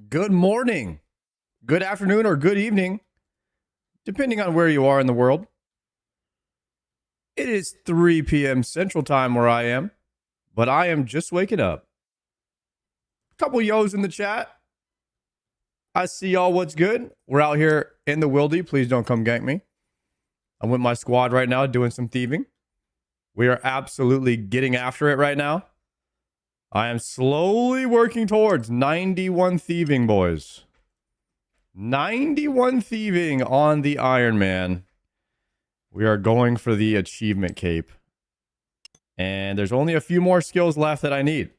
Good morning, good afternoon, or good evening, depending on where you are in the world. It is 3 p.m. Central Time where I am, but I am just waking up. Couple yo's in the chat. I see y'all. What's good? We're out here in the wildy. Please don't come gank me. I'm with my squad right now doing some thieving. We are absolutely getting after it right now. I am slowly working towards 91 thieving, boys. 91 thieving on the Iron Man. We are going for the achievement cape. And there's only a few more skills left that I need.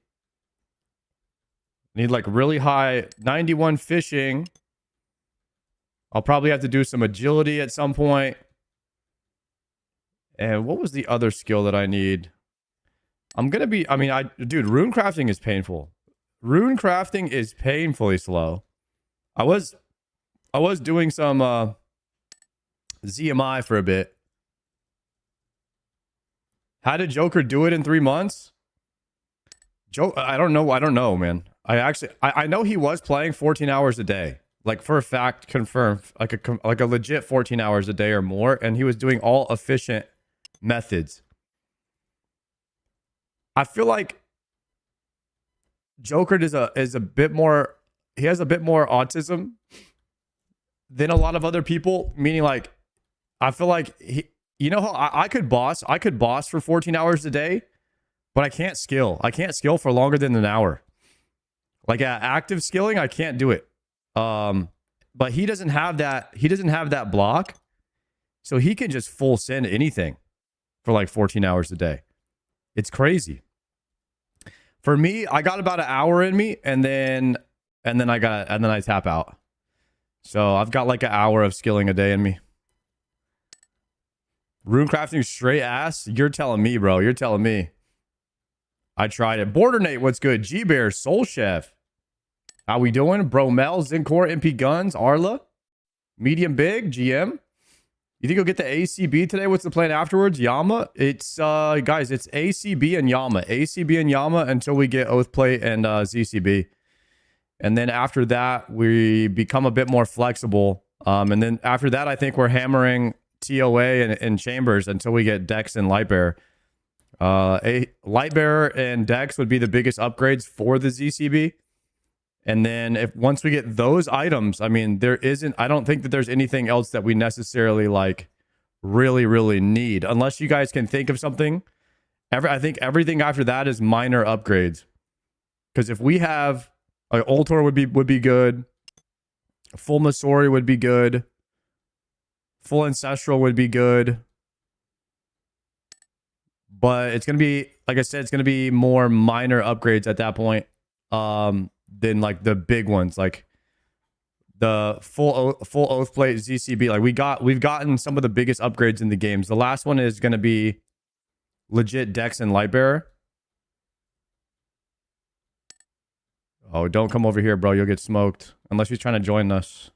Need like really high 91 fishing. I'll probably have to do some agility at some point. And what was the other skill that I need? Dude, rune crafting is painful. Rune crafting is painfully slow. I was doing some ZMI for a bit. How did Joker do it in 3 months? I don't know, man. I know he was playing 14 hours a day. Like, for a fact, confirmed. Like a legit 14 hours a day or more. And he was doing all efficient methods. I feel like Joker is a bit more, he has a bit more autism than a lot of other people, meaning like I feel like how I could boss for 14 hours a day, but I can't skill for longer than an hour. Like active skilling, I can't do it. But he doesn't have that block, so he can just full send anything for like 14 hours a day. It's crazy. For me, I got about an hour in me, and then I tap out. So I've got like an hour of skilling a day in me. Rune crafting straight ass? You're telling me, bro. You're telling me. I tried it. Border Nate, what's good? G-Bear, Soul Chef. How we doing? Bro Mel, Zincor, MP Guns, Arla. Medium Big, GM. You think you'll get the ACB today? What's the plan afterwards? Yama? It's, guys, it's ACB and Yama. ACB and Yama until we get Oathplate and ZCB. And then after that, we become a bit more flexible. And then after that, I think we're hammering TOA and Chambers until we get Dex and Lightbearer. Lightbearer and Dex would be the biggest upgrades for the ZCB. And then once we get those items, I mean, I don't think that there's anything else that we necessarily like really need, unless you guys can think of something. I think everything after that is minor upgrades. Because if we have Ultor would be good, full Masori would be good, full Ancestral would be good. But it's gonna be, like I said, it's gonna be more minor upgrades at that point. Than like the big ones, like the full Oathplate ZCB. Like we've gotten some of the biggest upgrades in the games. The last one is going to be legit Dex and Lightbearer. Oh, don't come over here, bro. You'll get smoked unless he's trying to join us.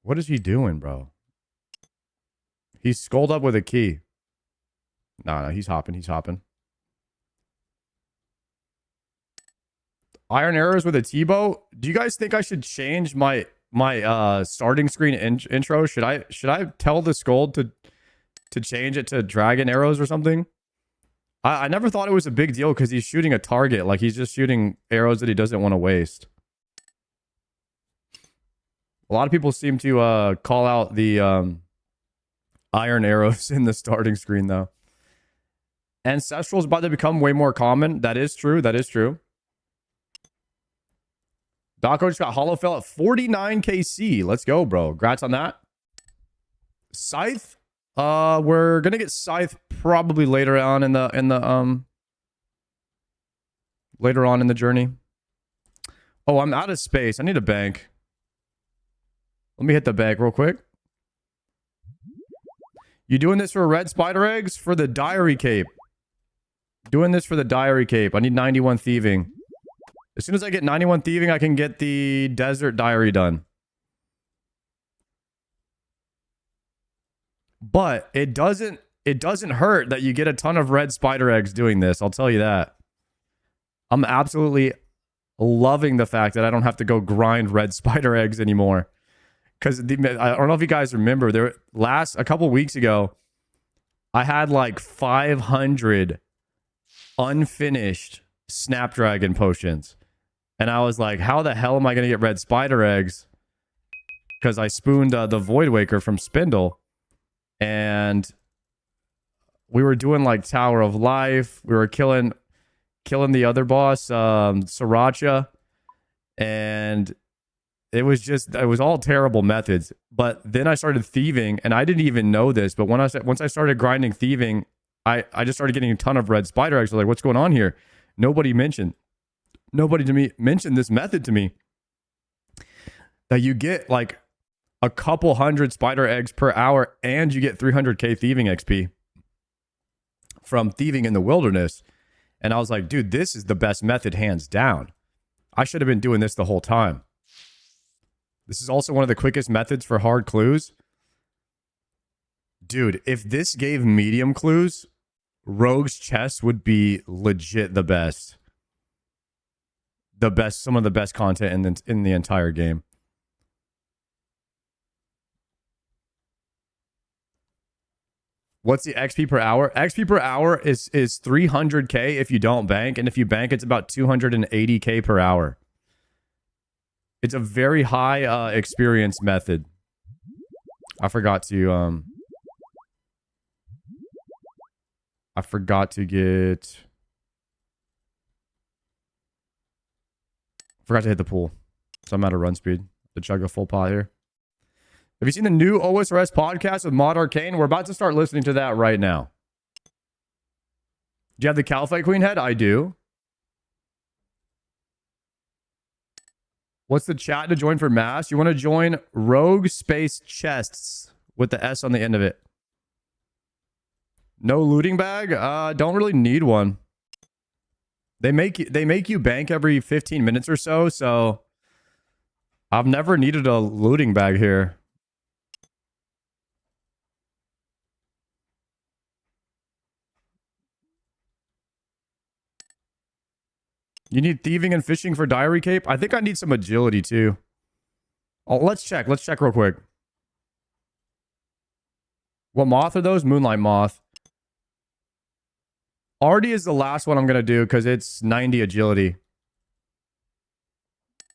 What is he doing, bro? He's skulled up with a key. No, he's hopping. He's hopping. Iron arrows with a T-bow. Do you guys think I should change my starting screen intro? Should I tell the Scold to change it to dragon arrows or something? I never thought it was a big deal because he's shooting a target. Like he's just shooting arrows that he doesn't want to waste. A lot of people seem to call out the iron arrows in the starting screen though. Ancestral's about to become way more common. That is true. That is true. Doco just got Hollowfell at 49 KC. Let's go, bro. Congrats on that. Scythe. We're gonna get Scythe probably later on in the journey. Oh, I'm out of space. I need a bank. Let me hit the bank real quick. You doing this for red spider eggs? For the diary cape. Doing this for the diary cape. I need 91 thieving. As soon as I get 91 thieving, I can get the desert diary done. But it doesn't it doesn't hurt that you get a ton of red spider eggs doing this. I'll tell you that. I'm absolutely loving the fact that I don't have to go grind red spider eggs anymore. Because I don't know if you guys remember, a couple weeks ago, I had like 500 unfinished Snapdragon potions. And I was like, how the hell am I going to get red spider eggs? Because I spooned the Void Waker from Spindle. And we were doing like Tower of Life. We were killing the other boss, Sriracha. And it was all terrible methods. But then I started thieving, and I didn't even know this. But once I started grinding thieving, I just started getting a ton of red spider eggs. I was like, what's going on here? Nobody mentioned this method to me. That you get like a couple hundred spider eggs per hour, and you get 300k thieving XP from thieving in the wilderness. And I was like, dude, this is the best method, hands down. I should have been doing this the whole time. This is also one of the quickest methods for hard clues. Dude, if this gave medium clues, Rogue's chest would be legit the best. Some of the best content in the entire game. What's the XP per hour? XP per hour is 300k if you don't bank, and if you bank, it's about 280k per hour. It's a very high experience method. I forgot to hit the pool, so I'm out of run speed to chug a full pot here. Have you seen the new OSRS podcast with Mod Arcane? We're about to start listening to that right now. Do you have the Calphite Queen head? I do. What's the chat to join for mass? You want to join Rogue Space Chests with the S on the end of it. No looting bag? Don't really need one. They make you bank every 15 minutes or so, so I've never needed a looting bag here. You need thieving and fishing for Diary Cape? I think I need some agility too. Oh, let's check. Let's check real quick. What moth are those? Moonlight moth. Artie is the last one I'm going to do because it's 90 agility.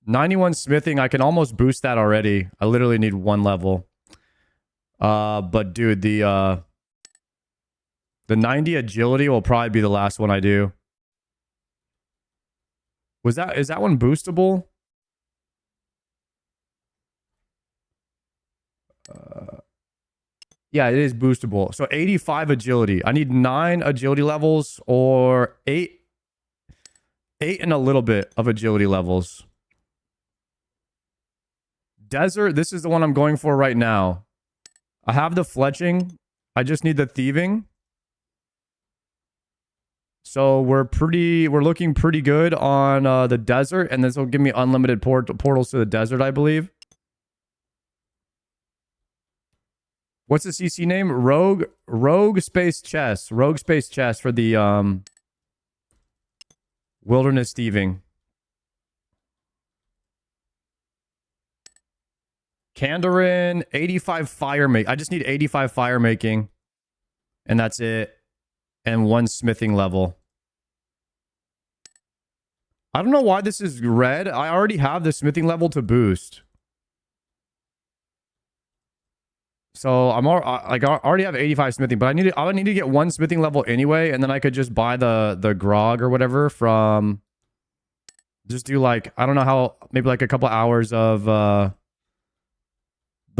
91 smithing. I can almost boost that already. I literally need one level. But dude, the 90 agility will probably be the last one I do. Is that one boostable? Yeah, it is boostable. So 85 agility. I need 9 agility levels or 8 and a little bit of agility levels. Desert, this is the one I'm going for right now. I have the fletching. I just need the thieving. So we're looking pretty good on the desert, and this will give me unlimited portals to the desert, I believe. What's the CC name? Rogue Space Chest. Rogue Space Chest for the wilderness thieving. Kandarin, 85 fire make. I just need 85 fire making, and that's it. And 1 smithing level. I don't know why this is red. I already have the smithing level to boost. So I already have 85 smithing, but I would need to get 1 smithing level anyway, and then I could just buy the grog or whatever from. Just do like, I don't know how, maybe like a couple hours of the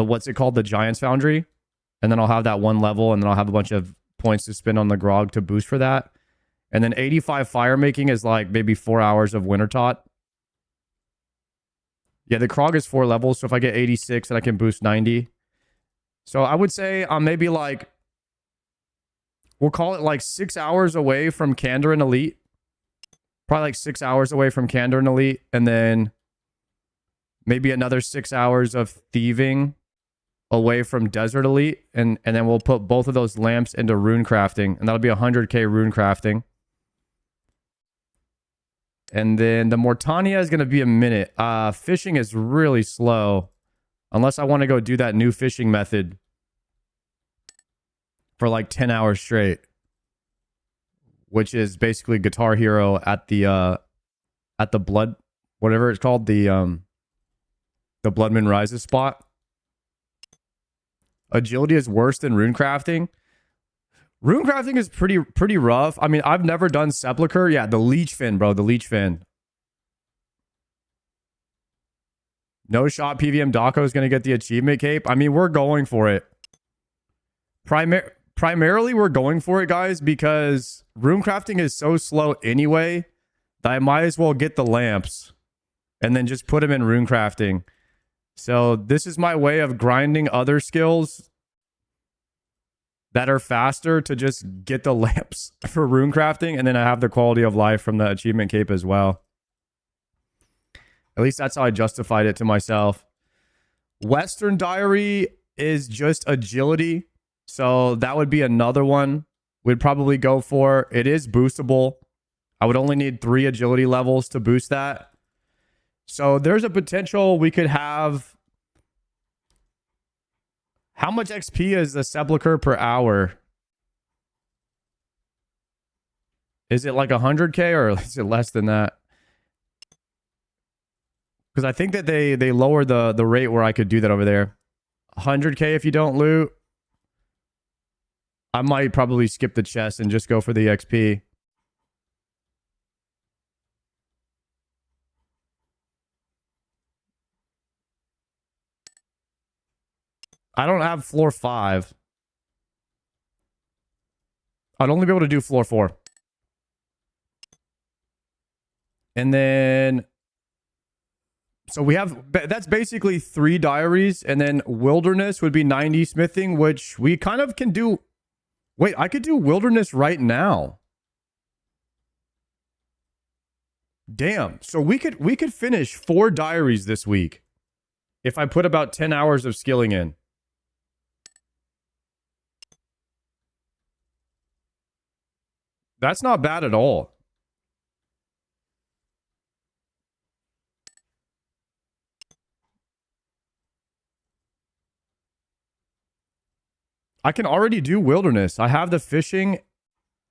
what's it called, the Giants Foundry, and then I'll have that 1 level, and then I'll have a bunch of points to spend on the grog to boost for that. And then 85 fire making is like maybe 4 hours of winter tot. Yeah, the grog is 4 levels, so if I get 86, then I can boost 90. So I would say I'm maybe like, we'll call it like 6 hours away from Kandarin Elite. Probably like 6 hours away from Kandarin Elite, and then maybe another 6 hours of thieving. away from Desert Elite, and then we'll put both of those lamps into rune crafting, and that'll be 100k rune crafting. And then the Mortania is going to be a minute. Fishing is really slow, unless I want to go do that new fishing method for like 10 hours straight, which is basically Guitar Hero at the blood, whatever it's called, the Bloodman Rises spot. Agility is worse than rune crafting. Rune crafting is pretty rough. I mean, I've never done Sepulcher. Yeah, the Leech Fin, bro. The Leech Fin. No shot PVM Daco is going to get the achievement cape. I mean, we're going for it. Primarily, we're going for it, guys, because rune crafting is so slow anyway that I might as well get the lamps and then just put them in rune crafting. So this is my way of grinding other skills that are faster to just get the lamps for rune crafting, and then I have the quality of life from the achievement cape as well. At least that's how I justified it to myself. Western Diary is just agility, so that would be another one we'd probably go for. It is boostable. I would only need 3 agility levels to boost that. So there's a potential we could have... How much XP is the Sepulcher per hour? Is it like 100k or is it less than that? Because I think that they lowered the rate where I could do that over there. 100k if you don't loot. I might probably skip the chest and just go for the XP. I don't have floor 5. I'd only be able to do floor 4. And then... So we have... That's basically 3 diaries. And then Wilderness would be 90 smithing, which we kind of can do... Wait, I could do Wilderness right now. Damn. So we could finish 4 diaries this week if I put about 10 hours of skilling in. That's not bad at all. I can already do Wilderness. I have the fishing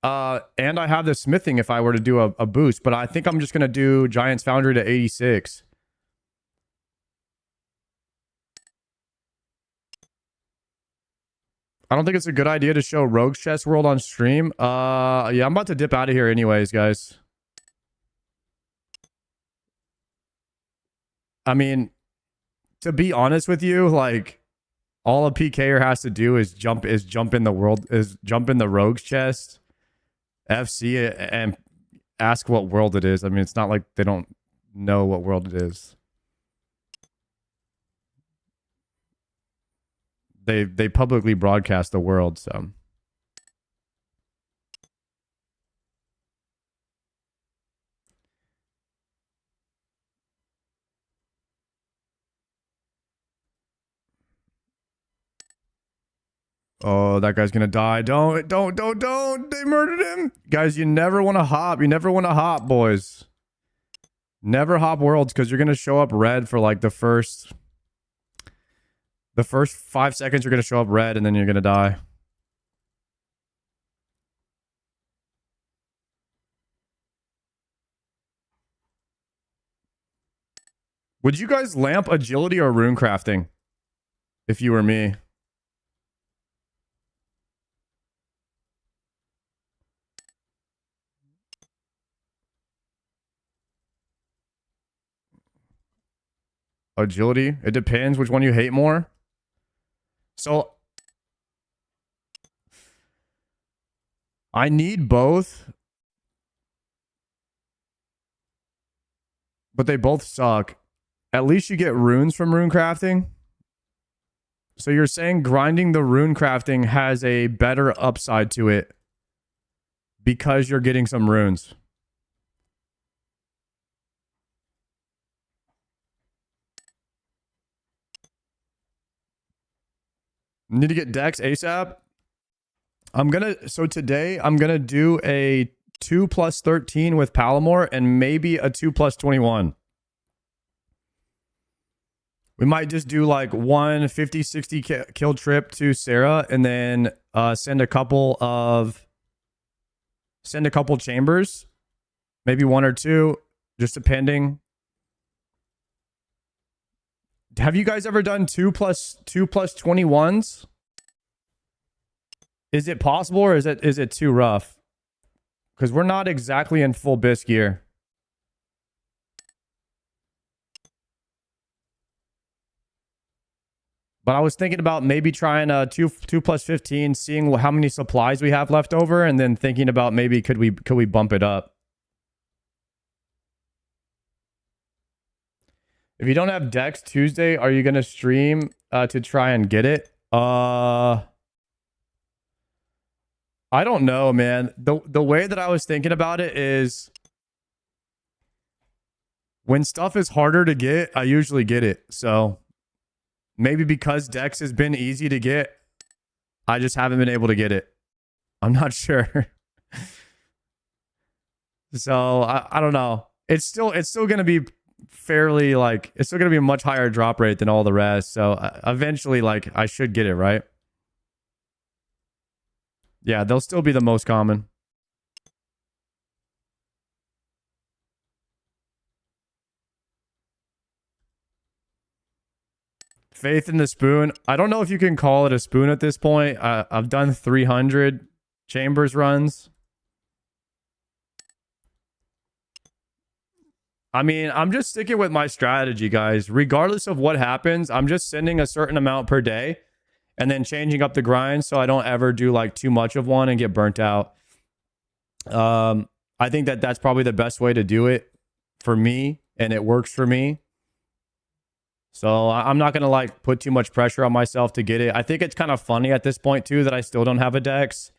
and I have the smithing if I were to do a boost, but I think I'm just going to do Giant's Foundry to 86. I don't think it's a good idea to show Rogue's Chess World on stream. Yeah, I'm about to dip out of here anyways, guys. I mean, to be honest with you, like, all a PKer has to do is jump in the Rogue's chest, FC, and ask what world it is. I mean, it's not like they don't know what world it is. They publicly broadcast the world, so. Oh, that guy's gonna die. Don't. They murdered him. Guys, you never want to hop. You never want to hop, boys. Never hop worlds, because you're gonna show up red for like the first 5 seconds. You're gonna show up red, and then you're gonna die. Would you guys lamp agility or rune crafting if you were me? Agility? It depends which one you hate more. So I need both, but they both suck. At least you get runes from rune crafting. So you're saying grinding the rune crafting has a better upside to it because you're getting some runes. Need to get Dex ASAP. So today I'm gonna do a 2+13 with Palomar and maybe a 2+21. We might just do like one 50-60 kill trip to Sarah and then send a couple chambers, maybe one or two, just depending. Have you guys ever done 2+21s? Is it possible or is it too rough? Because we're not exactly in full bisc gear. But I was thinking about maybe trying a 2+15, seeing how many supplies we have left over, and then thinking about maybe could we bump it up. If you don't have Dex Tuesday, are you gonna stream to try and get it? I don't know, man. The way that I was thinking about it is when stuff is harder to get, I usually get it. So maybe because Dex has been easy to get, I just haven't been able to get it. I'm not sure. So I don't know. It's still going to be fairly like, it's still going to be a much higher drop rate than all the rest. So eventually, like, I should get it, right? Yeah, they'll still be the most common. Faith in the spoon. I don't know if you can call it a spoon at this point. I've done 300 chambers runs. I mean, I'm just sticking with my strategy, guys. Regardless of what happens, I'm just sending a certain amount per day and then changing up the grind so I don't ever do like too much of one and get burnt out. I think that that's probably the best way to do it for me, and it works for me. So I'm not going to like put too much pressure on myself to get it. I think it's kind of funny at this point too that I still don't have a Dex.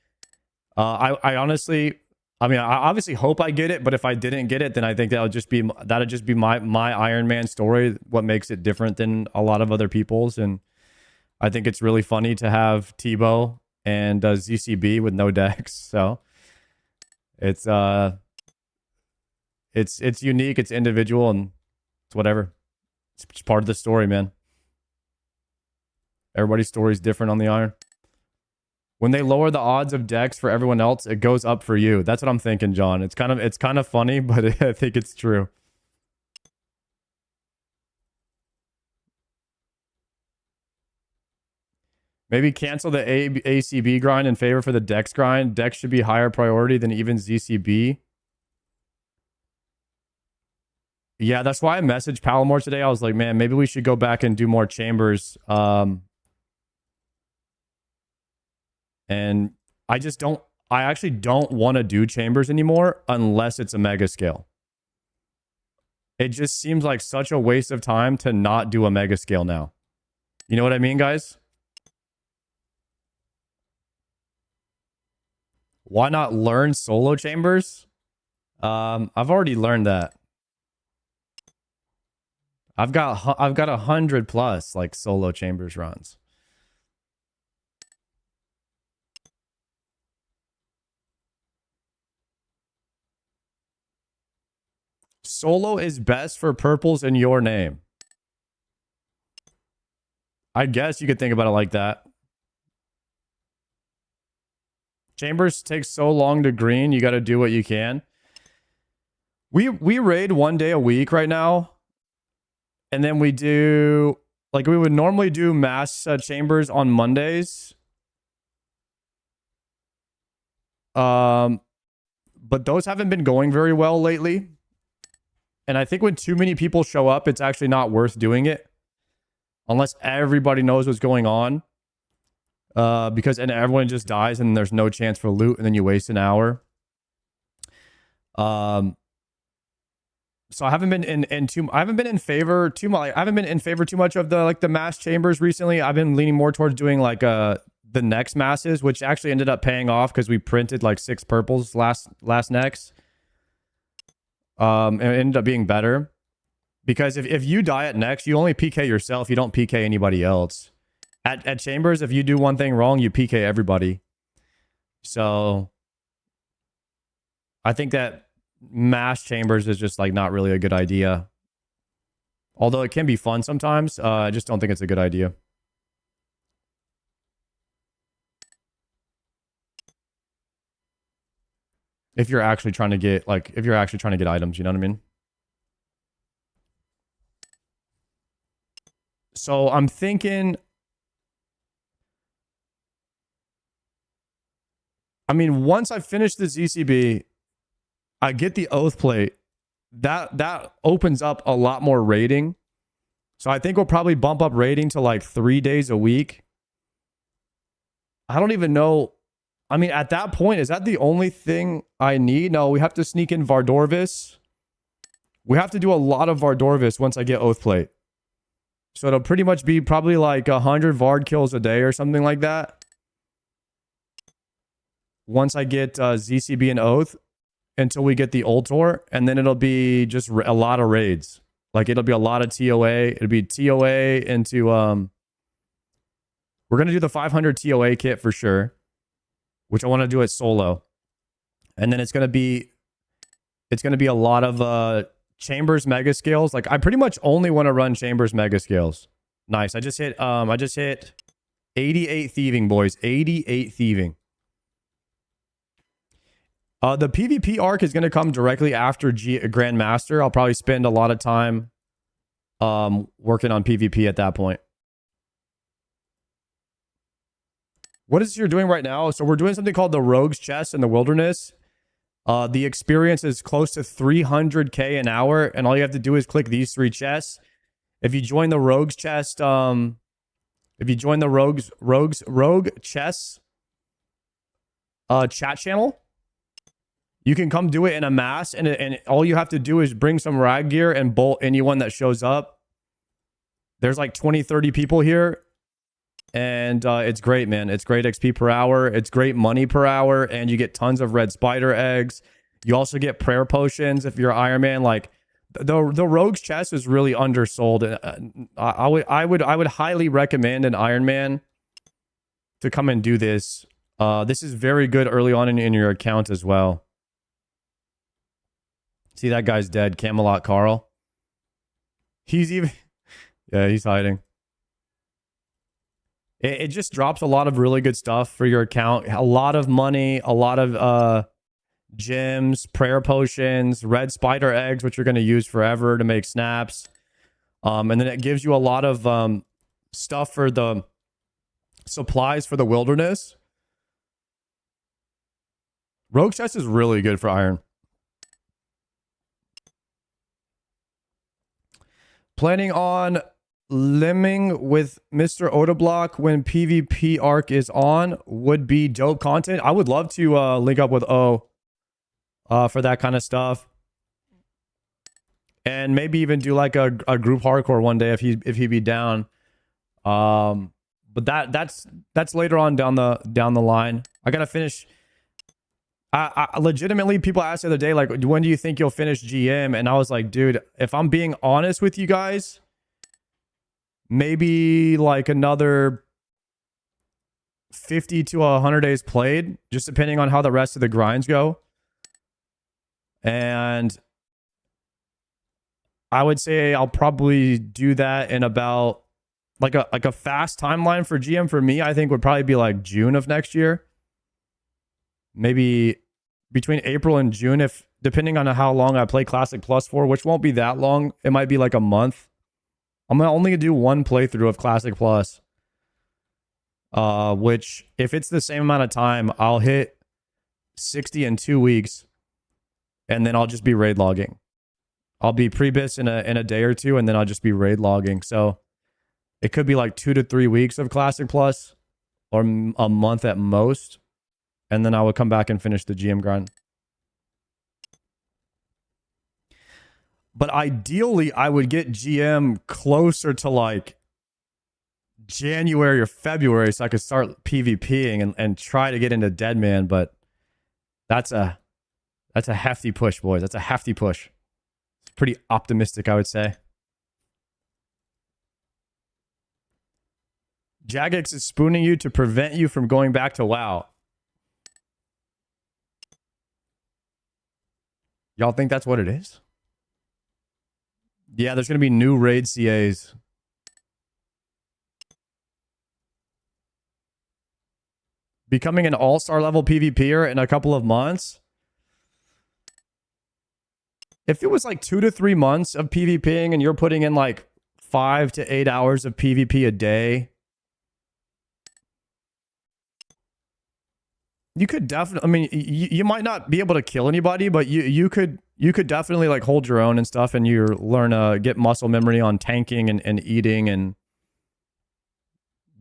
I honestly, I mean, I obviously hope I get it, but if I didn't get it, then I think that'd just be my Iron Man story. What makes it different than a lot of other people's. And I think it's really funny to have Tebow and ZCB with no Dex. So it's unique, it's individual, and it's whatever. It's part of the story, man. Everybody's story is different on the Iron. When they lower the odds of Dex for everyone else, it goes up for you. That's what I'm thinking, John. It's kind of funny, but I think it's true. Maybe cancel the ACB grind in favor for the Dex grind. Dex should be higher priority than even ZCB. Yeah, that's why I messaged Palomar today. I was like, man, maybe we should go back and do more chambers. And I actually don't want to do chambers anymore unless it's a mega scale. It just seems like such a waste of time to not do a mega scale now. You know what I mean, guys? Why not learn solo chambers? I've already learned that. I've got 100 plus like solo chambers runs. Solo is best for purples in your name. I guess you could think about it like that. Chambers take so long to green, you got to do what you can. We raid 1 day a week right now. And then we do, like, we would normally do mass chambers on Mondays. But those haven't been going very well lately. And I think when too many people show up, it's actually not worth doing it. Unless everybody knows what's going on. Because and everyone just dies and there's no chance for loot, and then you waste an hour. So I haven't been in favor too much of the mass chambers recently. I've been leaning more towards doing like the next masses, which actually ended up paying off because we printed like 6 purples last next. And it ended up being better because if you die at next, you only PK yourself, you don't PK anybody else. At Chambers, if you do one thing wrong, you PK everybody. So I think that mass Chambers is just like not really a good idea. Although it can be fun sometimes. I just don't think it's a good idea. If you're actually trying to get items, you know what I mean? So I'm thinking, I mean, once I finish the Dhcb, I get the oath plate. That opens up a lot more rating. So I think we'll probably bump up rating to like 3 days a week. I don't even know. I mean, at that point, is that the only thing I need? No, we have to sneak in Vardorvis. We have to do a lot of Vardorvis once I get oath plate. So it'll pretty much be probably like 100 Vard kills a day or something like that. Once I get Dhcb and oath until we get the Ultor, and then it'll be just a lot of raids. Like it'll be a lot of TOA. It'll be TOA into we're gonna do the 500 TOA kit for sure, which I want to do it solo, and then it's gonna be a lot of Chambers mega scales. Like I pretty much only want to run Chambers mega scales. Nice. I just hit 88 thieving, boys. 88 thieving. The PvP arc is going to come directly after Grandmaster. I'll probably spend a lot of time working on PvP at that point. What is you're doing right now? So we're doing something called the Rogue's Chest in the Wilderness. The experience is close to 300k an hour, and all you have to do is click these 3 chests. If you join the Rogue's Chest, if you join the Rogue Chests chat channel, you can come do it in a mass, and all you have to do is bring some rag gear and bolt anyone that shows up. There's like 20, 30 people here, and it's great, man. It's great XP per hour. It's great money per hour, and you get tons of red spider eggs. You also get prayer potions if you're Iron Man. Like the Rogue's Chest is really undersold. I would highly recommend an Iron Man to come and do this. This is very good early on in your account as well. See, that guy's dead. Camelot Carl. He's even... Yeah, he's hiding. It just drops a lot of really good stuff for your account. A lot of money, a lot of gems, prayer potions, red spider eggs, which you're going to use forever to make snaps. And then it gives you a lot of stuff for the supplies for the wilderness. Rogue Chest is really good for iron. Planning on limming with Mr. Odablock when PvP arc is on would be dope content. I would love to link up with O for that kind of stuff. And maybe even do like a group hardcore one day if he'd be down. But that's later on down the line. I gotta finish. I legitimately, people asked the other day, like, when do you think you'll finish GM? And I was like, dude, if I'm being honest with you guys, maybe like another 50 to 100 days played, just depending on how the rest of the grinds go. And I would say I'll probably do that in about like a fast timeline for GM for me, I think would probably be like June of next year. Maybe between April and June, if depending on how long I play Classic Plus for, which won't be that long. It might be like a month. I'm only gonna do one playthrough of Classic Plus. Which if it's the same amount of time, I'll hit 60 in 2 weeks, and then I'll just be raid logging. I'll be pre-bis in a day or two, and then I'll just be raid logging. So it could be like 2 to 3 weeks of Classic Plus, or a month at most. And then I would come back and finish the GM grind. But ideally, I would get GM closer to like January or February so I could start PvPing and try to get into Deadman. But that's a hefty push, boys. That's a hefty push. It's pretty optimistic, I would say. Jagex is spooning you to prevent you from going back to WoW. Y'all think that's what it is? Yeah, there's going to be new raid CAs. Becoming an all-star level PvPer in a couple of months. If it was like 2 to 3 months of PvPing and you're putting in like 5 to 8 hours of PvP a day, you could definitely, I mean, you might not be able to kill anybody, but you could definitely like hold your own and stuff, and you learn get muscle memory on tanking and eating, and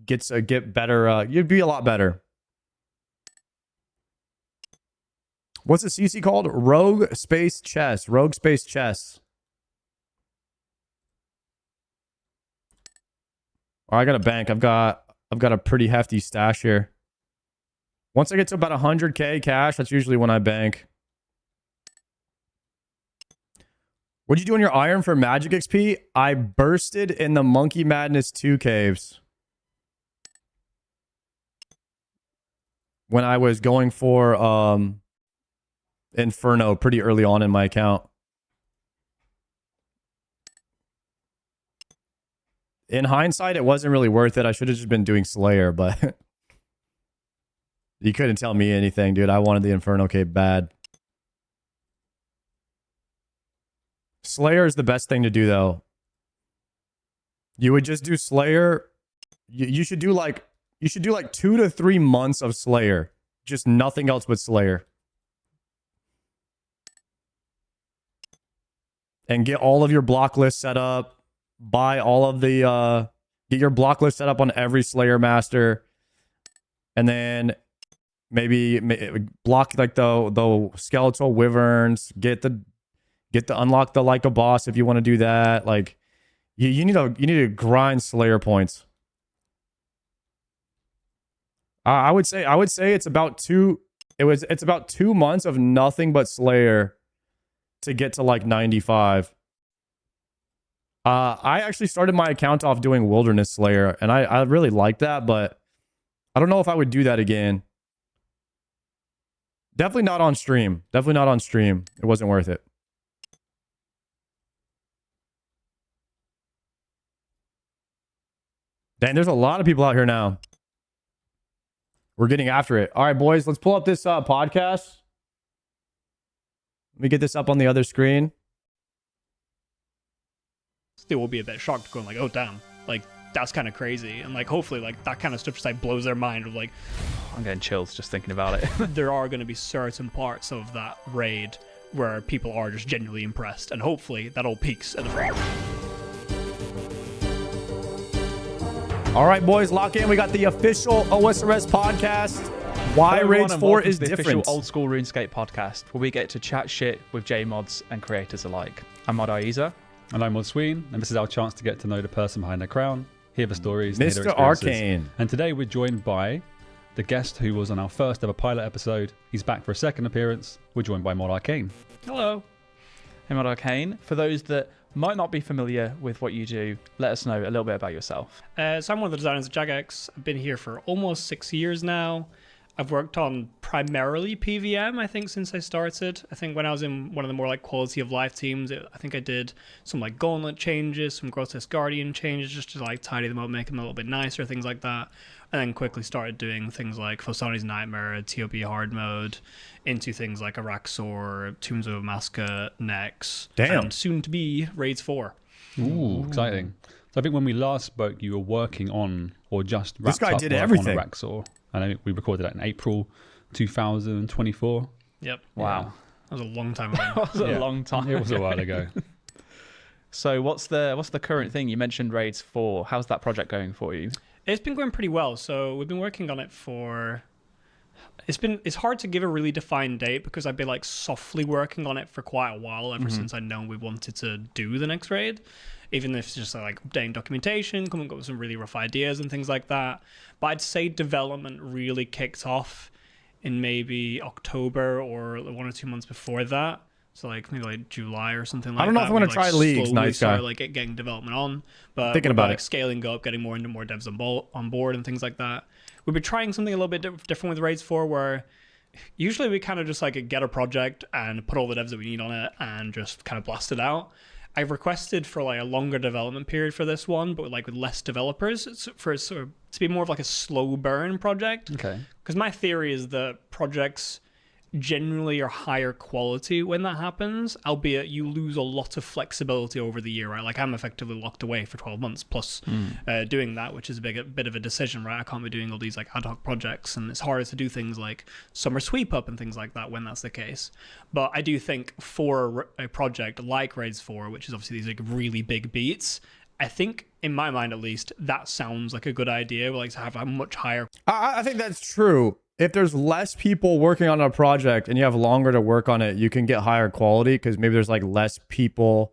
get better. You'd be a lot better. What's the CC called? Rogue Space Chess. Rogue Space Chess. Oh, I got a bank. I've got a pretty hefty stash here. Once I get to about 100k cash, that's usually when I bank. What'd you do on your iron for magic XP? I bursted in the Monkey Madness 2 caves. When I was going for Inferno pretty early on in my account. In hindsight, it wasn't really worth it. I should have just been doing Slayer, but you couldn't tell me anything, dude. I wanted the Inferno cave bad. Slayer is the best thing to do, though. You would just do Slayer. You should do like 2 to 3 months of Slayer. Just nothing else but Slayer. And get all of your block list set up. Buy all of the get your block list set up on every Slayer master. And then maybe block like the skeletal wyverns. Get the unlock the like a boss if you want to do that. Like you need to grind Slayer points. I would say it's about 2 months of nothing but Slayer to get to like 95. I actually started my account off doing Wilderness Slayer, and I really like that, but I don't know if I would do that again. Definitely not on stream. Definitely not on stream. It wasn't worth it. Dang, there's a lot of people out here now. We're getting after it. All right, boys, let's pull up this podcast. Let me get this up on the other screen. They will be a bit shocked, going like, "Oh, damn! Like that's kind of crazy." And like, hopefully, like that kind of stuff just like blows their mind. Of like, I'm getting chills just thinking about it. there are going to be certain parts of that raid where people are just genuinely impressed, and hopefully that all peaks at the front. All right, boys, lock in. We got the official OSRS podcast. Why Raids 4 is the different. Official old school RuneScape podcast, where we get to chat shit with JMods and creators alike. I'm Mod Aiza. And I'm Mod Sween, and this is our chance to get to know the person behind the crown, hear the stories, Mr. hear their experiences. Arcane. And today we're joined by the guest who was on our first ever pilot episode. He's back for a second appearance. We're joined by Mod Arcane. Hello. Hey, Mod Arcane. For those that might not be familiar with what you do, let us know a little bit about yourself. So I'm one of the designers at Jagex. I've been here for almost 6 years now. I've worked on primarily PVM, I think, since I started. I think when I was in one of the more like quality of life teams, I think I did some like gauntlet changes, some grotesque guardian changes, just to like tidy them up, make them a little bit nicer, things like that. And then quickly started doing things like Phosani's Nightmare, TOP hard mode, into things like Araxor, Tombs of Amaska, Nex, and soon to be Raids 4. Ooh, exciting. So I think when we last spoke, you were working on, or just wrapped This guy up did work everything. on Araxor. I know we recorded that in April 2024. Yep. Wow. That was a long time ago. That was a long time. It was a while ago. So what's the current thing? You mentioned Raids 4. How's that project going for you? It's been going pretty well. So we've been working on it for... It's hard to give a really defined date because I've been like softly working on it for quite a while ever since I know we wanted to do the next raid. Even if it's just like updating documentation, coming up with some really rough ideas and things like that. But I'd say development really kicked off in maybe October or 1 or 2 months before that. So like maybe like July or something like that. I don't know if I'm we, gonna try leagues, slowly nice guy. start, like getting development on, but Thinking we're, about like it. scaling up, getting more and more devs on board and things like that. We've been trying something a little bit different with Raids 4, where usually we kind of just like get a project and put all the devs that we need on it and just kind of blast it out. I've requested for like a longer development period for this one, but like with less developers, for it sort of to be more of like a slow burn project. Okay. Because my theory is that projects generally are higher quality when that happens, albeit you lose a lot of flexibility over the year, right? Like I'm effectively locked away for 12 months plus doing that, which is a bit of a decision, right? I can't be doing all these like ad hoc projects, and it's harder to do things like summer sweep up and things like that when that's the case. But I do think for a project like Raids 4, which is obviously these like really big beats, I think in my mind at least that sounds like a good idea. We like to have a much higher. I think that's true. If there's less people working on a project and you have longer to work on it, you can get higher quality because maybe there's like less people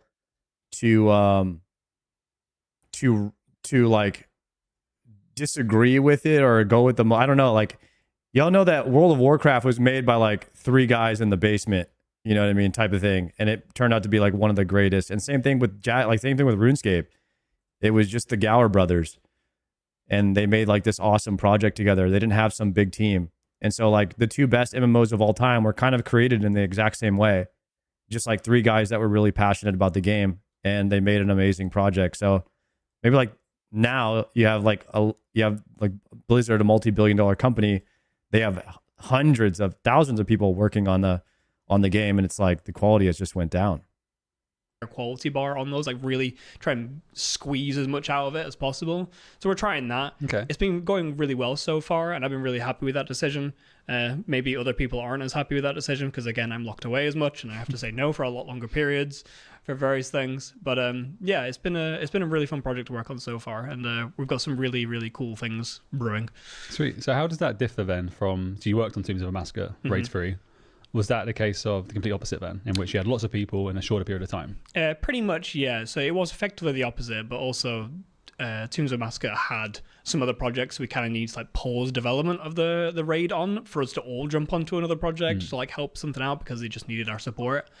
to like disagree with it or go with them. I don't know. Like y'all know that World of Warcraft was made by like 3 guys in the basement, you know what I mean, type of thing, and it turned out to be like one of the greatest. And same thing with RuneScape. It was just the Gower brothers. And they made like this awesome project together. They didn't have some big team. And so like the 2 best MMOs of all time were kind of created in the exact same way. Just like 3 guys that were really passionate about the game and they made an amazing project. So maybe like now you have like Blizzard, a multi-billion-dollar company. They have hundreds of thousands of people working on the game, and it's like the quality has just went down. Quality bar on those, like really try and squeeze as much out of it as possible. So we're trying that. Okay. It's been going really well so far, and I've been really happy with that decision. Maybe other people aren't as happy with that decision because again, I'm locked away as much and I have to say no for a lot longer periods for various things. But yeah, it's been a really fun project to work on so far, and we've got some really, really cool things brewing. Sweet. So how does that differ then from? So you worked on Tombs of a Massacre, Raids 3. Was that the case of the complete opposite then, in which you had lots of people in a shorter period of time? Pretty much, yeah. So it was effectively the opposite, but also Tombs of Massacre had some other projects we kind of need to like pause development of the raid on for us to all jump onto another project to like help something out because they just needed our support.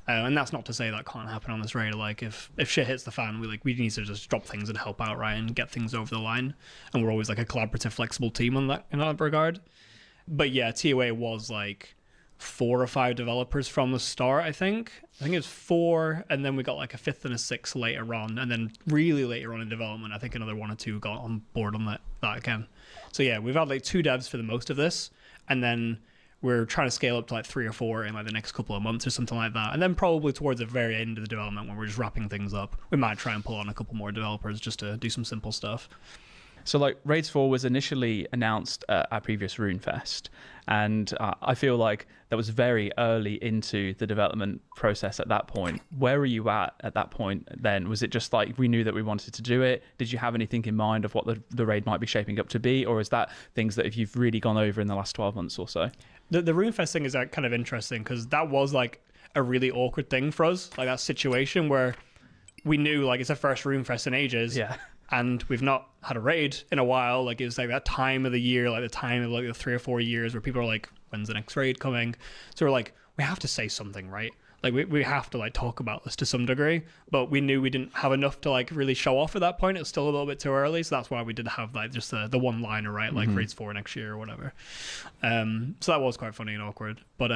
And that's not to say that can't happen on this raid. Like if shit hits the fan, we need to just drop things and help out, right, and get things over the line. And we're always like a collaborative, flexible team in that regard. But yeah, TOA was like 4 or 5 developers from the start. I think it was 4, and then we got like a 5th and a 6th later on, and then really later on in development I think another 1 or 2 got on board on that again. So yeah, we've had like 2 devs for the most of this, and then we're trying to scale up to like 3 or 4 in like the next couple of months or something like that, and then probably towards the very end of the development when we're just wrapping things up, we might try and pull on a couple more developers just to do some simple stuff. So like Raids 4 was initially announced at our previous RuneFest, and I feel like that was very early into the development process at that point. Where were you at that point then? Was it just like we knew that we wanted to do it? Did you have anything in mind of what the raid might be shaping up to be? Or is that things that if you've really gone over in the last 12 months or so? The RuneFest thing is kind of interesting because that was like a really awkward thing for us, like that situation where we knew like it's our first RuneFest in ages. Yeah. And we've not had a raid in a while. Like it was like that time of the year, like the time of like the 3 or 4 years where people are like, when's the next raid coming? So we're like, we have to say something, right? Like we have to like talk about this to some degree, but we knew we didn't have enough to like really show off at that point. It's still a little bit too early. So that's why we did have like just the one liner, right? Like Raids 4 next year or whatever. So that was quite funny and awkward. But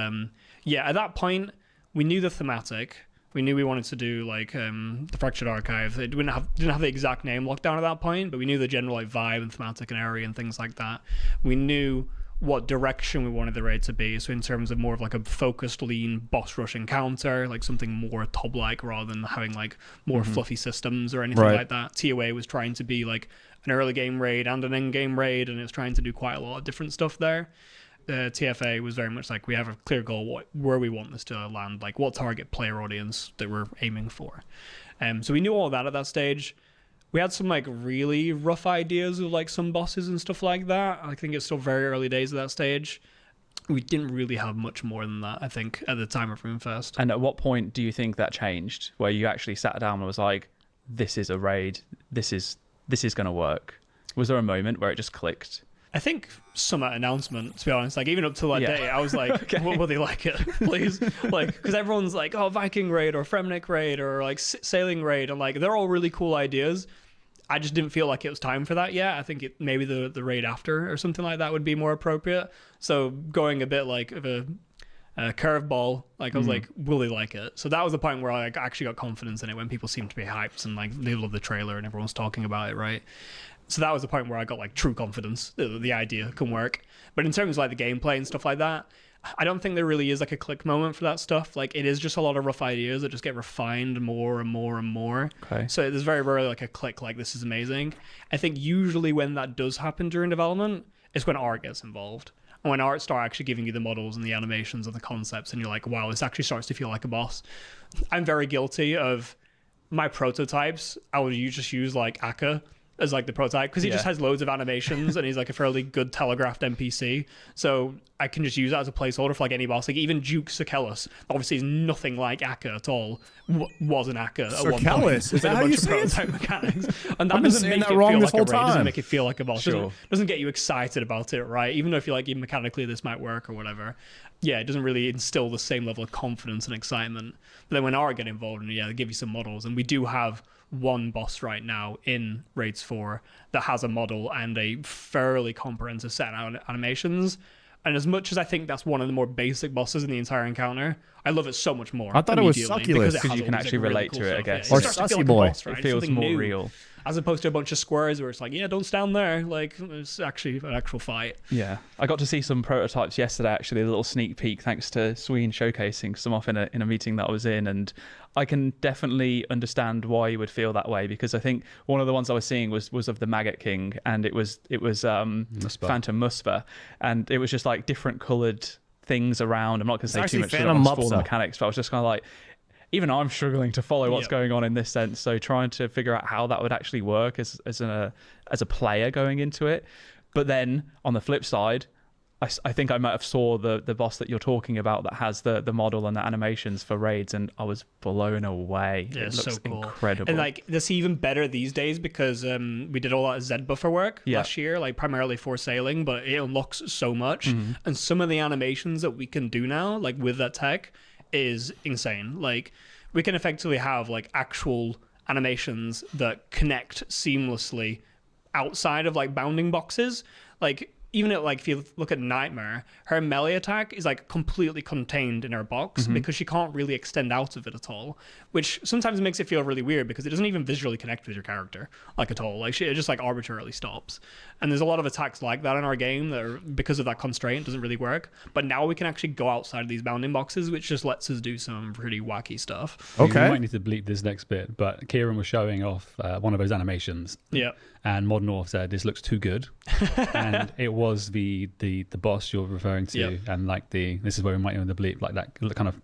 yeah, at that point we knew the thematic. We knew we wanted to do like the Fractured Archive. It didn't have the exact name locked down at that point, but we knew the general like vibe and thematic and area and things like that. We knew what direction we wanted the raid to be. So in terms of more of like a focused, lean boss rush encounter, like something more TOB-like rather than having like more fluffy systems or anything like that. TOA was trying to be like an early game raid and an end game raid, and it was trying to do quite a lot of different stuff there. TFA was very much like we have a clear goal where we want this to land, like what target player audience that we're aiming for. So we knew all of that at that stage. We had some like really rough ideas of like some bosses and stuff like that. I think it's still very early days at that stage. We didn't really have much more than that, I think, at the time of RuneFest. And at what point do you think that changed, where you actually sat down and was like, this is a raid, this is going to work? Was there a moment where it just clicked? I think summer announcement, to be honest. Like, even up to that Yeah. day, I was like, will they like it, please? Like, because everyone's like, oh, Viking raid or Fremnik raid or like sailing raid, and like they're all really cool ideas. I just didn't feel like it was time for that yet. I think maybe the raid after or something like that would be more appropriate. So going a bit like of a curveball, like I was like, will they like it? So that was the point where I actually got confidence in it when people seemed to be hyped and like they love the trailer and everyone's talking about it, right? So that was the point where I got like true confidence that the idea can work. But in terms of like the gameplay and stuff like that, I don't think there really is like a click moment for that stuff. Like, it is just a lot of rough ideas that just get refined more and more and more. Okay. So there's very rarely like a click like, this is amazing. I think usually when that does happen during development, it's when art gets involved. And when art start actually giving you the models and the animations and the concepts, and you're like, wow, this actually starts to feel like a boss. I'm very guilty of my prototypes. I would just use like Akka as like the prototype, because he just has loads of animations and he's like a fairly good telegraphed NPC. So I can just use that as a placeholder for like any boss. Like even Duke Circellus, obviously is nothing like Akka at all. Was an Akka at one point. Circellus? Is that how you say it? Prototype mechanics, and that I've been doesn't saying make that it wrong feel this like a whole raid. Doesn't time. make it feel like a boss. Sure. Doesn't get you excited about it, right? Even though if you like, mechanically this might work or whatever. Yeah, it doesn't really instill the same level of confidence and excitement. But then when art get involved, and they give you some models, and we do have one boss right now in Raids 4 that has a model and a fairly comprehensive set of animations. And as much as I think that's one of the more basic bosses in the entire encounter, I love it so much more. I thought it was immediately Succulus. it Because has you can all these, actually really relate cool to it, I stuff. guess. Yeah, Or it starts to Sussy feel like a Boy. boss, right? It feels Something more new, real. as opposed to a bunch of squares where it's like, don't stand there. Like, it's actually an actual fight. Yeah, I got to see some prototypes yesterday. Actually, a little sneak peek thanks to Sween showcasing some off in a meeting that I was in, and I can definitely understand why you would feel that way, because I think one of the ones I was seeing was of the Maggot King, and it was Phantom Musva, and it was just like different coloured things around. I'm not going to say too actually much Phantom on the Mupsa. mechanics, but I was just kind of like, even I'm struggling to follow what's going on in this sense. So trying to figure out how that would actually work as a player going into it. But then on the flip side, I think I might have saw the boss that you're talking about that has the model and the animations for raids, and I was blown away. Yeah, it looks so cool. incredible. And like this even better these days because we did a lot of Z buffer work last year, like primarily for sailing, but it unlocks so much. And some of the animations that we can do now, like with that tech, is insane. Like we can effectively have like actual animations that connect seamlessly outside of like bounding boxes. Like even at like if you look at Nightmare, her melee attack is like completely contained in her box because she can't really extend out of it at all, which sometimes makes it feel really weird because it doesn't even visually connect with your character like at all. Like it just like arbitrarily stops. And there's a lot of attacks like that in our game that are, because of that constraint, doesn't really work. But now we can actually go outside of these bounding boxes, which just lets us do some pretty wacky stuff. We Okay. might need to bleep this next bit, but Kieran was showing off one of those animations. Yeah. And Modern North said, this looks too good. And it was the boss you're referring to. Yep. And like this is where we might know the bleep, like that kind of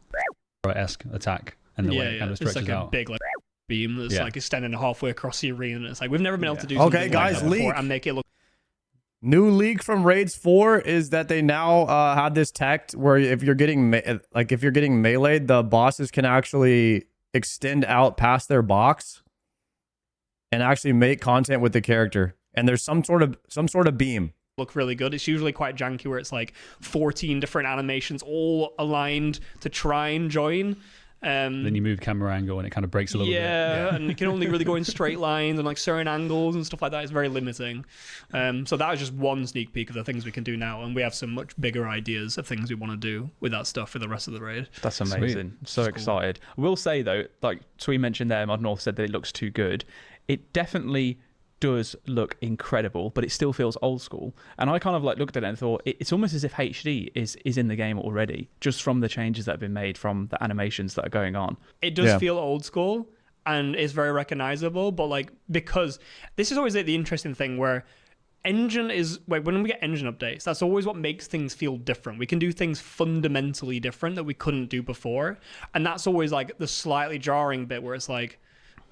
esque attack and the way it kind of It's stretches like a out. big like beam that's Yeah. like extending halfway across the arena. It's like we've never been able to do Okay, something guys, like that before leak. and make it look New leak from Raids 4 is that they now had this tech where if you're getting meleeed, the bosses can actually extend out past their box and actually make content with the character. And there's some sort of beam. look really good. It's usually quite janky where it's like 14 different animations all aligned to try and join. Then you move camera angle and it kind of breaks a little bit. Yeah, and it can only really go in straight lines and like certain angles and stuff like that. It's very limiting. So that was just one sneak peek of the things we can do now, and we have some much bigger ideas of things we want to do with that stuff for the rest of the raid. That's amazing. So excited. I will say though, like Twee mentioned there, Mod North said that it looks too good. It definitely does look incredible, but it still feels old school. And I kind of like looked at it and thought it's almost as if HD is in the game already, just from the changes that have been made from the animations that are going on. It does feel old school and it's very recognizable, but like, because this is always the interesting thing where engine is, like, when we get engine updates, that's always what makes things feel different. We can do things fundamentally different that we couldn't do before. And that's always like the slightly jarring bit where it's like,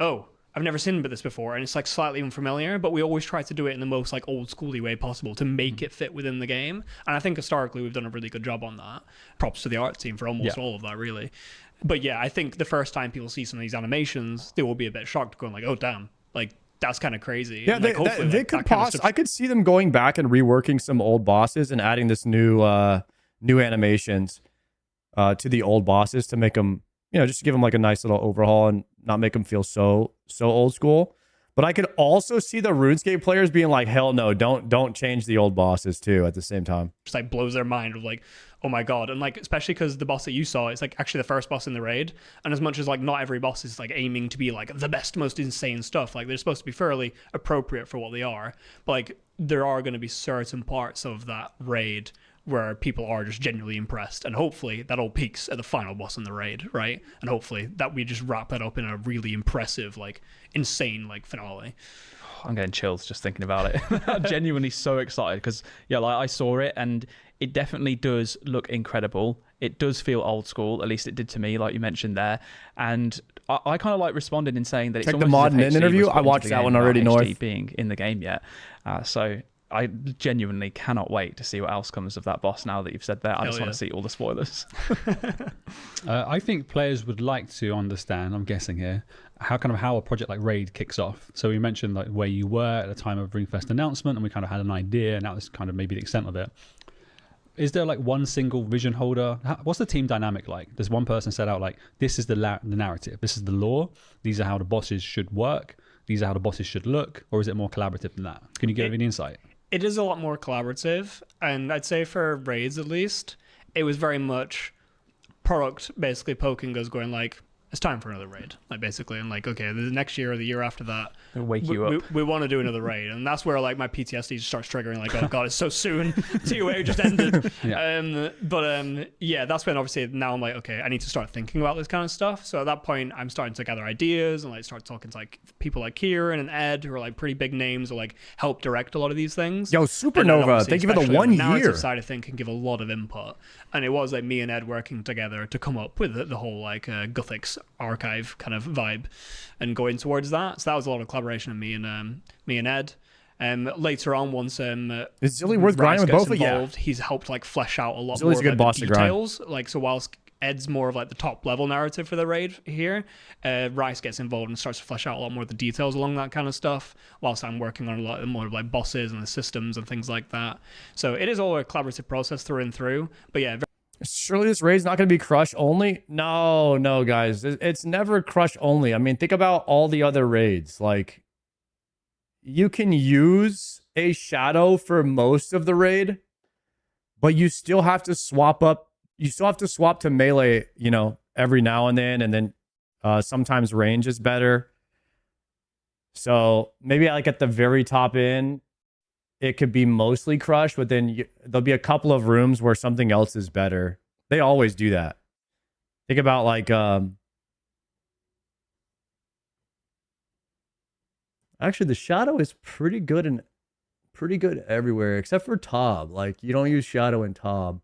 oh, I've never seen this before, and it's like slightly unfamiliar, but we always try to do it in the most like old schooly way possible to make it fit within the game. And I think historically we've done a really good job on that. Props to the art team for almost all of that, really. But yeah, I think the first time people see some of these animations, they will be a bit shocked, going like, oh damn, like that's kind of crazy. Yeah, And, like, hopefully, they like, could that kind of I could see them going back and reworking some old bosses and adding this new animations to the old bosses to make them, just to give them like a nice little overhaul and not make them feel so old school. But I could also see the RuneScape players being like, hell no, don't change the old bosses too at the same time. just like blows their mind of like, oh my god. And like, especially because the boss that you saw is like actually the first boss in the raid, and as much as like not every boss is like aiming to be like the best, most insane stuff, like they're supposed to be fairly appropriate for what they are, but like there are going to be certain parts of that raid where people are just genuinely impressed, and hopefully that all peaks at the final boss in the raid, right? And hopefully that we just wrap it up in a really impressive, like insane, like finale. I'm getting chills just thinking about it. I'm genuinely so excited because, yeah, like I saw it and it definitely does look incredible. It does feel old school, at least it did to me, like you mentioned there. And I kind of like responded in saying that Check it's the almost mod as if in HD interview. was put I into watched the that game one already, without North. HD being in the game yet. So I genuinely cannot wait to see what else comes of that boss now that you've said that. I just want to see all the spoilers. I think players would like to understand, I'm guessing here, how a project like Raid kicks off. So we mentioned like where you were at the time of RuneFest announcement, and we kind of had an idea, and that was kind of maybe the extent of it. Is there like one single vision holder? What's the team dynamic like? Does one person set out like, this is the narrative, this is the lore, these are how the bosses should work, these are how the bosses should look, or is it more collaborative than that? Can you give any insight? It is a lot more collaborative, and I'd say for raids at least, it was very much product basically poking us, going like, it's time for another raid, like basically, and like, okay, the next year or the year after that, It'll wake you up. we want to do another raid, and that's where like my PTSD starts triggering, like, oh god, it's so soon. TOA just ended. Yeah, that's when obviously now I'm like, okay, I need to start thinking about this kind of stuff. So at that point, I'm starting to gather ideas and like start talking to like people like Kieran and Ed, who are like pretty big names, or like help direct a lot of these things. Yo, And Supernova, obviously, thank you for the especially on 1 narrative year. side of things can give a lot of input, and it was like me and Ed working together to come up with the whole like Gothics archive kind of vibe and going towards that. So that was a lot of collaboration of me and Ed. Later on, once Is Zilly worth Rice grinding with gets both of you? involved, he's helped like flesh out a lot Zilly's more a good of boss like, to the grind. details. Like, so whilst Ed's more of like the top level narrative for the raid here, Rice gets involved and starts to flesh out a lot more of the details along that kind of stuff, whilst I'm working on a lot more of like bosses and the systems and things like that. So it is all a collaborative process through and through. But yeah, Surely this raid's not going to be crush only? No, guys. It's never crush only. I mean, think about all the other raids. Like, you can use a shadow for most of the raid, but you still have to swap up. You still have to swap to melee, every now and then sometimes range is better. So maybe like at the very top end, it could be mostly crush, but then there'll be a couple of rooms where something else is better. They always do that. Think about like actually the shadow is pretty good everywhere except for Tob. Like, you don't use shadow in Tob.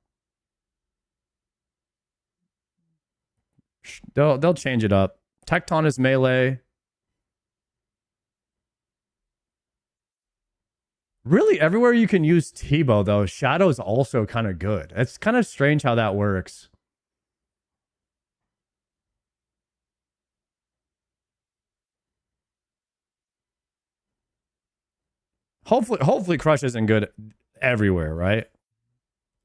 They'll change it up. Tecton is melee. Really, everywhere you can use Tebow, though, Shadow's also kind of good. It's kind of strange how that works. Hopefully Crush isn't good everywhere, right?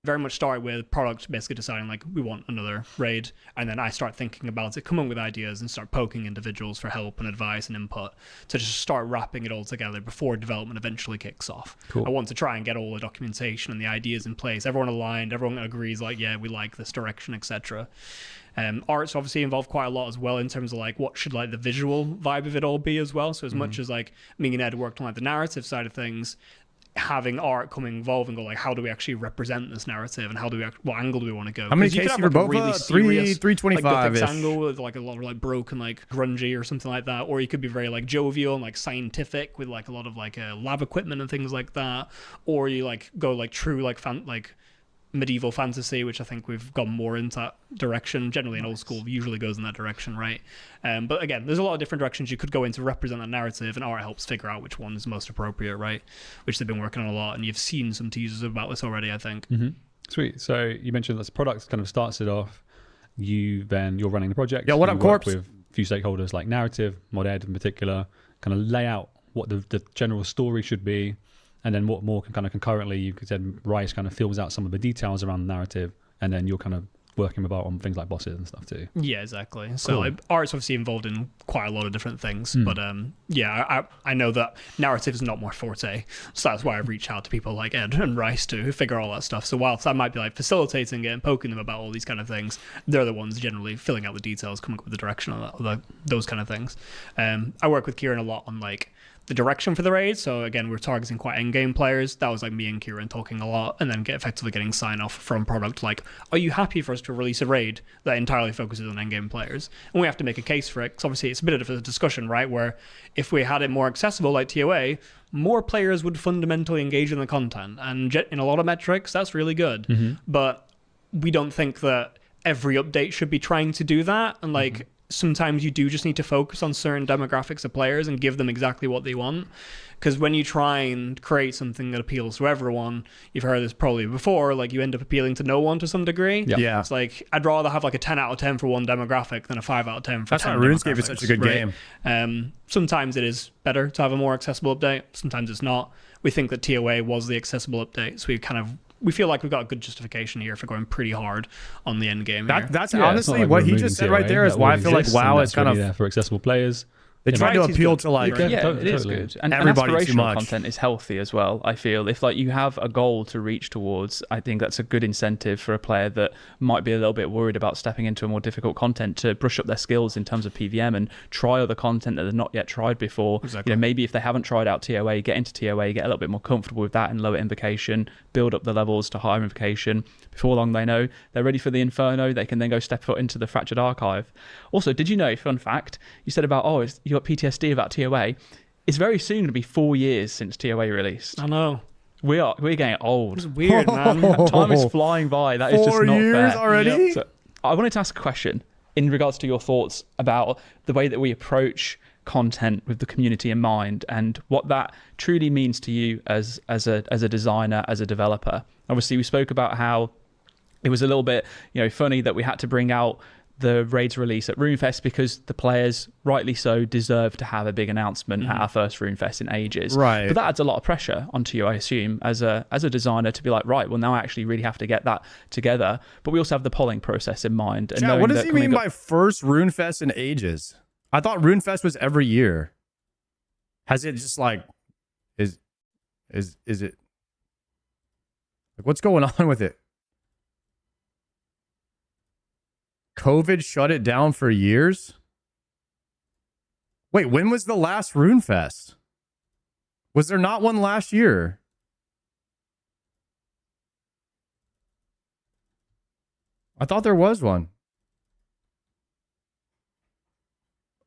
very much start with product basically deciding like we want another raid, and then I start thinking about it, come up with ideas and start poking individuals for help and advice and input to just start wrapping it all together before development eventually kicks off. Cool. I want to try and get all the documentation and the ideas in place, everyone aligned, everyone agrees like, yeah, we like this direction, etc. Art's obviously involved quite a lot as well in terms of like what should like the visual vibe of it all be as well. So as much as like me and Ed worked on like the narrative side of things, having art come involved and go like, how do we actually represent this narrative and how do we what angle do we want to go? How many you could cases have, for like, both? a really serious, 325-ish. like angle with like a lot of like broken, like grungy or something like that, or you could be very like jovial and like scientific with like a lot of like lab equipment and things like that, or you like go like true like medieval fantasy, which I think we've gone more into that direction. Generally in old school usually goes in that direction, right? But again, there's a lot of different directions you could go in to represent that narrative, and art helps figure out which one is most appropriate, right? Which they've been working on a lot, and you've seen some teasers about this already, I think. Sweet. So you mentioned that the product kind of starts it off. You're running the project. Yeah, what up, You work Corpse? with a few stakeholders like narrative, mod ed in particular, kind of lay out what the general story should be, and then what more can kind of concurrently you could then Rice kind of fills out some of the details around the narrative, and then you're kind of working about on things like bosses and stuff too. Yeah, exactly. So Cool. like, art's obviously involved in quite a lot of different things, but yeah, I know that narrative is not my forte, so that's why I reach out to people like Ed and Rice to figure all that stuff. So whilst I might be like facilitating it and poking them about all these kind of things, they're the ones generally filling out the details, coming up with the direction on that, those kind of things. I work with Kieran a lot on like the direction for the raid. So again, we're targeting quite end-game players. That was like me and Kieran talking a lot, and then effectively getting sign-off from product like, are you happy for us to release a raid that entirely focuses on end-game players? And we have to make a case for it, because obviously it's a bit of a discussion, right? Where if we had it more accessible like TOA, more players would fundamentally engage in the content. And in a lot of metrics, that's really good. But we don't think that every update should be trying to do that. And like, sometimes you do just need to focus on certain demographics of players and give them exactly what they want. Because when you try and create something that appeals to everyone, you've heard this probably before, like you end up appealing to no one to some degree. Yeah. It's like, I'd rather have like a 10 out of 10 for one demographic than a 5 out of 10 for That's 10 why RuneScape demographics, is such a good right? game. Sometimes it is better to have a more accessible update. Sometimes it's not. We think that TOA was the accessible update, so we feel like we've got a good justification here for going pretty hard on the end game here. That's Yeah, it's not honestly like what we're he removing just said TOA, right there is that why I already feel like exists, and WoW is that's kind really of there for accessible players. they try to Variety's appeal good. to like Yeah. Yeah, totally, it is totally. good. And Everybody too aspirational much. content is healthy as well, I feel. If like you have a goal to reach towards, I think that's a good incentive for a player that might be a little bit worried about stepping into a more difficult content to brush up their skills in terms of PVM and try other content that they've not yet tried before. Exactly. You know, maybe if they haven't tried out TOA, get into TOA, get a little bit more comfortable with that and lower invocation, build up the levels to higher invocation. Before long, they know they're ready for the Inferno. They can then go step foot into the Fractured Archive. Also, did you know, fun fact, you said about, you got PTSD about TOA. It's very soon going to be 4 years since TOA released. I know. We're getting old. It's weird, man. Time is flying by. That is just 4 not years fair. already. So I wanted to ask a question in regards to your thoughts about the way that we approach content with the community in mind and what that truly means to you as a designer, as a developer. Obviously, we spoke about how it was a little bit, funny that we had to bring out the raids release at RuneFest because the players, rightly so, deserve to have a big announcement at our first RuneFest in ages. Right. But that adds a lot of pressure onto you, I assume, as a designer to be like, right, well, now I actually really have to get that together. But we also have the polling process in mind. And Yeah, knowing what does that he coming mean up- by first RuneFest in ages? I thought RuneFest was every year. Has it just like is it like what's going on with it? COVID shut it down for years? Wait, when was the last RuneFest? Was there not one last year? I thought there was one.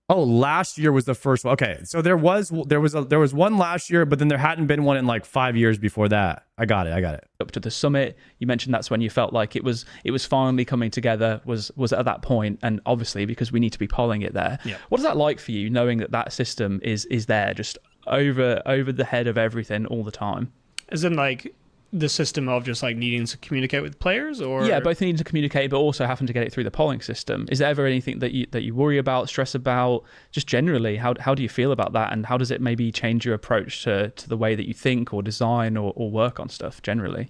Oh, last year was the first one. Okay, so there was one last year, but then there hadn't been one in like 5 years before that. I got it. up to the summit, you mentioned that's when you felt like it was finally coming together, was at that point, and obviously because we need to be polling it there. Yeah. What is that like for you, knowing that system is there just over the head of everything all the time? As in like the system of just like needing to communicate with players, or Yeah, both needing to communicate but also having to get it through the polling system. Is there ever anything that you worry about, stress about, just generally? How do you feel about that, and how does it maybe change your approach to the way that you think or design or work on stuff generally?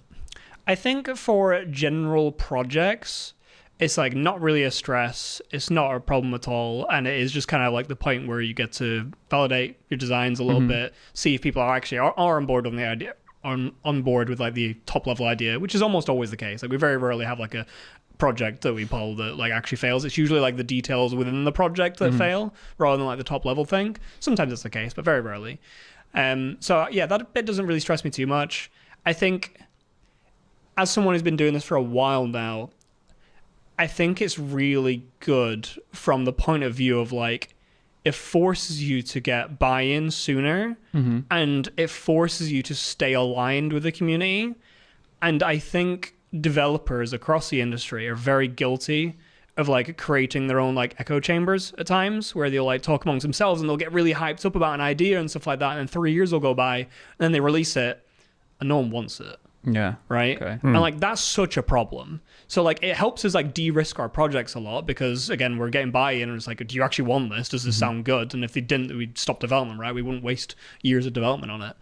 I think for general projects, it's like not really a stress. It's not a problem at all. And it is just kind of like the point where you get to validate your designs a little bit, see if people are actually are on board on the idea, on board with like the top level idea, which is almost always the case. Like we very rarely have like a project that we poll that like actually fails. It's usually like the details within the project that fail rather than like the top level thing. Sometimes that's the case, but very rarely. So yeah, that bit doesn't really stress me too much. I think as someone who's been doing this for a while now, I think it's really good from the point of view of like, it forces you to get buy-in sooner, and it forces you to stay aligned with the community. And I think developers across the industry are very guilty of like creating their own like echo chambers at times, where they'll like talk amongst themselves and they'll get really hyped up about an idea and stuff like that, and then 3 years will go by and then they release it and no one wants it. Yeah. Right. Okay. And like that's such a problem. So like it helps us like de-risk our projects a lot because again we're getting buy-in and it's like, do you actually want this? Does this sound good? And if they didn't, we'd stop development, right? We wouldn't waste years of development on it,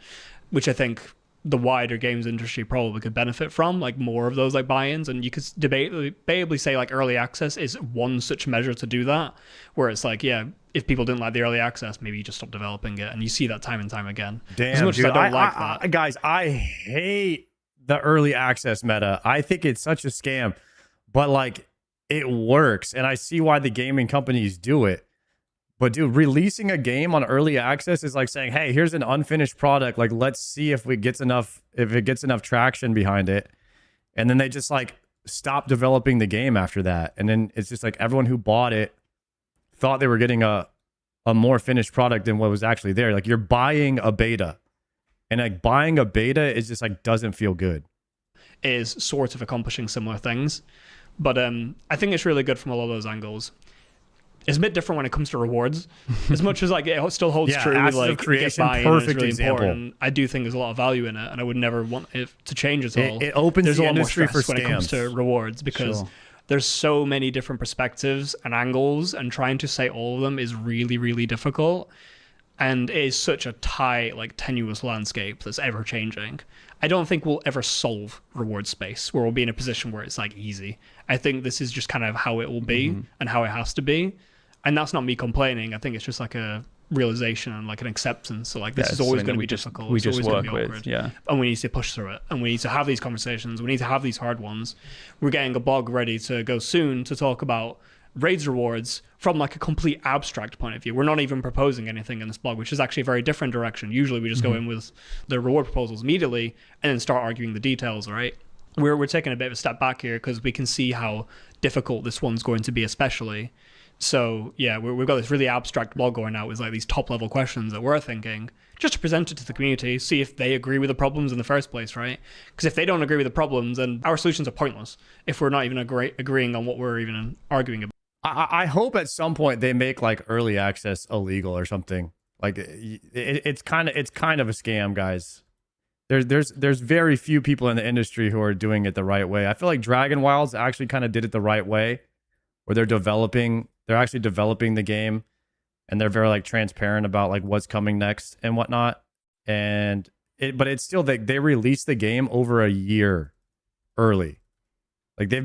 which I think the wider games industry probably could benefit from, like more of those like buy-ins. And you could debatably say like early access is one such measure to do that, where it's like, yeah, if people didn't like the early access, maybe you just stop developing it. And you see that time and time again. Damn, as much dude, as I don't like that. guys, I hate the early access meta. I think it's such a scam, but like it works. And I see why the gaming companies do it. But dude, releasing a game on early access is like saying, hey, here's an unfinished product. Like, let's see if it gets enough traction behind it. And then they just like stop developing the game after that. And then it's just like everyone who bought it thought they were getting a more finished product than what was actually there. Like you're buying a beta. And like buying a beta is just like doesn't feel good. Is sort of accomplishing similar things. But I think it's really good from a lot of those angles. It's a bit different when it comes to rewards. As much as like it still holds true, like creation, get perfect really example. Important. I do think there's a lot of value in it, and I would never want it to change at all. It opens there's the a lot more industry stress for when it comes scams. to rewards because there's so many different perspectives and angles, and trying to say all of them is really, really difficult. And it is such a tight, like tenuous landscape that's ever changing. I don't think we'll ever solve reward space where we'll be in a position where it's like easy. I think this is just kind of how it will be and how it has to be. And that's not me complaining. I think it's just like a realization and like an acceptance. So like this is always going to be difficult. We It's just always gonna work be with, awkward. yeah. And we need to push through it. And we need to have these conversations. We need to have these hard ones. We're getting a blog ready to go soon to talk about raids rewards from like a complete abstract point of view. We're not even proposing anything in this blog, which is actually a very different direction. Usually we just go in with the reward proposals immediately and then start arguing the details, right? We're taking a bit of a step back here because we can see how difficult this one's going to be, especially. So yeah, we've got this really abstract blog going out with like these top level questions that we're thinking just to present it to the community, see if they agree with the problems in the first place, right? Because if they don't agree with the problems, then our solutions are pointless if we're not even agreeing on what we're even arguing about. I hope at some point they make like early access illegal or something. Like it's kind of a scam, guys. There's very few people in the industry who are doing it the right way. I feel like Dragon Wilds actually kind of did it the right way, where they're actually developing the game, and they're very like transparent about like what's coming next and whatnot. But it's still they released the game over a year early. Like they've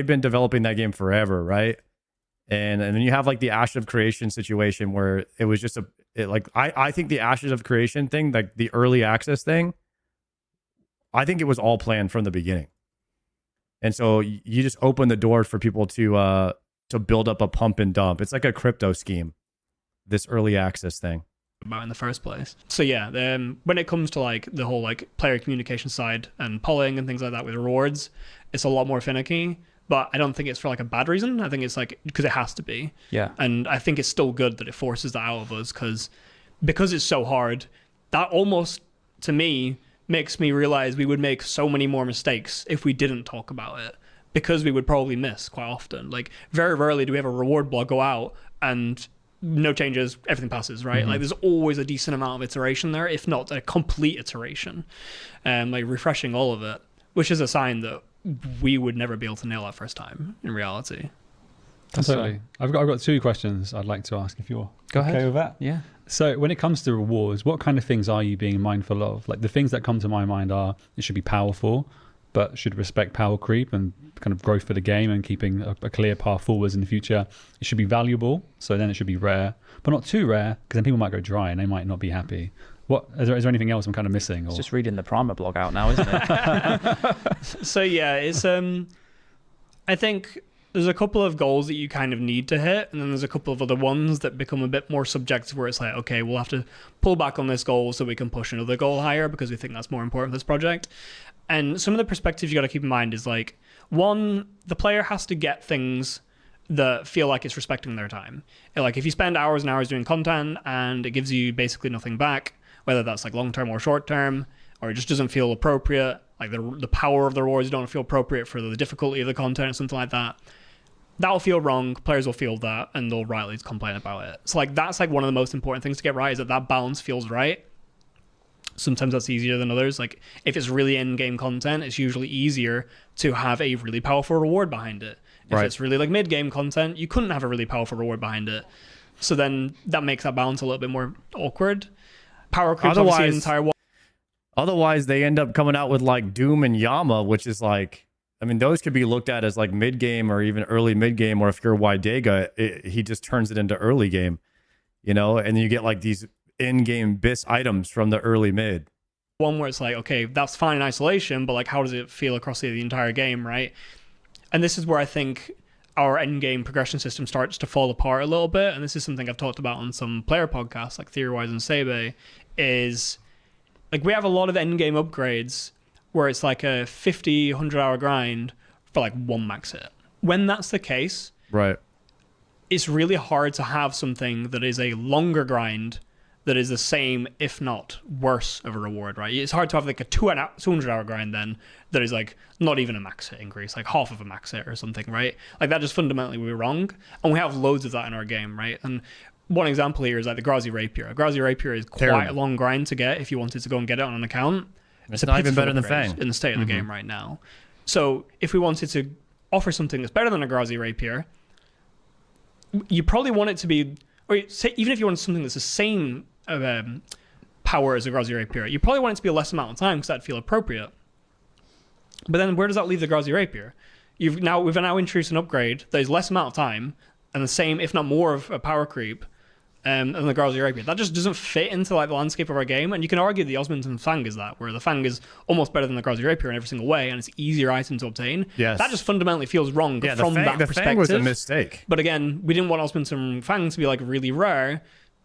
been developing that game forever, right? And then you have like the Ashes of Creation situation where it was just I think the Ashes of Creation thing, like the early access thing, I think it was all planned from the beginning. And so you just open the door for people to build up a pump and dump. It's like a crypto scheme, this early access thing. About in the first place. So yeah, when it comes to like the whole like player communication side and polling and things like that with rewards, it's a lot more finicky. But I don't think it's for like a bad reason. I think it's like because it has to be. Yeah. And I think it's still good that it forces that out of us because it's so hard. That almost to me makes me realize we would make so many more mistakes if we didn't talk about it, because we would probably miss quite often. Like very rarely do we have a reward blog go out and no changes, everything passes, right? Like there's always a decent amount of iteration there, if not a complete iteration, like refreshing all of it, which is a sign that we would never be able to nail that first time in reality. Totally. I've got two questions I'd like to ask if you're okay with that. Yeah. So when it comes to rewards, what kind of things are you being mindful of? Like the things that come to my mind are it should be powerful, but should respect power creep and kind of growth for the game and keeping a clear path forwards in the future. It should be valuable, so then it should be rare, but not too rare, because then people might go dry and they might not be happy. What is there anything else I'm kind of missing? It's just reading the Primer blog out now, isn't it? So yeah, it's I think there's a couple of goals that you kind of need to hit, and then there's a couple of other ones that become a bit more subjective, where it's like, okay, we'll have to pull back on this goal so we can push another goal higher because we think that's more important for this project. And some of the perspectives you got to keep in mind is like, one, the player has to get things that feel like it's respecting their time. Like if you spend hours and hours doing content and it gives you basically nothing back, whether that's like long-term or short-term, or it just doesn't feel appropriate, like the power of the rewards don't feel appropriate for the difficulty of the content or something like that, that'll feel wrong. Players will feel that and they'll rightly complain about it. So like that's like one of the most important things to get right, is that balance feels right. Sometimes that's easier than others. Like if it's really in-game content, it's usually easier to have a really powerful reward behind it. If it's really like mid-game content, you couldn't have a really powerful reward behind it. So then that makes that balance a little bit more awkward. Power creeps obviously an entire Otherwise, they end up coming out with like Doom and Yama, which is like, I mean, those could be looked at as like mid-game or even early mid-game, or if you're Wydega, he just turns it into early game, you know, and you get like these in-game BIS items from the early mid. One where it's like, okay, that's fine in isolation, but like how does it feel across the entire game, right? And this is where I think our end-game progression system starts to fall apart a little bit, and this is something I've talked about on some player podcasts like Theory-Wise and Sebe, is like we have a lot of end-game upgrades where it's like a 50, 100-hour grind for like one max hit. When that's the case, right, it's really hard to have something that is a longer grind that is the same, if not worse, of a reward, right? It's hard to have like a 200-hour grind then that is like not even a max hit increase, like half of a max hit or something, right? Like that just fundamentally would be wrong. And we have loads of that in our game, right? And one example here is like the Grazi Rapier. A Grazi Rapier is quite a long grind to get if you wanted to go and get it on an account. It's not even better than Fang in the state of the game right now. So if we wanted to offer something that's better than a Grazi Rapier, you probably want it to be, or say, even if you want something that's the same power as a Grazi Rapier, you probably want it to be a less amount of time because that'd feel appropriate. But then where does that leave the Grazi Rapier? We've now introduced an upgrade that is less amount of time and the same, if not more, of a power creep than the Grazi Rapier. That just doesn't fit into like the landscape of our game. And you can argue the Osmond Fang is that, where the Fang is almost better than the Grazi Rapier in every single way, and it's an easier item to obtain. Yes. That just fundamentally feels wrong from that perspective. The Fang was a mistake. But again, we didn't want Osmond Fang to be like really rare.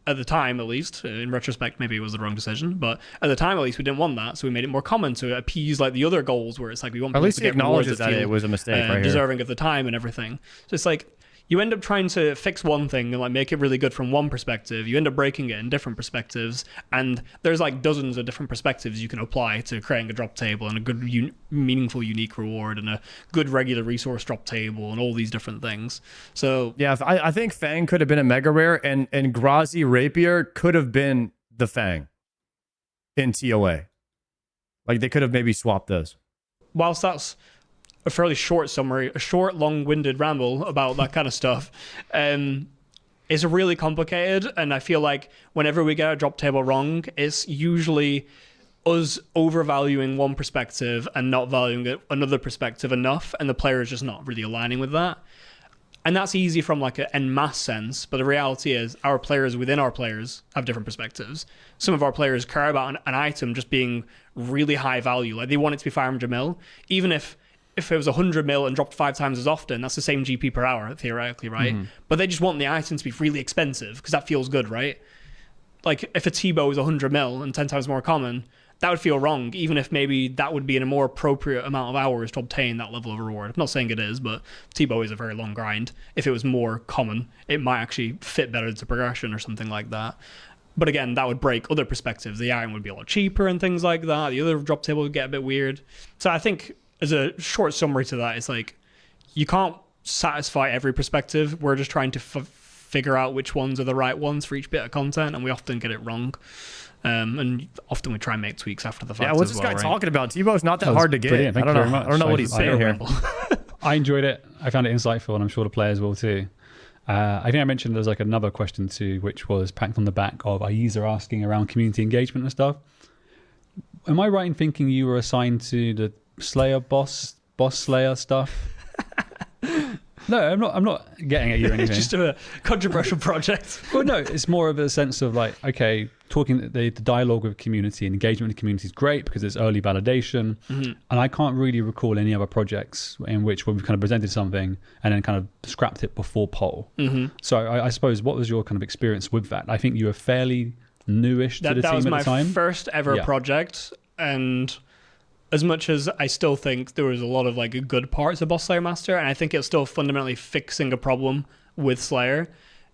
At the time, at least, in retrospect, maybe it was the wrong decision, but at the time, at least, we didn't want that, so we made it more common to appease like the other goals, where it's like we want people to get acknowledges that it was a mistake, right deserving here. Of the time and everything. So it's like you end up trying to fix one thing and like make it really good from one perspective. You end up breaking it in different perspectives, and there's like dozens of different perspectives you can apply to creating a drop table and a good, meaningful, unique reward and a good regular resource drop table and all these different things. So yeah, I think Fang could have been a mega rare, and Grazi Rapier could have been the Fang in TOA. Like they could have maybe swapped those. Whilst that's a fairly short summary, a short, long-winded ramble about that kind of stuff, it's really complicated, and I feel like whenever we get a drop table wrong, it's usually us overvaluing one perspective and not valuing another perspective enough, and the player is just not really aligning with that. And that's easy from like an en masse sense, but the reality is our players within our players have different perspectives. Some of our players care about an item just being really high value, like they want it to be 500 mil, even if it was 100 mil and dropped 5 times as often, that's the same GP per hour, theoretically, right? But they just want the item to be really expensive because that feels good, right? Like if a T-bow is 100 mil and 10 times more common, that would feel wrong, even if maybe that would be in a more appropriate amount of hours to obtain that level of reward. I'm not saying it is, but T-bow is a very long grind. If it was more common, it might actually fit better to progression or something like that. But again, that would break other perspectives. The item would be a lot cheaper and things like that. The other drop table would get a bit weird. So I think as a short summary to that, it's like you can't satisfy every perspective. We're just trying to figure out which ones are the right ones for each bit of content, and we often get it wrong. And often we try and make tweaks after the fact. Yeah, what's this guy talking about? T-bow's not that hard to get. Brilliant. Thank you very much. I don't know what he's saying here. I enjoyed it. I found it insightful, and I'm sure the players will too. I think I mentioned there's like another question too, which was packed on the back of Aiza asking around community engagement and stuff. Am I right in thinking you were assigned to the Slayer boss Slayer stuff? No, I'm not getting at you or anything. It's just a controversial project. Well, no, it's more of a sense of like, okay, talking the dialogue with community and engagement with the community is great because it's early validation. And I can't really recall any other projects in which we've kind of presented something and then kind of scrapped it before poll. So I suppose, what was your kind of experience with that? I think you were fairly newish to the team at the time. That was my first ever project, and as much as I still think there was a lot of like good parts of Boss Slayer Master, and I think it's still fundamentally fixing a problem with Slayer,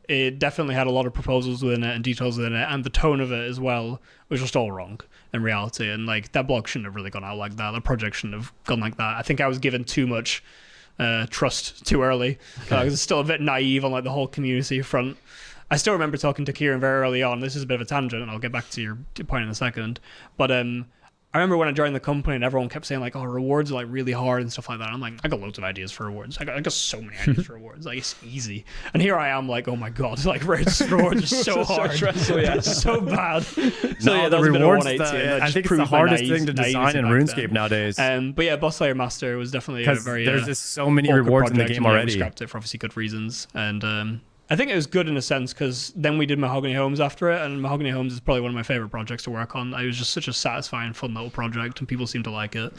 it definitely had a lot of proposals within it and details within it, and the tone of it as well was just all wrong in reality. And like that blog shouldn't have really gone out like that. The project shouldn't have gone like that. I think I was given too much trust too early. I was still a bit naive on like the whole community front. I still remember talking to Kieran very early on. This is a bit of a tangent, and I'll get back to your point in a second. But I remember when I joined the company and everyone kept saying like, oh, rewards are like really hard and stuff like that. I'm like, I got loads of ideas for rewards. I got so many ideas for rewards. Like, it's easy. And here I am like, oh my God, like rewards are so hard. So stressful, yeah. It's so bad. So yeah, that the was a bit of rewards, 180. I think it's the hardest thing to design in RuneScape nowadays. But yeah, Boss Slayer Master was definitely a very there's just so many awkward rewards in the project, game and already. We scrapped it for obviously good reasons. And I think it was good in a sense because then we did Mahogany Homes after it, and Mahogany Homes is probably one of my favorite projects to work on. It was just such a satisfying, fun little project, and people seem to like it.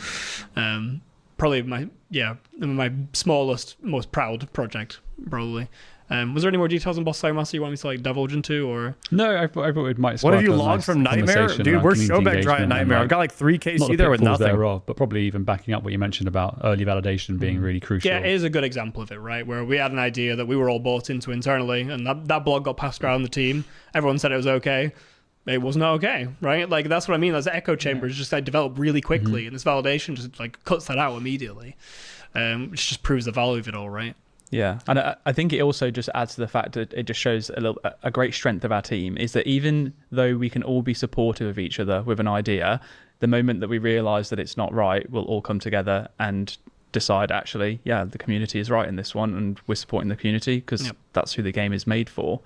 Probably my smallest, most proud project, probably. Was there any more details on Boss Slayer Master you want me to like divulge into, or No, I thought it might. What have you spark a logged nice from Nightmare? conversation Dude, around we're community showback dry at engagement Nightmare. and, I've got like 3 not the KC there with pitfalls nothing. thereof, but probably even backing up what you mentioned about early validation being really crucial. yeah, it is a good example of it, right? Where we had an idea that we were all bought into internally, and that blog got passed around the team. Everyone said it was okay. It wasn't okay, right? Like, that's what I mean. Those echo chambers just like develop really quickly, and this validation just like cuts that out immediately, which just proves the value of it all, right? Yeah, and I think it also just adds to the fact that it just shows a great strength of our team is that even though we can all be supportive of each other with an idea, the moment that we realise that it's not right, we'll all come together and decide actually, yeah, the community is right in this one, and we're supporting the community because that's who the game is made for.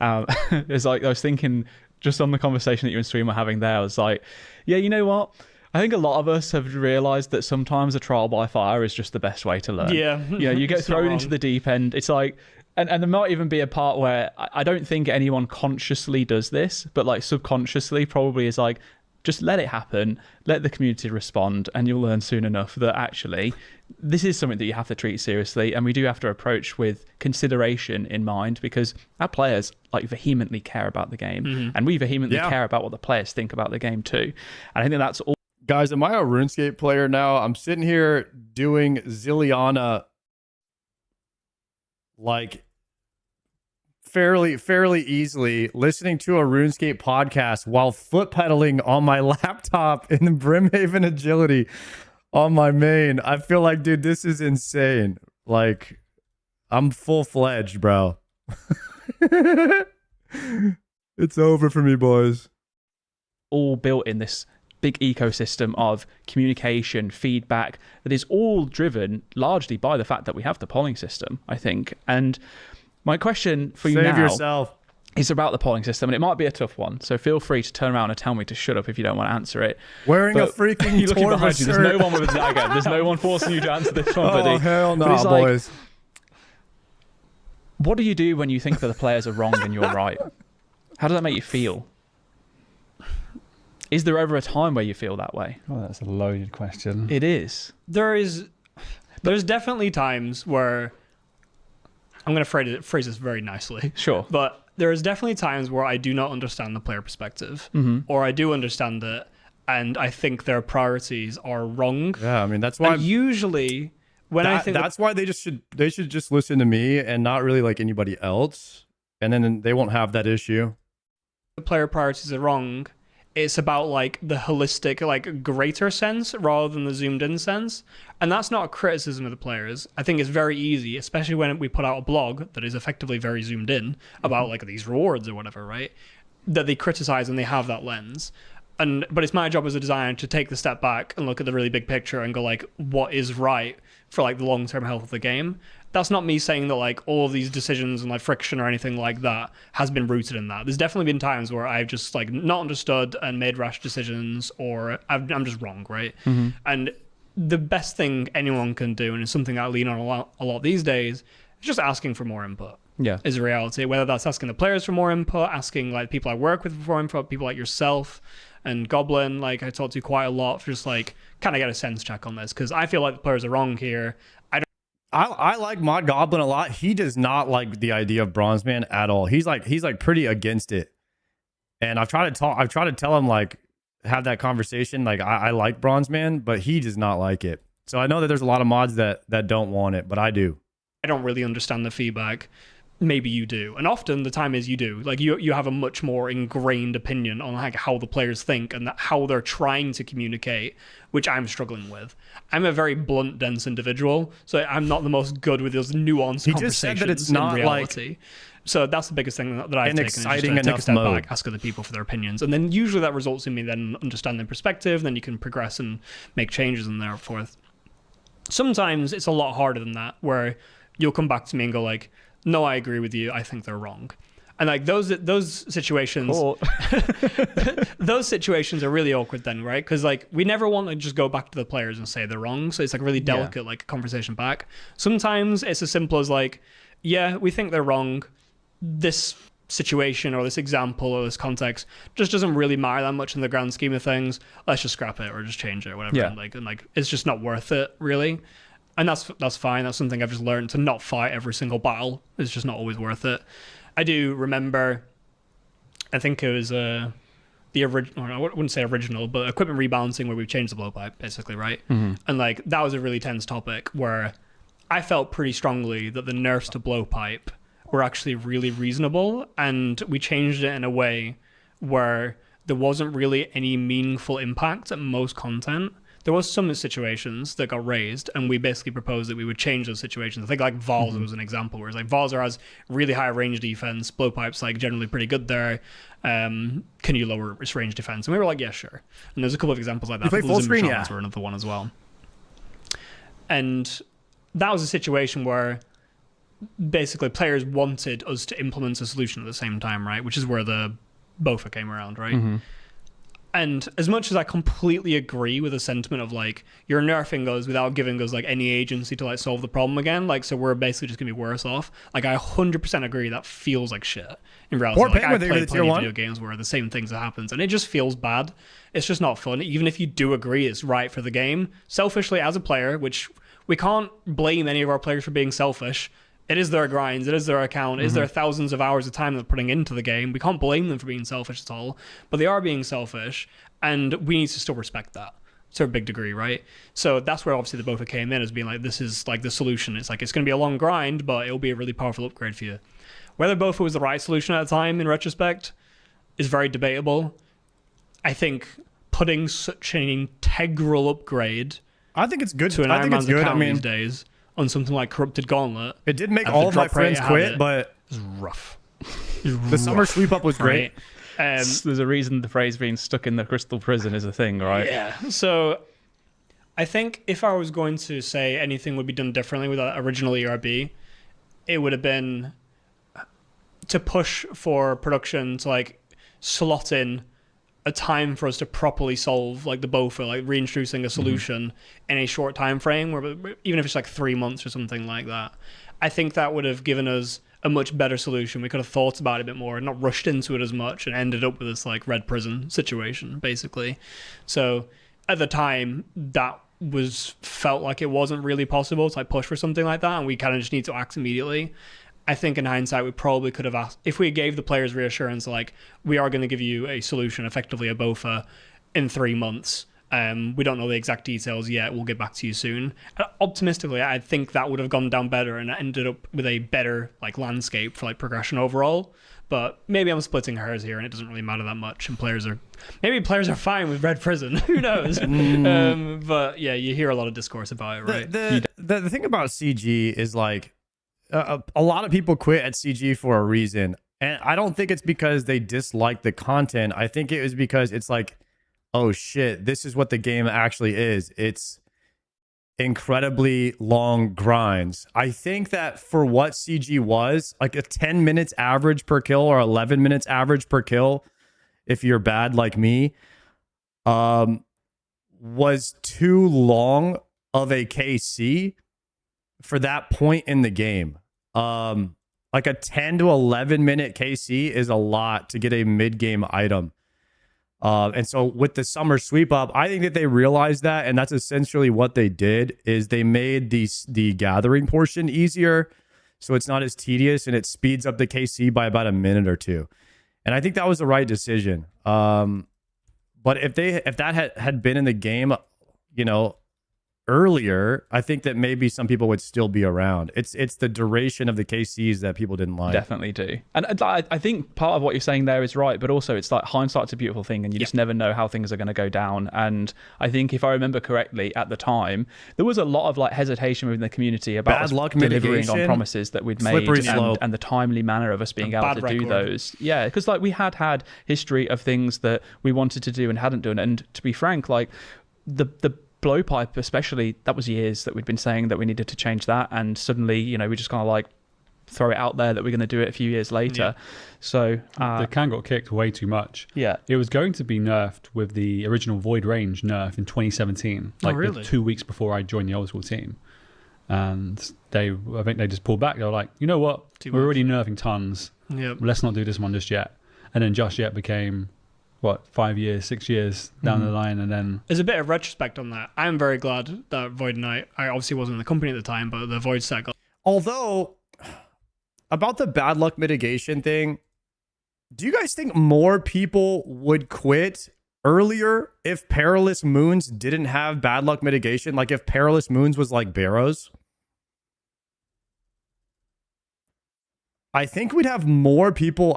It's like I was thinking just on the conversation that you and Stream were having there, I was like, yeah, you know what? I think a lot of us have realised that sometimes a trial by fire is just the best way to learn. Yeah. You get thrown into the deep end. It's like, and there might even be a part where I don't think anyone consciously does this, but like subconsciously probably is like, just let it happen, let the community respond, and you'll learn soon enough that actually this is something that you have to treat seriously, and we do have to approach with consideration in mind because our players like vehemently care about the game, and we vehemently care about what the players think about the game too. And I think that's all. Guys, am I a RuneScape player now? I'm sitting here doing Zilliana like fairly easily, listening to a RuneScape podcast while foot pedaling on my laptop in Brimhaven Agility on my main. I feel like, dude, this is insane. Like, I'm full-fledged, bro. It's over for me, boys. All built in this big ecosystem of communication, feedback that is all driven largely by the fact that we have the polling system, I think. And my question for you Save now yourself. is about the polling system, and it might be a tough one. So feel free to turn around and tell me to shut up if you don't want to answer it. Wearing But a freaking you're looking Torva behind you. There's shirt. no one with a dagger. There's no one forcing you to answer this one, buddy. Oh, hell no, But it's like, boys. what do you do when you think that the players are wrong and you're right? How does that make you feel? Is there ever a time where you feel that way? Oh, that's a loaded question. It is. There's definitely times where I'm going to phrase this very nicely. Sure. But there's definitely times where I do not understand the player perspective, or I do understand it, and I think their priorities are wrong. Yeah, I mean, that's why And usually when I think that's why they should just listen to me and not really like anybody else, and then they won't have that issue. the player priorities are wrong, it's about like the holistic, like greater sense rather than the zoomed in sense. And that's not a criticism of the players. I think it's very easy, especially when we put out a blog that is effectively very zoomed in about like these rewards or whatever, right? That they criticize and they have that lens. But it's my job as a designer to take the step back and look at the really big picture and go like, what is right for like the long-term health of the game? That's not me saying that like all of these decisions and like friction or anything like that has been rooted in that. There's definitely been times where I've just like not understood and made rash decisions, or I'm just wrong, right? And the best thing anyone can do, and it's something I lean on a lot these days, is just asking for more input. Yeah. Is a reality. Whether that's asking the players for more input, asking like people I work with for more input, people like yourself and Goblin, like I talk to quite a lot, for just like kind of get a sense check on this, because I feel like the players are wrong here. I like Mod Goblin a lot. He does not like the idea of Bronze Man at all. He's like pretty against it. And I've tried to tell him like have that conversation. Like I like Bronze Man, but he does not like it. So I know that there's a lot of mods that don't want it, but I do. I don't really understand the feedback. maybe you do. And often the time is you do. Like you have a much more ingrained opinion on like how the players think and how they're trying to communicate, which I'm struggling with. I'm a very blunt, dense individual, so I'm not the most good with those nuanced He conversations just said that it's not in reality. So that's the biggest thing that I've taken, is just exciting to take a enough step mode. back, ask other people for their opinions. And then usually that results in me then understanding perspective, then you can progress and make changes and so forth. Sometimes it's a lot harder than that, where you'll come back to me and go like, no, I agree with you, I think they're wrong. And like those situations, those situations are really awkward then, right? Because like we never want to just go back to the players and say they're wrong. So it's like really delicate, like a conversation back. Sometimes it's as simple as like, yeah, we think they're wrong. This situation or this example or this context just doesn't really matter that much in the grand scheme of things. Let's just scrap it or just change it or whatever. Yeah. And like it's just not worth it, really. And that's fine. That's something I've just learned, to not fight every single battle. It's just not always worth it. I do remember, I think it was the original, I wouldn't say original, but equipment rebalancing, where we've changed the blowpipe, basically, right? Mm-hmm. And like that was a really tense topic where I felt pretty strongly that the nerfs to blowpipe were actually really reasonable, and we changed it in a way where there wasn't really any meaningful impact at most content. There was some situations that got raised, and we basically proposed that we would change those situations. I think like Val's was an example, where it's like Valzer has really high range defense, blowpipe's like generally pretty good there. Can you lower its range defense? And we were like, yeah, sure. And there's a couple of examples like that. You play full screen, yeah. Were another one as well. And that was a situation where basically players wanted us to implement a solution at the same time, right? Which is where the BOFA came around, right? Mm-hmm. And as much as I completely agree with the sentiment of like, you're nerfing us without giving us like any agency to like solve the problem again, like, so we're basically just gonna be worse off. Like, I 100% agree that feels like shit in reality. Like, I played plenty of video games where the same things that happens, and it just feels bad. It's just not fun. Even if you do agree it's right for the game, selfishly as a player, which we can't blame any of our players for being selfish. It is their grinds, it is their account, it is their thousands of hours of time they're putting into the game. We can't blame them for being selfish at all, but they are being selfish, and we need to still respect that to a big degree, right? So that's where obviously the BOFA came in, as being like, this is like the solution. It's like, it's going to be a long grind, but it'll be a really powerful upgrade for you. Whether BOFA was the right solution at the time, in retrospect, is very debatable. I think putting such an integral upgrade I think it's good to an I Iron think Man's it's good. account I mean, these days on something like Corrupted Gauntlet, it did make after all of my drop rate friends had quit, it, but it's rough. the summer sweep up was great. Right? There's a reason the phrase being stuck in the crystal prison is a thing, right? Yeah. So I think if I was going to say anything would be done differently with that original ERB, it would have been to push for production to like slot in a time for us to properly solve like the BOFA, like reintroducing a solution in a short time frame, where even if it's like 3 months or something like that. I think that would have given us a much better solution. We could have thought about it a bit more and not rushed into it as much, and ended up with this like red prison situation, basically. So at the time, that felt like it wasn't really possible to like push for something like that, and we kind of just need to act immediately. I think in hindsight, we probably could have asked, if we gave the players reassurance, like, we are going to give you a solution, effectively a BOFA, in 3 months. We don't know the exact details yet. We'll get back to you soon. Optimistically, I think that would have gone down better and ended up with a better like landscape for like progression overall. But maybe I'm splitting hairs here, and it doesn't really matter that much. And players are fine with Red Prison. Who knows? But yeah, you hear a lot of discourse about it, right? The thing about CG is like, a lot of people quit at CG for a reason, and I don't think it's because they dislike the content. I think it was because it's like, oh shit, this is what the game actually is. It's incredibly long grinds. I think that for what CG was, like a 10 minutes average per kill or 11 minutes average per kill, if you're bad like me, was too long of a KC for that point in the game. Like a 10 to 11 minute KC is a lot to get a mid-game item. And so with the summer sweep up, I think that they realized that, and that's essentially what they did, is they made the gathering portion easier, so it's not as tedious, and it speeds up the KC by about a minute or two. And I think that was the right decision. But if that had been in the game, you know, earlier, I think that maybe some people would still be around. It's the duration of the KCs that people didn't like. Definitely do. And I think part of what you're saying there is right, but also it's like hindsight's a beautiful thing and you just never know how things are going to go down. And I think if I remember correctly at the time, there was a lot of like hesitation within the community about Bad luck delivering mitigation, on promises that we'd made slippery slope. and the timely manner of us being able to do record. those. Yeah, because like we had history of things that we wanted to do and hadn't done. And to be frank, like the blowpipe especially, that was years that we'd been saying that we needed to change that, and suddenly, you know, we just kind of like throw it out there that we're going to do it a few years later. So the can got kicked way too much. Yeah, it was going to be nerfed with the original Void Range nerf in 2017, like really? 2 weeks before I joined the old school team. And I think they just pulled back. They were like, you know what, we're already nerfing tons. Yep. Let's not do this one just yet. And then Just Yet became 5 years, 6 years down the line, and then There's a bit of retrospect on that. I'm very glad that Void and I obviously wasn't in the company at the time, but the Void set got. Although, about the bad luck mitigation thing, do you guys think more people would quit earlier if Perilous Moons didn't have bad luck mitigation? Like if Perilous Moons was like Barrows? I think we'd have more people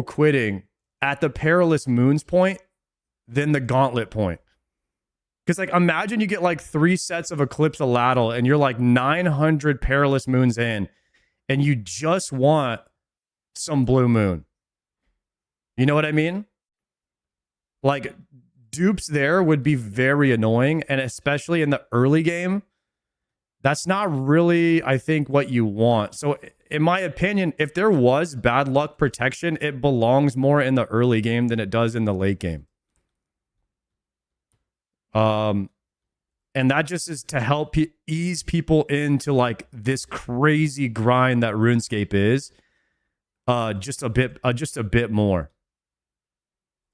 quitting at the Perilous Moons point than the Gauntlet point. Because, like, imagine you get, like, 3 sets of Eclipse Aladdle and you're, like, 900 Perilous Moons in and you just want some Blue Moon. You know what I mean? Like, dupes there would be very annoying, and especially in the early game, that's not really, I think, what you want. So, in my opinion, if there was bad luck protection, it belongs more in the early game than it does in the late game. And that just is to help ease people into like this crazy grind that RuneScape is. Just a bit more.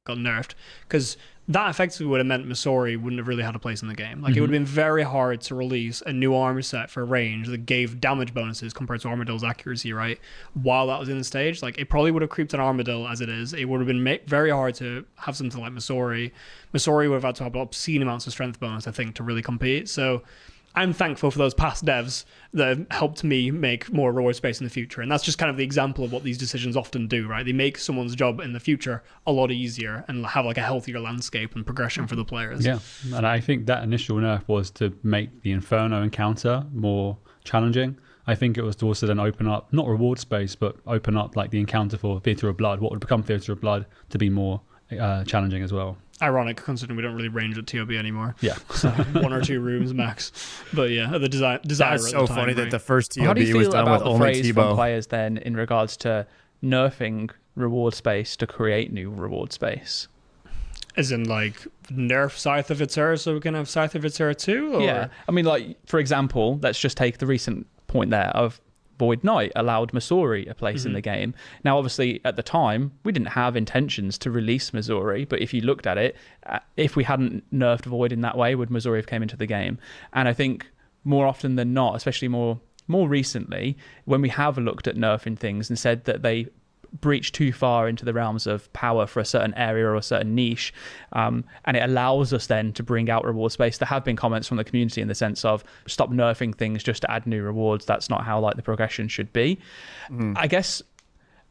Got nerfed because that effectively would have meant Missouri wouldn't have really had a place in the game. Like it would have been very hard to release a new armor set for range that gave damage bonuses compared to Armadill's accuracy, right? While that was in the stage, like it probably would have creeped an Armadill as it is. It would have been very hard to have something like Missouri. Missouri would have had to have obscene amounts of strength bonus, I think, to really compete. So I'm thankful for those past devs that have helped me make more reward space in the future. And that's just kind of the example of what these decisions often do, right? They make someone's job in the future a lot easier and have like a healthier landscape and progression for the players. Yeah, and I think that initial nerf was to make the Inferno encounter more challenging. I think it was to also then open up, not reward space, but open up like the encounter for Theatre of Blood, what would become Theatre of Blood, to be more challenging as well. Ironic, considering we don't really range at TOB anymore. Yeah. So 1 or 2 rooms max. But yeah, the design. That's so funny that the first TOB How do you was feel done with about the only phrase from Tebow. players then in regards to nerfing reward space to create new reward space? As in, like, nerf Scythe of Itsura so we can have Scythe of Itsura too? Or? Yeah. I mean, like, for example, let's just take the recent point there of Void Knight allowed Missouri a place in the game. Now, obviously, at the time, we didn't have intentions to release Missouri, but if you looked at it, if we hadn't nerfed Void in that way, would Missouri have came into the game? And I think more often than not, especially more recently, when we have looked at nerfing things and said that they breach too far into the realms of power for a certain area or a certain niche, and it allows us then to bring out reward space. There have been comments from the community in the sense of stop nerfing things just to add new rewards. That's not how like the progression should be. I guess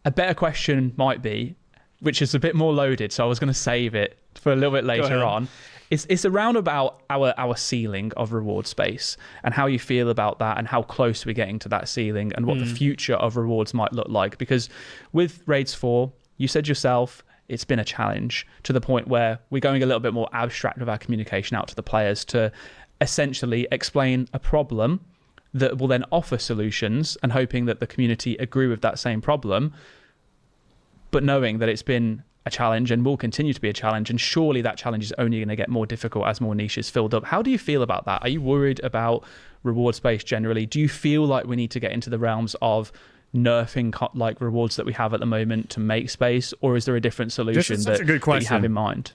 a better question might be, which is a bit more loaded, so I was going to save it for a little bit later on. It's around about our ceiling of reward space and how you feel about that and how close we're getting to that ceiling and what the future of rewards might look like. Because with Raids 4, you said yourself, it's been a challenge to the point where we're going a little bit more abstract with our communication out to the players to essentially explain a problem that will then offer solutions and hoping that the community agree with that same problem, but knowing that it's been a challenge and will continue to be a challenge, and surely that challenge is only going to get more difficult as more niches filled up. How do you feel about that? Are you worried about reward space generally? Do you feel like we need to get into the realms of nerfing like rewards that we have at the moment to make space, or is there a different solution that you have in mind?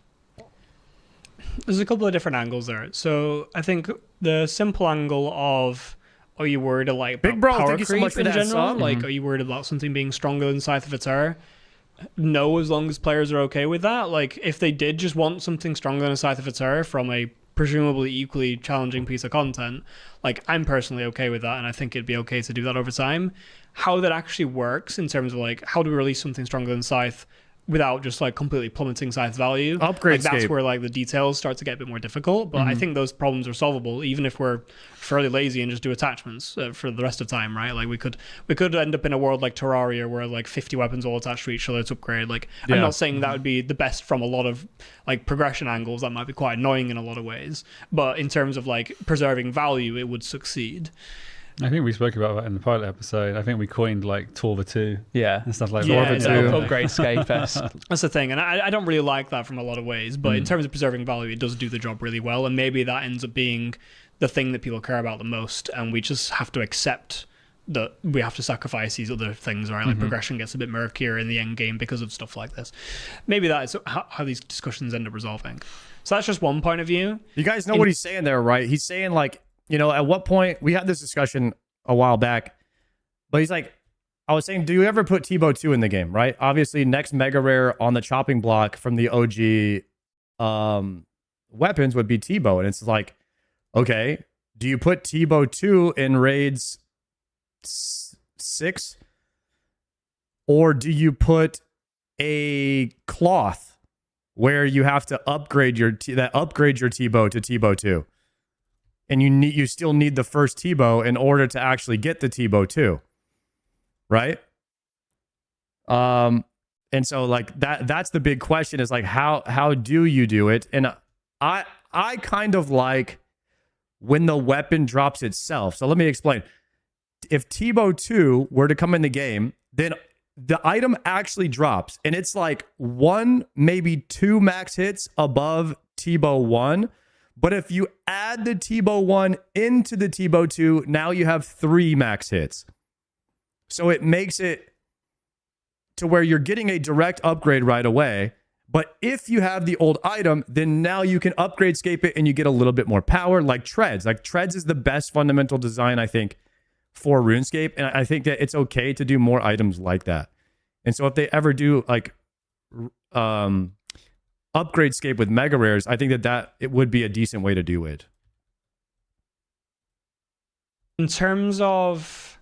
There's a couple of different angles there. So I think the simple angle of, are you worried about Big Bro, power thank you so creep much for in that general? sub. Like, are you worried about something being stronger than Scythe of Itsura? No, as long as players are okay with that. Like, if they did just want something stronger than a Scythe of Itsura from a presumably equally challenging piece of content, like I'm personally okay with that, and I think it'd be okay to do that over time. How that actually works in terms of like how do we release something stronger than Scythe without just like completely plummeting Scythe's value? Upgrade like, that's scape. where like the details start to get a bit more difficult, but I think those problems are solvable even if we're fairly lazy and just do attachments for the rest of time, right? Like we could end up in a world like Terraria where like 50 weapons all attached to each other to upgrade. Like I'm Yeah. not saying that would be the best from a lot of like progression angles. That might be quite annoying in a lot of ways, but in terms of like preserving value, it would succeed. I think we spoke about that in the pilot episode. I think we coined like Torva 2 Yeah. and stuff like Yeah, that. it's like Upgrade Scape Fest. That's the thing, and I don't really like that from a lot of ways, but in terms of preserving value, it does do the job really well, and maybe that ends up being the thing that people care about the most, and we just have to accept that we have to sacrifice these other things, right? Like progression gets a bit murkier in the end game because of stuff like this. Maybe that is how these discussions end up resolving. So that's just one point of view. You guys know what he's saying there, right? He's saying like, you know, at what point we had this discussion a while back, but he's like, I was saying, do you ever put Tebow 2 in the game, right? Obviously, next mega rare on the chopping block from the OG weapons would be Tebow. And it's like, okay, do you put Tebow 2 in raids 6? Or do you put a cloth where you have to upgrade your Tebow to Tebow 2? And you still need the first Tebow in order to actually get the Tebow 2. Right? And so like that's the big question is like how do you do it? And I kind of like when the weapon drops itself. So let me explain. If Tebow 2 were to come in the game, then the item actually drops and it's like 1, maybe 2 max hits above Tebow 1. But if you add the Tebow 1 into the Tebow 2, now you have 3 max hits. So it makes it to where you're getting a direct upgrade right away. But if you have the old item, then now you can upgrade scape it and you get a little bit more power, like Treads. Like Treads is the best fundamental design, I think, for RuneScape. And I think that it's okay to do more items like that. And so if they ever do like upgrade scape with mega rares, I think that it would be a decent way to do it. In terms of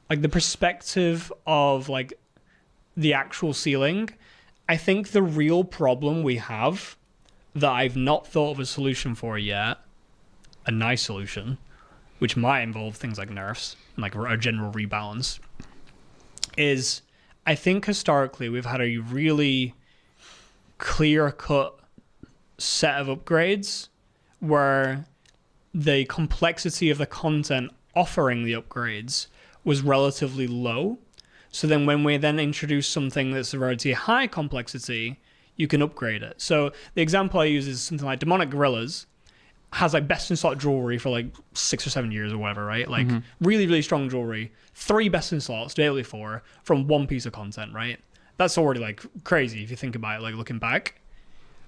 like the perspective of like the actual ceiling, I think the real problem we have that I've not thought of a solution for yet, a nice solution, which might involve things like nerfs and like a general rebalance, is I think historically we've had a really clear-cut set of upgrades where the complexity of the content offering the upgrades was relatively low. So then when we then introduce something that's a relatively high complexity, you can upgrade it. So the example I use is something like Demonic Gorillas has like best in slot jewelry for like 6 or 7 years or whatever, right? Like really, really strong jewelry, 3 best in slots, daily 4 from 1 piece of content, right? That's already like crazy if you think about it, like looking back.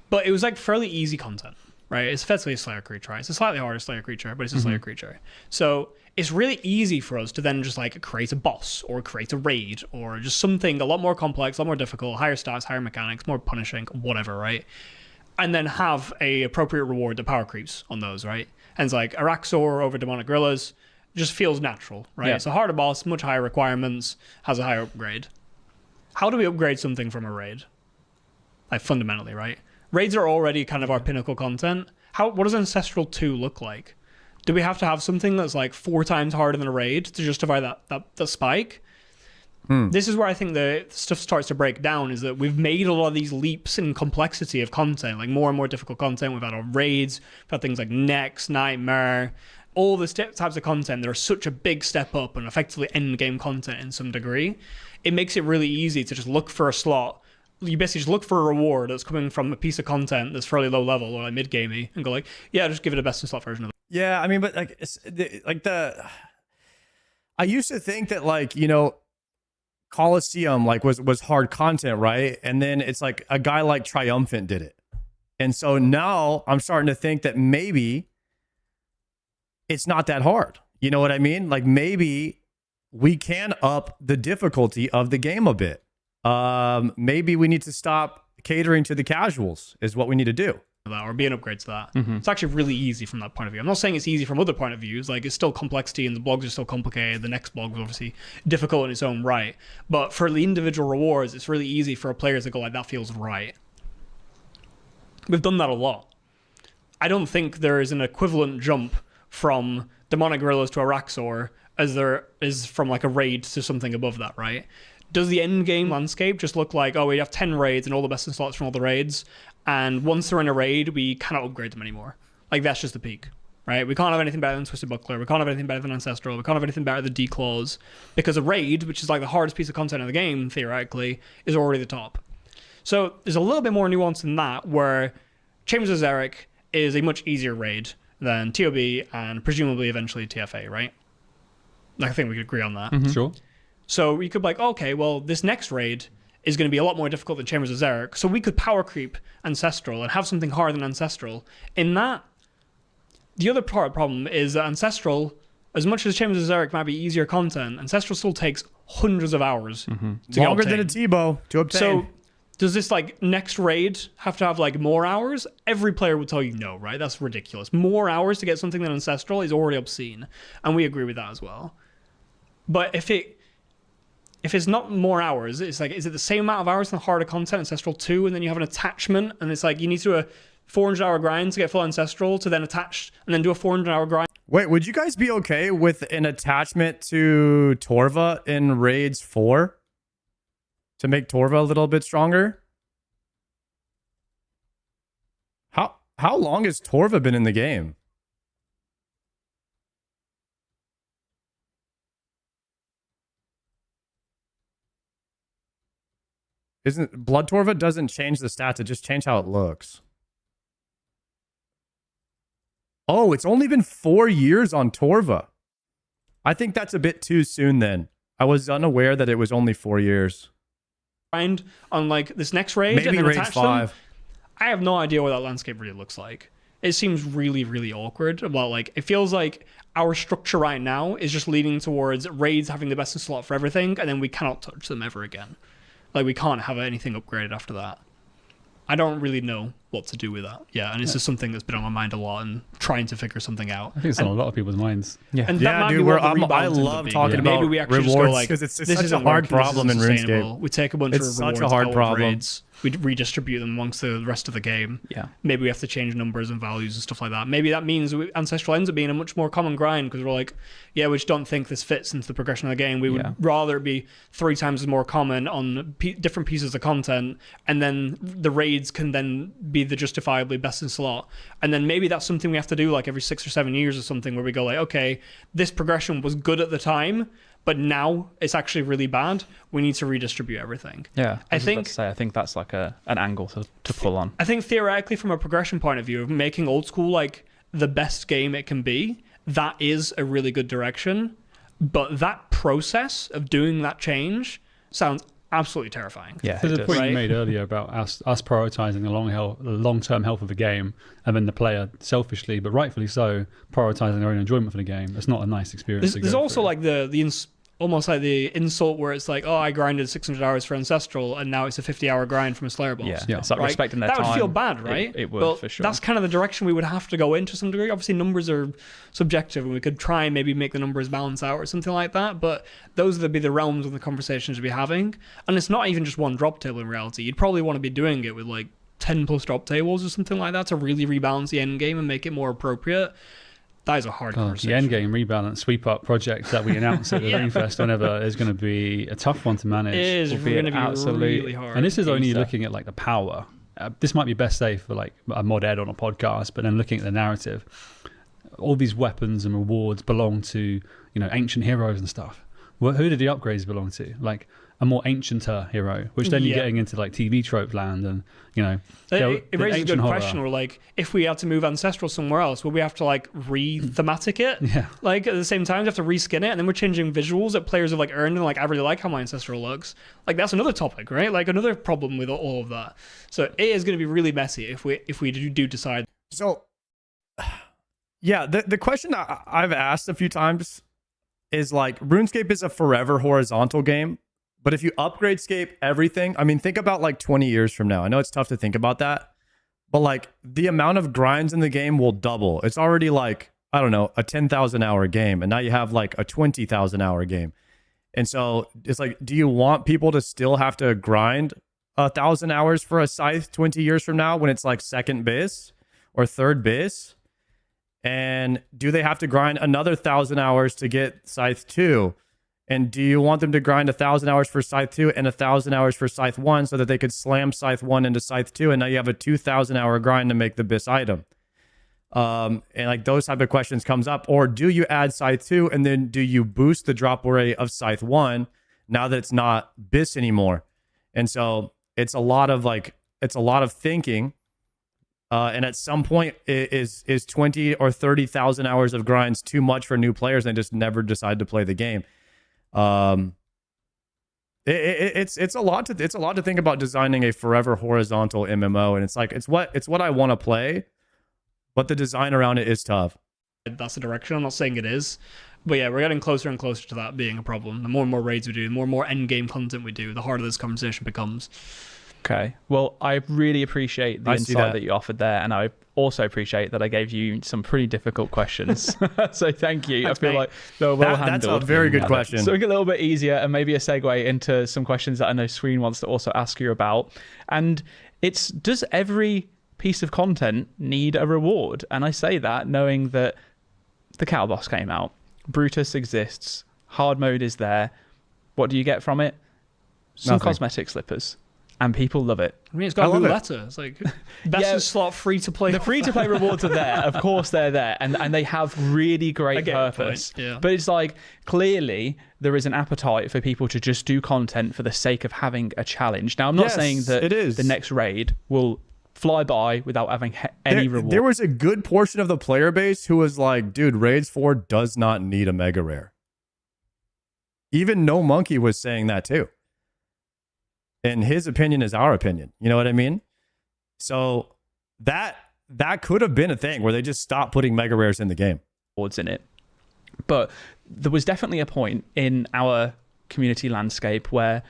But it was like fairly easy content, right? It's effectively a Slayer creature, right? It's a slightly harder Slayer creature, but it's a Slayer creature. So it's really easy for us to then just like create a boss or create a raid or just something a lot more complex, a lot more difficult, higher stats, higher mechanics, more punishing, whatever, right? And then have a appropriate reward that power creeps on those, right? And it's like Araxor over Demonic Gorillas just feels natural, right? Yeah. It's a harder boss, much higher requirements, has a higher upgrade. How do we upgrade something from a raid? Like fundamentally, right? Raids are already kind of our pinnacle content. What does Ancestral 2 look like? Do we have to have something that's like 4 times harder than a raid to justify that spike? This is where I think the stuff starts to break down, is that we've made a lot of these leaps in complexity of content, like more and more difficult content. We've had our raids, we've had things like Nex, Nightmare, all the types of content that are such a big step up and effectively end game content in some degree. It makes it really easy to just look for a slot. You basically just look for a reward that's coming from a piece of content that's fairly low level or like mid-gamey and go like, yeah, just give it a best in slot version of it. Yeah, I mean, but like I used to think that like, you know, Coliseum like was hard content, right? And then it's like a guy like Triumphant did it. And so now I'm starting to think that maybe it's not that hard. You know what I mean? Like maybe we can up the difficulty of the game a bit. Maybe we need to stop catering to the casuals is what we need to do. that or be an upgrade to that. It's actually really easy from that point of view. I'm not saying it's easy from other point of views. Like, it's still complexity and the blogs are still complicated. The next blog was obviously difficult in its own right. But for the individual rewards, it's really easy for players to go like, that feels right. We've done that a lot. I don't think there is an equivalent jump from Demonic Gorillas to Araxor as there is from like a raid to something above that, right? Does the end game landscape just look like, oh, we have 10 raids and all the best in slots from all the raids, and once they're in a raid, we cannot upgrade them anymore? Like, that's just the peak, right? We can't have anything better than Twisted Buckler. We can't have anything better than Ancestral. We can't have anything better than Declaws, because a raid, which is like the hardest piece of content in the game, theoretically, is already the top. So there's a little bit more nuance than that, where Chambers of Xeric is a much easier raid than TOB and presumably eventually TFA, right? I think we could agree on that. Sure. So we could be like, okay, well, this next raid is going to be a lot more difficult than Chambers of Xeric. So we could power creep Ancestral and have something harder than Ancestral. In that, the other part of the problem is that Ancestral, as much as Chambers of Xeric might be easier content, Ancestral still takes hundreds of hours to Longer obtain. than a Tebow to obtain. So does this like next raid have to have like more hours? Every player would tell you no, right? That's ridiculous. More hours to get something than Ancestral is already obscene. And we agree with that as well. But if it's not more hours, it's like, is it the same amount of hours than harder content, Ancestral 2, and then you have an attachment, and it's like you need to do a 400-hour grind to get full Ancestral, to then attach, and then do a 400-hour grind. Wait, would you guys be okay with an attachment to Torva in Raids 4? To make Torva a little bit stronger? How long has Torva been in the game? Isn't Blood Torva doesn't change the stats, it just changes how it looks. Oh, it's only been 4 years on Torva. I think that's a bit too soon then. I was unaware that it was only 4 years. Grind on like this next raid Maybe and then Raids attach 5. them. I have no idea what that landscape really looks like. It seems really, really awkward. About like, it feels like our structure right now is just leading towards raids having the best in slot for everything, and then we cannot touch them ever again. Like, we can't have anything upgraded after that. I don't really know what to do with that. Yeah, and it's just something that's been on my mind a lot and trying to figure something out. I think it's on a lot of people's minds. Yeah. And that Yeah, might dude, be what the I rebalance ends up love being. talking Maybe about we actually just go rewards like, because it's this such a isn't hard working, this problem in isn't RuneScape. sustainable. We take a bunch It's of such rewards a hard out of problem. raids, we redistribute them amongst the rest of the game. Yeah. Maybe we have to change numbers and values and stuff like that. Maybe that means Ancestral ends up being a much more common grind because we're like, yeah, we just don't think this fits into the progression of the game. We would rather it be 3 times as more common on different pieces of content, and then the raids can then be the justifiably best in slot. And then maybe that's something we have to do like every 6 or 7 years or something, where we go like, okay, this progression was good at the time, but now it's actually really bad. We need to redistribute everything. Yeah, I think that's like an angle to pull on. I think theoretically, from a progression point of view, of making old school like the best game it can be, that is a really good direction. But that process of doing that change sounds absolutely terrifying. Yeah, There's a point Right. you made earlier about us prioritizing the long-term health of the game, and then the player selfishly, but rightfully so, prioritizing their own enjoyment for the game. It's not a nice experience. There's also like almost like the insult where it's like, oh, I grinded 600 hours for Ancestral, and now it's a 50-hour grind from a Slayer boss. Yeah, Yeah. it's like Right? respecting their that time. would feel bad, right? It would, but for sure. that's kind of the direction we would have to go in to some degree. Obviously, numbers are subjective, and we could try and maybe make the numbers balance out or something like that. But those would be the realms of the conversations we'd be having. And it's not even just one drop table in reality. You'd probably want to be doing it with like 10 plus drop tables or something like that to really rebalance the end game and make it more appropriate. That is a hard the conversation. end game rebalance sweep up project that we announced at the Dreamfest whenever is going to be a tough one to manage. It is Will be going to an be absolute- really hard. And this is only Easter. looking at like the power. This might be best safe for like a mod ed on a podcast, but then looking at the narrative, all these weapons and rewards belong to ancient heroes and stuff. Well, who did the upgrades belong to? Like a more ancienter hero, which then you're Yeah. getting into like TV trope land, and It the raises a ancient good horror. question. Where like, if we had to move Ancestral somewhere else, would we have to like re-thematic it? Yeah. Like at the same time, we have to reskin it, and then we're changing visuals that players have like earned, and like I really like how my Ancestral looks. Like that's another topic, right? Like another problem with all of that. So it is going to be really messy if we do decide. So, yeah, the question I've asked a few times is like, RuneScape is a forever horizontal game, but if you upgrade scape everything, I mean, think about like 20 years from now. I know it's tough to think about that, but like the amount of grinds in the game will double. It's already like, I don't know, a 10,000 hour game, and now you have like a 20,000 hour game. And so it's like, do you want people to still have to grind 1,000 hours for a scythe 20 years from now when it's like second base or third base? And do they have to grind another 1,000 hours to get scythe 2? And do you want them to grind 1,000 hours for scythe 2 and 1,000 hours for scythe 1 so that they could slam scythe 1 into scythe 2, and now you have a 2,000 hour grind to make the bis item? And like those type of questions comes up. Or do you add scythe 2 and then do you boost the drop rate of scythe 1 now that it's not bis anymore? And so it's a lot of thinking. And at some point, is 20 or 30,000 hours of grinds too much for new players, and they just never decide to play the game? It's a lot to think about designing a forever horizontal MMO, and it's like it's what I want to play, but the design around it is tough. That's the direction. I'm not saying it is, but yeah, we're getting closer and closer to that being a problem. The more and more raids we do, the more and more end game content we do, the harder this conversation becomes. Okay. Well, I really appreciate the insight that you offered there, and I also appreciate that I gave you some pretty difficult questions. So thank you. Thanks, I feel mate. like they were well handled. That's a very good question. So a little bit easier, and maybe a segue into some questions that I know Sween wants to also ask you about. And it's, does every piece of content need a reward? And I say that knowing that the Cow Boss came out, Brutus exists, hard mode is there. What do you get from it? Some Nothing. cosmetic slippers. And people love it. I mean, it's got a love blue it. letter. It's like, best slot free to play. The free-to-play rewards are there. Of course they're there. And they have really great get your purpose. point, yeah. But it's like, clearly, there is an appetite for people to just do content for the sake of having a challenge. Now, I'm not Yes, saying that it is. the next raid will fly by without having any reward. There was a good portion of the player base who was like, dude, Raids 4 does not need a mega rare. Even No Monkey was saying that too. And his opinion is our opinion. You know what I mean? So that could have been a thing where they just stopped putting mega rares in the game. Rewards in it. But there was definitely a point in our community landscape where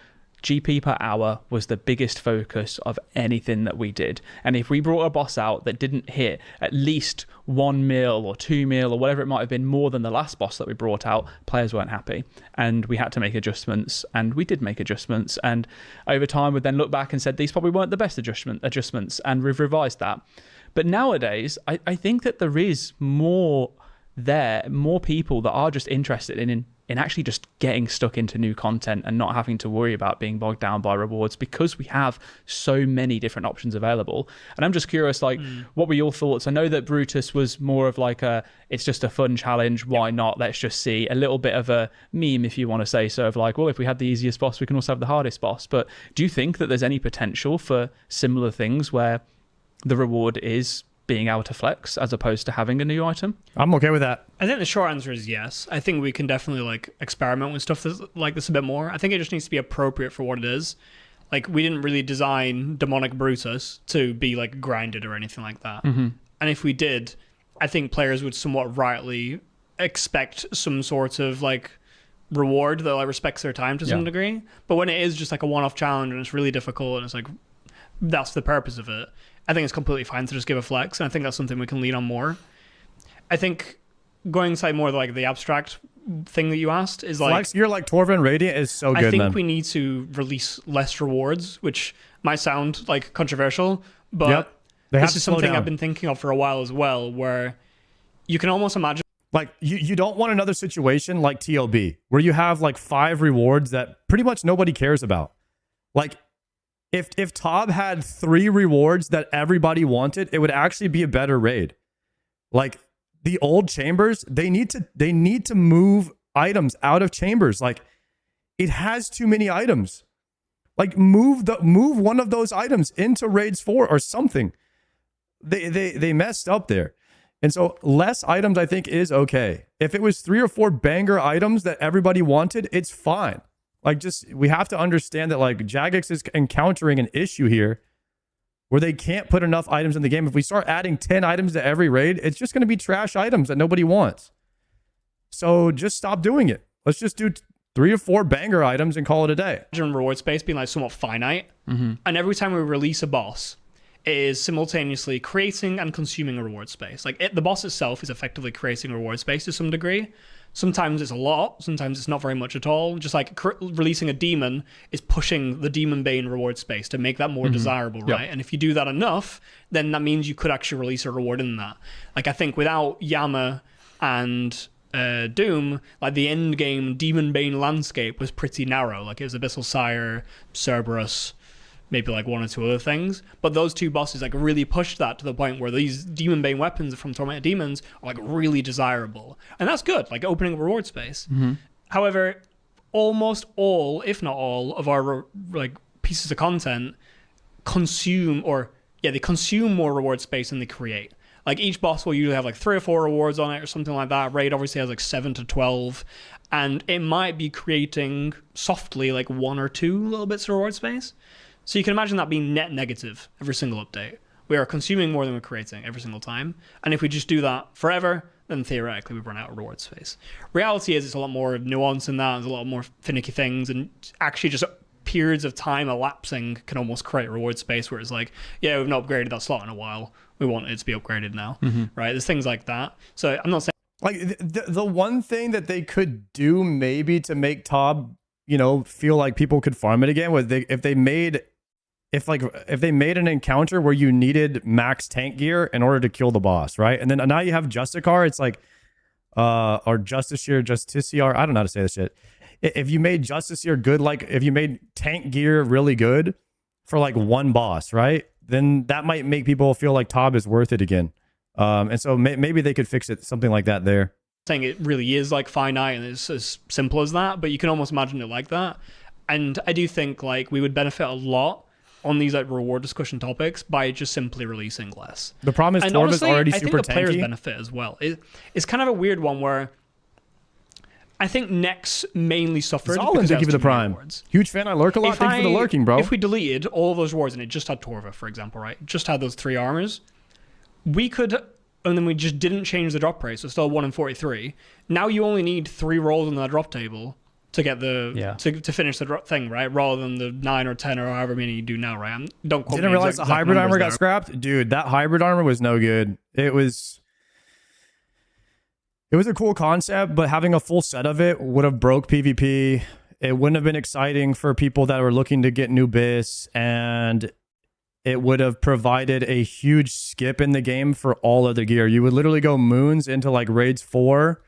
GP per hour was the biggest focus of anything that we did. And if we brought a boss out that didn't hit at least 1 mil or 2 mil or whatever it might have been more than the last boss that we brought out, players weren't happy. And we had to make adjustments, and we did make adjustments. And over time, we'd then look back and said, these probably weren't the best adjustments, and we've revised that. But nowadays, I think that there is more people that are just interested in actually just getting stuck into new content and not having to worry about being bogged down by rewards, because we have so many different options available. And I'm just curious, like, what were your thoughts? I know that Brutus was more of like it's just a fun challenge. Why not? Let's just see. A little bit of a meme, if you want to say so, of like, well, if we had the easiest boss, we can also have the hardest boss. But do you think that there's any potential for similar things where the reward is being able to flex as opposed to having a new item? I'm okay with that. I think the short answer is yes. I think we can definitely like experiment with stuff like this a bit more. I think it just needs to be appropriate for what it is. Like, we didn't really design Demonic Brutus to be like grinded or anything like that. Mm-hmm. And if we did, I think players would somewhat rightly expect some sort of like reward that like respects their time to some degree. But when it is just like a one-off challenge and it's really difficult and it's like, that's the purpose of it, I think it's completely fine to just give a flex, and I think that's something we can lean on more. I think going inside more like the abstract thing that you asked is like, Flex, you're like Torvin Radiant is so good, I think man. we need to release less rewards, which might sound like controversial, but this is something I've been thinking of for a while as well, where you can almost imagine like you don't want another situation like TLB where you have like 5 rewards that pretty much nobody cares about. Like, If Tob had 3 rewards that everybody wanted, it would actually be a better raid. Like, the old chambers, they need to move items out of chambers. Like, it has too many items. Like, move one of those items into raids 4 or something. They messed up there. And so less items, I think, is okay. If it was 3 or 4 banger items that everybody wanted, it's fine. Like, just, we have to understand that, like, Jagex is encountering an issue here where they can't put enough items in the game. If we start adding 10 items to every raid, it's just going to be trash items that nobody wants. So just stop doing it. Let's just do 3 or 4 banger items and call it a day. reward space being like somewhat finite. Mm-hmm. And every time we release a boss, it is simultaneously creating and consuming a reward space. Like the boss itself is effectively creating a reward space to some degree. Sometimes it's a lot, sometimes it's not very much at all. Just like releasing a demon is pushing the demon bane reward space to make that more desirable, right? And if you do that enough, then that means you could actually release a reward in that. Like I think without Yama and Doom, like the end game demon bane landscape was pretty narrow. Like it was Abyssal Sire, Cerberus, maybe like one or two other things, but those two bosses like really pushed that to the point where these demon bane weapons from Tormented Demons are like really desirable, and that's good, like opening a reward space. However, almost all, if not all, of our like pieces of content consume more reward space than they create. Like each boss will usually have like 3 or 4 rewards on it or something like that. Raid obviously has like 7 to 12, and it might be creating softly like 1 or 2 little bits of reward space. So you can imagine that being net negative every single update. We are consuming more than we're creating every single time. And if we just do that forever, then theoretically we run out of reward space. Reality is it's a lot more nuance in that. There's a lot more finicky things, and actually just periods of time elapsing can almost create reward space where it's like, yeah, we've not upgraded that slot in a while. We want it to be upgraded now, right? There's things like that. So I'm not saying... Like the one thing that they could do maybe to make Tob, you know, feel like people could farm it again was if they made an encounter where you needed max tank gear in order to kill the boss, right? And then now you have Justicar, it's like or Justiciar, I don't know how to say this shit. If you made Justiciar good, like if you made tank gear really good for like one boss, right? Then that might make people feel like Tob is worth it again. And so maybe they could fix it, something like that there. Saying it really is like finite and it's as simple as that, but you can almost imagine it like that. And I do think like we would benefit a lot on these like reward discussion topics by just simply releasing less. The problem is Torva's already super tanky. I think the players benefit as well. It's kind of a weird one where I think Nex mainly suffered. Zolan did give you the prime. Rewards. Huge fan. I lurk a lot. Thanks for the lurking, bro. If we deleted all of those rewards and it just had Torva, for example, right? Just had those 3 armors, we could, and then we just didn't change the drop rate, so still 1 in 43. Now you only need 3 rolls on that drop table to get the to finish the thing, right? Rather than the 9 or 10 or however many you do now, right? Don't quote me. Didn't realize the hybrid armor got scrapped, dude. That hybrid armor was no good. It was a cool concept, but having a full set of it would have broke PvP. It wouldn't have been exciting for people that were looking to get new bis, and it would have provided a huge skip in the game for all of the gear. You would literally go moons into like raids 4.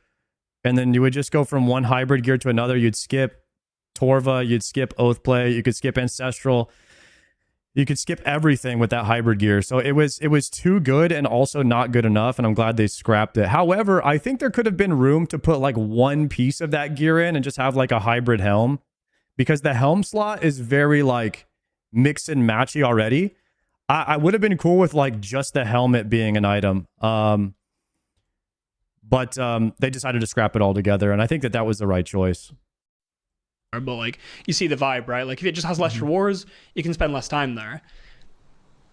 And then you would just go from one hybrid gear to another. You'd skip Torva, you'd skip Oathplay, you could skip Ancestral. You could skip everything with that hybrid gear. So it was too good and also not good enough, and I'm glad they scrapped it. However, I think there could have been room to put like one piece of that gear in and just have like a hybrid helm, because the helm slot is very like mix and matchy already. I would have been cool with like just the helmet being an item. But they decided to scrap it all together, and I think that was the right choice. But like, you see the vibe, right? Like if it just has less rewards, you can spend less time there.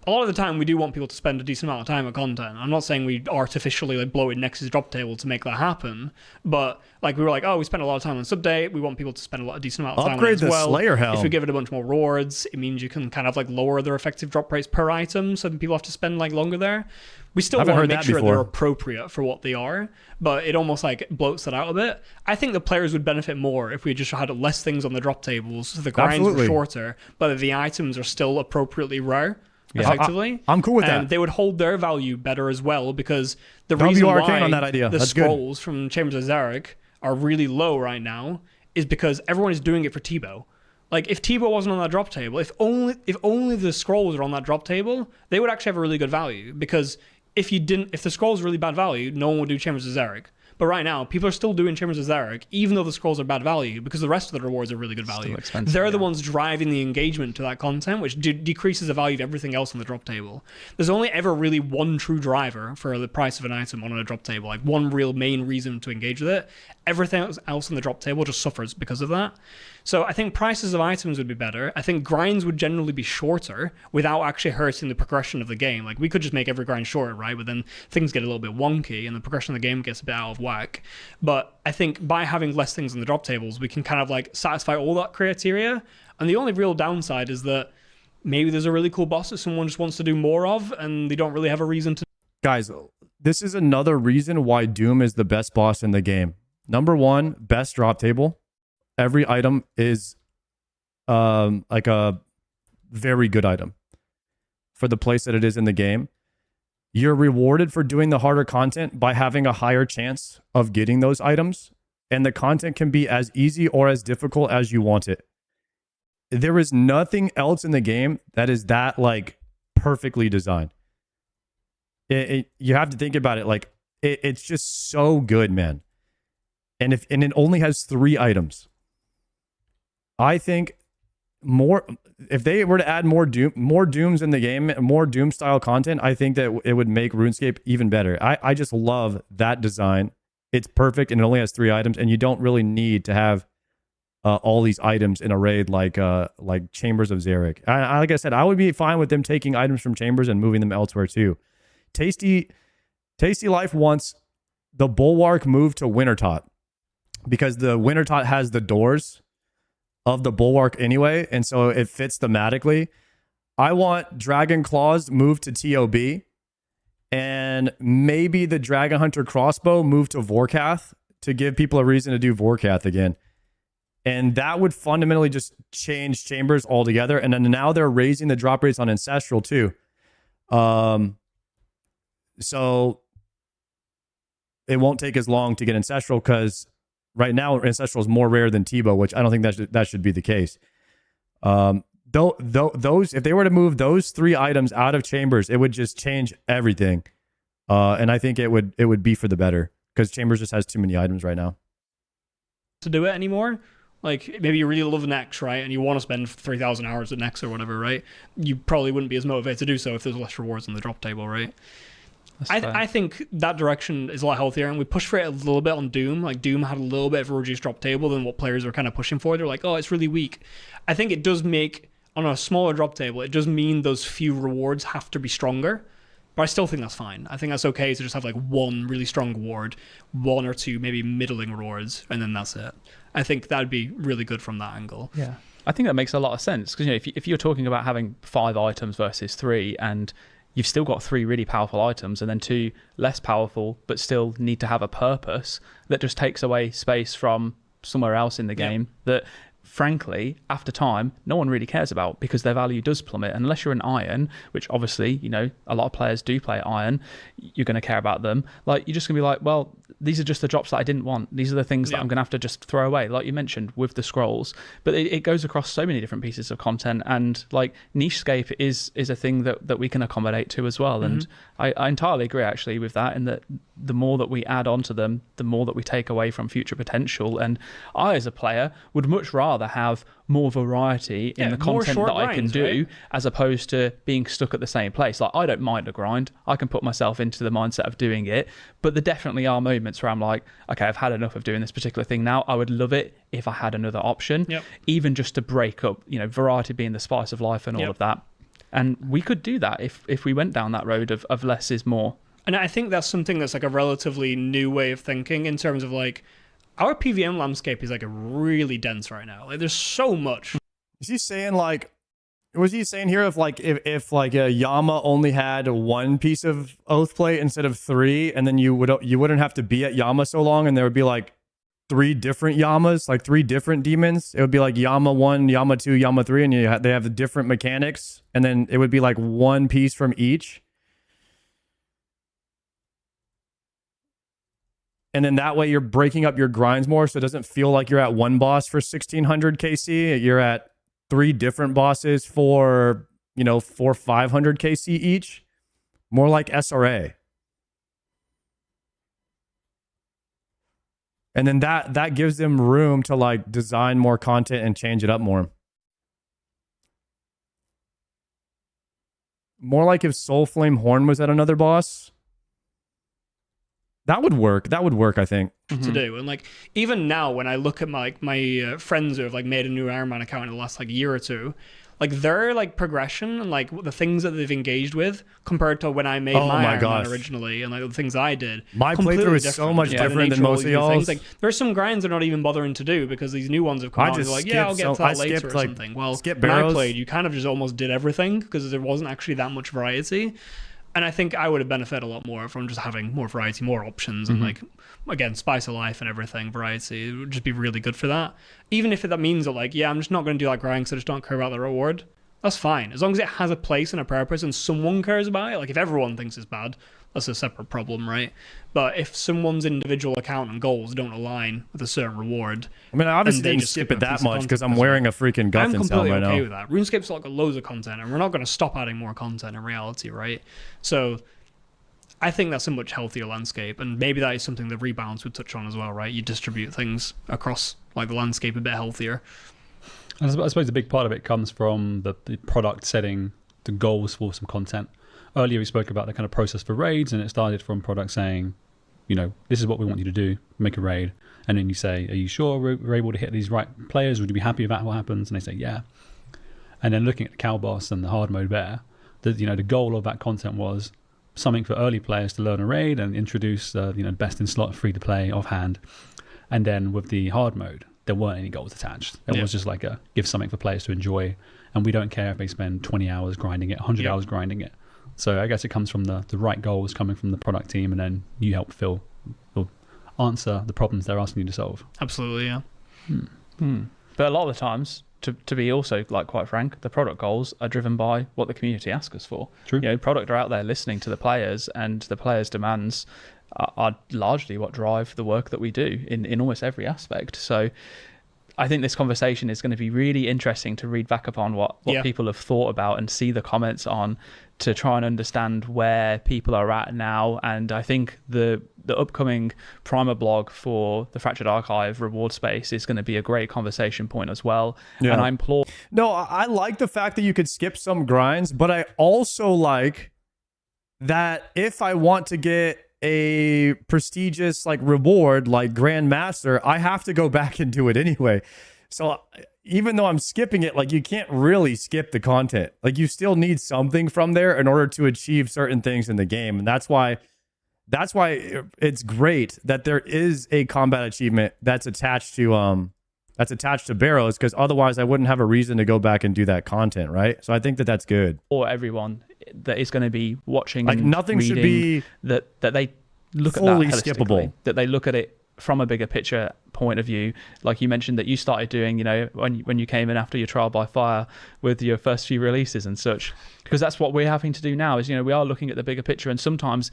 A lot of the time, we do want people to spend a decent amount of time on content. I'm not saying we artificially like bloated Nexus drop table to make that happen, but like we were like, oh, we spent a lot of time on Subdate. We want people to spend a decent amount of time on it as well. Upgrade the Slayer helm. If we give it a bunch more rewards, it means you can kind of like lower their effective drop rates per item, so people have to spend like longer there. We still want to make sure they're appropriate for what they are, but it almost like bloats it out a bit. I think the players would benefit more if we just had less things on the drop tables, so the grinds were shorter, but the items are still appropriately rare. Yeah. Effectively, I'm cool with that. They would hold their value better as well, because the reason why on that idea. The scrolls from Chambers of Zarek are really low right now is because everyone is doing it for Tebow. Like if Tebow wasn't on that drop table, if only the scrolls are on that drop table, they would actually have a really good value, because if the scrolls are really bad value, no one would do Chambers of Zarek. But right now, people are still doing Chambers of Zarek, even though the scrolls are bad value, because the rest of the rewards are really good value. They're the ones driving the engagement to that content, which decreases the value of everything else on the drop table. There's only ever really one true driver for the price of an item on a drop table, like one real main reason to engage with it. Everything else on the drop table just suffers because of that. So I think prices of items would be better. I think grinds would generally be shorter without actually hurting the progression of the game. Like we could just make every grind shorter, right? But then things get a little bit wonky and the progression of the game gets a bit out of whack. But I think by having less things on the drop tables, we can kind of like satisfy all that criteria. And the only real downside is that maybe there's a really cool boss that someone just wants to do more of, and they don't really have a reason to. Guys, this is another reason why Doom is the best boss in the game. Number one, best drop table. Every item is like a very good item for the place that it is in the game. You're rewarded for doing the harder content by having a higher chance of getting those items, and the content can be as easy or as difficult as you want it. There is nothing else in the game that is that like perfectly designed. You have to think about it like it's just so good, man. And it only has 3 items. I think if they were to add more Dooms in the game, more Doom style content, I think that it would make RuneScape even better. I just love that design. It's perfect and it only has 3 items, and you don't really need to have all these items in a raid like Chambers of Xeric. Like I said, I would be fine with them taking items from Chambers and moving them elsewhere too. Tasty Life wants the Bulwark moved to Wintertot because the Wintertot has the doors of the Bulwark anyway, and so it fits thematically. I want Dragon Claws moved to TOB, and maybe the Dragon Hunter Crossbow moved to Vorkath to give people a reason to do Vorkath again. And that would fundamentally just change Chambers altogether. And then now they're raising the drop rates on Ancestral too. So it won't take as long to get Ancestral because right now Ancestral is more rare than Tebow, which I don't think that should be the case. Those if they were to move those 3 items out of Chambers, it would just change everything. And I think it would be for the better because Chambers just has too many items right now To do it anymore. Like, maybe you really love Nex, right? And you want to spend 3,000 hours at Nex or whatever, right? You probably wouldn't be as motivated to do so if there's less rewards on the drop table, right? I think that direction is a lot healthier, and we pushed for it a little bit on Doom. Like, Doom had a little bit of a reduced drop table than what players are kind of pushing for. They're like, oh, it's really weak. I think it does make, on a smaller drop table, it does mean those few rewards have to be stronger. But I still think that's fine. I think that's okay to just have like 1 really strong reward, 1 or 2 maybe middling rewards, and then that's it. I think that would be really good from that angle. Yeah, I think that makes a lot of sense because if you're talking about having 5 items versus 3, and you've still got 3 really powerful items and then 2 less powerful but still need to have a purpose, that just takes away space from somewhere else in the game that, frankly, after time, no one really cares about because their value does plummet. Unless you're an Iron, which obviously, a lot of players do play Iron, you're going to care about them. Like, you're just going to be like, well, these are just the drops that I didn't want. These are the things that I'm going to have to just throw away, like you mentioned with the scrolls. But it goes across so many different pieces of content, and like Nichescape is a thing that we can accommodate to as well. And I entirely agree actually with that, in that the more that we add onto them, the more that we take away from future potential. And I, as a player, would much rather have more variety in the content that I can do, right? As opposed to being stuck at the same place. Like, I don't mind a grind. I can put myself into the mindset of doing it, but there definitely are moments where I'm like, okay, I've had enough of doing this particular thing now. I would love it if I had another option, even just to break up, variety being the spice of life and all of that. And we could do that if we went down that road of less is more. And I think that's something that's like a relatively new way of thinking in terms of like, our PVM landscape is like really dense right now. Like, there's so much. Is he saying like, was he saying here if like a Yama only had 1 piece of oath plate instead of 3, and then you wouldn't have to be at Yama so long, and there would be like 3 different Yamas, like 3 different demons. It would be like Yama 1, Yama 2, Yama 3, and they have different mechanics, and then it would be like 1 piece from each. And then that way you're breaking up your grinds more, so it doesn't feel like you're at 1 boss for 1600 KC. You're at 3 different bosses for, 500 KC each. More like SRA. And then that gives them room to like design more content and change it up more. More like if Soulflame Horn was at another boss. That would work. I think. To do. And like, even now when I look at my friends who have like made a new Iron Man account in the last like year or two, like their like progression and like the things that they've engaged with compared to when I made Oh my my Iron Man gosh. originally and like the things I did. My completely playthrough is so different much by the different than nature of all most of these new things. y'all's. Like there's some grinds they're not even bothering to do because these new ones have come I out. And just they're like, yeah, I'll get skipped to that so- I later skipped, or like, something. Well, skip when I barrows. played, you kind of just almost did everything because there wasn't actually that much variety. And I think I would have benefited a lot more from just having more variety, more options, and like, again, spice of life and everything, variety. It would just be really good for that. Even if that means that, like, yeah, I'm just not going to do that grind because I just don't care about the reward. That's fine. As long as it has a place and a purpose and someone cares about it. Like, if everyone thinks it's bad, that's a separate problem, right? But if someone's individual account and goals don't align with a certain reward, I mean, I obviously and they didn't just skip skip it a that piece of much because content I'm as wearing well. a freaking I'm Guthin's completely helmet right okay now. with that. RuneScape's like got loads of content, and we're not going to stop adding more content in reality, right? So I think that's a much healthier landscape, and maybe that is something that Rebounds would touch on as well, right? You distribute things across like the landscape a bit healthier. And I suppose a big part of it comes from the product setting the goals for some content. Earlier we spoke about the kind of process for raids, and it started from product saying, you know, this is what we want you to do, make a raid. And then you say, are you sure we're able to hit these right players? Would you be happy about what happens? And they say, yeah. And then looking at the cow boss and the hard mode bear, the goal of that content was something for early players to learn a raid and introduce best in slot free to play offhand. And then with the hard mode, there weren't any goals attached. It was just like give something for players to enjoy, and we don't care if they spend 20 hours grinding it, 100 hours grinding it. So I guess it comes from the right goals coming from the product team, and then you help fill or answer the problems they're asking you to solve. Absolutely, yeah. But a lot of the times, to be also like quite frank, the product goals are driven by what the community asks us for. True. You know, product are out there listening to the players, and the players' demands are largely what drive the work that we do in almost every aspect. So I think this conversation is going to be really interesting to read back upon what people have thought about and see the comments on, to try and understand where people are at now. And I think the upcoming primer blog for the Fractured Archive reward space is going to be a great conversation point as well. Yeah. And I implore... No, I like the fact that you could skip some grinds, but I also like that if I want to get a prestigious like reward like Grandmaster, I have to go back and do it anyway. So even though I'm skipping it, like you can't really skip the content. Like you still need something from there in order to achieve certain things in the game. And that's why it's great that there is a combat achievement that's attached to barrows, because otherwise I wouldn't have a reason to go back and do that content, right? So I think that that's good. Or everyone that is going to be watching, like and nothing should reading, be that they look at fully that holistically, skippable. that they look at it from a bigger picture point of view. Like you mentioned that you started doing, you know, when you came in after your trial by fire with your first few releases and such, because that's what we're having to do now is, you know, we are looking at the bigger picture, and sometimes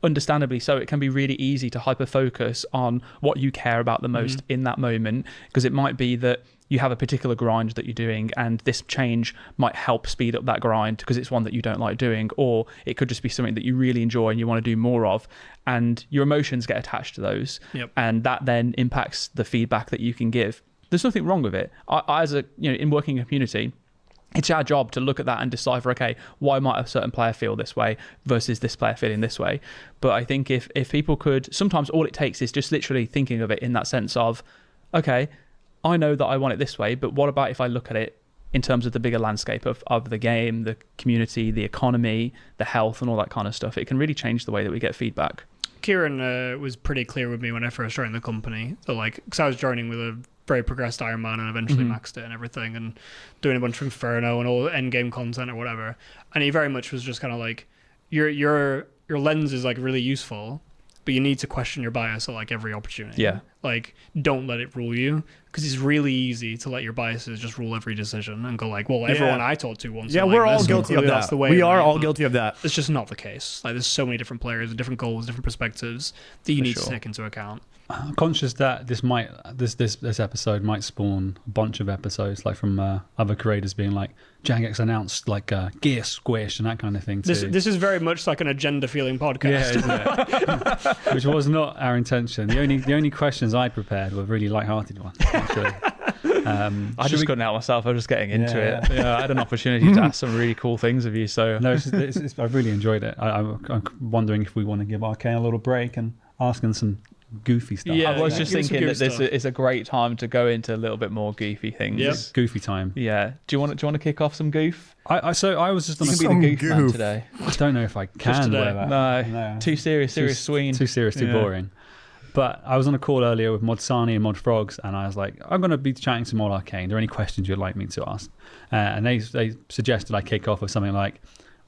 understandably so, it can be really easy to hyper focus on what you care about the most in that moment, because it might be that you have a particular grind that you're doing and this change might help speed up that grind because it's one that you don't like doing, or it could just be something that you really enjoy and you want to do more of, and your emotions get attached to those. And that then impacts the feedback that you can give. There's nothing wrong with it. I as a, you know, in working in a community, it's our job to look at that and decipher, okay, why might a certain player feel this way versus this player feeling this way? But I think if people could, sometimes all it takes is just literally thinking of it in that sense of, okay, I know that I want it this way, but what about if I look at it in terms of the bigger landscape of the game, the community, the economy, the health, and all that kind of stuff? It can really change the way that we get feedback. Kieran was pretty clear with me when I first joined the company. So like, because I was joining with a very progressed Iron Man and eventually maxed it and everything, and doing a bunch of Inferno and all end game content or whatever. And he very much was just kind of like, your lens is like really useful, but you need to question your bias at like every opportunity. Yeah. Like, don't let it rule you, because it's really easy to let your biases just rule every decision and go like, well, everyone I talked to wants. Yeah, to like we're all this, guilty of clearly that's that. the way, We are right? all But guilty of that. it's just not the case. Like, there's so many different players with different goals, different perspectives that you need to take into account. I'm conscious that this episode might spawn a bunch of episodes, like from other creators being like, Jagex announced like gear squish and that kind of thing too. This is very much like an agenda feeling podcast. Yeah, isn't it? Which was not our intention. The only questions I prepared were really light-hearted ones, actually. I just couldn't help myself. I was just getting into it. Yeah, I had an opportunity to ask some really cool things of you. So no, I really enjoyed it. I'm wondering if we want to give RK a little break and asking some goofy stuff. Yeah. I was just give us some thinking goof that this stuff. is a great time to go into a little bit more goofy things. Yep. Goofy time. Yeah. Do you want to kick off some goof? So I was just on You a can be the Some goof man goof. today. I don't know if I can today. wear that. No. Too serious, sween. Too serious, too Yeah. boring. But I was on a call earlier with Mod Sani and Mod Frogs, and I was like, I'm going to be chatting to Mod Arcane. Are there any questions you'd like me to ask? And they suggested I kick off with something like,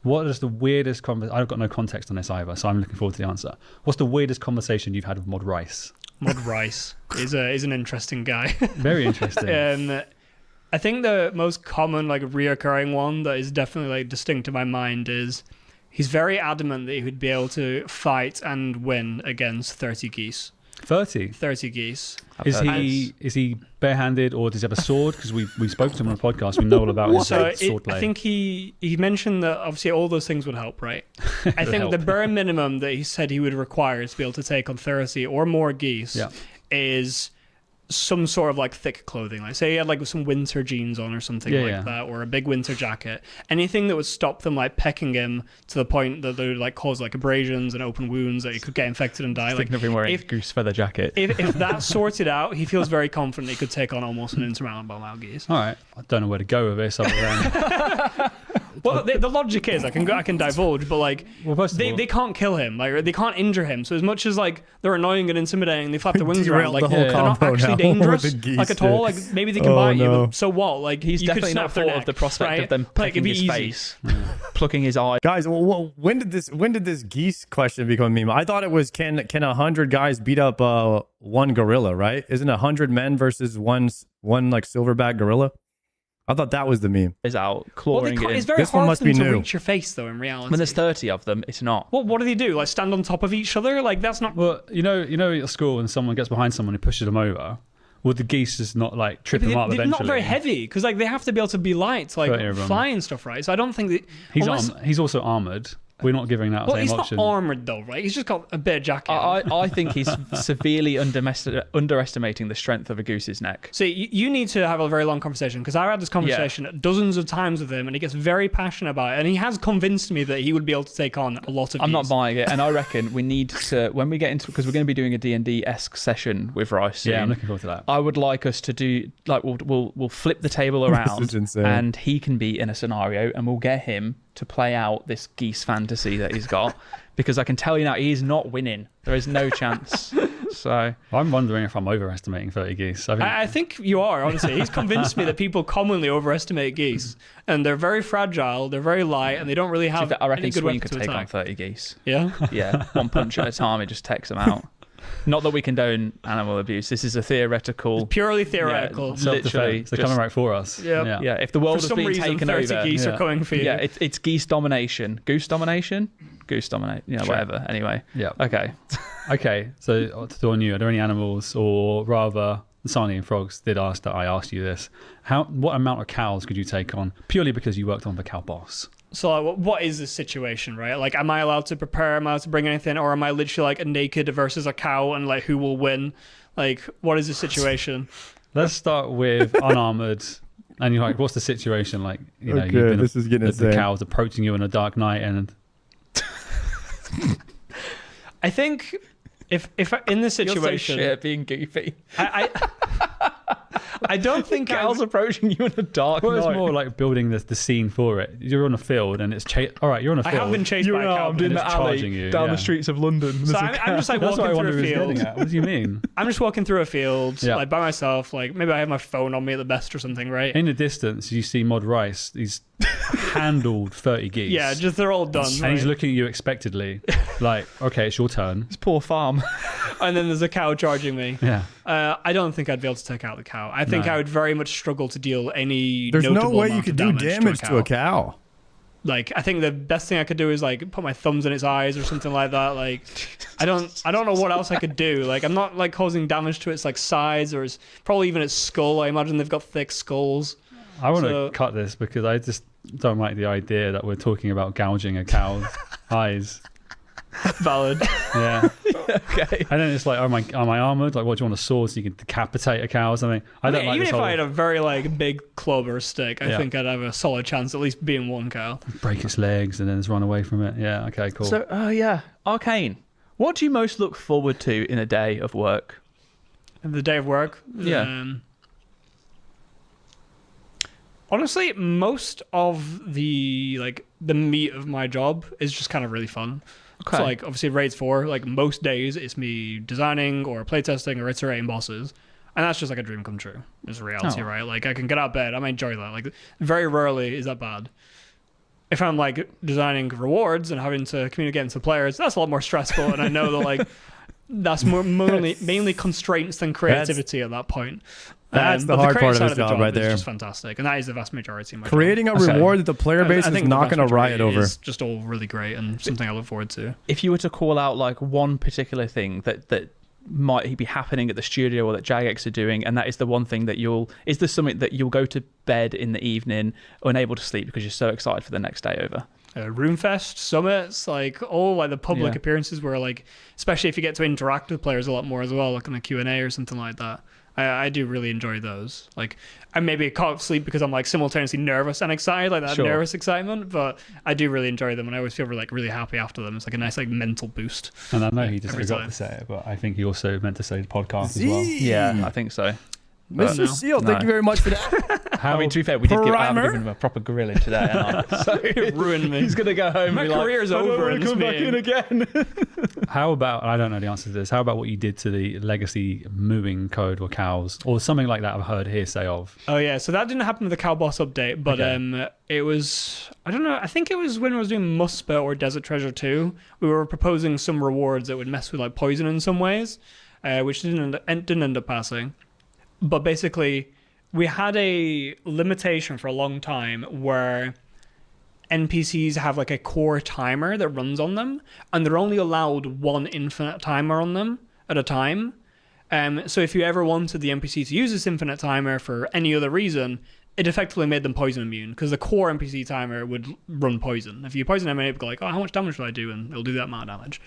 what is the weirdest conversation? I've got no context on this either, so I'm looking forward to the answer. What's the weirdest conversation you've had with Mod Rice? Mod Rice is an interesting guy. Very interesting. I think the most common, like, reoccurring one that is definitely, like, distinct to my mind is he's very adamant that he would be able to fight and win against 30 geese. 30. 30 geese. Is he barehanded or does he have a sword? Because we spoke to him on a podcast. We know all about his sword play. I think he mentioned that obviously all those things would help, right? I think help. the bare minimum that he said he would require to be able to take on 30 or more geese is some sort of like thick clothing. Like say he had like some winter jeans on or something that, or a big winter jacket. Anything that would stop them like pecking him to the point that they would like cause like abrasions and open wounds that he could get infected and die. Like Thinking of him wearing a goose feather jacket. if that's sorted out, he feels very confident he could take on almost an insurmountable amount of geese. All right. I don't know where to go with this other than... Well, the logic is I can divulge, but like first of all, they can't kill him, like they can't injure him. So as much as like they're annoying and intimidating, they flap their wings around, Derailed like the whole they're not combo actually now dangerous, with the geese, like at all. dude. Like maybe they can Oh, bite you, no. but so what? Like He's you could definitely snap not their thought of neck, the prospect right? of them Like, it'd pecking be his easy. face, plucking his eye. Guys, when did this geese question become a meme? I thought it was can 100 guys beat up one gorilla, right? Isn't 100 men versus one like silverback gorilla? I thought that was the meme. Is out Well, clawing it in. it's very This one hard must for them be to new. reach your face, though. In reality, When there's 30 of them, it's not. what do they do? Like stand on top of each other? Like that's not. well, you know at school when someone gets behind someone who pushes them over, would the geese just not like trip them up They're eventually? not very heavy because like they have to be able to be light, like 30 of them. fly and stuff, right? So I don't think that He's also armored. We're not giving that Well, same he's option. not armored though, right? He's just got a bit of jacket. on. I think he's severely underestimating the strength of a goose's neck. So you need to have a very long conversation because I've had this conversation dozens of times with him, and he gets very passionate about it, and he has convinced me that he would be able to take on a lot of. I'm not geese. buying it, and I reckon we need to, when we get into, because we're going to be doing a D&D-esque session with Rice soon. Yeah, I'm looking forward to that. I would like us to do, like, we'll flip the table around, is insane. and he can be in a scenario, and we'll get him to play out this geese fantasy that he's got, because I can tell you now, he's not winning. There is no chance. So I'm wondering if I'm overestimating 30 geese. I think you are, honestly. He's convinced me that people commonly overestimate geese, and they're very fragile, they're very light, and they don't really have I reckon any good Sween weapons could to take on attack. 30 geese. Yeah. Yeah, one punch at a time, it just takes them out. Not that we condone animal abuse. This is a theoretical. Purely theoretical. Yeah, self-defense. literally They're just- coming right for us. Yep. Yeah, if the world For has some been reason, taken 30 over, geese Yeah. are coming for you. yeah, it's geese domination. Goose domination? Goose dominate. Yeah, Sure. whatever. Anyway. Yeah. Okay. Okay, so to on you, are there any animals, or rather, Sani and Frogs did ask that I asked you this. What amount of cows could you take on, purely because you worked on the cow boss? So like, what is this situation, right? Like, am I allowed to prepare? Am I allowed to bring anything? Or am I literally like a naked versus a cow and like who will win? Like, what is the situation? Let's start with unarmored. And you're like, what's the situation? Like, you know, Okay, you've been this is getting the insane. cows approaching you in a dark night, and I think if in this You're so situation, shit at being goofy. I don't think Cows approaching you in a dark well, night. it's more like building the scene for it. You're on a field, and it's all right. You're on a I field. have been chased by a cow. armed in and the it's alley charging you, down yeah. the streets of London. So I'm just like That's what I walking wonder through a who's getting field. at. What do you mean? I'm just walking through a field, Yeah. like by myself. Like maybe I have my phone on me at the best or something, right? In the distance, you see Mod Rice. He's handled 30 geese. Yeah, just they're all done. and Right? he's looking at you expectedly, like, okay, it's your turn. This poor farm. And then there's a cow charging me. Yeah. I don't think I'd be able to take out the cow. I think No. I would very much struggle to deal any. There's no notable way you amount could of do damage to a cow. Like, I think the best thing I could do is like put my thumbs in its eyes or something like that. Like, I don't know what else I could do. Like, I'm not like causing damage to its like sides or probably even its skull. I imagine they've got thick skulls. I want to So- cut this because I just don't like the idea that we're talking about gouging a cow's eyes. Valid. Yeah. Okay. And then it's like, am I armored? Like, what do you want, a sword so you can decapitate a cow or something? I don't like Even this if whole I had a very like big club or stick, I Yeah. think I'd have a solid chance at least being one cow. break its legs and then just run away from it. Yeah. Okay. Cool. So, yeah, Arcane. What do you most look forward to in a day of work? The day of work? Yeah. Honestly, most of the meat of my job is just kind of really fun. Okay. So like obviously Raids 4, like most days it's me designing or playtesting or iterating bosses. And that's just like a dream come true. It's reality, right? Like I can get out of bed, I might enjoy that. Like very rarely is that bad. If I'm like designing rewards and having to communicate with players, that's a lot more stressful. And I know that like that's mainly constraints than creativity at that point. That's the but hard part creative of his side job right is there. just fantastic, and that is the vast majority of my Creating job. a reward that the player base I is think not the going vast to riot majority over. is just all really great and something I look forward to. If you were to call out like one particular thing that might be happening at the studio or that Jagex are doing, and that is the one thing that is there something that you'll go to bed in the evening unable to sleep because you're so excited for the next day over? RuneFest, summits, like all like the public appearances where like, especially if you get to interact with players a lot more as well, like in a Q&A or something like that. I do really enjoy those. Like I maybe can't sleep because I'm like simultaneously nervous and excited, like that nervous excitement, but I do really enjoy them and I always feel like really happy after them. It's like a nice like mental boost. And I know he just every forgot time. to say it, but I think he also meant to say the podcast as well. Yeah, I think think so. Mr. Seal, thank you very much for that. I mean, to be fair, we did I haven't Primer? given him a proper grilling today, and so It ruined me. he's gonna go home. My and be career's like, over I in don't this want to come back in meeting. again. How about, I don't know the answer to this, how about what you did to the legacy mooing code or cows or something like that I've heard hearsay of? Oh yeah, so that didn't happen with the Cow Boss update, but it was, I don't know, I think it was when I was doing Muspa or Desert Treasure 2, we were proposing some rewards that would mess with like poison in some ways, which didn't end up passing. But basically, we had a limitation for a long time where NPCs have like a core timer that runs on them, and they're only allowed one infinite timer on them at a time. So if you ever wanted the NPC to use this infinite timer for any other reason, it effectively made them poison immune, because the core NPC timer would run poison. If you poison them, it would go like, oh, how much damage will I do? And it'll do that amount of damage.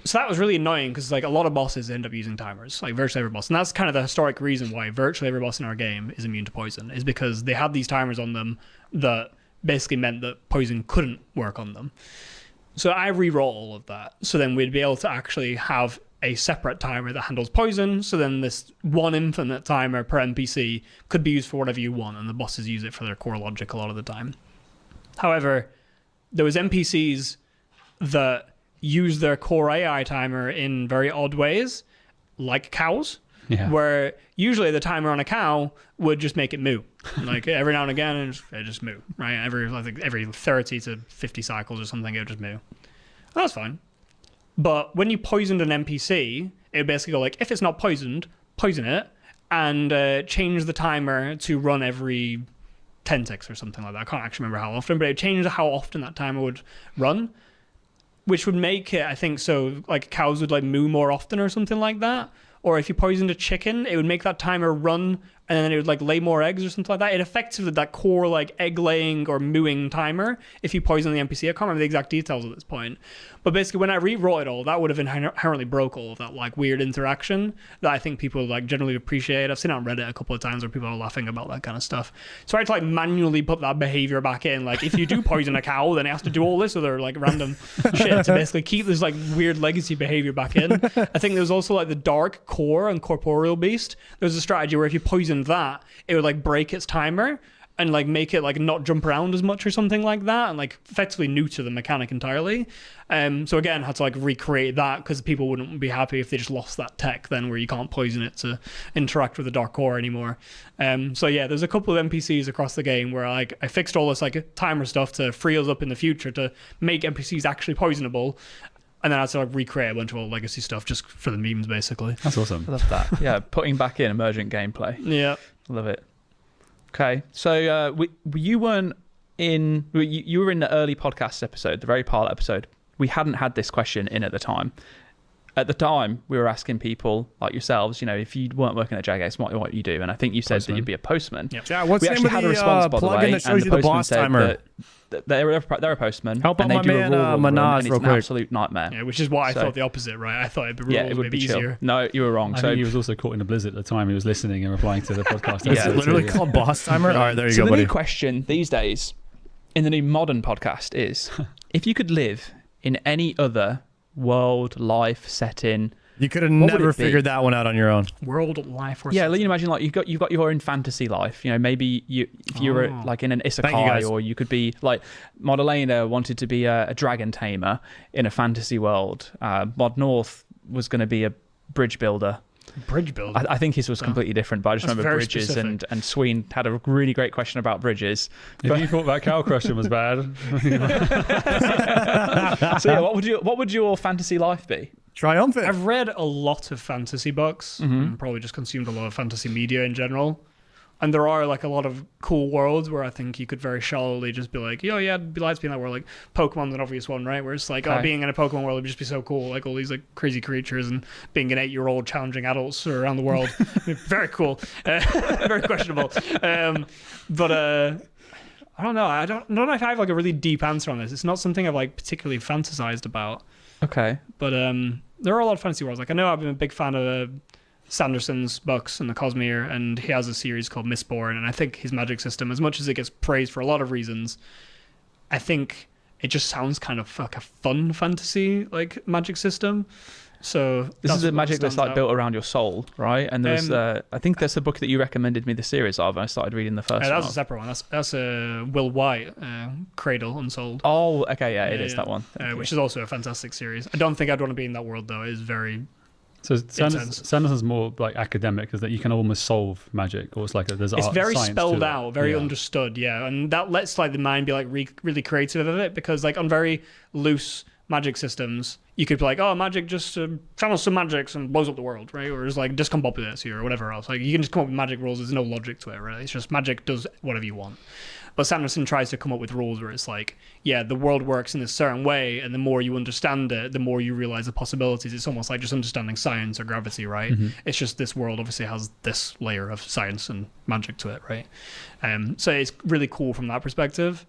So that was really annoying because like a lot of bosses end up using timers, like virtually every boss. And that's kind of the historic reason why virtually every boss in our game is immune to poison, is because they had these timers on them that basically meant that poison couldn't work on them. So I rewrote all of that. So then we'd be able to actually have a separate timer that handles poison. So then this one infinite timer per NPC could be used for whatever you want, and the bosses use it for their core logic a lot of the time. However, there was NPCs that use their core AI timer in very odd ways, like cows, where usually the timer on a cow would just make it moo. Like every now and again, it just moo, right? Every 30 to 50 cycles or something, it would just moo. That's fine. But when you poisoned an NPC, it would basically go like, if it's not poisoned, poison it, and change the timer to run every 10 ticks or something like that. I can't actually remember how often, but it would change how often that timer would run, which would make it, I think, so like cows would like moo more often or something like that. Or if you poisoned a chicken, it would make that timer run, and then it would like lay more eggs or something like that. It effectively, that core like egg laying or mooing timer, if you poison the NPC, I can't remember the exact details at this point. But basically when I rewrote it all, that would have inherently broke all of that like weird interaction that I think people like generally appreciate. I've seen it on Reddit a couple of times where people are laughing about that kind of stuff. So I had to like manually put that behavior back in. Like if you do poison a cow, then it has to do all this other like random shit to basically keep this like weird legacy behavior back in. I think there was also like the dark core and corporeal beast. There was a strategy where if you poisoned that, it would like break its timer and like make it like not jump around as much or something like that, and like effectively neuter the mechanic entirely. So again, had to like recreate that because people wouldn't be happy if they just lost that tech then, where you can't poison it to interact with the dark core anymore. So yeah, there's a couple of NPCs across the game where like I fixed all this like timer stuff to free us up in the future to make NPCs actually poisonable. And then I had to like recreate a bunch of old legacy stuff just for the memes, basically. That's awesome. I love that. Yeah, putting back in emergent gameplay. Yeah. Love it. Okay, so you weren't in. You were in the early podcast episode, the very pilot episode. We hadn't had this question in at the time. At the time, we were asking people like yourselves, you know, if you weren't working at Jagex, what you do? And I think you said that you'd be a postman. Yep. Yeah, what's We the name actually of had a the response, by the plugin way, that shows and you the postman boss said timer? that they're a postman. Help out and they my do man, a raw run, Manaz and real it's an quick. absolute nightmare. Yeah, which is why I So- thought the opposite, right? I thought it'd be Yeah, rules it would maybe be chill. easier. No, you were wrong. I So think he was also caught in a blizzard at the time. He was listening and replying to the podcast. Yeah, Is it literally called boss timer? All right, there you So go, the buddy. new question these days in the new modern podcast is, if you could live in any other world, life, setting. You could have What would never it be? figured that one out on your own. World, life, or Yeah, something. you imagine like you've got your own fantasy life. You know, maybe if you were like in an guys. isekai, or you could be like Modellena wanted to be a dragon tamer in a fantasy world. Mod North was going to be a bridge builder. Bridge builder. I think his was completely different, but I just That's remember very bridges, specific. and Sween had a really great question about bridges. If you thought that cow crushing was bad, So yeah, what would your fantasy life be? Triumphant. I've read a lot of fantasy books, and probably just consumed a lot of fantasy media in general. And there are like a lot of cool worlds where I think you could very shallowly just be like, yo, yeah, it'd be like to be in that world. Like Pokemon's an obvious one, right? Where it's like, Okay. oh, being in a Pokemon world would just be so cool. Like all these like crazy creatures and being an 8-year-old challenging adults around the world. Very cool. Very questionable. But I don't know. I don't know if I have like a really deep answer on this. It's not something I've like particularly fantasized about. Okay. But there are a lot of fantasy worlds. Like I know I've been a big fan of Sanderson's books and the Cosmere, and he has a series called Mistborn, and I think his magic system, as much as it gets praised for a lot of reasons, I think it just sounds kind of like a fun fantasy like magic system. So This is that's a what magic that's stands like out. built around your soul, right? And there's, I think that's the book that you recommended me the series of. And I started reading the first That one. was a separate one. That's a Will White, Cradle Unsold. Oh, okay, yeah, it is that one. Thank you. Which is also a fantastic series. I don't think I'd want to be in that world though. It is very so Intense. Sanderson's more like academic, is that you can almost solve magic, or it's like there's it's art, very science spelled to it. out, very Yeah. understood, yeah, and that lets like the mind be like really creative of it, because like on very loose magic systems you could be like, oh, magic just channels some magics and blows up the world, right? Or it's like discombobulates you or whatever else. Like you can just come up with magic rules. There's no logic to it, really. It's just magic does whatever you want. But Sanderson tries to come up with rules where it's like, yeah, the world works in a certain way, and the more you understand it, the more you realize the possibilities. It's almost like just understanding science or gravity, right? It's just this world obviously has this layer of science and magic to it, right? So it's really cool from that perspective.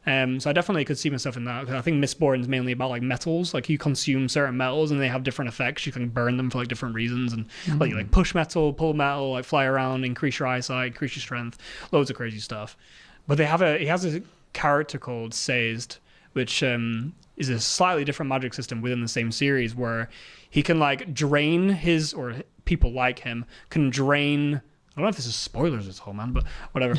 So I definitely could see myself in that. I think Mistborn is mainly about like metals. Like you consume certain metals and they have different effects. You can burn them for like different reasons, and like you like push metal, pull metal, like fly around, increase your eyesight, increase your strength, loads of crazy stuff. But he has a character called Sazed, which is a slightly different magic system within the same series, where he can like drain his, or people like him can drain. I don't know if this is spoilers at all, man, but whatever.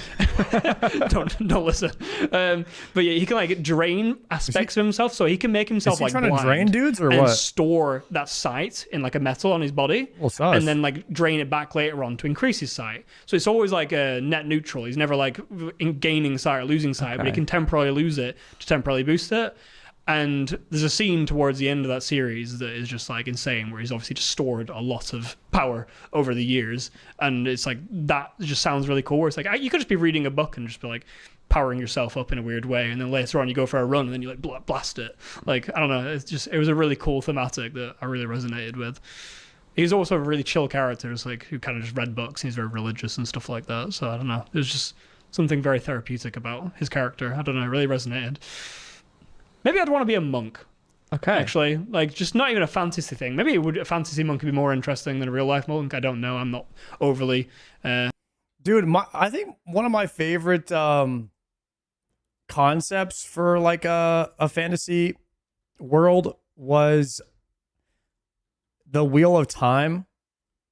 don't listen. But yeah, he can like drain aspects of himself, so he can make himself Is he like trying to blind drain dudes or and what? store that sight in like a metal on his body, Well, sus. and then like drain it back later on to increase his sight. So it's always like a net neutral. He's never like gaining sight or losing sight, but he Okay. can temporarily lose it to temporarily boost it. And there's a scene towards the end of that series that is just like insane, where he's obviously just stored a lot of power over the years, and it's like that just sounds really cool. Where it's like you could just be reading a book and just be like powering yourself up in a weird way, and then later on you go for a run and then you like blast it. Like I don't know, it was a really cool thematic that I really resonated with. He's also a really chill character, it's like who kind of just read books. And he's very religious and stuff like that. So I don't know, there's just something very therapeutic about his character. I don't know, it really resonated. Maybe I'd want to be a monk, Okay. actually. Like, just not even a fantasy thing. Maybe a fantasy monk would be more interesting than a real life monk. I don't know. I'm not overly. Dude, I think one of my favorite concepts for like a fantasy world was the Wheel of Time.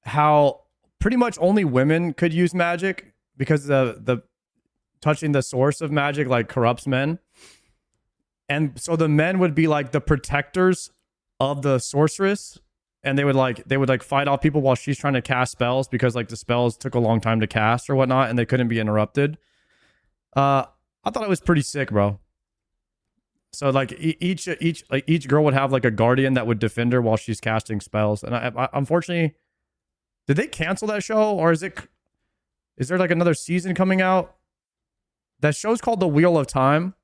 How pretty much only women could use magic because the touching the source of magic like corrupts men. And so the men would be like the protectors of the sorceress, and they would like fight off people while she's trying to cast spells, because like the spells took a long time to cast or whatnot, and they couldn't be interrupted. I thought it was pretty sick, bro. So like each girl would have like a guardian that would defend her while she's casting spells. And I unfortunately, did they cancel that show, or is there like another season coming out? That show's called The Wheel of Time.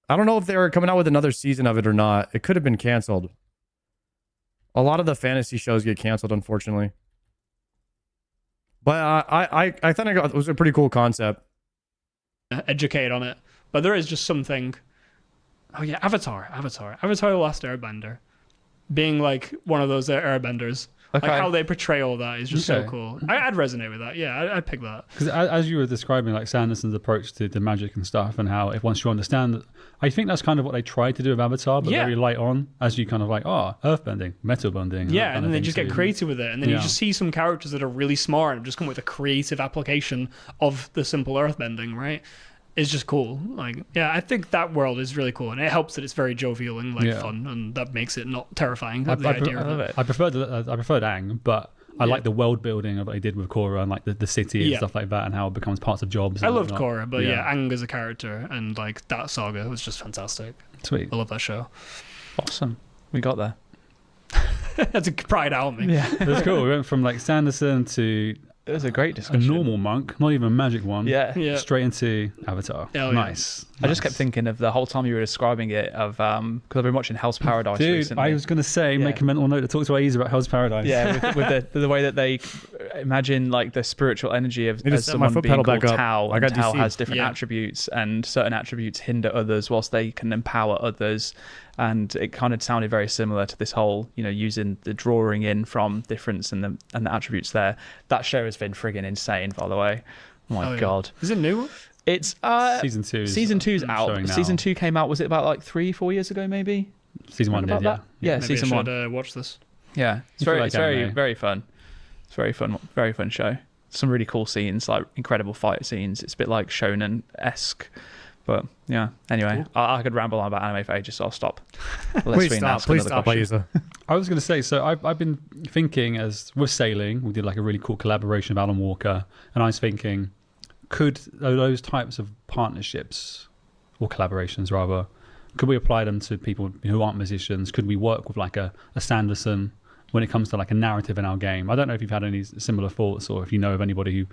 I don't know if they were coming out with another season of it or not. It could have been canceled. A lot of the fantasy shows get canceled, unfortunately. But I thought it was a pretty cool concept. Educate on it. But there is just something. Oh yeah, Avatar, The Last Airbender, being like one of those airbenders Okay. Like how they portray all that is just so Okay. cool. I'd resonate with that. Yeah, I'd pick that. Because as you were describing, like Sanderson's approach to the magic and stuff, and how if once you understand, I think that's kind of what they tried to do with Avatar, but Yeah. very light on. As you kind of like, earthbending, metal bending. Yeah, and then they just get creative with it, and then you Yeah. just see some characters that are really smart and just come with a creative application of the simple earthbending, right? It's just cool. Like, yeah, I think that world is really cool, and it helps that it's very jovial and like Yeah. fun, and that makes it not terrifying. I The idea I of love it. it. I preferred Aang, but I like the world building of what they did with Korra and like the city and Yeah. stuff like that, and how it becomes parts of jobs. I and loved whatnot. Korra, but yeah, Aang as a character and like that saga was just fantastic. Sweet. I love that show. Awesome. We got there. That's a pride out of me. Yeah. It was cool. We went from like Sanderson to It was a great a discussion. normal monk, not even a magic one. Yeah. Yeah. Straight into Avatar. Oh, yeah. Nice. I just kept thinking of the whole time you were describing it of because I've been watching Hell's Paradise Dude, recently. I was going to say, Yeah. make a mental note to talk to Aiz about Hell's Paradise. Yeah, with the way that they imagine like the spiritual energy of Need to as set my someone foot being pedal called back up. Tao, I and got Tao DC. has different Yeah. attributes, and certain attributes hinder others whilst they can empower others. And it kind of sounded very similar to this whole, using the drawing in from difference and the attributes there. That show has been friggin' insane, by the way. Oh my Oh, yeah. god, Is it new? it's Season 2. season 2's out. showing now. Season 2 came out. Was it about like 3-4 years ago, maybe? Season 1 About did, yeah. that? Yeah, Maybe season I 1. should watch this. Yeah, it's If you very, like it's very, anime. very fun. It's very fun show. Some really cool scenes, like incredible fight scenes. It's a bit like shonen-esque, but yeah. Anyway, I could ramble on about anime for ages, so I'll stop. Please stop, Aiza. I was going to say, so I've been thinking as we're sailing, we did like a really cool collaboration with Alan Walker, and I was thinking, could those types of partnerships, or collaborations rather, could we apply them to people who aren't musicians? Could we work with like a Sanderson when it comes to like a narrative in our game? I don't know if you've had any similar thoughts, or if you know of anybody who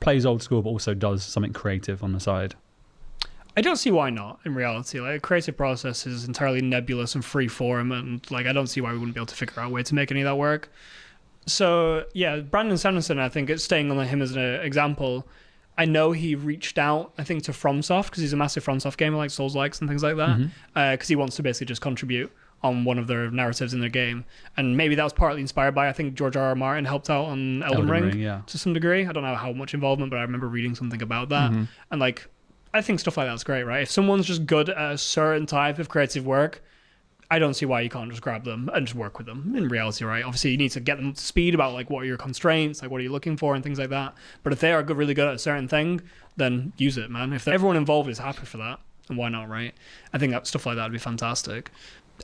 plays old school but also does something creative on the side. I don't see why not, in reality. Like, a creative process is entirely nebulous and free form, and like I don't see why we wouldn't be able to figure out a way to make any of that work. So yeah, Brandon Sanderson, I think it's staying on him as an example. I know he reached out, I think, to FromSoft, because he's a massive FromSoft gamer, like Souls-likes and things like that, because he wants to basically just contribute on one of their narratives in their game. And maybe that was partly inspired by, I think, George R.R. Martin helped out on Elden Ring yeah. to some degree. I don't know how much involvement, but I remember reading something about that. And like, I think stuff like that's great, right? If someone's just good at a certain type of creative work, I don't see why you can't just grab them and just work with them in reality, right? Obviously, you need to get them to speed about like what are your constraints, like what are you looking for and things like that. But if they are really good at a certain thing, then use it, man. If everyone involved is happy for that, then why not, right? I think that stuff like that would be fantastic.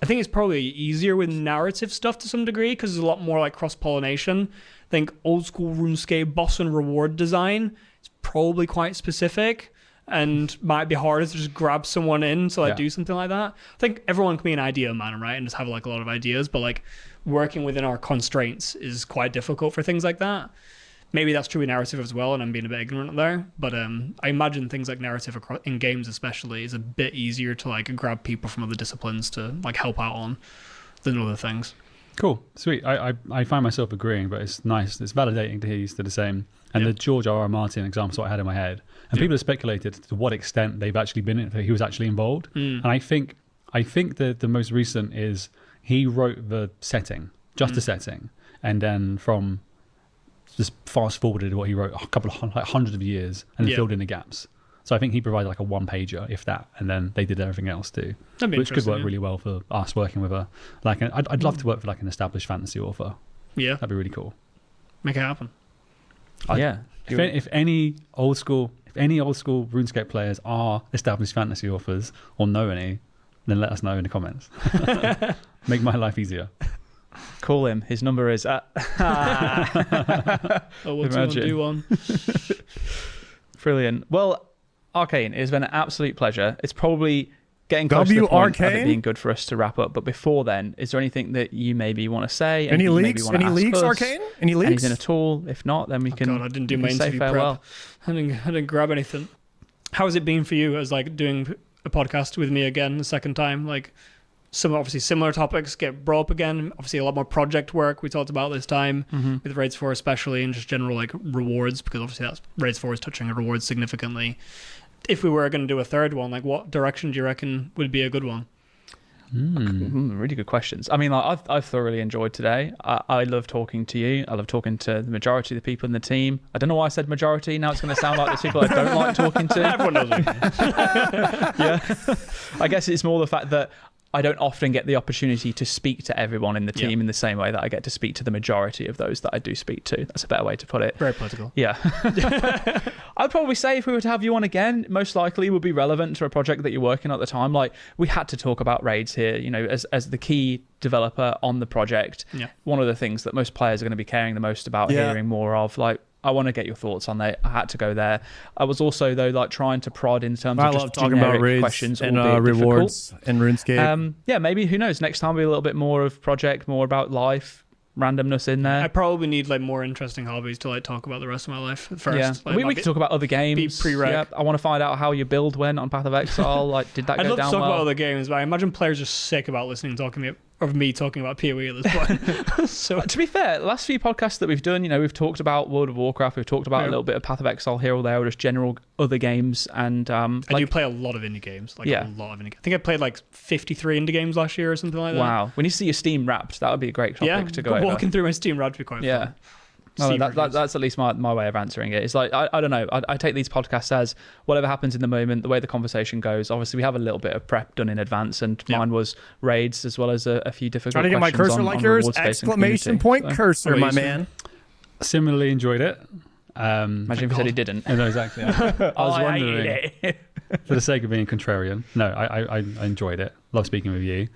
I think it's probably easier with narrative stuff to some degree because there's a lot more like cross-pollination. I think old school RuneScape boss and reward design is probably quite specific and might be harder to just grab someone in to like do something like that. I think everyone can be an idea man, right? And just have like a lot of ideas, but like working within our constraints is quite difficult for things like that. Maybe that's true in narrative as well, and I'm being a bit ignorant there. But I imagine things like narrative in games especially is a bit easier to like grab people from other disciplines to like help out on than other things. Cool, sweet. I find myself agreeing, but it's nice. It's validating to hear you still the same. And the George R.R. Martin example, what I had in my head, and people have speculated to what extent they've actually been in, he was actually involved. And I think the most recent is he wrote the setting, just the setting, and then from just fast forwarded what he wrote a couple of like hundreds of years and filled in the gaps. So I think he provided like a one pager, if that, and then they did everything else too, which could work really well for us working with a like. I'd love to work for like an established fantasy author. Yeah, that'd be really cool. Make it happen. If any old school RuneScape players are established fantasy authors or know any, then let us know in the comments. Make my life easier. Call him. His number is at. Do one. Brilliant. Well, Arcane, it has been an absolute pleasure. It's probably getting close to the point of it being good for us to wrap up. But before then, is there anything that you maybe want to say? Any leaks? Any leaks, Arcane? Any leaks? Anything at all? If not, then we can. God, I didn't do my interview farewell. prep. I didn't grab anything. How has it been for you as like doing a podcast with me again the second time? Like some obviously similar topics get brought up again. Obviously a lot more project work we talked about this time with Raids 4 especially, and just general like rewards, because obviously that's Raids 4 is touching on rewards significantly. If we were going to do a third one, like what direction do you reckon would be a good one? Really good questions. I mean, like, I've thoroughly enjoyed today. I love talking to you. I love talking to the majority of the people in the team. I don't know why I said majority. Now it's going to sound like there's people I don't like talking to. Everyone knows what you mean. Yeah. I guess it's more the fact that I don't often get the opportunity to speak to everyone in the team in the same way that I get to speak to the majority of those that I do speak to. That's a better way to put it. Very political. Yeah. I'd probably say if we were to have you on again, most likely would be relevant to a project that you're working on at the time. Like, we had to talk about raids here, you know, as the key developer on the project. Yeah. One of the things that most players are going to be caring the most about hearing more of. Like, I want to get your thoughts on that. I had to go there. I was also, though, like, trying to prod in terms of just talking about raids questions and rewards in RuneScape. Yeah, maybe, who knows, next time will be a little bit more of project, more about life, randomness in there. I probably need like more interesting hobbies to like talk about the rest of my life at first. Yeah, Like, we can talk about other games. be prereq. Yeah, I want to find out how your build went on Path of Exile. Like, did that I'd go love to down talk well? about other games, but I imagine players are sick about listening of me talking about PoE at this point. So To be fair, the last few podcasts that we've done, you know, we've talked about World of Warcraft, we've talked about a little bit of Path of Exile here or there, or just general other games. And I do play a lot of indie games. Like a lot of indie games. I think I played like 53 indie games last year or something like that. Wow, we need to see your Steam Wrapped. That would be a great topic to go over. Walking through my Steam Wrapped would be quite Yeah. fun. Oh, that's at least my way of answering it. It's like, I don't know. I take these podcasts as whatever happens in the moment, the way the conversation goes. Obviously, we have a little bit of prep done in advance, and mine was raids as well as a few difficult Trying to get my cursor like yours. Exclamation point cursor, my man. Similarly enjoyed it. Imagine if he said he didn't. No, exactly. I was wondering, for the sake of being contrarian. No, I enjoyed it. Love speaking with you.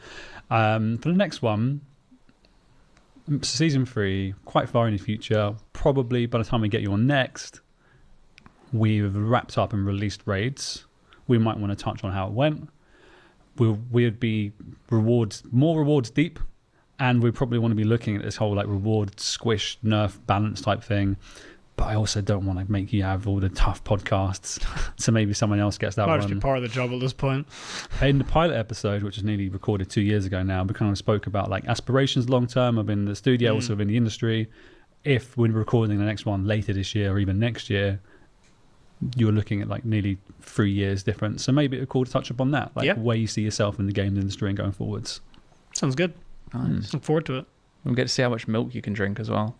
For the next one, season 3, quite far in the future. Probably by the time we get you on next, we've wrapped up and released raids. We might want to touch on how it went. We'd be more rewards deep, and we probably want to be looking at this whole like reward squish nerf balance type thing. But I also don't want to make you have all the tough podcasts, so maybe someone else gets that Might one. just be part of the job at this point. In the pilot episode, which was nearly recorded 2 years ago now, we kind of spoke about like aspirations long term within the studio, also within the industry. If we're recording the next one later this year or even next year, you're looking at like nearly 3 years difference. So maybe it's cool to touch upon that, like where you see yourself in the games industry and going forwards. Sounds good. Nice. Look forward to it. We'll get to see how much milk you can drink as well.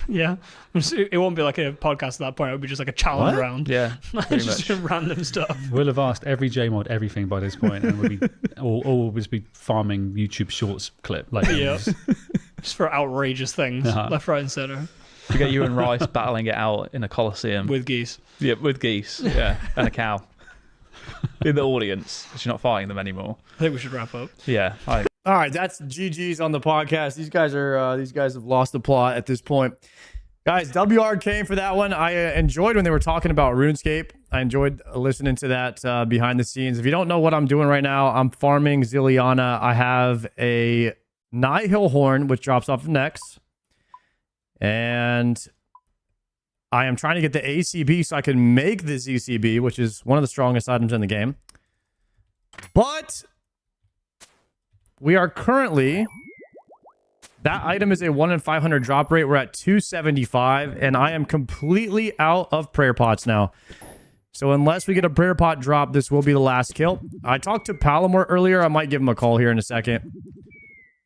Yeah. It won't be like a podcast at that point. It would be just like a challenge round. Yeah, pretty Just much. random stuff. We'll have asked every JMod everything by this point, and we'll be all just be farming YouTube Shorts clip like Yeah. Just for outrageous things, left, right, and center. To get you and Rice battling it out in a coliseum. With geese. Yeah, with geese. Yeah, and a cow. In the audience, because you're not fighting them anymore. I think we should wrap up. Yeah. All right, that's GG's on the podcast. These guys have lost the plot at this point. Guys, WR came for that one. I enjoyed when they were talking about RuneScape. I enjoyed listening to that behind the scenes. If you don't know what I'm doing right now, I'm farming Zilliana. I have a Nihil Horn, which drops off of Nex. And I am trying to get the ACB so I can make the ZCB, which is one of the strongest items in the game. But we are currently, that item is a 1 in 500 drop rate. We're at 275, and I am completely out of prayer pots now. So unless we get a prayer pot drop, this will be the last kill. I talked to Palomar earlier. I might give him a call here in a second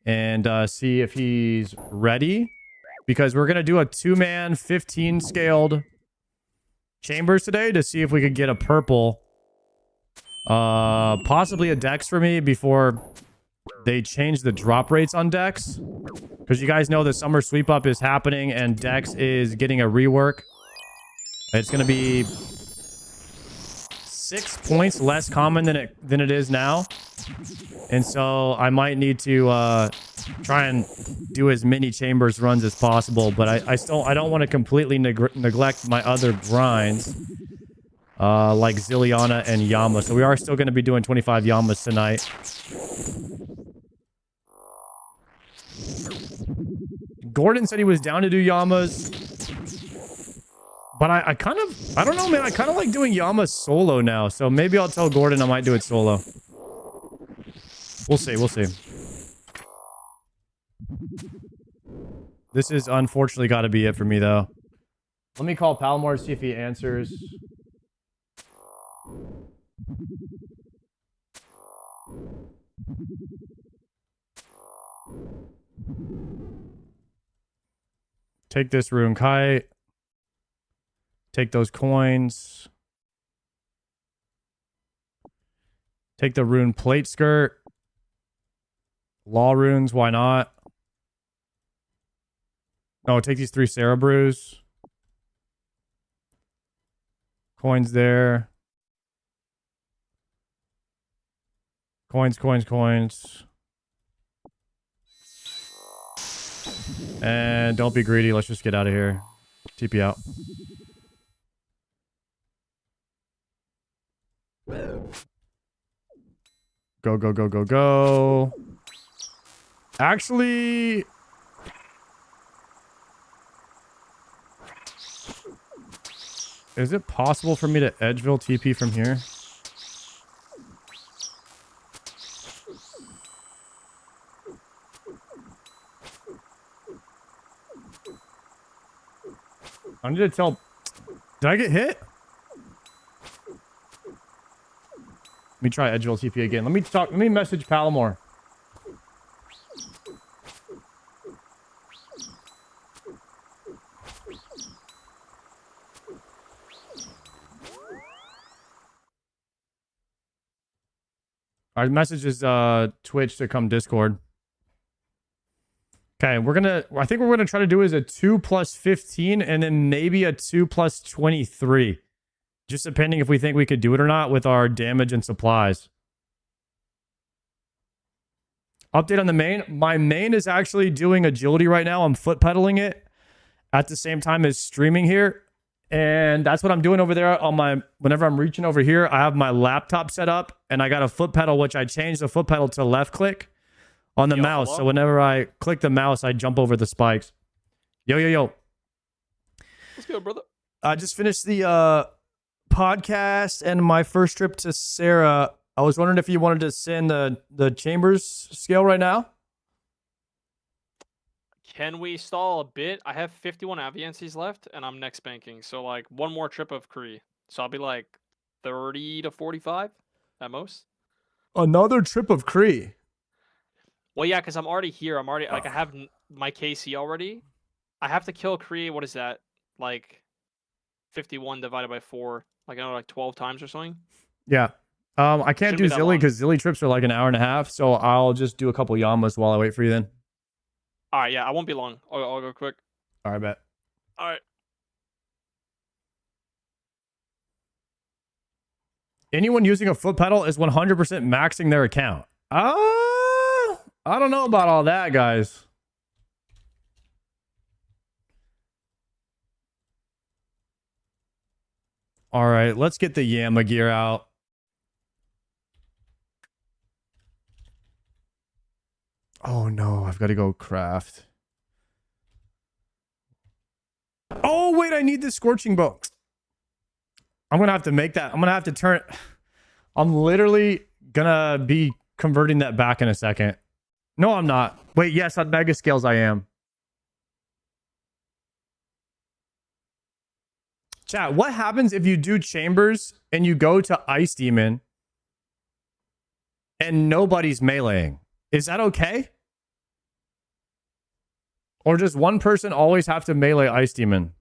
and see if he's ready, because we're going to do a 2-man 15 scaled chambers today to see if we could get a purple, possibly a dex for me before they change the drop rates on Dex, because you guys know the summer sweep up is happening and Dex is getting a rework. It's going to be 6 points less common than it is now, and so I might need to try and do as many chambers runs as possible. But I don't want to completely neglect my other grinds, like Zilliana and Yama. So we are still going to be doing 25 Yamas tonight. Gordon said he was down to do Yamas, but I don't know, man. I kind of like doing Yamas solo now, so maybe I'll tell Gordon I might do it solo. We'll see. This is unfortunately got to be it for me, though. Let me call Palomar, see if he answers. Take this rune kite. Take those coins. Take the rune plate skirt. Law runes, why not? Oh, take these 3 Sarah brews. Coins there. Coins, coins, coins. And don't be greedy. Let's just get out of here. TP out. Go, go, go, go, go. Actually... is it possible for me to Edgeville TP from here? I need to tell... did I get hit? Let me try Edgeville TP again. Let me message Palomore. Our message is Twitch to come Discord. Okay, I think what we're gonna try to do is a 2 plus 15 and then maybe a 2 plus 23. Just depending if we think we could do it or not with our damage and supplies. Update on the main. My main is actually doing agility right now. I'm foot pedaling it at the same time as streaming here. And that's what I'm doing over there on my, whenever I'm reaching over here, I have my laptop set up and I got a foot pedal, which I changed the foot pedal to left click on the mouse. Hello? So whenever I click the mouse, I jump over the spikes. Yo, yo, yo. Let's go, brother. I just finished the podcast and my first trip to Sarah. I was wondering if you wanted to send the Chambers scale right now. Can we stall a bit? I have 51 Aviancies left, and I'm next banking. So, like, one more trip of Kree. So I'll be, like, 30 to 45 at most. Another trip of Kree. Well, yeah, because I'm already here. I'm already, like, I have my KC already. I have to kill Kree. What is that? Like, 51 divided by 4. Like, I don't know, like 12 times or something? Yeah. I can't Shouldn't do be that Zilly long. because Zilly trips are like an hour and a half. So I'll just do a couple Yamas while I wait for you then. All right, yeah, I won't be long. I'll go quick. All right, bet. All right. Anyone using a foot pedal is 100% maxing their account. I don't know about all that, guys. All right, let's get the Yama gear out. Oh no, I've got to go craft. Oh wait, I need the scorching bow. I'm gonna have to make that. I'm gonna have to turn. I'm literally gonna be converting that back in a second. No, I'm not. Wait, yes, on mega scales I am. Chat, what happens if you do chambers and you go to Ice Demon and nobody's meleeing? Is that okay? Or does one person always have to melee Ice Demon?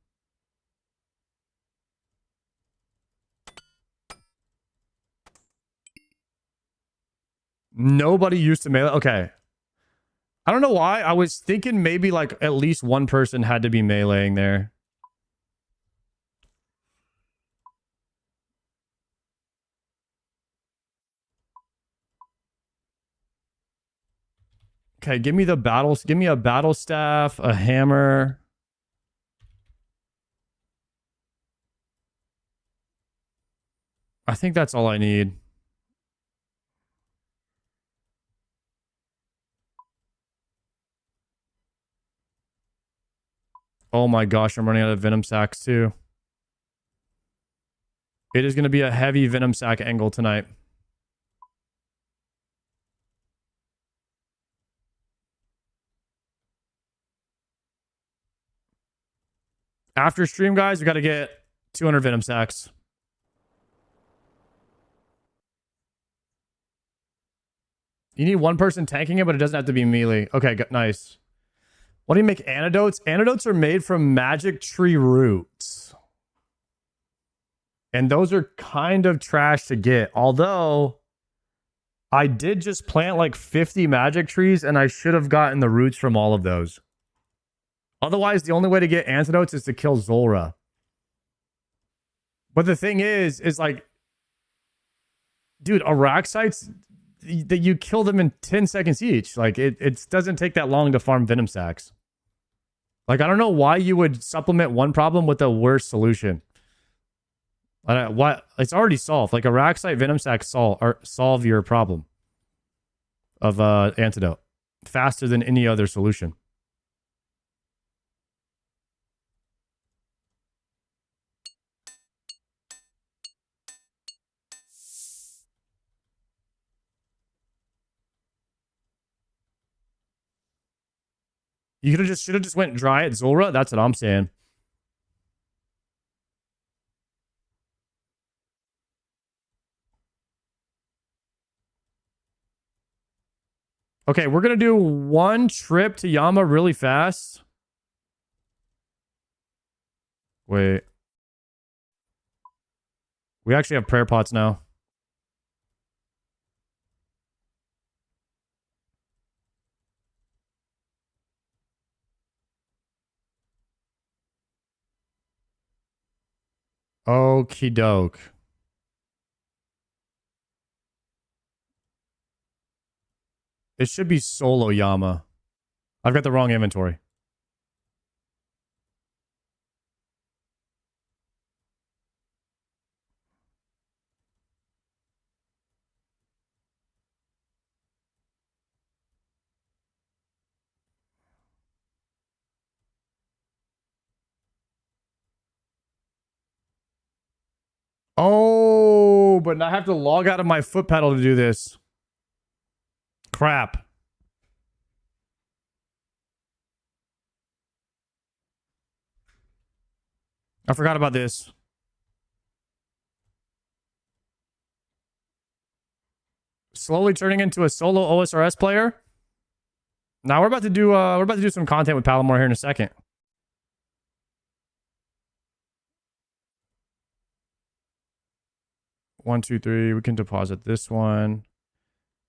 Nobody used to melee. Okay. I don't know why. I was thinking maybe like at least one person had to be meleeing there. Okay, give me the battles. Give me a battle staff, a hammer. I think that's all I need. Oh my gosh, I'm running out of venom sacks too. It is going to be a heavy venom sack angle tonight. After stream, guys, we got to get 200 venom sacks. You need one person tanking it, but it doesn't have to be melee. Okay, nice. What do you make antidotes? Antidotes are made from magic tree roots. And those are kind of trash to get. Although, I did just plant like 50 magic trees, and I should have gotten the roots from all of those. Otherwise, the only way to get antidotes is to kill Zulrah. But the thing is like, dude, Araxites, that you kill them in 10 seconds each. Like, it doesn't take that long to farm venom sacks. Like, I don't know why you would supplement one problem with a worse solution. Why? It's already solved. Like, Araxite venom sacks solve your problem of antidote faster than any other solution. You should have just went dry at Zulrah. That's what I'm saying. Okay, we're gonna do one trip to Yama really fast. Wait. We actually have prayer pots now. Okie doke. It should be solo Yama. I've got the wrong inventory. Oh, but I have to log out of my foot pedal to do this. Crap. I forgot about this. Slowly turning into a solo OSRS player. Now we're about to do some content with Palomar here in a second. One, two, three. We can deposit this one.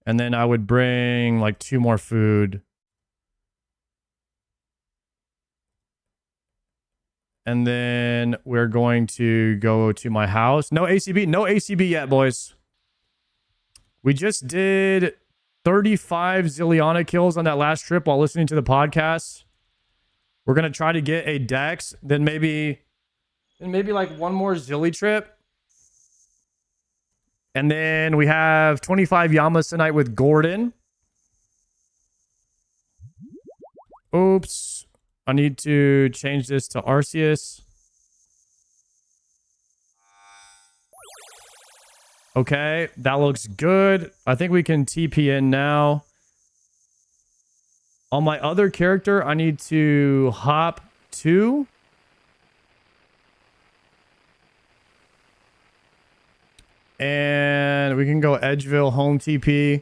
And then I would bring like 2 more food. And then we're going to go to my house. No ACB. No ACB yet, boys. We just did 35 Zilliana kills on that last trip while listening to the podcast. We're going to try to get a Dex. Then maybe like one more Zilly trip. And then we have 25 Yamas tonight with Gordon. Oops. I need to change this to Arceus. Okay, that looks good. I think we can TP in now. On my other character, I need to hop 2. And we can go Edgeville home TP.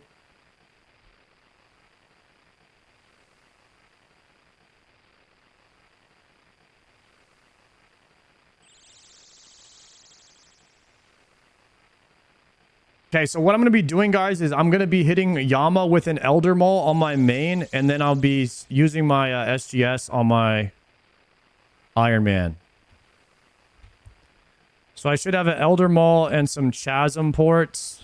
Okay, so what I'm going to be doing, guys, is I'm going to be hitting Yama with an Elder Maul on my main, and then I'll be using my SGS on my Iron Man. So I should have an Elder Maul and some Chasm ports.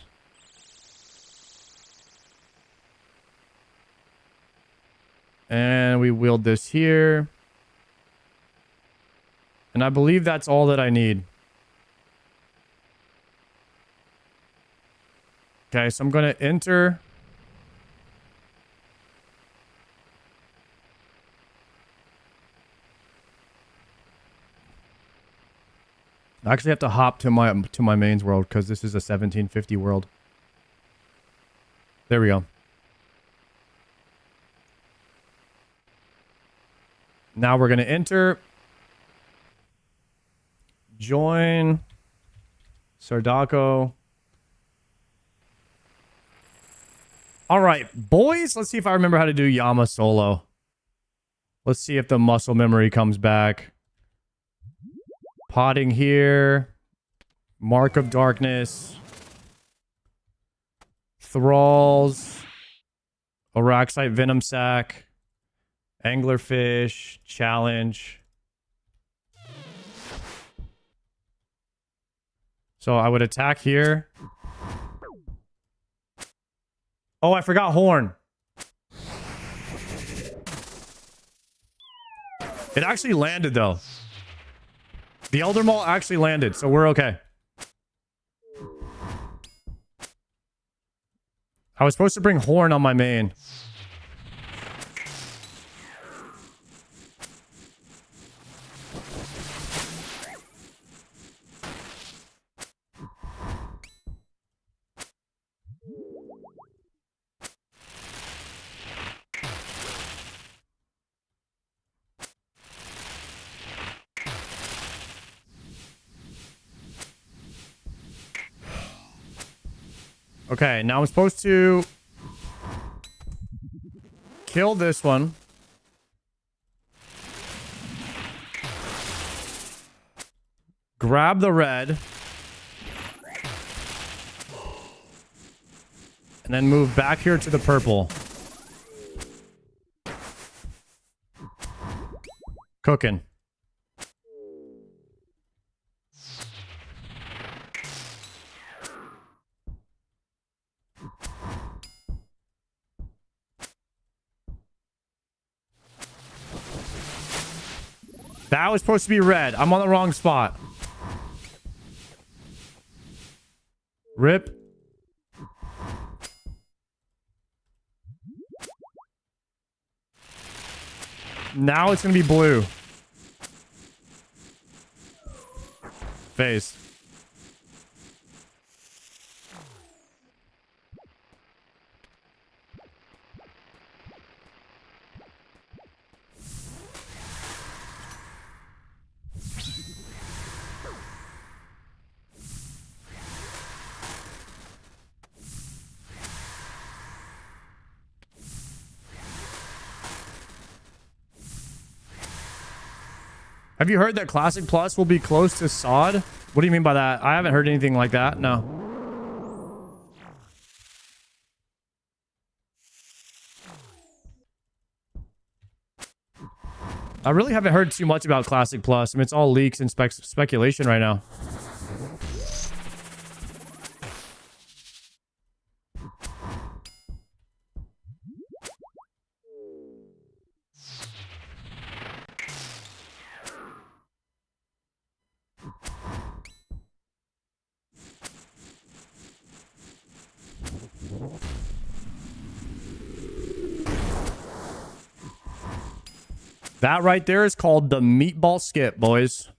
And we wield this here. And I believe that's all that I need. Okay, so I'm going to enter. I actually have to hop to my mains world because this is a 1750 world. There we go. Now we're going to enter. Join. Sardako. All right, boys. Let's see if I remember how to do Yama solo. Let's see if the muscle memory comes back. Potting here. Mark of Darkness. Thralls. Araxite Venom Sac. Anglerfish. Challenge. So I would attack here. Oh, I forgot Horn. It actually landed, though. The Elder Maul actually landed, so we're okay. I was supposed to bring Horn on my main. Okay, now I'm supposed to kill this one. Grab the red. And then move back here to the purple. Cooking. That was supposed to be red. I'm on the wrong spot. Rip. Now it's going to be blue. Phase. Have you heard that Classic Plus will be close to SOD? What do you mean by that? I haven't heard anything like that. No. I really haven't heard too much about Classic Plus. I mean, it's all leaks and speculation right now. That right there is called the meatball skip, boys.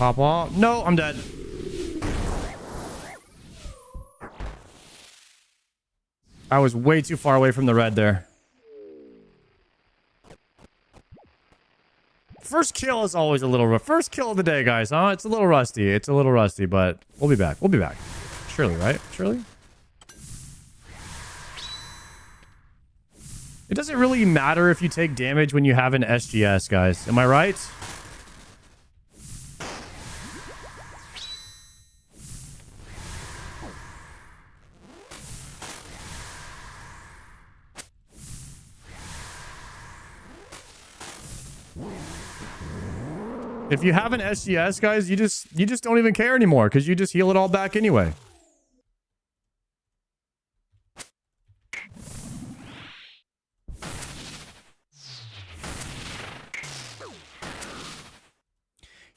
Pop off. No, I'm dead. I was way too far away from the red there. First kill is always a little rough. First kill of the day, guys, huh? It's a little rusty. It's a little rusty, but we'll be back. We'll be back. Surely, right? Surely? It doesn't really matter if you take damage when you have an SGS, guys. Am I right? If you have an SGS, guys, you just don't even care anymore because you just heal it all back anyway.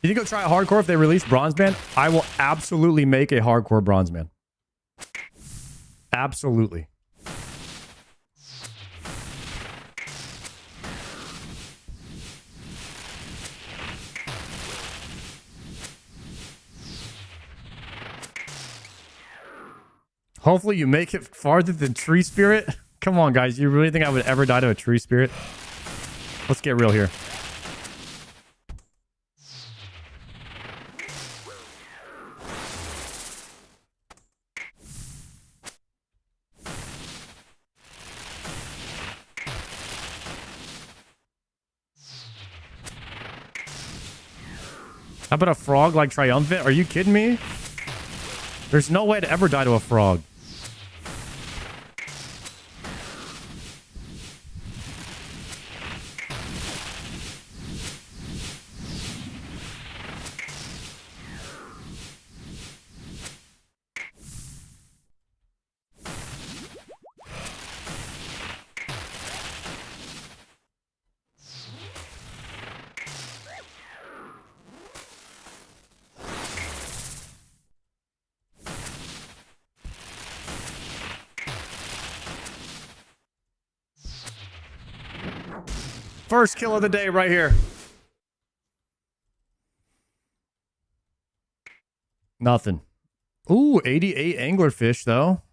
You think go try a hardcore if they release Bronze Man? I will absolutely make a hardcore Bronze Man. Absolutely. Hopefully you make it farther than Tree Spirit. Come on, guys. You really think I would ever die to a Tree Spirit? Let's get real here. How about a frog like Triumphant? Are you kidding me? There's no way to ever die to a frog. First kill of the day right here. Nothing. Ooh, 88 anglerfish though.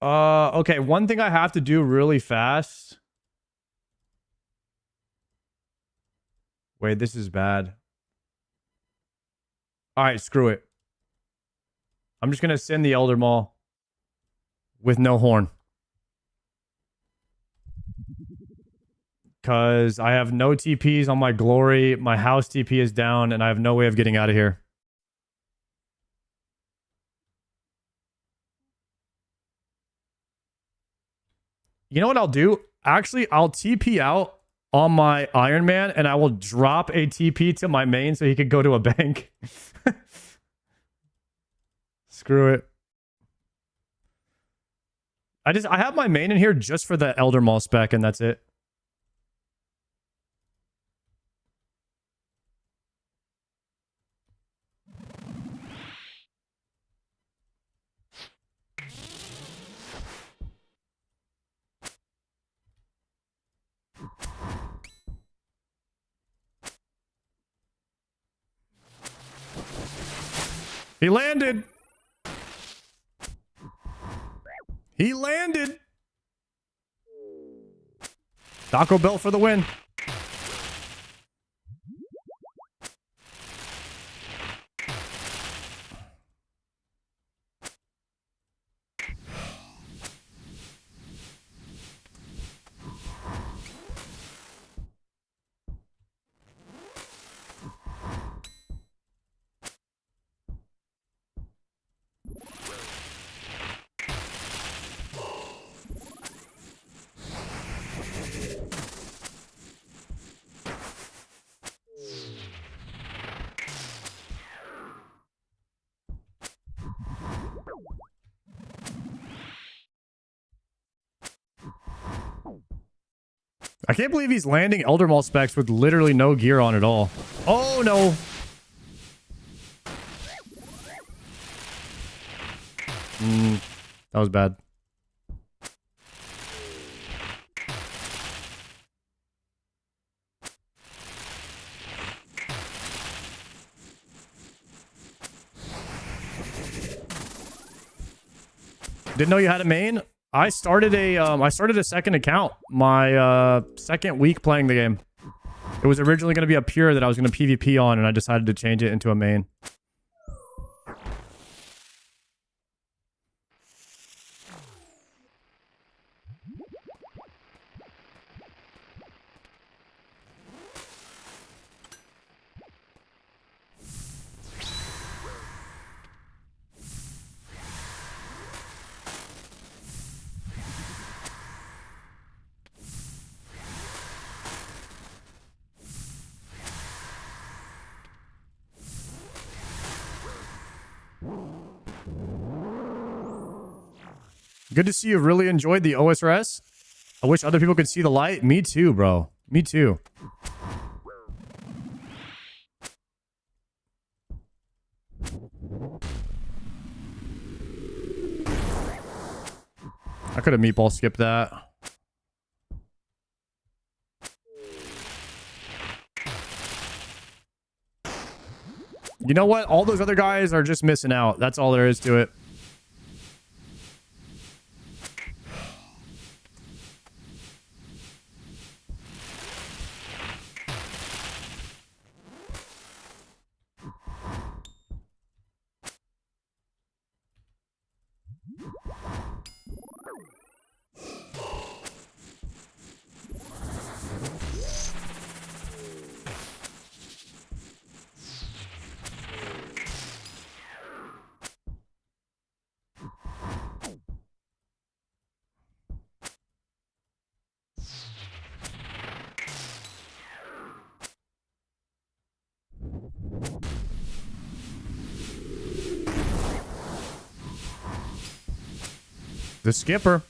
Okay, one thing I have to do really fast. Wait, this is bad. All right, screw it. I'm just going to send the Elder Maul with no horn. Because I have no TPs on my glory. My house TP is down, and I have no way of getting out of here. You know what I'll do? Actually, I'll TP out on my Iron Man, and I will drop a TP to my main so he could go to a bank. Screw it. I have my main in here just for the Elder Maul spec, and that's it. He landed. He landed. Taco Bell for the win. I can't believe he's landing Elder Maul specs with literally no gear on at all. Oh, no. That was bad. Didn't know you had a main? I started a second account my second week playing the game. It was originally going to be a pure that I was going to PvP on, and I decided to change it into a main. Good to see you really enjoyed the OSRS. I wish other people could see the light. Me too, bro. Me too. I could have meatball skipped that. You know what? All those other guys are just missing out. That's all there is to it. The skipper.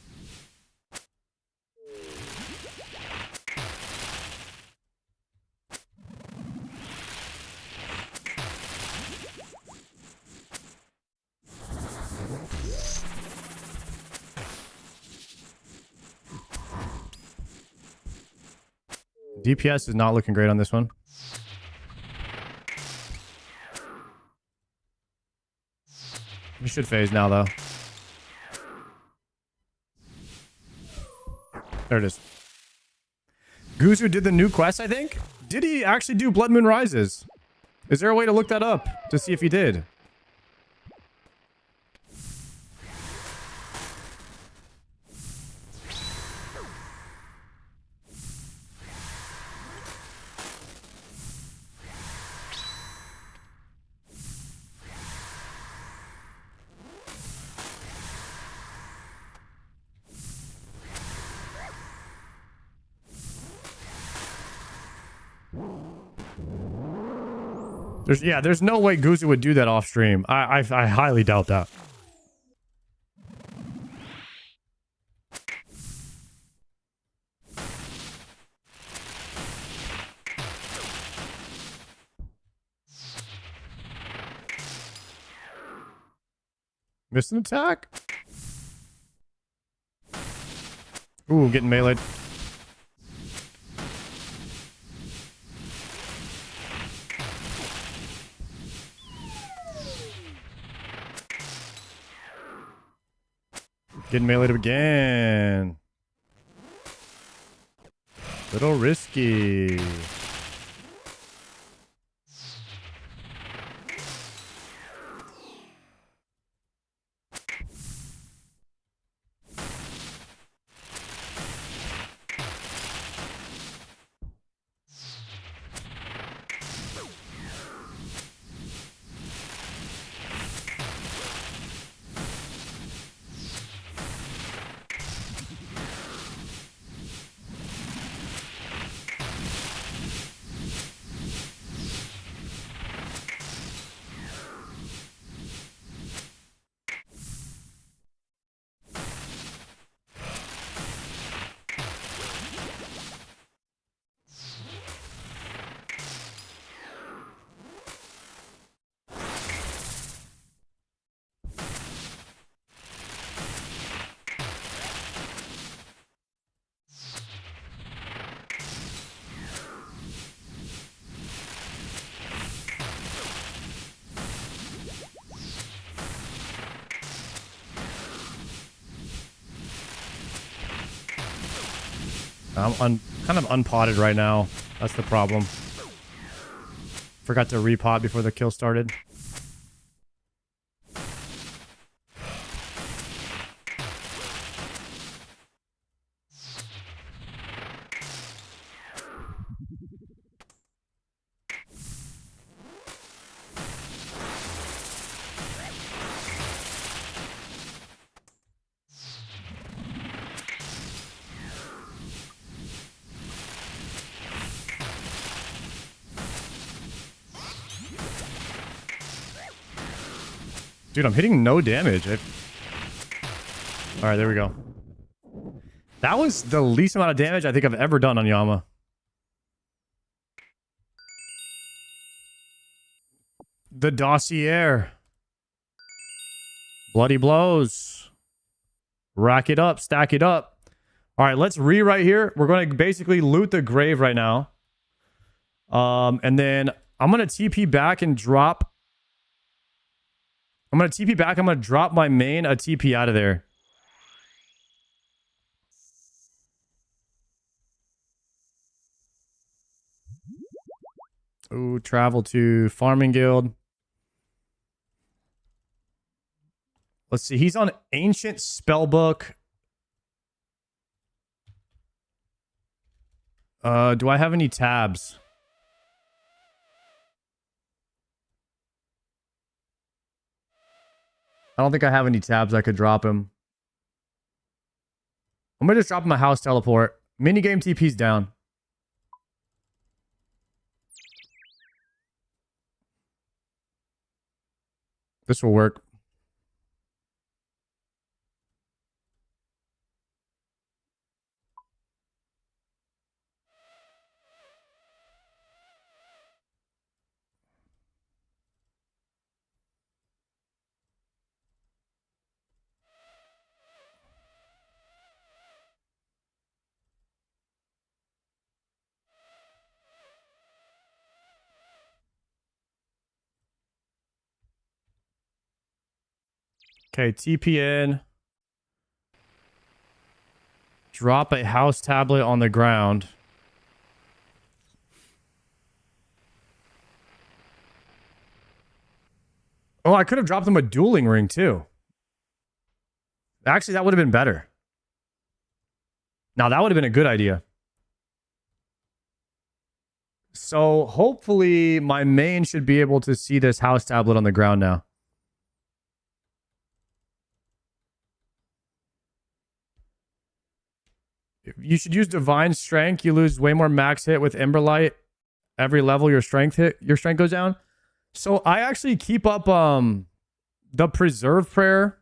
DPS is not looking great on this one. We should phase now, though. There it is. Guzu did the new quest, I think? Did he actually do Blood Moon Rises? Is there a way to look that up to see if he did? There's no way Guzu would do that off stream. I highly doubt that. Missed an attack. Ooh, getting meleeed. Getting meleeed again. Little risky. I'm kind of unpotted right now. That's the problem. Forgot to repot before the kill started. Dude, I'm hitting no damage. I All right, there we go. That was the least amount of damage I think I've ever done on Yama. The dossier. Bloody blows. Rack it up, stack it up. All right, let's rewrite here. We're going to basically loot the grave right now. And then I'm going to TP back and drop. I'm going to TP back. I'm going to drop my main a TP out of there. Ooh, travel to Farming Guild. Let's see. He's on Ancient Spellbook. Do I have any tabs? I don't think I have any tabs I could drop him. I'm going to just drop him a house teleport. Minigame TP's down. This will work. Okay, TP in. Drop a house tablet on the ground. Oh, I could have dropped them a dueling ring too. Actually, that would have been better. Now, that would have been a good idea. So, hopefully, my main should be able to see this house tablet on the ground now. You should use Divine Strength. You lose way more max hit with Emberlight. Every level your strength goes down. So I actually keep up the Preserve Prayer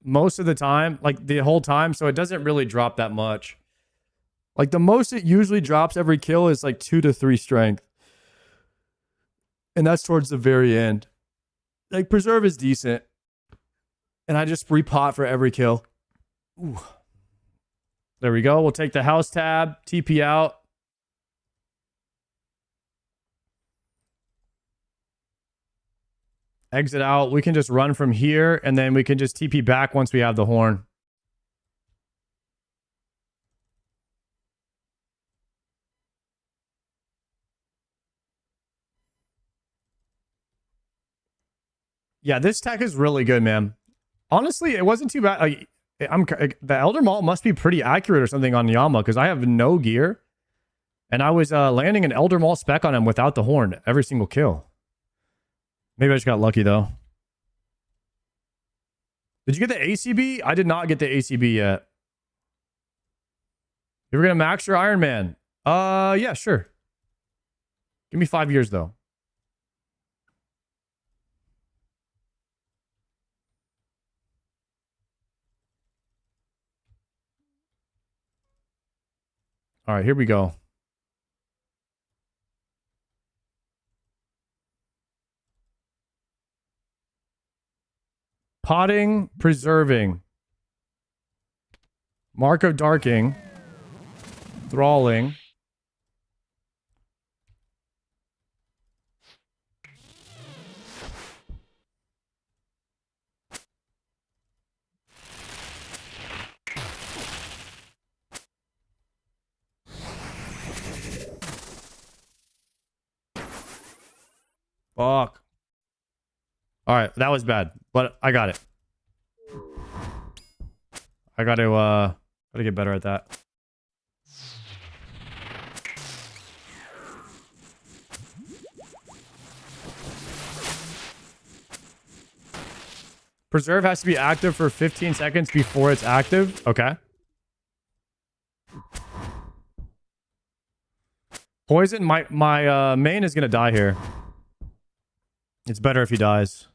most of the time, like the whole time, so it doesn't really drop that much. Like the most it usually drops every kill is like 2 to 3 strength. And that's towards the very end. Like Preserve is decent. And I just repot for every kill. Ooh. There we go. We'll take the house tab, TP out. Exit out. We can just run from here, and then we can just TP back once we have the horn. Yeah, this tech is really good, man. Honestly, it wasn't too bad. Like, the Elder Maul must be pretty accurate or something on Yama, because I have no gear. And I was landing an Elder Maul spec on him without the horn every single kill. Maybe I just got lucky, though. Did you get the ACB? I did not get the ACB yet. You were going to max your Iron Man? Yeah, sure. Give me 5 years, though. All right, here we go. Potting, preserving. Mark of Darking. Thralling. Fuck. All right, that was bad, but I got it. I gotta get better at that. Preserve has to be active for 15 seconds before it's active. Okay. Poison, my main is gonna die here. It's better if he dies.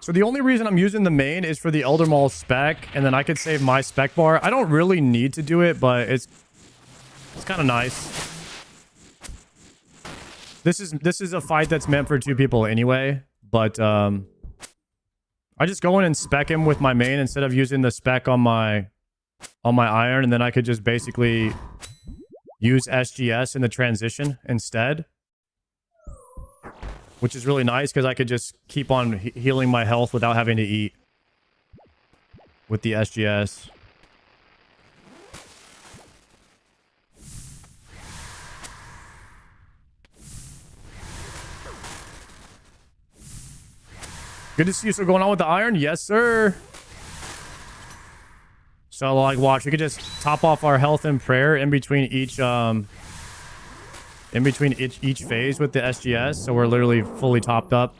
So the only reason I'm using the main is for the Elder Maul spec, and then I could save my spec bar. I don't really need to do it, but it's kind of nice. This is a fight that's meant for 2 people anyway, but I just go in and spec him with my main instead of using the spec on my iron, and then I could just basically use SGS in the transition instead. Which is really nice because I could just keep on healing my health without having to eat with the SGS. Good to see you still going on with the iron. Yes, sir. So, like, watch. We could just top off our health and prayer in between each phase with the SGS, so we're literally fully topped up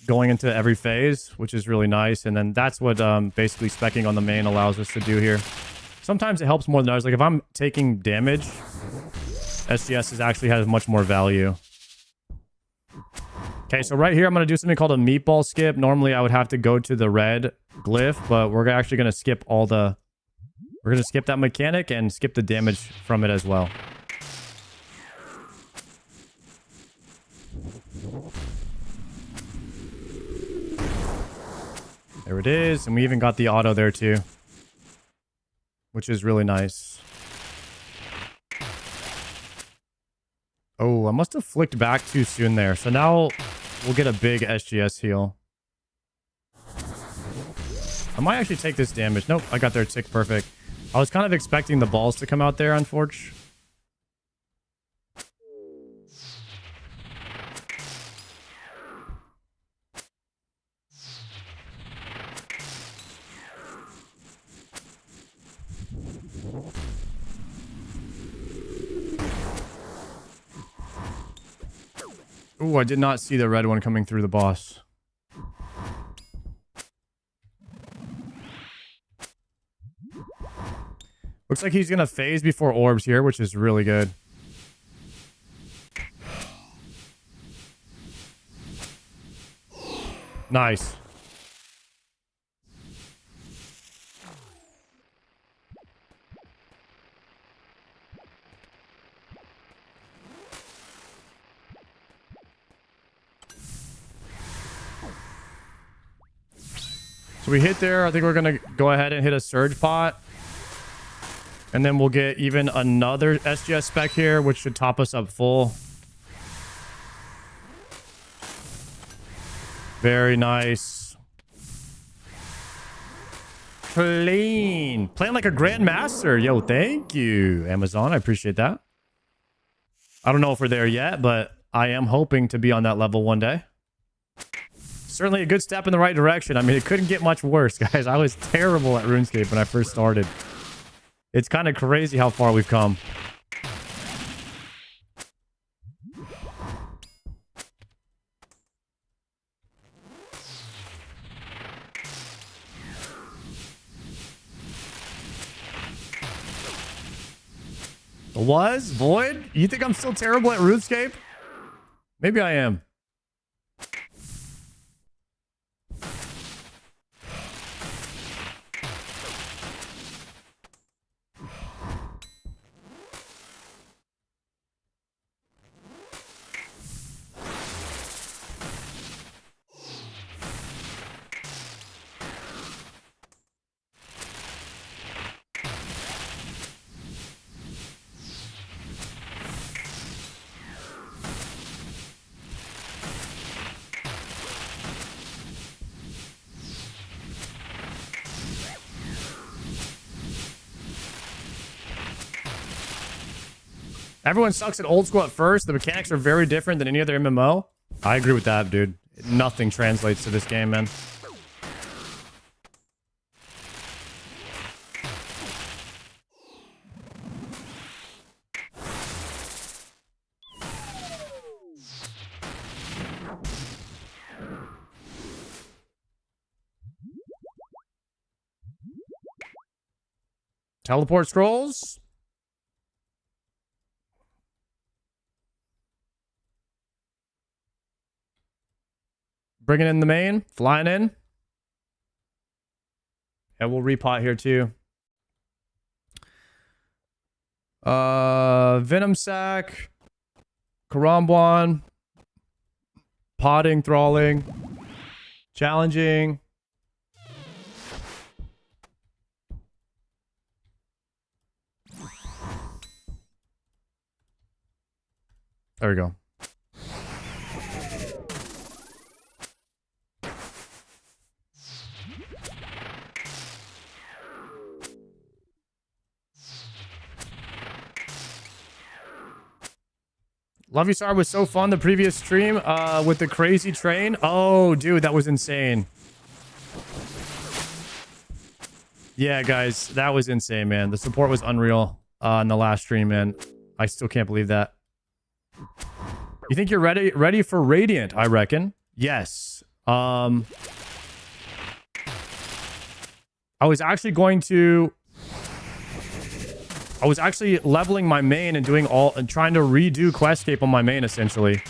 going into every phase, which is really nice. And then that's what basically speccing on the main allows us to do here. Sometimes it helps more than others. Like if I'm taking damage, SGS actually has much more value. Okay, so right here I'm going to do something called a meatball skip. Normally I would have to go to the red glyph, but we're actually going to skip all the... We're going to skip that mechanic and skip the damage from it as well. There it is. And we even got the auto there too, which is really nice. Oh, I must have flicked back too soon there. So now we'll get a big SGS heal. I might actually take this damage. Nope, I got their tick perfect. I was kind of expecting the balls to come out there, unfortunately. Ooh, I did not see the red one coming through the boss. Looks like he's going to phase before orbs here, which is really good. Nice. So we hit there. I think we're going to go ahead and hit a surge pot. And then we'll get even another SGS spec here, which should top us up full. Very nice. Clean. Playing like a grandmaster. Yo, thank you, Amazon. I appreciate that. I don't know if we're there yet, but I am hoping to be on that level one day. Certainly a good step in the right direction. I mean, it couldn't get much worse, guys. I was terrible at RuneScape when I first started. It's kind of crazy how far we've come. Was? Void? You think I'm still terrible at RuneScape? Maybe I am. Everyone sucks at old school at first. The mechanics are very different than any other MMO. I agree with that, dude. Nothing translates to this game, man. Teleport scrolls. Bringing in the main, flying in. And we'll repot here too. Venom Sack, Karambwan, potting, thralling, challenging. There we go. Love You Star was so fun the previous stream with the crazy train. Oh, dude, that was insane. Yeah, guys, that was insane, man. The support was unreal in the last stream, man. I still can't believe that. You think you're ready for Radiant, I reckon. Yes. I was actually leveling my main and trying to redo Questscape on my main essentially.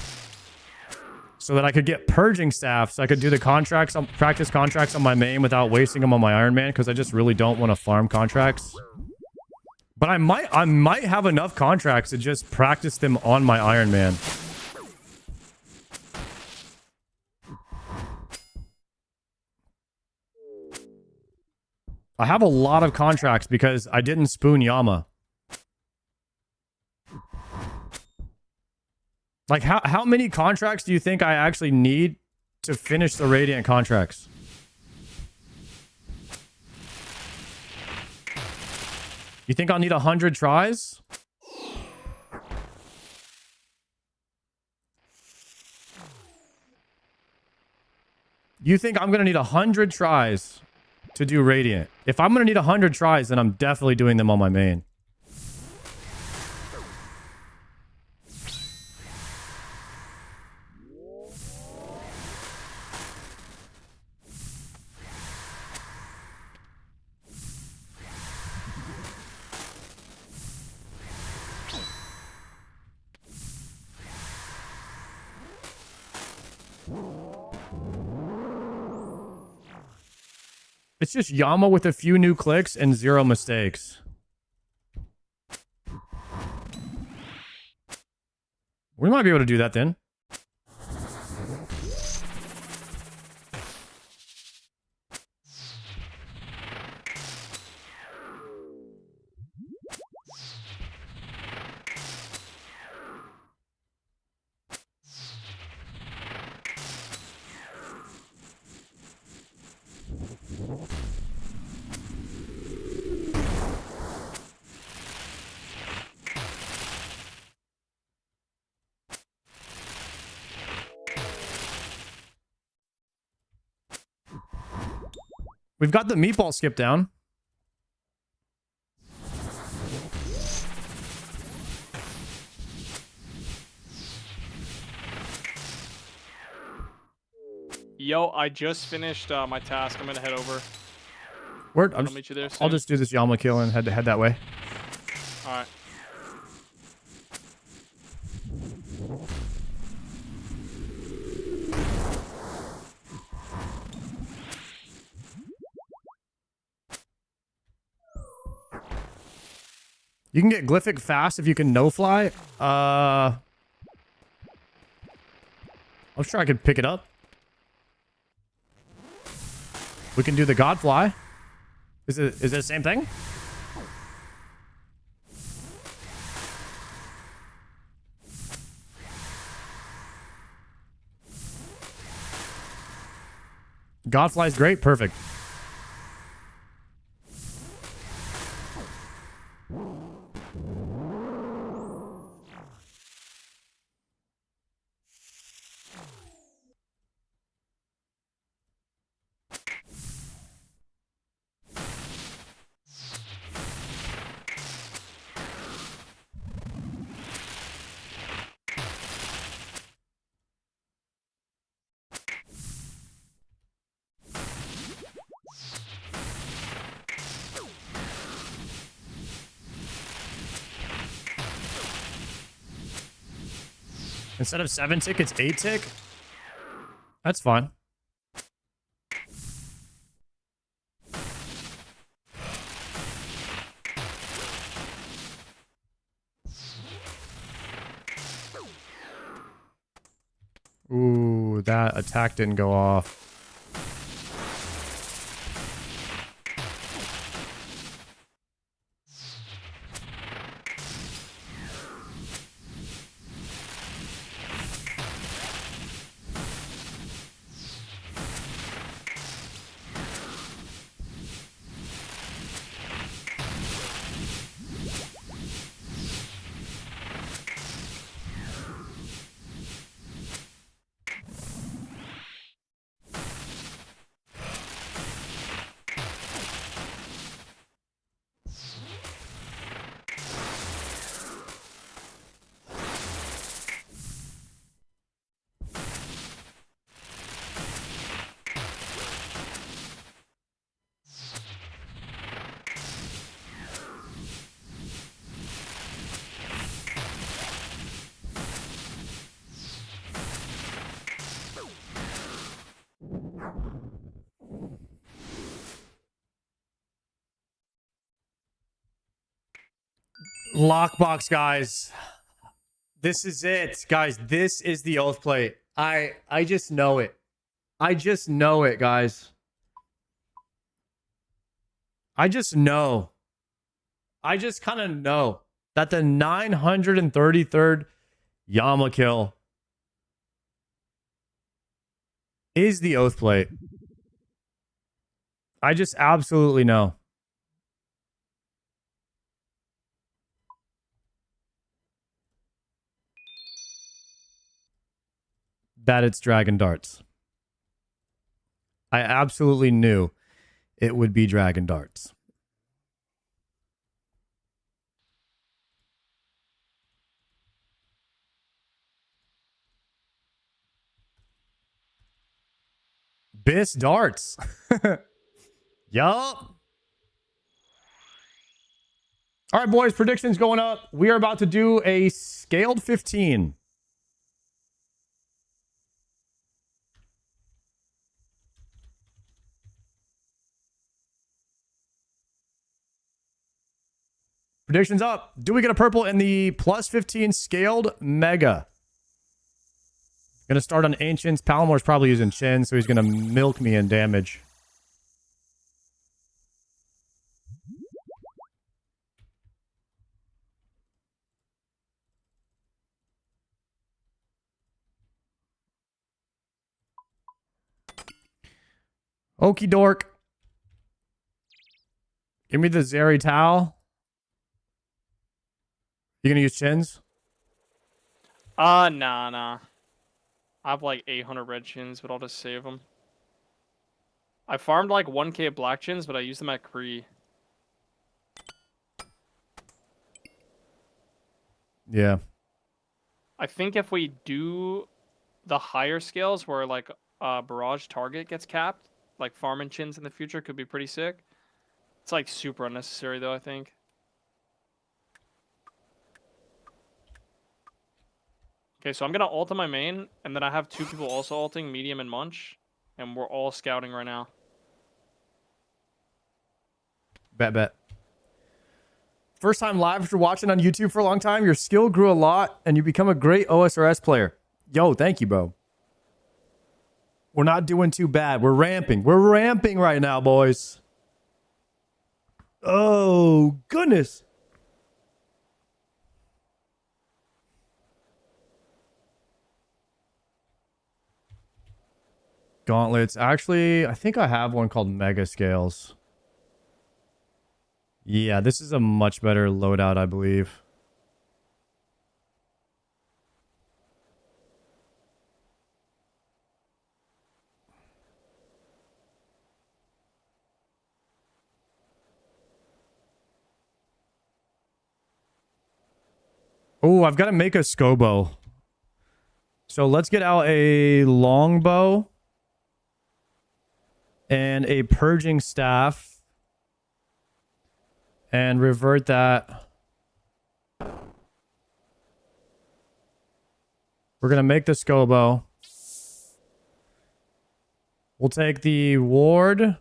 So that I could get purging staff, so I could do the practice contracts on my main without wasting them on my Iron Man, because I just really don't want to farm contracts. But I might have enough contracts to just practice them on my Iron Man. I have a lot of contracts because I didn't spoon Yama. Like, how many contracts do you think I actually need to finish the Radiant contracts? You think I'll need 100 tries? You think I'm going to need 100 tries to do Radiant? If I'm going to need 100 tries, then I'm definitely doing them on my main. It's just Yama with a few new clicks and 0 mistakes. We might be able to do that then. We've got the meatball skip down. Yo, I just finished my task. I'm gonna head over. Word. I'll meet you there soon. I'll just do this Yama kill and head that way. All right. You can get Glyphic fast if you can no-fly. I'm sure I could pick it up. We can do the Godfly. Is it the same thing? Godfly's great. Perfect. Instead of 7 tick, it's 8 tick. That's fine. that attack didn't go off. Lockbox, guys. This is it, guys. This is the oath plate. I just know it. I just know it, guys. I just know. I just kind of know that the 933rd Yama kill is the oath plate. I just absolutely know. That it's Dragon Darts. I absolutely knew it would be Dragon Darts. Bis Darts. Yup. All right, boys, predictions going up. We are about to do a scaled 15. Predictions up. Do we get a purple in the plus 15 scaled mega? Gonna start on Ancients. Palamore's probably using Chin, so he's gonna milk me in damage. Okie dork. Give me the Zeri Towel. You gonna use Chins? Nah. I have like 800 red chins, but I'll just save them. I farmed like 1k black chins, but I used them at Kree. Yeah. I think if we do the higher scales where like barrage target gets capped, like farming chins in the future could be pretty sick. It's like super unnecessary though, I think. Okay, so I'm gonna ult on my main, and then I have two people also ulting, Medium and Munch, and we're all scouting right now. Bet. First time live after watching on YouTube for a long time. Your skill grew a lot, and you become a great OSRS player. Yo, thank you, bro. We're not doing too bad. We're ramping. We're ramping right now, boys. Oh, goodness. Gauntlets. Actually, I think I have one called Mega Scales. Yeah, this is a much better loadout, I believe. Oh, I've got to make a Scobo. So let's get out a longbow and a purging staff and revert that. We're going to make the Scobo. We'll take the ward.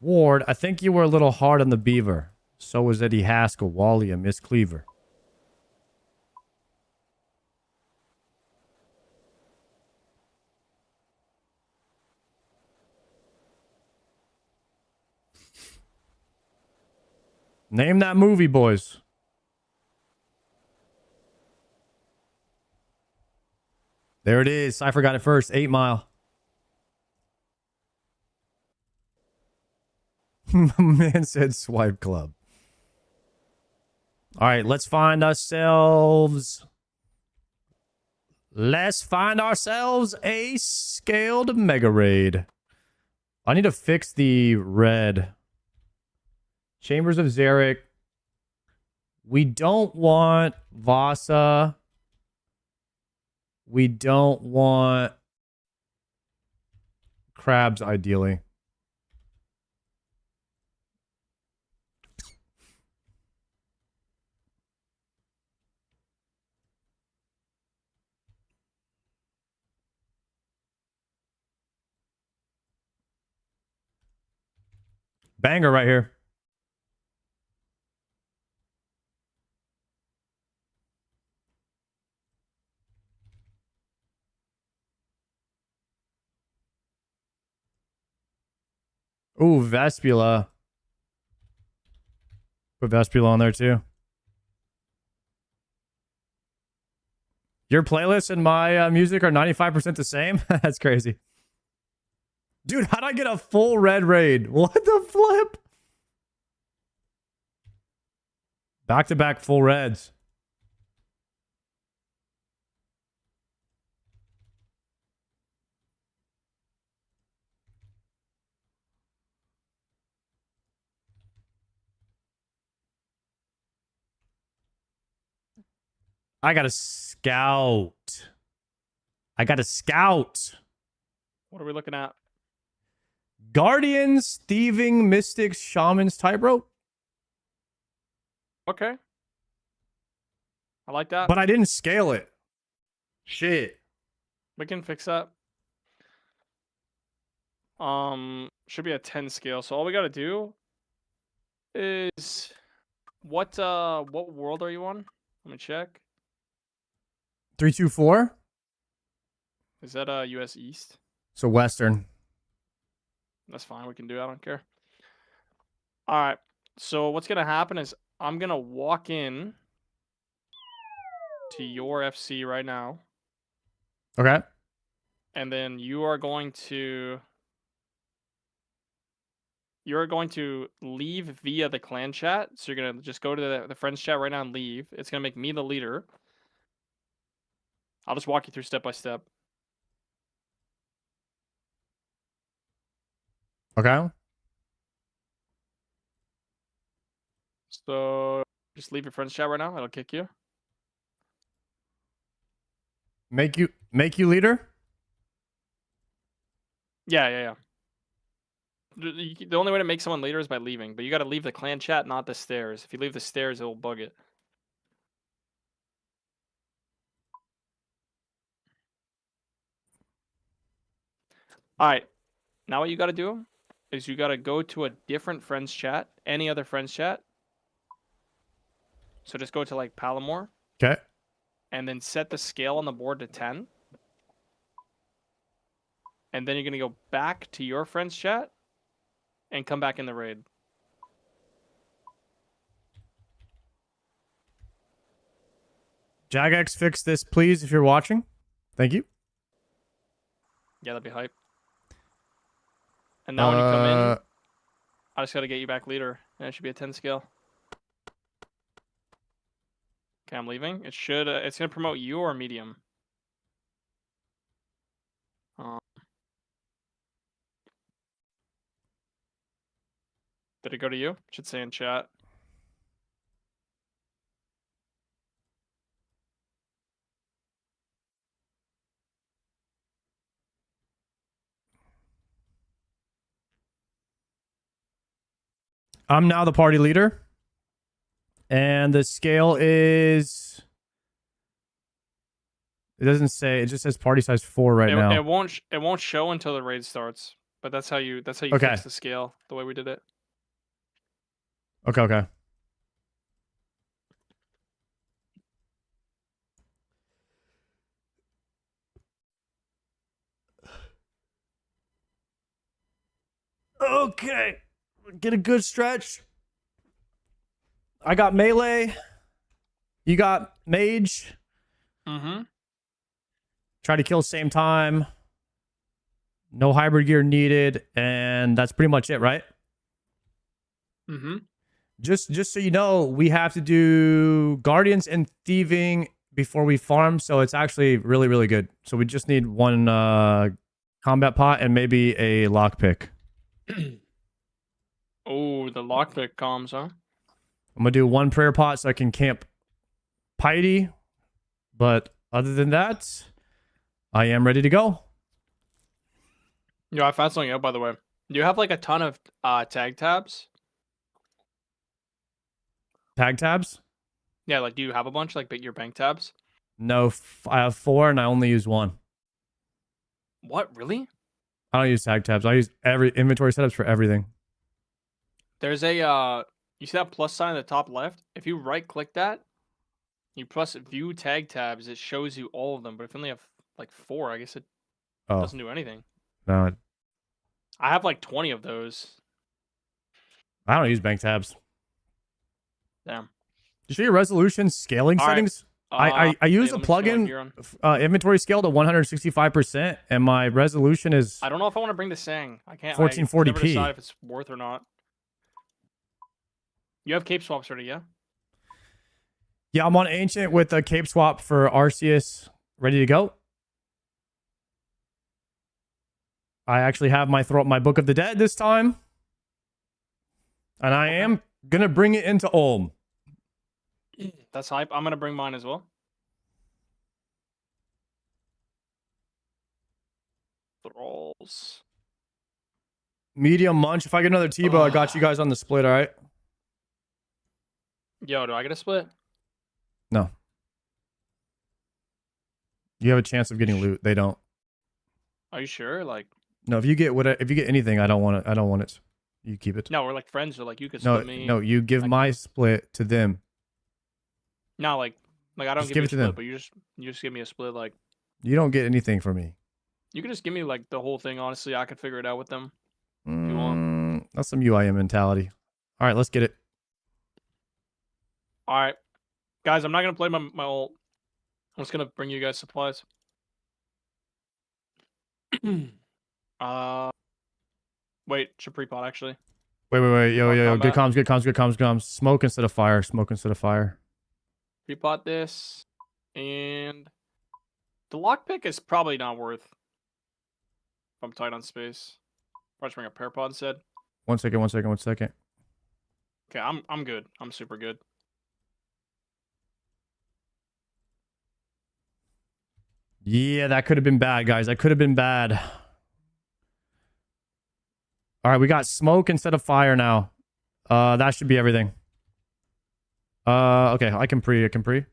Ward, I think you were a little hard on the beaver. So was Eddie Haskell, Wally, and Miss Cleaver. Name that movie, boys. There it is. Cypher got it first. 8 Mile. Man said swipe club. All right, let's find ourselves. Let's find ourselves a scaled mega raid. I need to fix the red. Chambers of Zarek. We don't want Vasa. We don't want crabs, ideally. Banger right here. Ooh, Vespula. Put Vespula on there too. Your playlist and my music are 95% the same? That's crazy. Dude, how'd I get a full red raid? What the flip? Back-to-back full reds. I got a scout. I got a scout. What are we looking at? Guardians, thieving, mystics, shamans, tightrope. Okay. I like that. But I didn't scale it. Shit. We can fix that. Should be a 10 scale. So all we gotta do is what world are you on? Let me check. 324. Is that US East? So Western. That's fine. We can do it. I don't care. All right. So what's gonna happen is I'm gonna walk in to your FC right now, Okay. and then you're going to leave via the clan chat. So you're gonna just go to the friends chat right now and leave. It's gonna make me the leader. I'll just walk you through step by step. Okay. So just leave your friends chat right now. It'll kick you. Make you leader? Yeah. The only way to make someone leader is by leaving, but you got to leave the clan chat, not the stairs. If you leave the stairs, it will bug it. All right. Now what you got to do is you got to go to a different friends chat, any other friends chat. So just go to like Palomar. Okay. And then set the scale on the board to 10. And then you're going to go back to your friends chat and come back in the raid. Jagex, fix this, please, if you're watching. Thank you. Yeah, that'd be hype. And now when you come in, I just got to get you back leader. And it should be a 10 scale. Okay, I'm leaving. It should. It's gonna promote you or medium. Did it go to you? It should say in chat. I'm now the party leader. And the scale is... It doesn't say. It just says party size 4 right now. It won't show until the raid starts. But that's how you Okay. fix the scale the way we did it. Okay. Okay. Get a good stretch. I got melee. You got mage. Mm-hmm. Try to kill same time. No hybrid gear needed, and that's pretty much it, right? Mm-hmm. Just so you know, we have to do guardians and thieving before we farm, so it's actually really, really good. So we just need one combat pot and maybe a lockpick. Oh, the lockpick comms, huh? I'm gonna do one prayer pot so I can camp piety, but other than that, I am ready to go. Yo, I found something out, by the way. Do you have like a ton of tag tabs? Tag tabs? Yeah, like do you have a bunch, like your bank tabs? No, I have 4 and I only use 1. What, really? I don't use tag tabs. I use every inventory setups for everything. There's a you see that plus sign at the top left? If you right click that, you press view tag tabs, it shows you all of them. But if you only have like 4, I guess it doesn't do anything. No, I have like 20 of those. I don't use bank tabs. Damn. You see your resolution scaling All right. settings? I use a let me see one plugin, here. inventory scale to 165%, and my resolution is I don't know if I want to bring the Sang. I can't. 1440p. I never decide if it's worth or not. You have cape swaps already, yeah? yeah. I'm on ancient with a cape swap for Arceus ready to go. I actually have my book of the dead this time, and I am gonna bring it into Ulm. That's hype. I'm gonna bring mine as well. Thralls. Medium munch. If I get another T-bow, I got you guys on the split. All right. Yo, do I get a split? No. You have a chance of getting loot. They don't. Are you sure? Like, No, if you get anything, I don't want it. I don't want it. You keep it. no, we're like friends, or like you could No, split me. no, you give my split to them. No, like I don't Just give give you a it to split, them. but you just give me a split. Like, You don't get anything from me. you can just give me like the whole thing. Honestly, I could figure it out with them. you want. That's some UIM mentality. All right, let's get it. All right, guys, I'm not gonna play my ult. I'm just gonna bring you guys supplies. Wait, should pre-pot actually. Wait. Yo. Good Combat. comms. Smoke instead of fire. Pre-pot this, and the lockpick is probably not worth. If I'm tight on space, I'll just bring a pair pod instead. One second. Okay, I'm good. I'm super good. Yeah, that could have been bad, guys. That could have been bad. All right, we got smoke instead of fire now. That should be everything. Okay, I can pre.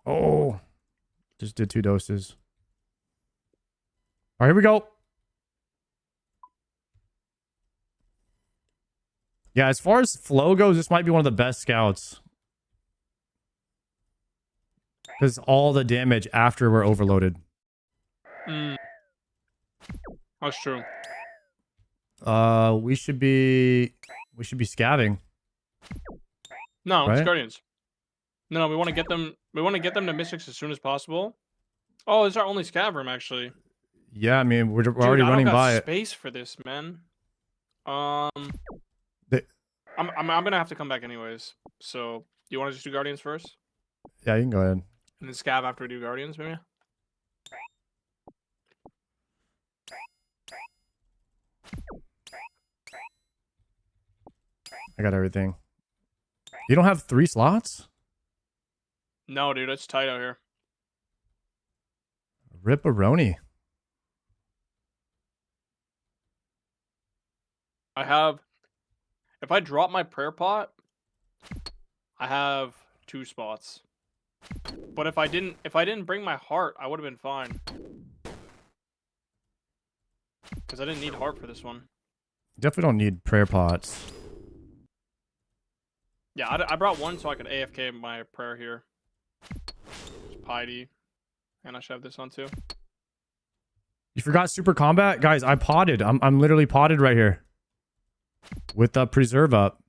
Oh, just did 2 doses. All right, here we go. Yeah, as far as flow goes, this might be one of the best scouts. Because all the damage after we're overloaded. That's true. We should be scabbing. No, Right? it's Guardians. No, we want to get them. We want to get them to Mystics as soon as possible. Oh, it's our only scav room actually. Yeah, I mean we're Dude, already I running don't got by it. space for this, man. They- I'm gonna have to come back anyways. So, you want to just do Guardians first, Yeah, you can go ahead. and then scav after we do Guardians, maybe? I got everything. You don't have 3 slots? No, dude, it's tight out here. Ripperoni. I have. If I drop my prayer pot, I have 2 spots. But if I didn't bring my heart, I would have been fine. Because I didn't need heart for this one. Definitely don't need prayer pots. Yeah, I brought 1 so I could AFK my prayer here. Piety. And I should have this on too. You forgot super combat? Guys, I potted. I'm literally potted right here. With the preserve up.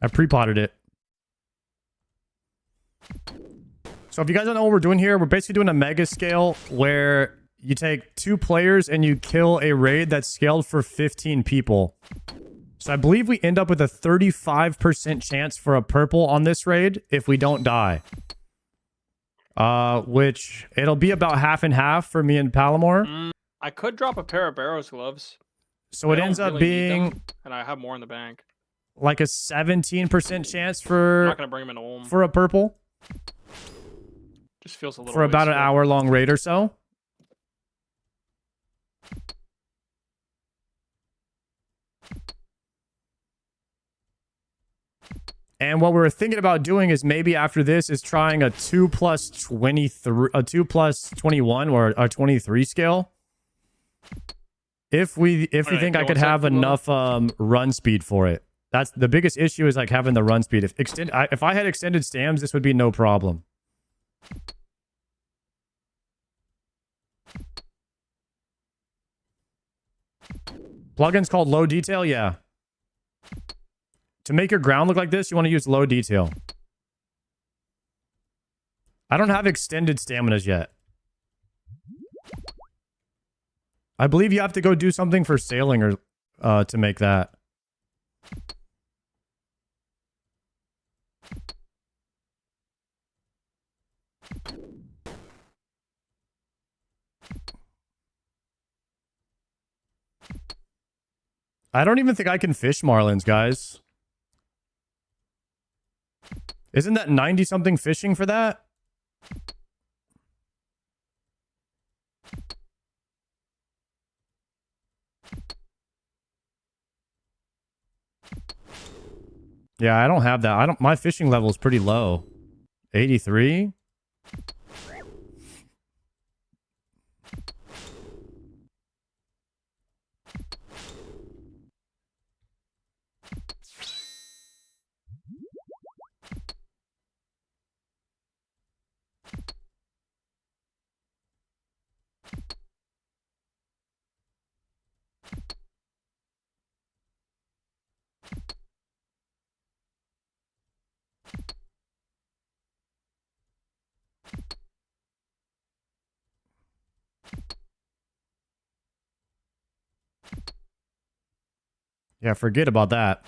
I pre-potted it. So if you guys don't know what we're doing here, we're basically doing a mega scale where you take 2 players and you kill a raid that's scaled for 15 people. So I believe we end up with a 35% chance for a purple on this raid if we don't die. Which it'll be about half and half for me and Palomar. I could drop a pair of Barrows gloves. So it ends up really need being them, and I have more in the bank. like a 17% chance I'm not gonna bring them into home. for a purple Just feels a little for about an wasteful. hour-long raid or so. And what we're thinking about doing is maybe after this is trying a 2 plus 23, a 2 plus 21 or a 23 scale. If we think I could have enough run speed for it. That's the biggest issue is like having the run speed. If I had extended stams, this would be no problem. Plugins called low detail, yeah. To make your ground look like this, you want to use low detail. I don't have extended staminas yet. I believe you have to go do something for sailing or to make that. I don't even think I can fish marlins, guys. Isn't that 90-something fishing for that? Yeah, I don't have that. My fishing level is pretty low. 83? Yeah, forget about that.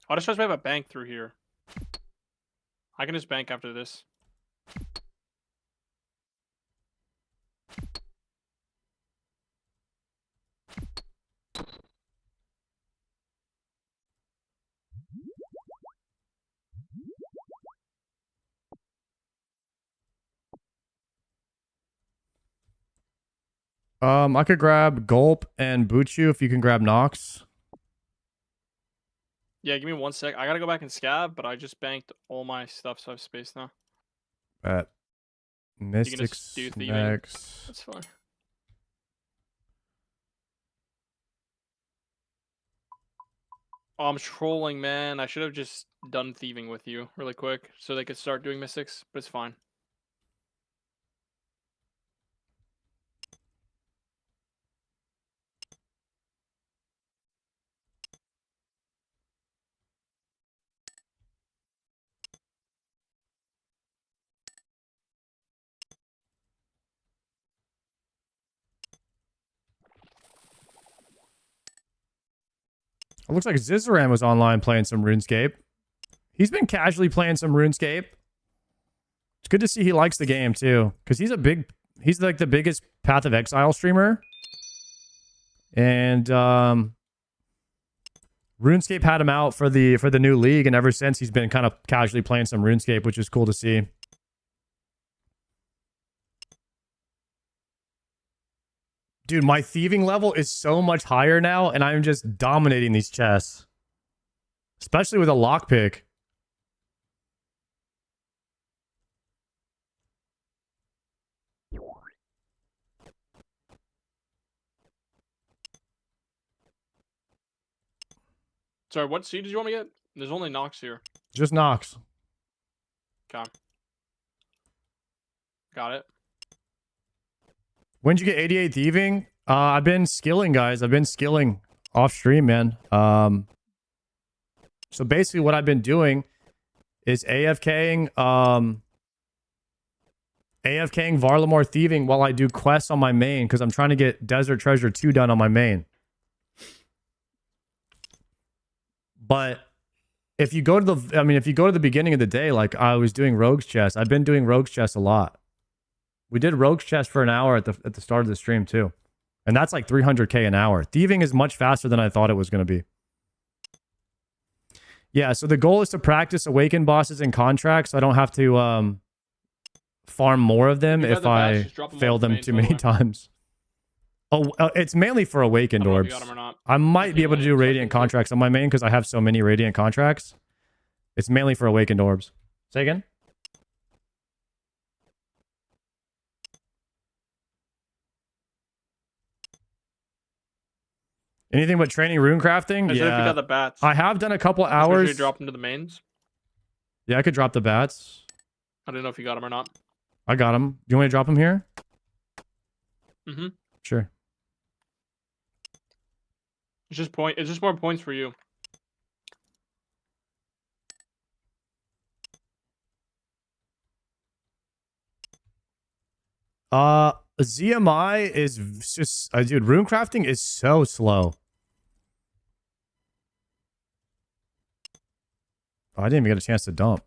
I'll just try to have a bank through here. I can just bank after this. I could grab Gulp and Buchu if you can grab Nox. Yeah, give me 1 sec. I gotta go back and scab, but I just banked all my stuff, so I have space now. At Mystics do thieving? next. That's fine. Oh, I'm trolling, man. I should have just done thieving with you really quick so they could start doing mystics, but it's fine. It looks like Zizaran was online playing some RuneScape. He's been casually playing some RuneScape. It's good to see he likes the game too, because he's like the biggest Path of Exile streamer. And RuneScape had him out for the new league, and ever since he's been kind of casually playing some RuneScape, which is cool to see. Dude, my thieving level is so much higher now, and I'm just dominating these chests. Especially with a lockpick. Sorry, what seed did you want me to get? There's only Nox here. Just Nox. Okay. Got it. When'd you get 88 thieving? I've been skilling, guys. I've been skilling off stream, man. So basically what I've been doing is AFKing Varlamore thieving while I do quests on my main because I'm trying to get Desert Treasure 2 done on my main. But if you go to the beginning of the day, like I was doing Rogue's Chest, I've been doing Rogue's Chest a lot. We did Rogue's Chest for an hour at the start of the stream too. And that's like 300k an hour. Thieving is much faster than I thought it was going to be. Yeah, so the goal is to practice Awakened bosses and contracts so I don't have to farm more of them if I fail them too many times. Oh, it's mainly for Awakened orbs. I might be able to do Radiant contracts on my main because I have so many Radiant contracts. It's mainly for Awakened orbs. Say again? Anything but training rune crafting? I said if you got the bats. I have done a couple hours. You drop them to the mains? Yeah, I could drop the bats. I don't know if you got them or not. I got them. Do you want me to drop them here? Mm-hmm. Sure. It's just more points for you. ZMI is just dude, rune crafting is so slow. Oh, I didn't even get a chance to dump.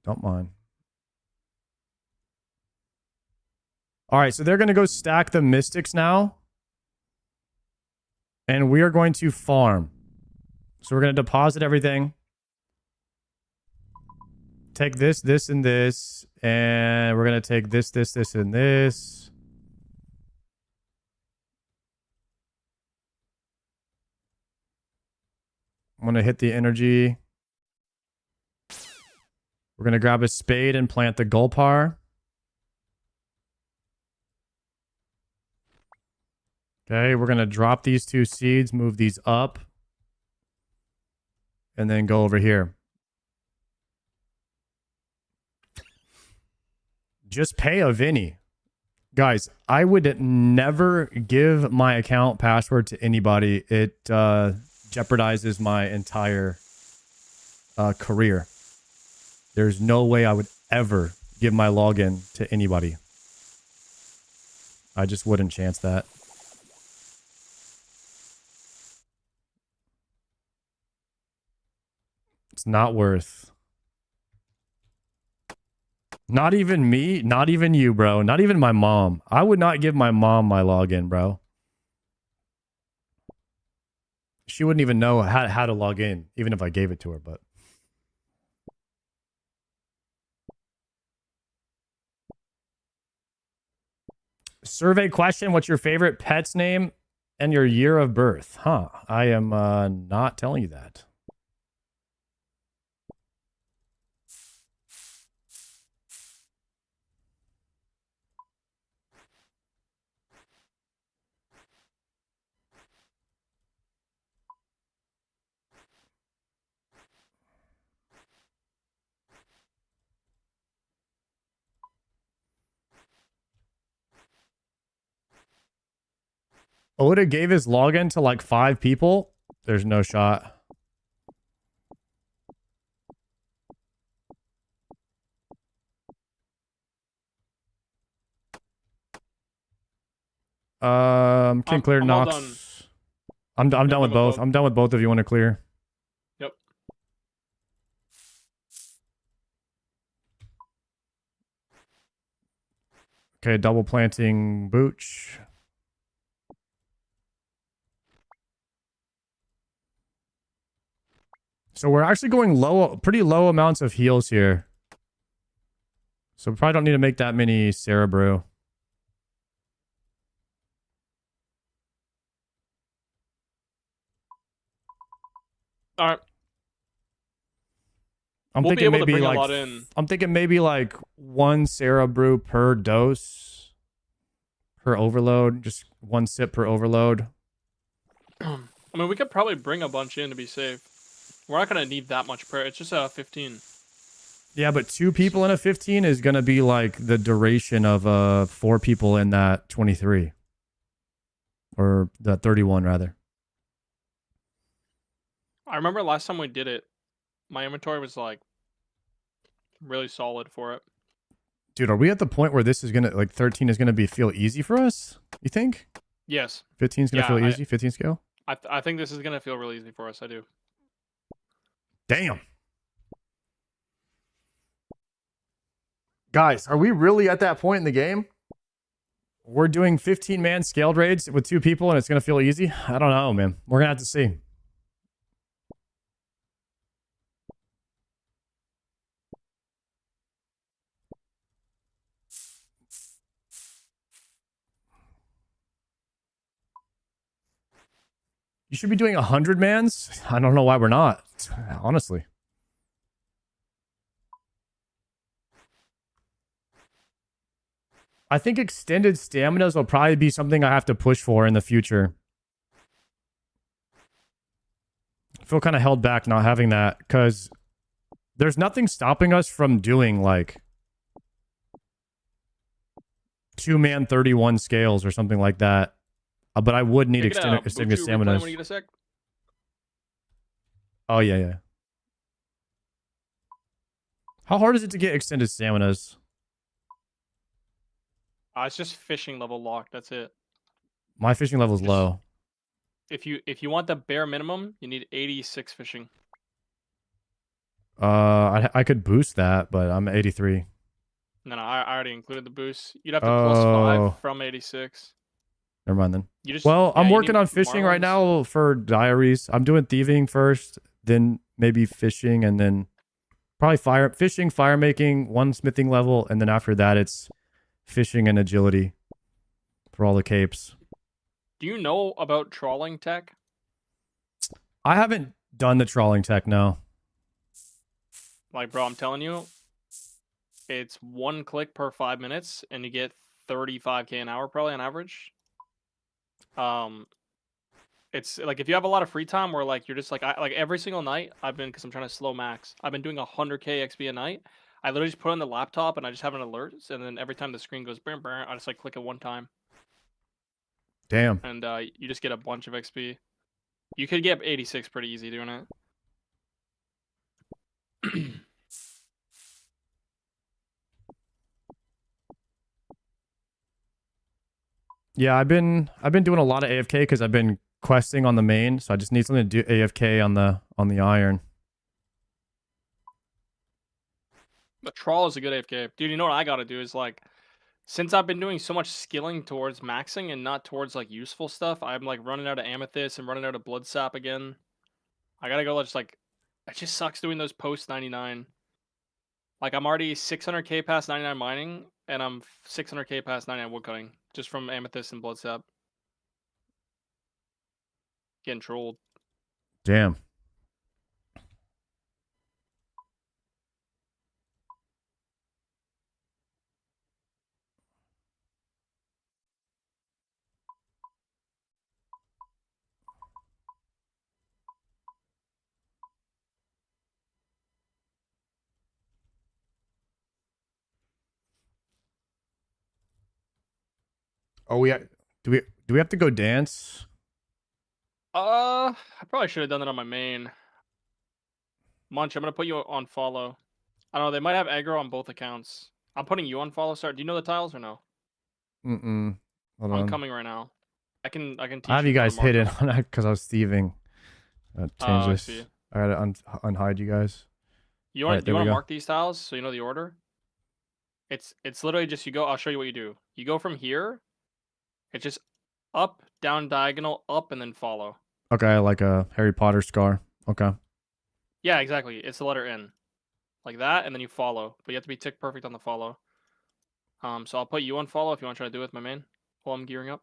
Dump mine. All right, so they're going to go stack the mystics now. And we are going to farm. So we're going to deposit everything. Take this, this, and this. And we're going to take this, this, this, and this. I'm going to hit the energy. We're going to grab a spade and plant the Gulpar. Okay, we're going to drop these 2 seeds, move these up, and then go over here. Just pay a Vinny. Guys, I would never give my account password to anybody. It jeopardizes my entire career. There's no way I would ever give my login to anybody. I just wouldn't chance that. It's not worth. Not even me, not even you, bro. Not even my mom. I would not give my mom my login, bro. She wouldn't even know how to log in, even if I gave it to her, but. Survey question, what's your favorite pet's name and your year of birth? Huh, I am not telling you that. Oda gave his login to like 5 people. There's no shot. Can clear Nox. I'm done with both. I'm done with both if you want to clear. Yep. Okay, double planting Booch. So we're actually going low, pretty low amounts of heals here. So we probably don't need to make that many Cerebrew. All right. I'm thinking maybe like 1 Cerebrew per dose. Per overload. Just 1 sip per overload. I mean, we could probably bring a bunch in to be safe. We're not gonna need that much prayer. It's just a 15. Yeah, but 2 people in a 15 is gonna be like the duration of 4 people in that 23. Or the 31 rather. I remember last time we did it, my inventory was like really solid for it. Dude, are we at the point where this is gonna like 13 is gonna feel easy for us? You think? Yes. 15 is gonna Yeah, feel easy. 15 scale. I think this is gonna feel really easy for us. I do. Damn. Guys, are we really at that point in the game? We're doing 15-man scaled raids with 2 people and it's gonna feel easy? I don't know, man. We're gonna have to see. You should be doing 100 mans. I don't know why we're not, honestly. I think extended staminas will probably be something I have to push for in the future. I feel kind of held back not having that because there's nothing stopping us from doing like 2-man 31 scales or something like that. But I would need extended staminas. When you get a sec. Oh, yeah. How hard is it to get extended staminas? It's just fishing level locked. That's it. My fishing level is low. If you want the bare minimum, you need 86 fishing. I could boost that, but I'm 83. No, I already included the boost. You'd have to plus 5 from 86. Never mind then. Well, I'm working on fishing right now for diaries. I'm doing thieving first, then maybe fishing, and then probably fishing, fire making, 1 smithing level, and then after that it's fishing and agility for all the capes. Do you know about trawling tech? I haven't done the trawling tech, no. Like, bro, I'm telling you, it's 1 click per 5 minutes, and you get 35k an hour probably on average. It's like if you have a lot of free time where like you're just like like every single night because I'm trying to slow max. I've been doing 100k XP a night. I literally just put it on the laptop and I just have an alert, and then every time the screen goes brr, brr, I just like click it 1 time. Damn. And you just get a bunch of XP. You could get 86 pretty easy doing it. Yeah, I've been doing a lot of AFK because I've been questing on the main, so I just need something to do AFK on the iron. But trawl is a good AFK. Dude, you know what I gotta do is like, since I've been doing so much skilling towards maxing and not towards like useful stuff, I'm like running out of amethyst and running out of blood sap again. I gotta go just like, it just sucks doing those post 99. Like I'm already 600k past 99 mining, and I'm 600k past 99 woodcutting just from amethyst and blood sap. Getting trolled. Damn. Oh, do we have to go dance? I probably should have done that on my main. Munch, I'm gonna put you on follow. I don't know, they might have aggro on both accounts. I'm putting you on follow start. Do you know the tiles or no? Hold I'm on. coming right now. I can teach I have you guys how to mark hidden them. because I was thieving. Change I this. see. I gotta unhide you guys. You Alright, want there we to go. mark these tiles so you know the order? It's literally just you go. I'll show you what you do. You go from here. It's just up, down, diagonal, up, and then follow. Okay, like a Harry Potter scar. Okay. Yeah, exactly. It's the letter N, like that, and then you follow. But you have to be tick perfect on the follow. So I'll put you on follow if you want to try to do it with my main while I'm gearing up.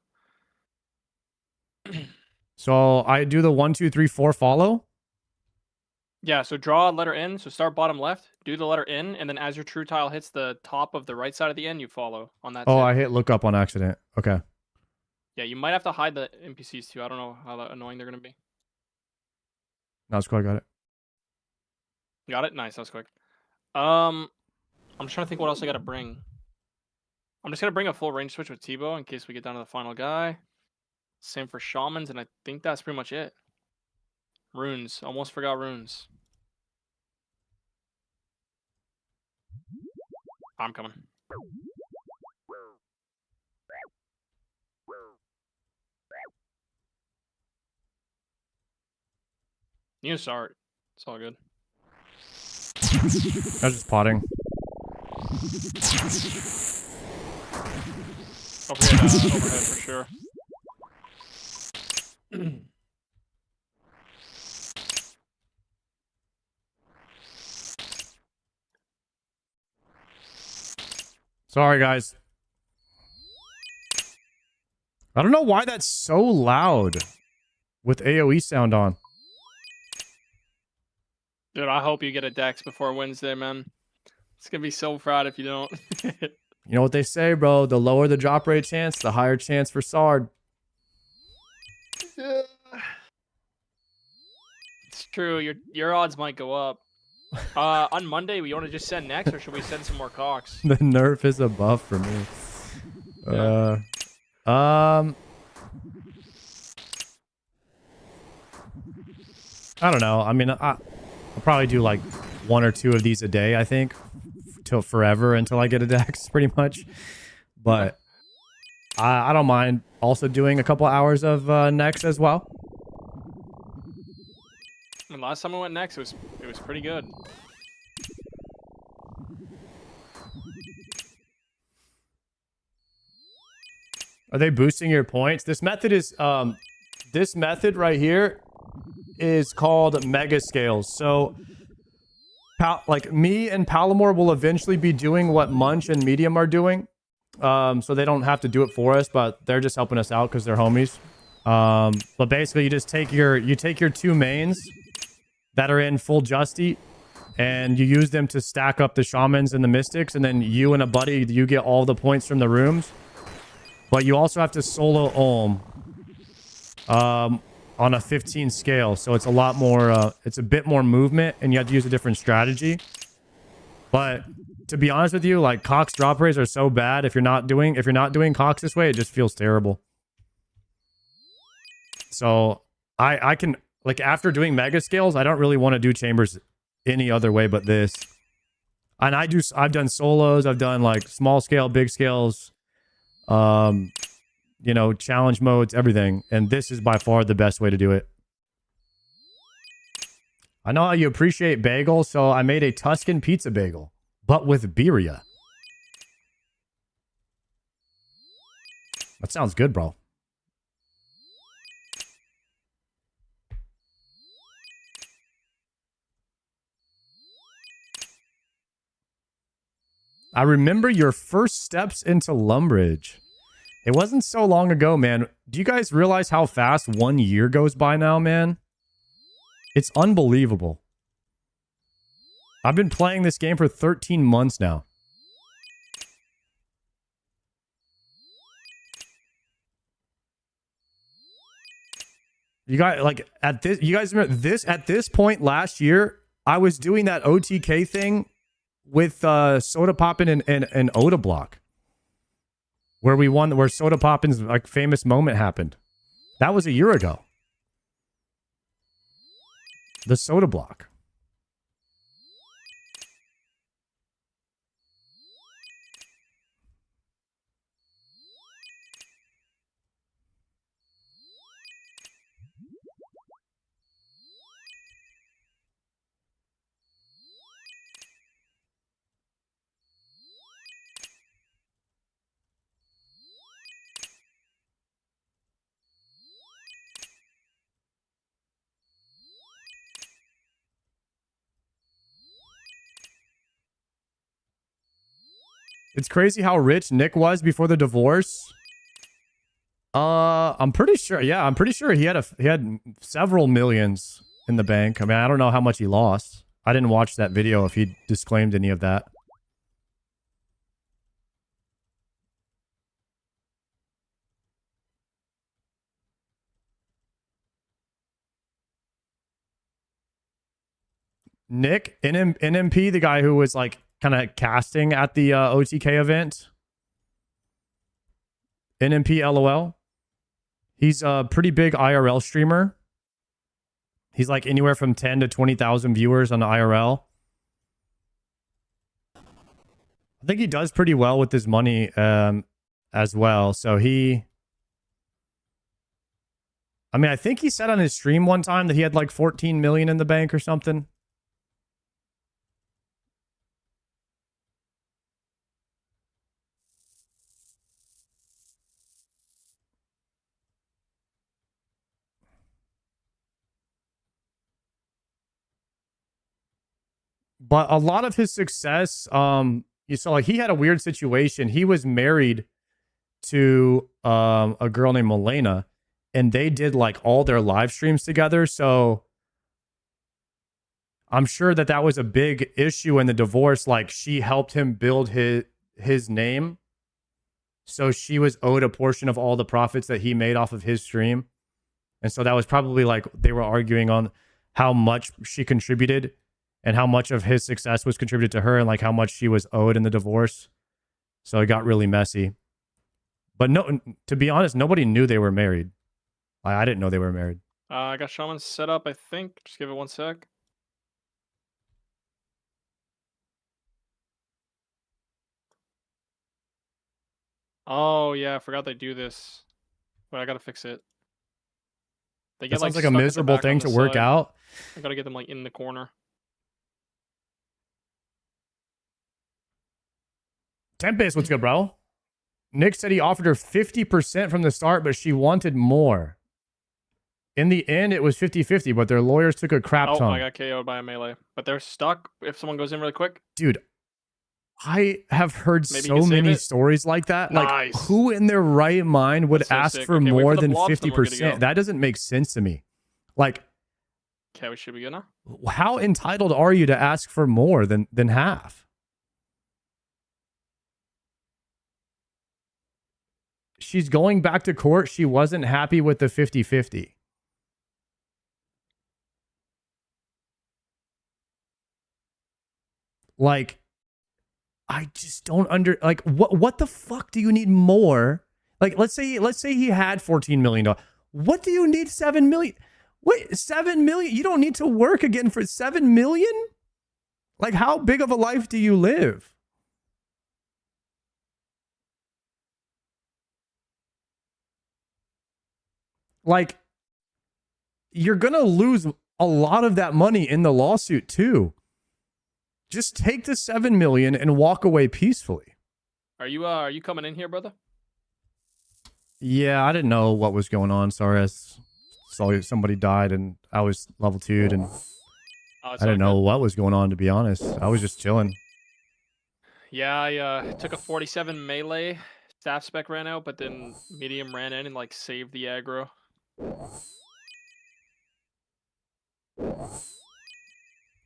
So I do the 1, 2, 3, 4 follow. Yeah, so draw a letter N. So start bottom left, do the letter N, and then as your true tile hits the top of the right side of the N, you follow on that. Oh, I hit look up on accident. Okay. Yeah, you might have to hide the NPCs too. I don't know how annoying they're gonna be. No, it's cool. I got it. Got it? Nice, that was quick. I'm just trying to think what else I gotta bring. I'm just gonna bring a full range switch with Tebow in case we get down to the final guy. Same for shamans, and I think that's pretty much it. Runes. Almost forgot runes. I'm coming. You start. It's all good. I was just potting. Overhead for sure. Sorry, guys. I don't know why that's so loud with AoE sound on. Dude, I hope you get a Dex before Wednesday, man. It's gonna be so proud if you don't. You know what they say, bro? The lower the drop rate chance, the higher chance for Sard. It's true. Your odds might go up. On Monday, we want to just send next, or should we send some more cocks? The nerf is a buff for me. Yeah. I don't know. I mean, I'll probably do like 1 or 2 of these a day, I think, till forever until I get a Dex, pretty much. But I don't mind also doing a couple hours of next as well. And last time I went next, it was pretty good. Are they boosting your points? This method is this method right here is called mega scales. So like me and Palomore will eventually be doing what Munch and Medium are doing. So they don't have to do it for us, but they're just helping us out because they're homies. But basically you just take your 2 mains that are in full Justy, and you use them to stack up the shamans and the mystics, and then you and a buddy, you get all the points from the rooms. But you also have to solo Olm on a 15 scale, so it's a lot more, it's a bit more movement, and you have to use a different strategy. But to be honest with you, like Cox drop rates are so bad. If you're not doing Cox this way, it just feels terrible. So I can, like, after doing mega scales, I don't really want to do chambers any other way but this. And I've done solos, I've done like small scale, big scales, you know, challenge modes, everything. And this is by far the best way to do it. I know how you appreciate bagels, so I made a Tuscan pizza bagel, but with birria. That sounds good, bro. I remember your first steps into Lumbridge. It wasn't so long ago, man. Do you guys realize how fast 1 year goes by now, man? It's unbelievable. I've been playing this game for 13 months now. You guys, like, you guys remember this, at this point last year, I was doing that OTK thing with Soda Poppin' and Oda Block, where Soda Poppin's like famous moment happened. That was a year ago. The Soda Block. It's crazy how rich Nick was before the divorce. I'm pretty sure. Yeah, I'm pretty sure he had several millions in the bank. I mean, I don't know how much he lost. I didn't watch that video if he disclaimed any of that. Nick, NMP, the guy who was like kind of casting at the OTK event. NMP LOL. He's a pretty big IRL streamer. He's like anywhere from 10 to 20,000 viewers on the IRL. I think he does pretty well with his money as well. So I think he said on his stream one time that he had like 14 million in the bank or something. But a lot of his success, you saw like he had a weird situation. He was married to a girl named Milena, and they did like all their live streams together. So I'm sure that was a big issue in the divorce. Like she helped him build his name. So she was owed a portion of all the profits that he made off of his stream. And so that was probably like they were arguing on how much she contributed and how much of his success was contributed to her and like how much she was owed in the divorce. So it got really messy. But no, to be honest, nobody knew they were married. I didn't know they were married. I got Shaman set up, I think. Just give it 1 sec. Oh, yeah, I forgot they do this. But I gotta fix it. They That get sounds like stuck a at the miserable back on thing the to work side. out. I gotta get them like in the corner. Tempest, what's good, bro? Nick said he offered her 50% from the start, but she wanted more. In the end, it was 50-50, but their lawyers took a crap Oh, ton. I got KO'd by a melee. But they're stuck if someone goes in really quick. Dude, I have heard Maybe you so can save many it. stories like that. Like, Nice. who in their right mind would That's so ask sick. for Okay, wait more for the than blobs, then we're good to 50%? go. That doesn't make sense to me. Like, Okay, we should be good now. how entitled are you to ask for more than half? She's going back to court. She wasn't happy with the 50-50. Like, I just don't what the fuck do you need more? Like, let's say he had $14 million. What do you need 7 million? Wait, 7 million? You don't need to work again for 7 million? Like, how big of a life do you live? Like, you're going to lose a lot of that money in the lawsuit too. Just take the 7 million and walk away peacefully. Are you coming in here, brother? Yeah, I didn't know what was going on. Sorry, I saw somebody died and I was level 2'd and I didn't know what was going on, to be honest. I was just chilling. Yeah, I took a 47 melee. Staff spec ran out, but then medium ran in and like saved the aggro.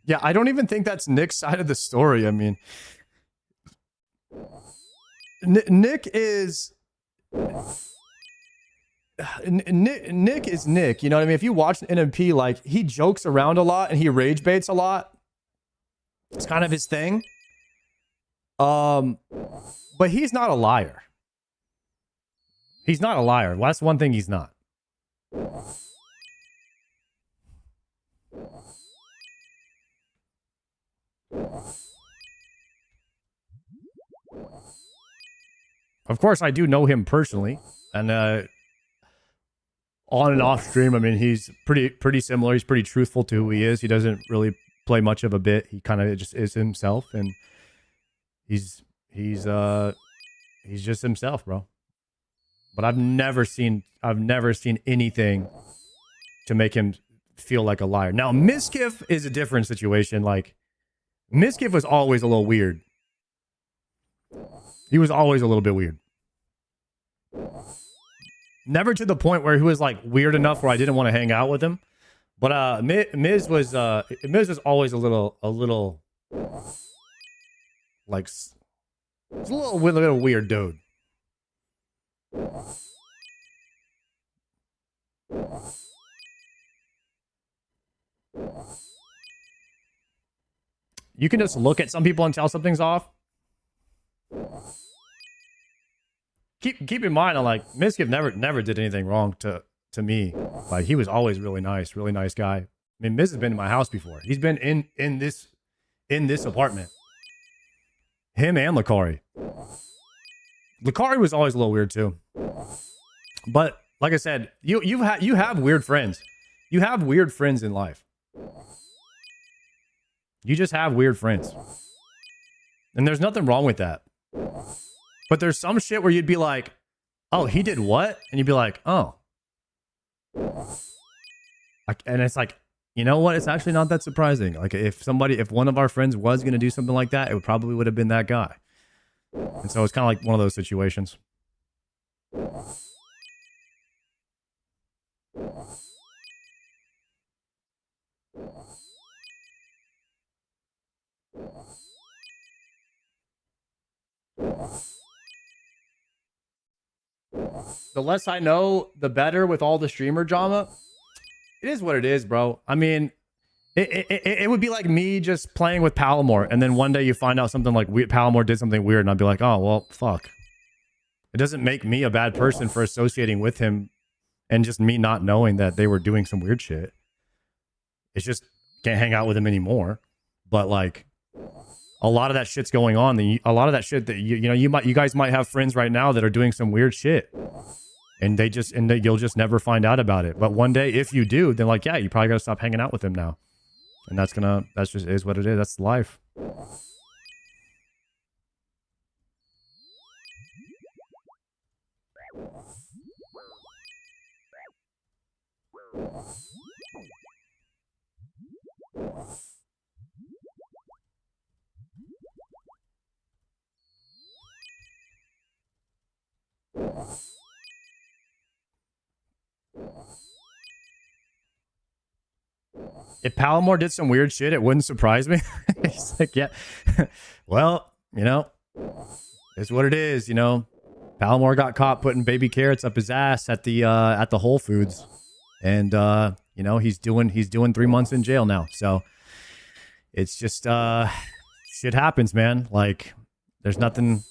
Yeah, I don't even think that's Nick's side of the story. I mean, Nick is Nick. You know what I mean? If you watch NMP, like, he jokes around a lot and he rage baits a lot. It's kind of his thing. But he's not a liar. He's not a liar. Well, that's one thing he's not. Of course, I do know him personally, and on and off stream, I mean, he's pretty similar. He's pretty truthful to who he is. He doesn't really play much of a bit. He kind of just is himself, and he's just himself, bro. But I've never seen anything to make him feel like a liar. Now, Miskiff is a different situation. Like, Miskiff was always a little weird. He was always a little bit weird. Never to the point where he was like weird enough where I didn't want to hang out with him. But Miz was always a little like, it's a little weird dude. you can just look at some people and tell something's off. Keep in mind, like Miskiv never did anything wrong to me. Like he was always really nice guy. I mean, Miz has been in my house before. He's been in this apartment. Him and Lakari. Lakari was always a little weird too. But like I said, you have weird friends. You have weird friends in life. You just have weird friends. And there's nothing wrong with that. But there's some shit where you'd be like, oh, he did what? And you'd be like, oh. And it's like, you know what? It's actually not that surprising. Like if one of our friends was going to do something like that, it probably would have been that guy. And so it's kind of like one of those situations. The less I know, the better with all the streamer drama. It is what it is, bro. I mean, it would be like me just playing with Palomar, and then one day you find out something like Palomar did something weird, and I'd be like, oh, well, fuck. It doesn't make me a bad person for associating with him and just me not knowing that they were doing some weird shit. It's just can't hang out with him anymore. But like, a lot of that shit's going on. A lot of that shit that you guys might have friends right now that are doing some weird shit, and you'll just never find out about it. But one day, if you do, then like, yeah, you probably gotta stop hanging out with him now, and that's just is what it is. That's life. If Palomar did some weird shit, it wouldn't surprise me. He's like, yeah, well, it's what it is. Palomar got caught putting baby carrots up his ass at the Whole Foods, and he's doing 3 months in jail now. So it's just shit happens, man. Like there's nothing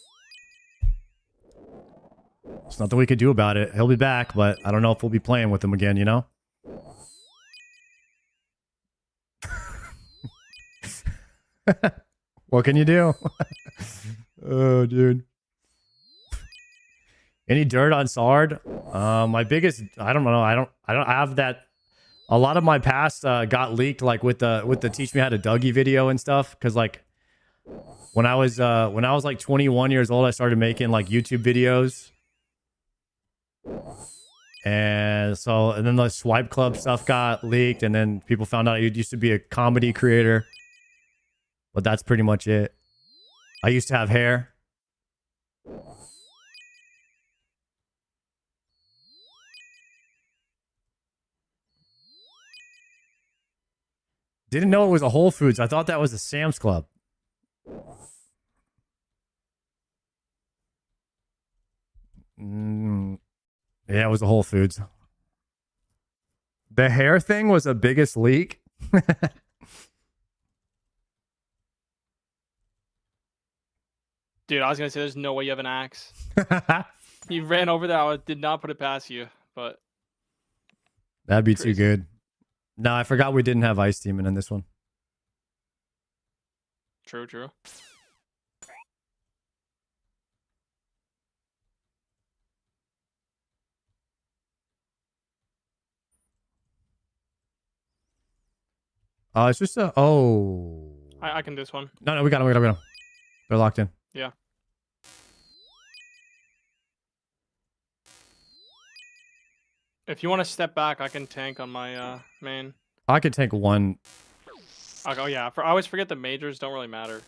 we could do about it. He'll be back, but I don't know if we'll be playing with him again. What can you do? Oh, dude. Any dirt on Sard? My biggest, I don't know. I don't have that. A lot of my past got leaked, like with the teach me how to Dougie video and stuff. Cause like when I was like 21 years old, I started making like YouTube videos. And then the Swipe Club stuff got leaked, and then people found out I used to be a comedy creator. But that's pretty much it. I used to have hair. Didn't know it was a Whole Foods. I thought that was a Sam's Club. Yeah, it was a Whole Foods. The hair thing was the biggest leak. Dude, I was gonna say there's no way you have an axe. You ran over there. I did not put it past you, but that'd be too good. No, I forgot we didn't have Ice Demon in this one. True. It's just a I can do this one. No, we got him. They're locked in. Yeah. If you want to step back, I can tank on my main. I could take one. Oh yeah, I always forget the majors don't really matter.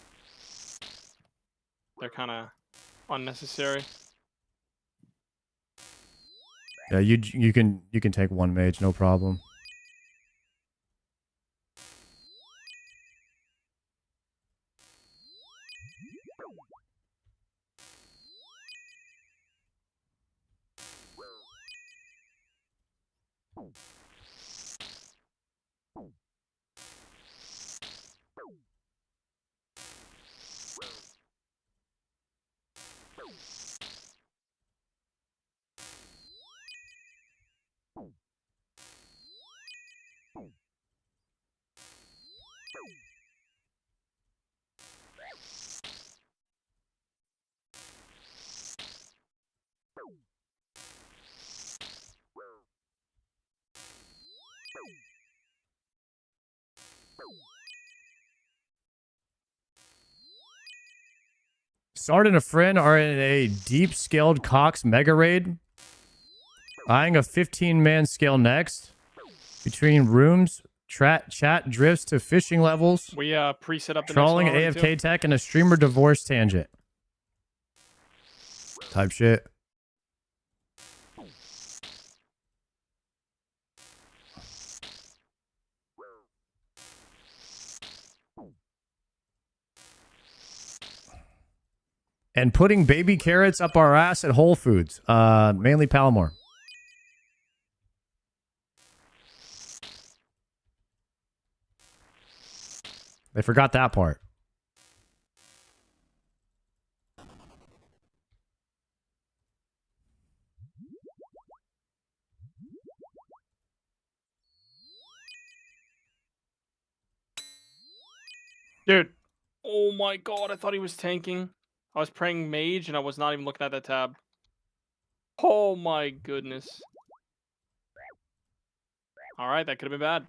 They're kind of unnecessary. Yeah, you can take one mage, no problem. Sard and a friend are in a deep scaled Cox mega raid. Eyeing a 15-man scale next. Between rooms, chat drifts to fishing levels. We pre-set up the Trolling next one already, AFK too. tech and a streamer divorce tangent. Type shit. And putting baby carrots up our ass at Whole Foods. Mainly Palomar. They forgot that part. Dude. Oh my god, I thought he was tanking. I was praying mage and I was not even looking at that tab. Oh my goodness. Alright, that could have been bad.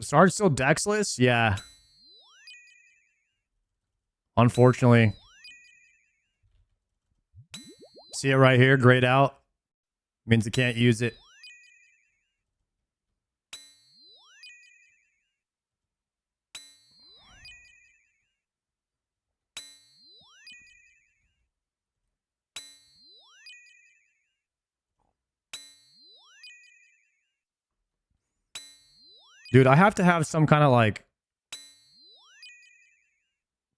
Sard's still dexless? Yeah. Unfortunately. See it right here, grayed out. Means I can't use it. Dude, I have to have some kind of like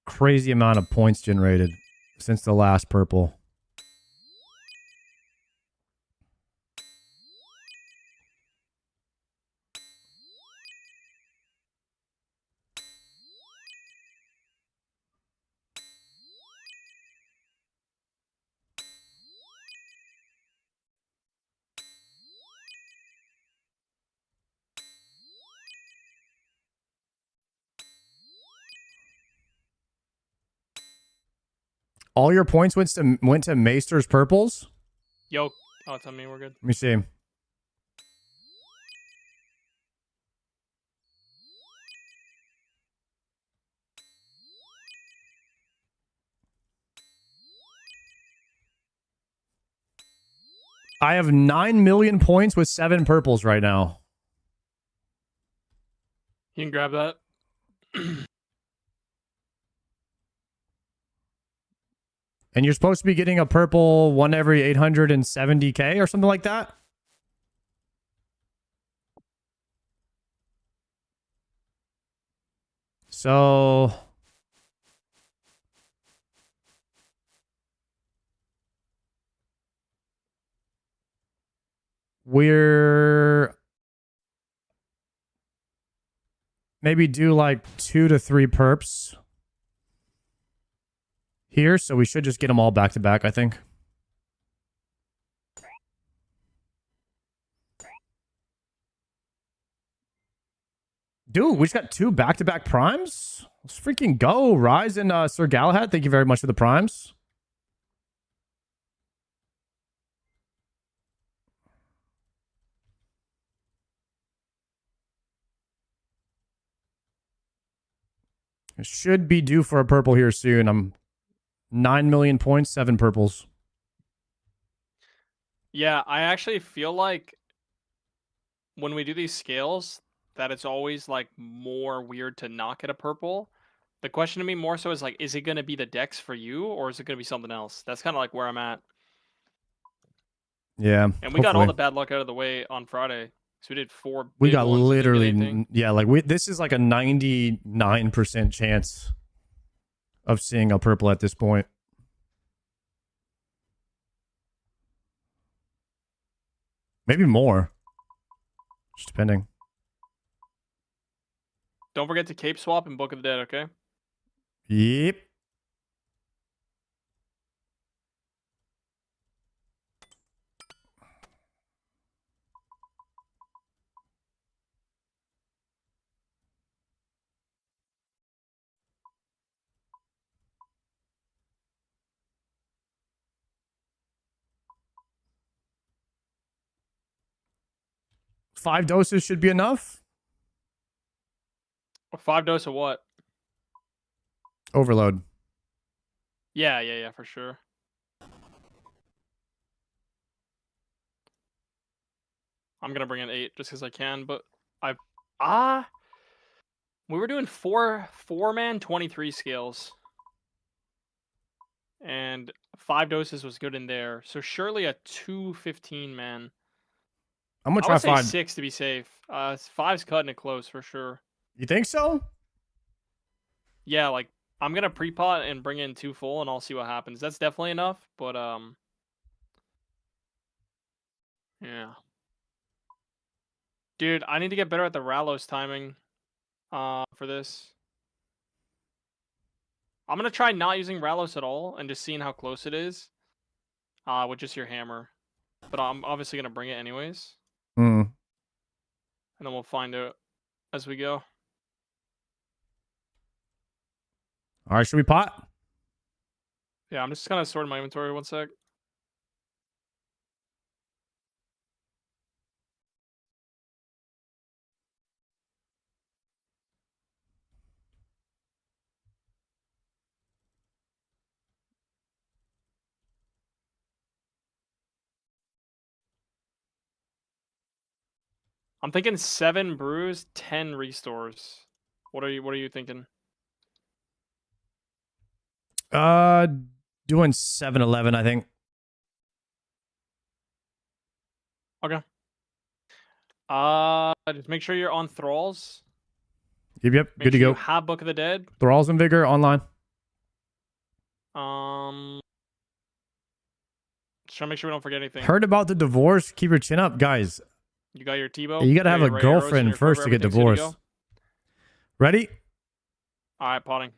crazy amount of points generated since the last purple. All your points went to Maester's purples? Yo. Oh, it's on me. We're good. Let me see. I have 9 million points with 7 purples right now. You can grab that. And you're supposed to be getting a purple one every 870k or something like that? So we're maybe do like 2 to 3 perps here, so we should just get them all back to back, I think. Dude, we just got 2 back-to-back primes? Let's freaking go. Rise and Sir Galahad, thank you very much for the primes. It should be due for a purple here soon. I'm 9 million points, 7 purples. Yeah, I actually feel like when we do these scales, that it's always like more weird to not get a purple. The question to me more so is like, is it going to be the dex for you or is it going to be something else? That's kind of like where I'm at. Yeah. And we got all the bad luck out of the way on Friday. So we did 4. We big got ones, we didn't get literally, anything. yeah, like this is like a 99% chance of seeing a purple at this point. Maybe more. Just depending. Don't forget to cape swap and Book of the Dead, okay? Yep. 5 doses should be enough. 5 dose of what? Overload. Yeah, for sure. I'm gonna bring in 8 just because I can, but we were doing 4-man 23 scales. And 5 doses was good in there. So surely a 215 man. I'm gonna I try would say 5. 6 to be safe. 5's cutting it close for sure. You think so? Yeah, like I'm gonna pre-pot and bring in 2 full and I'll see what happens. That's definitely enough, but yeah. Dude, I need to get better at the Rallos timing for this. I'm gonna try not using Rallos at all and just seeing how close it is with just your hammer. But I'm obviously gonna bring it anyways. Hmm. And then we'll find out as we go. All right, should we pot? Yeah, I'm just kind of sorting my inventory 1 sec. I'm thinking 7 brews, 10 restores. What are you thinking? Doing 7-Eleven, I think. Okay. Just make sure you're on thralls. Yep, Make good to sure go. You have Book of the Dead. Thralls and Vigor online. Just trying to make sure we don't forget anything. Heard about the divorce. Keep your chin up, guys. You got your Tebow. You gotta have your a Ray arrows and girlfriend your first quiver, to get everything's good to divorced. go? Ready? All right, potting.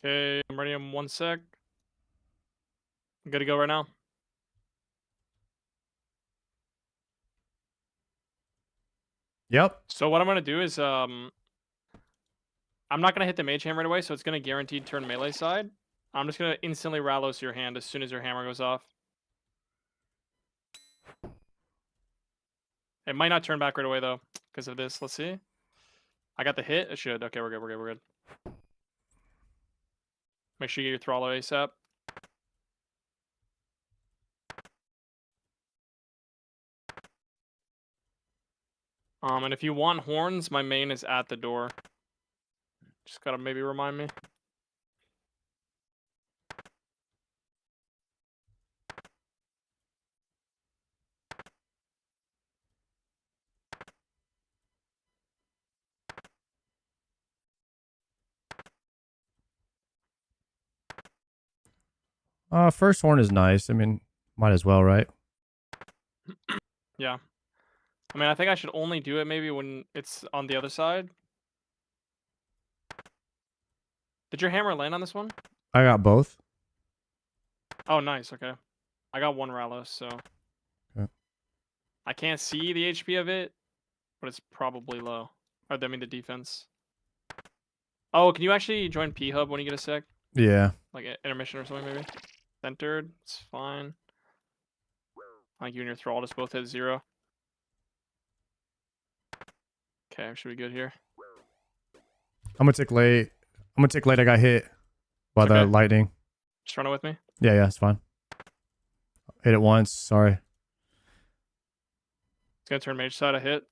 Okay, I'm ready in 1 sec. I'm good to go right now. Yep. So what I'm gonna do is I'm not gonna hit the mage hand right away, so it's gonna guaranteed turn melee side. I'm just gonna instantly Rallos your hand as soon as your hammer goes off. It might not turn back right away though, because of this. Let's see. I got the hit. It should. Okay, we're good. We're good. We're good. Make sure you get your Thrallo ASAP. And if you want horns, my main is at the door. Just gotta maybe remind me. First horn is nice. I mean, might as well, right? Yeah. I mean, I think I should only do it maybe when it's on the other side. Did your hammer land on this one? I got both. Oh, nice. Okay. I got 1 Rallos, so. Okay. I can't see the HP of it, but it's probably low. Or, I mean, the defense. Oh, can you actually join P-Hub when you get a sec? Yeah. Like intermission or something, maybe? Centered. It's fine. I think you and your Thrall just both hit 0. Okay, should be good here. I'm gonna take late. I got hit by the Okay. lightning. Just run it with me. Yeah, it's fine. Hit it once. Sorry. It's gonna turn mage side a hit.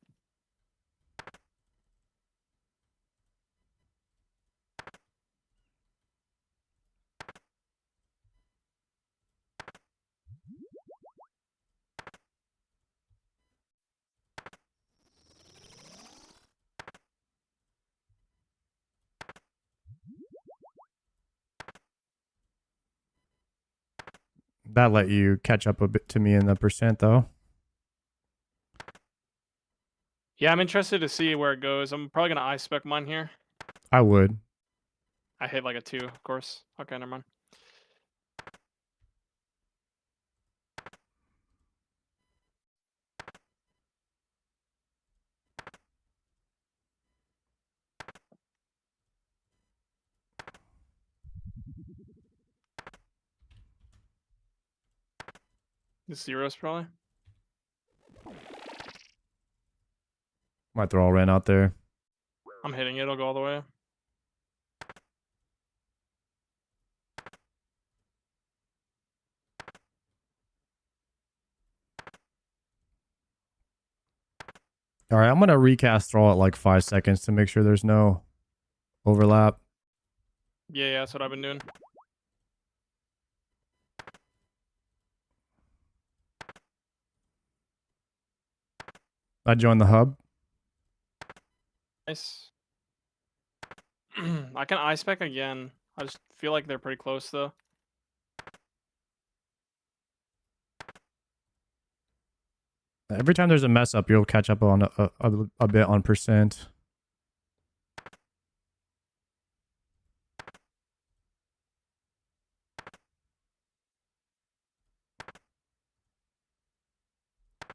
That let you catch up a bit to me in the percent, though. Yeah, I'm interested to see where it goes. I'm probably gonna I-spec mine here. I would. I hit like a 2, of course. Okay, never mind. The zeros probably. Might throw all ran out there. I'm hitting it. It'll go all the way. All right, I'm gonna recast throw at like 5 seconds to make sure there's no overlap. Yeah, that's what I've been doing. I joined the hub. Nice. I can I-spec again. I just feel like they're pretty close though. Every time there's a mess up, you'll catch up on a bit on percent.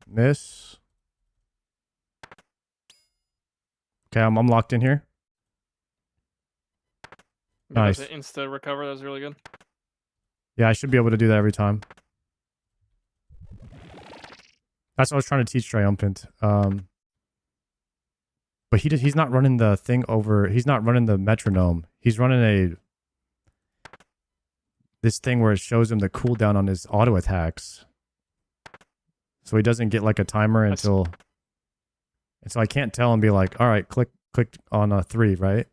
Miss. Okay, I'm locked in here. Yeah, Nice. that's an insta recover. That was really good. Yeah, I should be able to do that every time. That's what I was trying to teach Triumphant. But he's not running the thing over. He's not running the metronome. He's running this thing where it shows him the cooldown on his auto attacks. So he doesn't get like a timer until. And so I can't tell and be like, all right, click on a 3, right?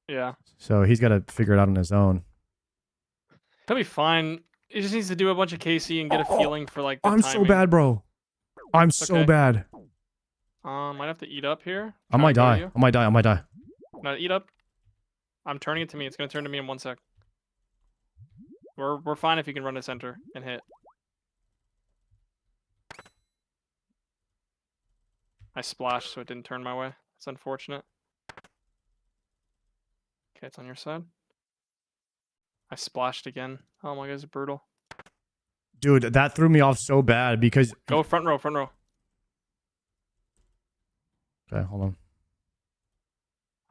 Yeah. So he's got to figure it out on his own. He'll be fine. He just needs to do a bunch of KC and get a feeling for like the I'm timing. so bad, bro. I'm so okay. bad. Might have to eat up here. I might die. I might die. I might die. No, eat up. I'm turning it to me. It's gonna turn to me in 1 sec. We're fine if you can run to center and hit. I splashed, so it didn't turn my way. It's unfortunate. Okay, it's on your side. I splashed again. Oh my god, it's brutal. Dude, that threw me off so bad because... Go front row, front row. Okay, hold on.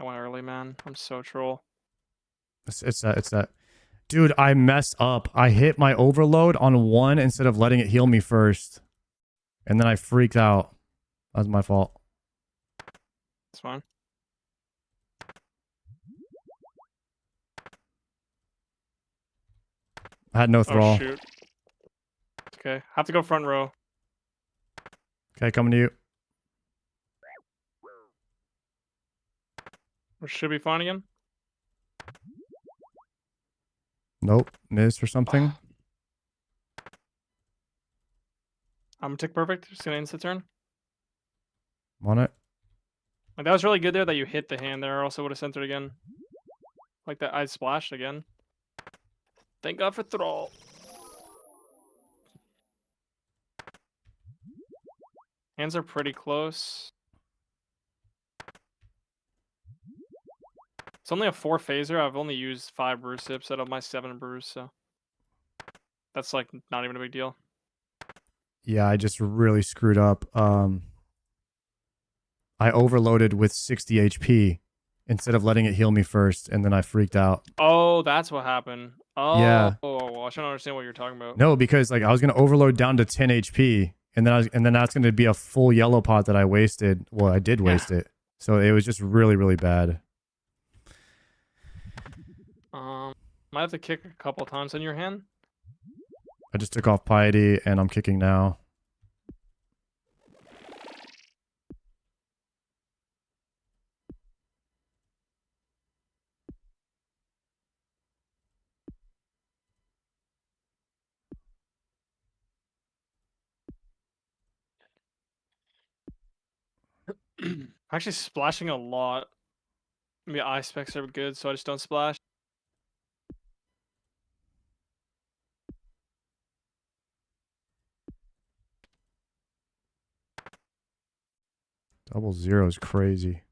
I went early, man. I'm so troll. It's that. Dude, I messed up. I hit my overload on 1 instead of letting it heal me first. And then I freaked out. That was my fault. It's fine. I had no thrall. Oh, shoot. Okay, have to go front row. Okay, coming to you. We should be fine again. Nope. Missed or something. I'm gonna tick perfect. Just gonna insta turn. I'm on it. Like, that was really good there that you hit the hand there. I also would have centered again. Like that, I splashed again. Thank God for thrall. Hands are pretty close. It's only a 4 phaser. I've only used 5 brew sips out of my 7 brews, so that's like not even a big deal. Yeah, I just really screwed up. I overloaded with 60 HP instead of letting it heal me first, and then I freaked out. Oh, that's what happened. Oh, Yeah. Oh, I don't understand what you're talking about. No, because like I was gonna overload down to 10 HP, and then that's gonna be a full yellow pot that I wasted. Well, I did waste it, so it was just really, really bad. Might have to kick a couple times on your hand. I just took off piety, and I'm kicking now. Actually splashing a lot. Maybe eye specs are good, so I just don't splash. Double zero is crazy.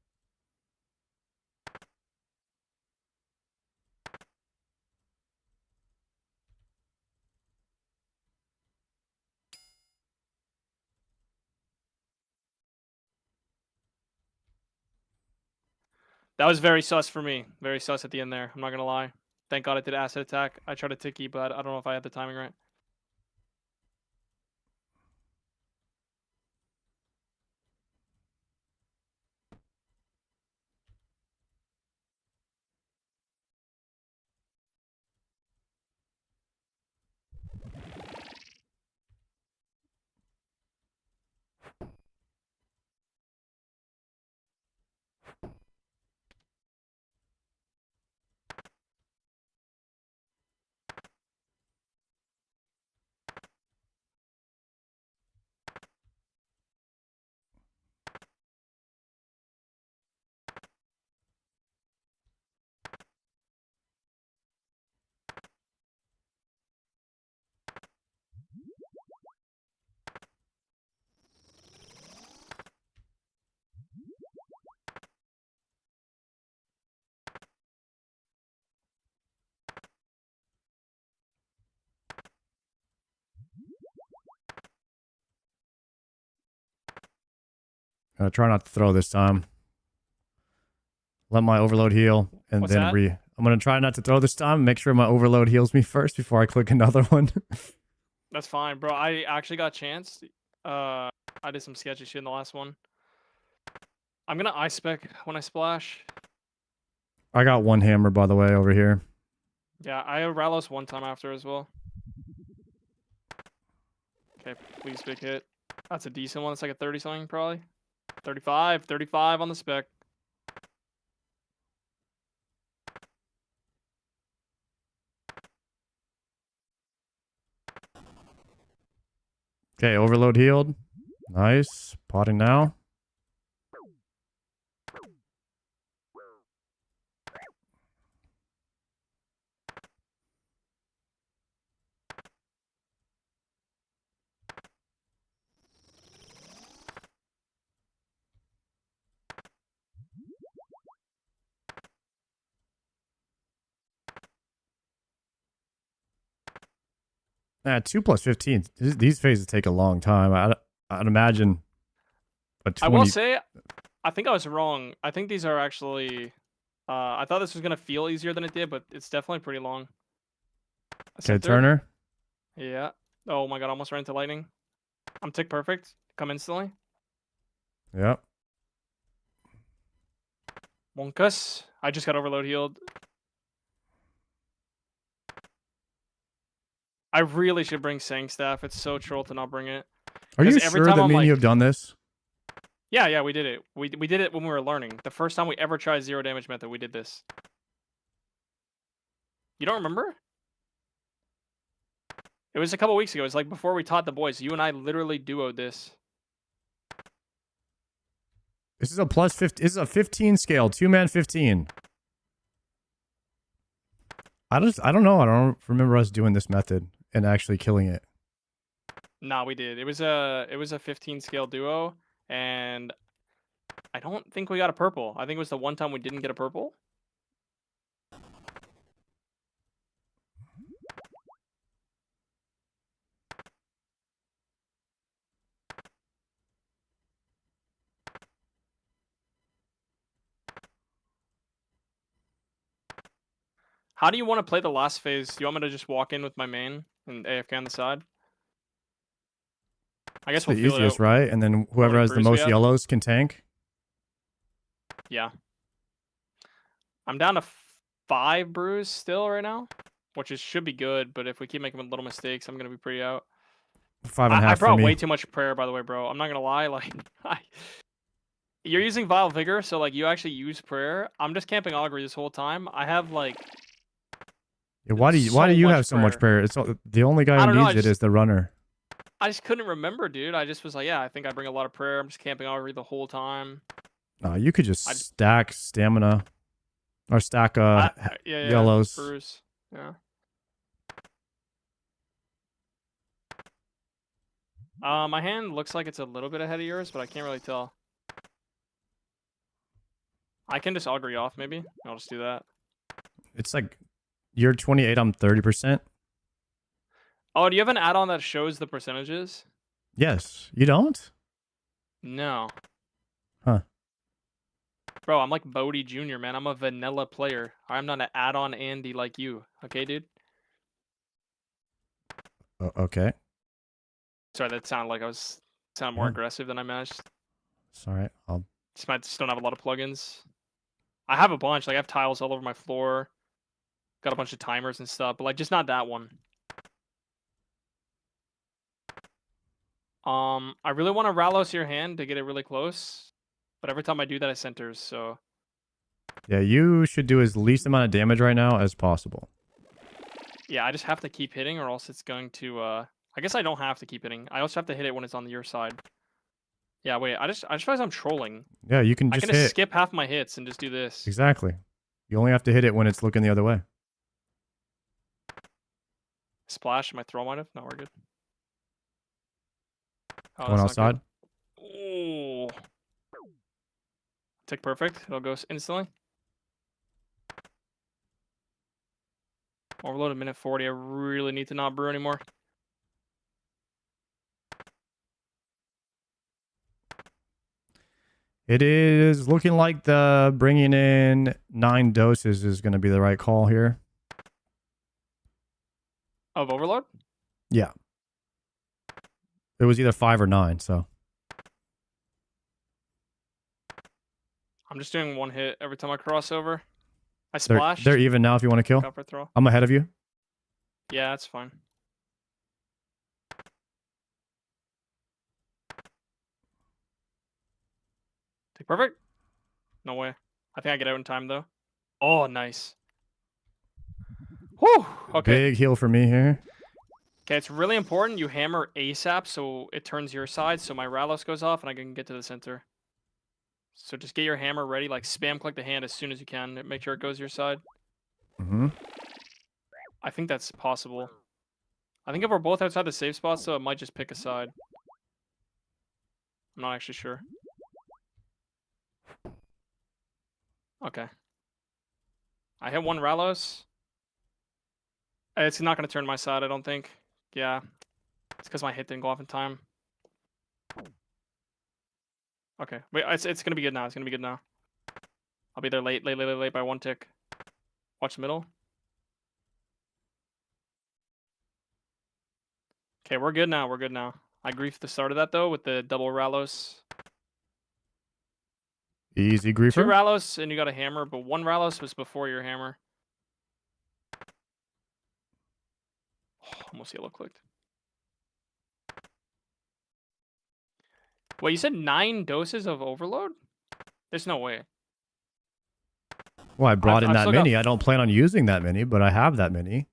That was very sus for me. Very sus at the end there. I'm not gonna lie. Thank God I did asset attack. I tried to ticky, but I don't know if I had the timing right. Try not to throw this time. Let my overload heal, and What's then that? I'm gonna try not to throw this time. Make sure my overload heals me first before I click another one. That's fine, bro. I actually got chanced. I did some sketchy shit in the last one. I'm gonna I-spec when I splash. I got one hammer, by the way, over here. Yeah, I Ralos one time after as well. Okay, please big hit. That's a decent one. It's like a 30 something probably. 35 on the spec. Okay, overload healed. Nice. Potting now. Yeah, 2 plus 15. These phases take a long time. I'd imagine. But I will say, I think I was wrong. I think these are actually. I thought this was gonna feel easier than it did, but it's definitely pretty long. Okay, Turner. Yeah. Oh my god, almost ran into lightning. I'm tick perfect. Come instantly. Yep. Monkus. I just got overload healed. I really should bring Sang Staff. It's so troll to not bring it. Are you 'Cause every sure time that I'm me and you like- have done this? Yeah, we did it. We did it when we were learning. The first time we ever tried zero damage method, we did this. You don't remember? It was a couple weeks ago. It was like before we taught the boys. You and I literally duoed this. This is a plus 50. This is a 15 scale. 2-man 15. I don't know. I don't remember us doing this method and actually killing it. Nah, we did. It was a 15 scale duo, and I don't think we got a purple. I think it was the one time we didn't get a purple. How do you want to play the last phase? Do you want me to just walk in with my main and AFK on the side? I guess It's we'll the feel it easiest, out. right? And then whoever many has the brews we most have? yellows can tank. Yeah. I'm down to 5 brews still right now, which should be good. But if we keep making little mistakes, I'm gonna be pretty out. 5.5 I for brought me. way too much prayer, by the way, bro. I'm not gonna lie. Like, you're using Vile Vigor, so like you actually use prayer. I'm just camping Augury this whole time. I have like. Yeah, why do you so much have so much prayer? It's the only guy I who don't know, needs it is the runner. I just couldn't remember, dude. I just was like, yeah, I think I bring a lot of prayer. I'm just camping Augury the whole time. No, you could just stack stamina or stack Yeah, yellows. Bruce. Yeah. My hand looks like it's a little bit ahead of yours, but I can't really tell. I can just augury off, maybe. I'll just do that. It's like you're 28, I'm 30%. Oh, do you have an add-on that shows the percentages? Yes. You don't? No. Huh. Bro, I'm like Bodie Jr., man. I'm a vanilla player. I'm not an add-on Andy like you. Okay, dude? Okay. Sorry, that sounded like I was sounded more Yeah. aggressive than I managed. It's all right. Just don't have a lot of plugins. I have a bunch. Like I have tiles all over my floor. Got a bunch of timers and stuff, but like just not that one. I really want to Ralos your hand to get it really close, but every time I do that, it centers. So Yeah, you should do as least amount of damage right now as possible. yeah, I just have to keep hitting, or else it's going to. I guess I don't have to keep hitting. I also have to hit it when it's on your side. Yeah, wait. I just realized I'm trolling. Yeah, you can I just can just hit. skip half my hits and just do this. Exactly. You only have to hit it when it's looking the other way. Splash. Am I throw mine? No, we're good. Oh, Going that's not outside. good. Oh. Tick perfect. It'll go instantly. Overload a minute 40. I really need to not brew anymore. It is looking like the bringing in 9 doses is going to be the right call here. Of overload? Yeah. It was either 5 or 9, so. I'm just doing one hit every time I cross over. I They're, splashed. they're even now if you want to kill. Go for a throw. I'm ahead of you. Yeah, that's fine. Tick perfect? No way. I think I get out in time though. Oh, nice. Whew. Okay. Big heal for me here. Okay, it's really important you hammer ASAP so it turns your side so my Ralos goes off and I can get to the center. So just get your hammer ready, like spam click the hand as soon as you can. Make sure it goes your side. Mm-hmm. I think that's possible. I think if we're both outside the safe spots though, it might just pick a side. I'm not actually sure. Okay. I hit one Ralos. It's not going to turn my side, I don't think. Yeah. It's because my hit didn't go off in time. Okay. Wait, it's going to be good now. It's going to be good now. I'll be there late by 1 tick. Watch the middle. Okay, we're good now. We're good now. I griefed the start of that, though, with the double Ralos. Easy 2 griefer. Ralos, and you got a hammer, but 1 Ralos was before your hammer. Oh, almost yellow clicked. Wait, you said 9 doses of overload? There's no way. Well, I brought in I've that still got many. I don't plan on using that many, but I have that many.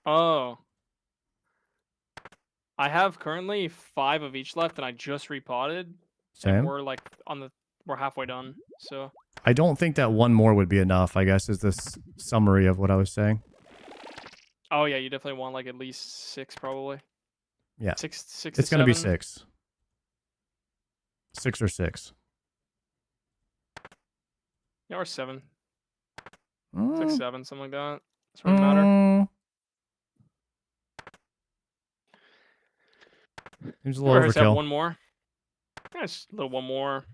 Oh. I have currently 5 of each left, and I just repotted. Same. And we're like we're halfway done. So I don't think that one more would be enough, I guess, is this summary of what I was saying. oh yeah, you definitely want like at least 6 probably. Yeah. 6 to It's going to be 7. 6. 6 or 6. Yeah, or 7. Mm, 6, 7, something like that. Doesn't really matter. Seems a Or little has to have overkill. one more. Yeah, just a little one more.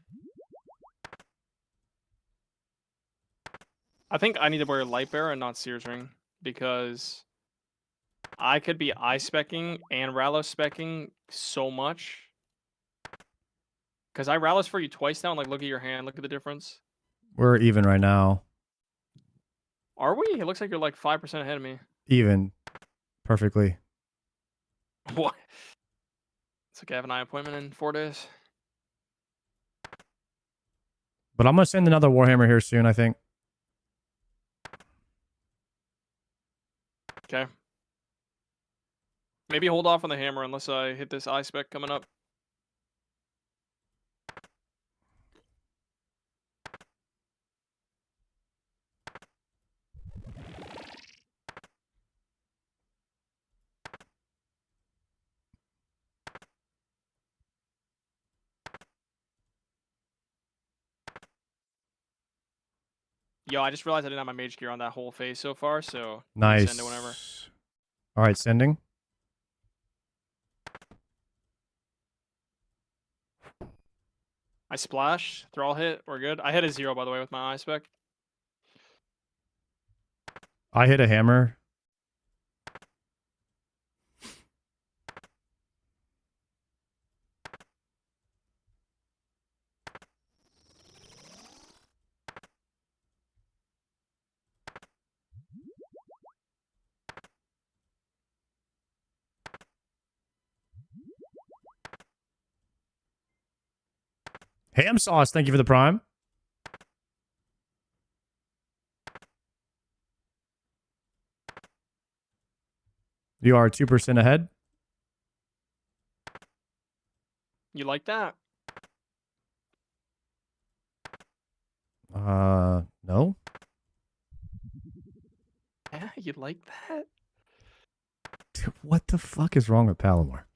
I think I need to wear Light Bearer and not Sears Ring because I could be eye-specking and Ralos specking so much. Because I Ralos for you twice now, and like, look at your hand. Look at the difference. We're even right now. Are we? It looks like you're like 5% ahead of me. Even. Perfectly. What? It's okay, I have an eye appointment in 4 days. But I'm going to send another Warhammer here soon, I think. Okay. Maybe hold off on the hammer unless I hit this eye spec coming up. Yo, I just realized I didn't have my mage gear on that whole phase so far, so Nice. send it whenever. All right, sending. I splash. They're all hit. We're good. I hit a 0, by the way, with my eye spec. I hit a hammer. Ham sauce, thank you for the prime. You are 2% ahead. You like that? No. Yeah, you like that? Dude, what the fuck is wrong with Palomar?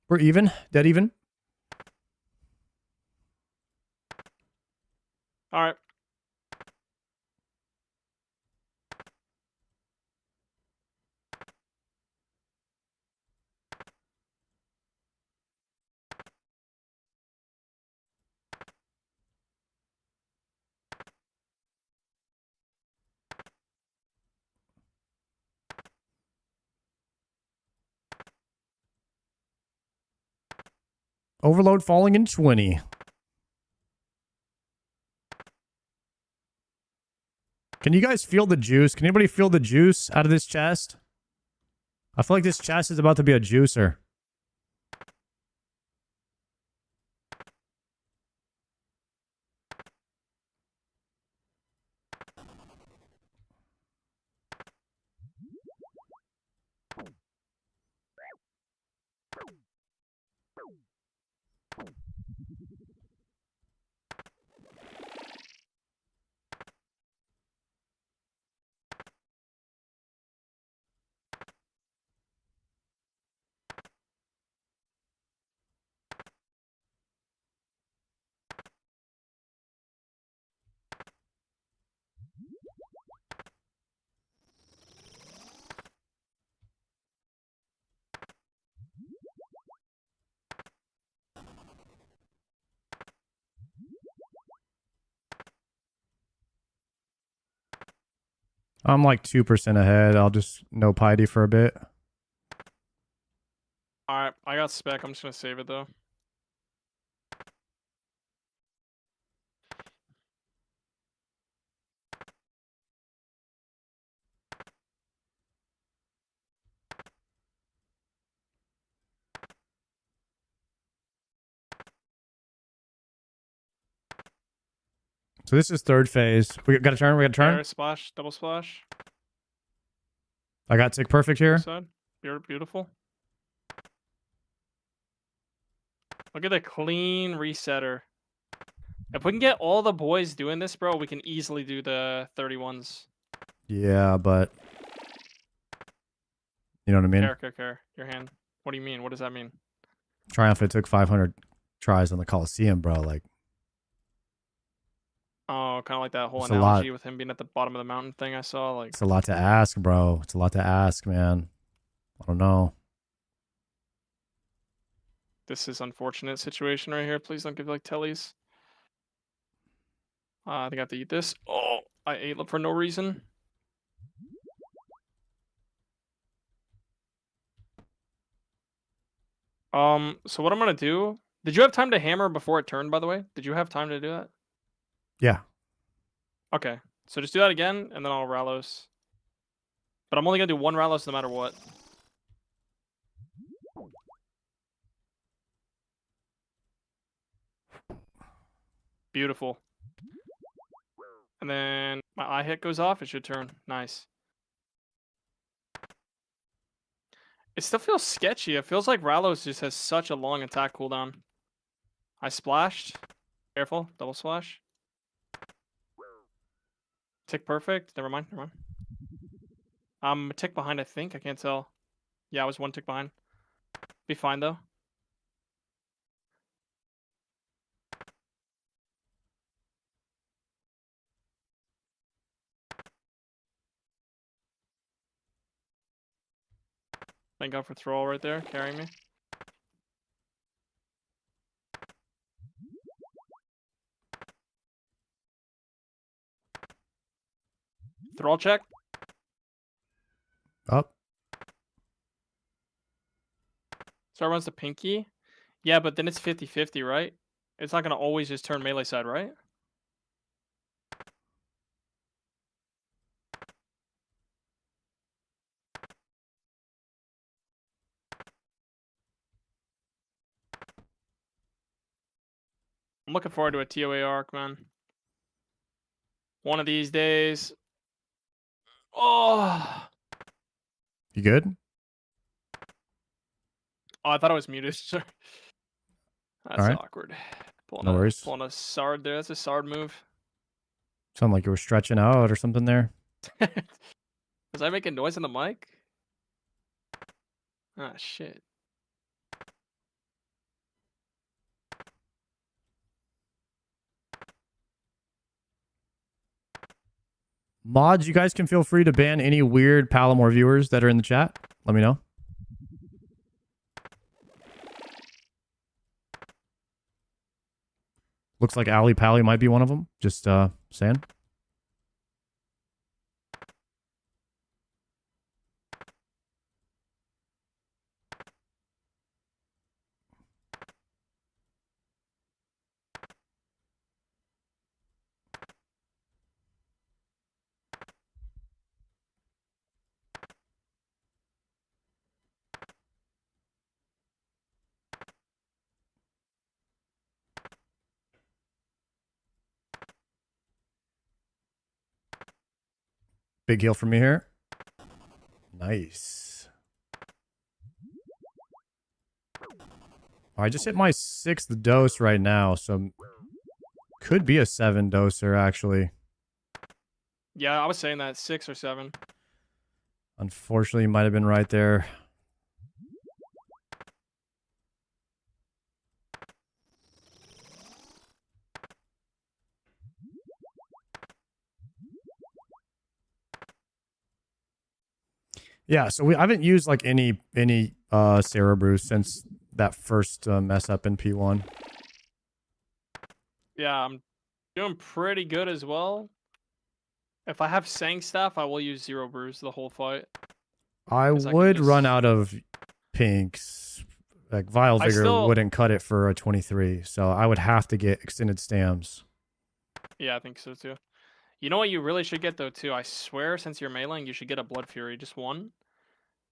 We're even. Dead even. All right. Overload falling in 20. Can you guys feel the juice? Can anybody feel the juice out of this chest? I feel like this chest is about to be a juicer. I'm like 2% ahead. I'll just no piety for a bit. All right. I got spec. I'm just going to save it, though. So this is third phase. We got a turn. We got a turn. There, splash. Double splash. I got tick perfect here. Side. Beautiful. Look at the clean resetter. If we can get all the boys doing this, bro, we can easily do the 31s. Yeah, but you know what I mean? Care. Your hand. What do you mean? What does that mean? Triumph, it took 500 tries on the Coliseum, bro. Like, Oh, kind of like that whole It's a analogy lot. with him being at the bottom of the mountain thing I saw. Like, it's a lot to ask, bro. It's a lot to ask, man. I don't know. this is unfortunate situation right here. Please don't give like tellies. I think I have to eat this. Oh, I ate for no reason. So what I'm gonna do? Did you have time to hammer before it turned? By the way, did you have time to do that? Yeah. Okay, so just do that again, and then I'll Ralos. But I'm only gonna do one Ralos no matter what. Beautiful. And then my eye hit goes off. It should turn. Nice. It still feels sketchy. It feels like Ralos just has such a long attack cooldown. I splashed. Careful. Double splash. Tick perfect. Never mind. I'm a tick behind, I think. I can't tell. Yeah, I was one tick behind. Be fine, though. Thank God for Thrall right there, carrying me. Thrall check. Up. So everyone's the pinky. Yeah, but then it's 50-50, right? It's not going to always just turn melee side, right? I'm looking forward to a TOA arc, man. One of these days. Oh, You good? I thought I was muted. Sorry. That's Alright. awkward. No worries. Pulling a Sard there. That's a Sard move. Sound like you were stretching out or something there. Was I making noise on the mic? Ah, shit. Mods, you guys can feel free to ban any weird Palomar viewers that are in the chat. Let me know. Looks like Ali Pally might be one of them. Just saying. Big heal from me here. Nice. I just hit my 6th dose right now, so could be a 7 doser actually. Yeah, I was saying that 6 or 7. Unfortunately, you might have been right there. Yeah, so I haven't used like any Sarah Brew since that first mess up in P1. Yeah, I'm doing pretty good as well. If I have Sang staff, I will use 0 brews the whole fight. I 'Cause I can would just- run out of pinks. Like Vile Vigor wouldn't cut it for a 23, so I would have to get extended stams. Yeah, I think so too. You know what you really should get though too? I swear, since you're meleeing, you should get a Blood Fury, just one.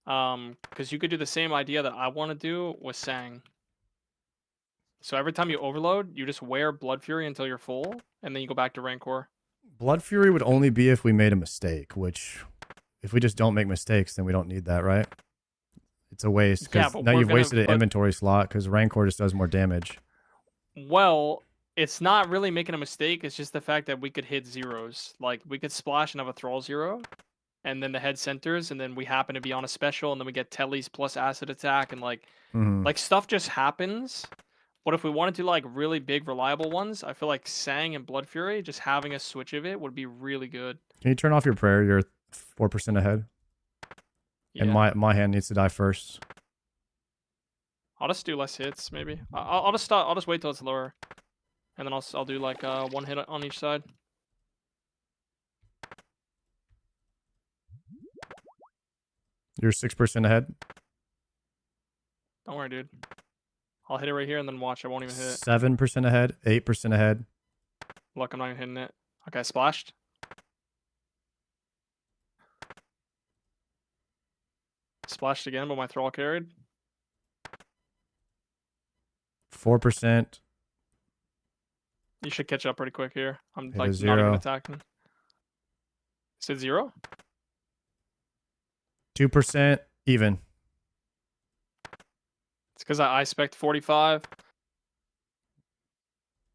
Because you could do the same idea that I want to do with Sang. So every time you overload, you just wear Blood Fury until you're full, and then you go back to Rancor. Blood Fury would only be if we made a mistake, which if we just don't make mistakes, then we don't need that, right? It's a waste because Yeah, but now we're you've gonna- wasted an but- inventory slot because Rancor just does more damage. Well, it's not really making a mistake. It's just the fact that we could hit zeros. Like, we could splash and have a Thrall 0, and then the head centers, and then we happen to be on a special, and then we get Telly's plus acid attack, and like stuff just happens. But if we wanted to like really big reliable ones, I feel like Sang and Blood Fury, just having a switch of it would be really good. Can you turn off your prayer? You're 4% ahead. Yeah. And my hand needs to die first. I'll just do less hits, maybe. I'll just start. I'll just wait till it's lower, and then I'll do like one hit on each side. You're 6% ahead. Don't worry, dude. I'll hit it right here, and then watch. I won't even hit it. 7% ahead. 8% ahead. Look, I'm not even hitting it. Okay, splashed. Splashed again, but my Thrall carried. 4%. You should catch up pretty quick here. I'm Hit a like not zero. even attacking. Is it 0? 2% even. It's because I spec'd 45.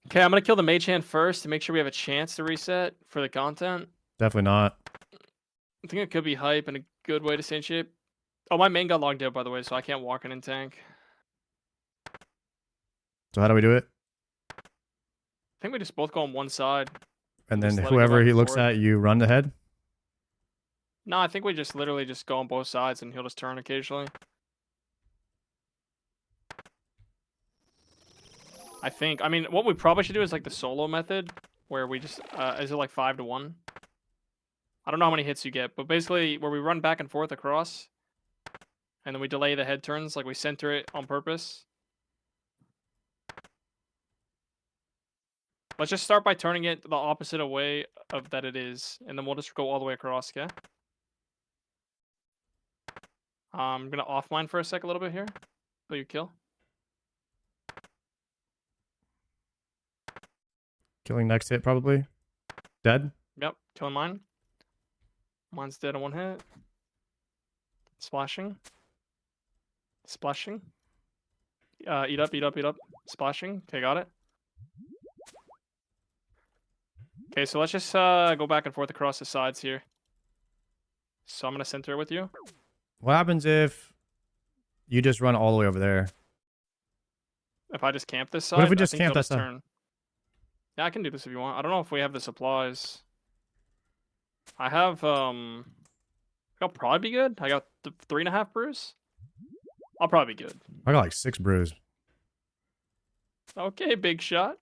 Okay, I'm gonna kill the mage hand first to make sure we have a chance to reset for the content. Definitely not. I think it could be hype and a good way to stay in shape. Oh, my main got logged out, by the way, so I can't walk in tank. So how do we do it? I think we just both go on one side. And Just then let it go whoever back he and looks forth. at, you run ahead. No, I think we just literally just go on both sides and he'll just turn occasionally. I think. I mean, what we probably should do is like the solo method, where we just is it like 5-1? I don't know how many hits you get, but basically where we run back and forth across, and then we delay the head turns, like we center it on purpose. Let's just start by turning it the opposite way of that it is, and then we'll just go all the way across, okay? I'm gonna offline for a sec a little bit here. So you kill. Killing next hit probably. Dead. Yep, killing mine. Mine's dead on one hit. Splashing. Splashing. Eat up, eat up, eat up. Splashing. Okay, got it. Okay, so let's just go back and forth across the sides here. So I'm gonna center it with you. What happens if you just run all the way over there? If I just camp this side, What if we I just think camp he'll that side? turn. Yeah, I can do this if you want. I don't know if we have the supplies. I have I'll probably be good. I got 3.5 brews. I'll probably be good. I got like 6 brews. Okay, big shot.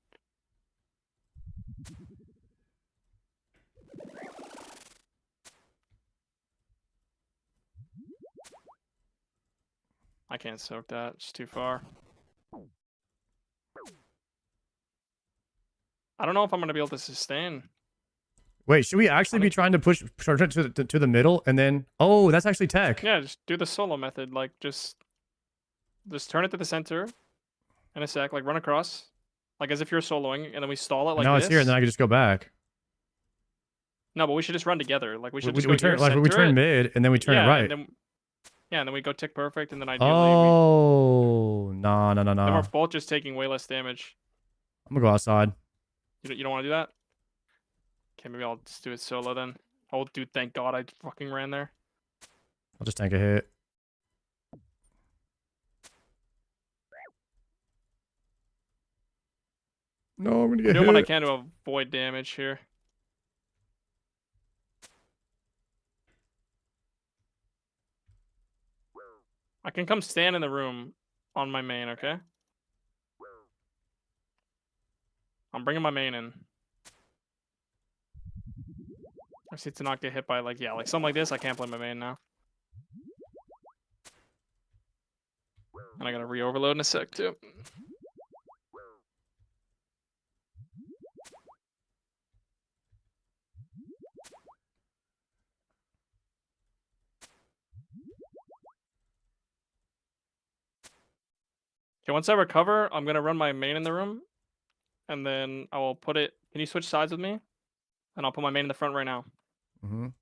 I can't soak that. It's too far. I don't know if I'm gonna be able to sustain. Wait, should we actually be trying to push to the middle and then? Oh, that's actually tech. Yeah, just do the solo method. Like just turn it to the center in a sec. Like run across, like as if you're soloing, and then we stall it like now this. it's here, and then I can just go back. No, but we should just run together. Like we should just We go turn here, we center turn it. mid, and then we turn it right. And then we go tick perfect, and then ideally Oh, no. then we're both just taking way less damage. I'm gonna go outside. You don't want to do that? Okay, maybe I'll just do it solo then. Oh, dude, thank God I fucking ran there. I'll just tank a hit. No, I'm gonna get Doing what I hit. can to avoid damage here. I can come stand in the room on my main, okay? I'm bringing my main in. I see to not get hit by like something like this. I can't play my main now. And I gotta re-overload in a sec too. Okay, once I recover, I'm gonna run my main in the room, and then I will put it. Can you switch sides with me? And I'll put my main in the front right now. Mm-hmm. And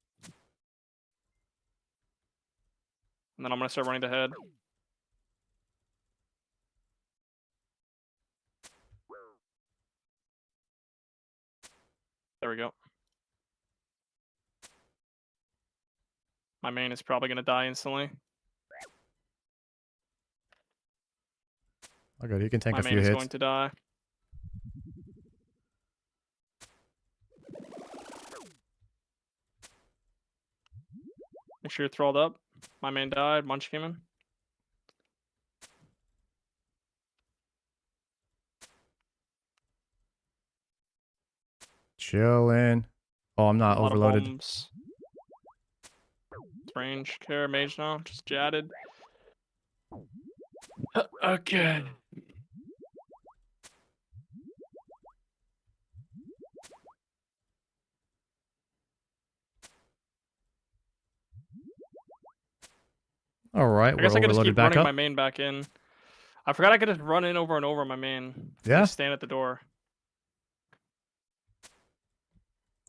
then I'm gonna start running the head. There we go. My main is probably gonna die instantly. Oh, good. You can tank My a main few is hits. going to die. Make sure you're thralled up. My main died. Munch came in. Chillin'. Oh, I'm not A lot of overloaded. bombs. Range, care, mage now. Just jatted. Okay. All right, I we're guess I could just overloaded keep back running up. my main back in. I forgot I could just run in over and over my main. Yeah. Just stand at the door.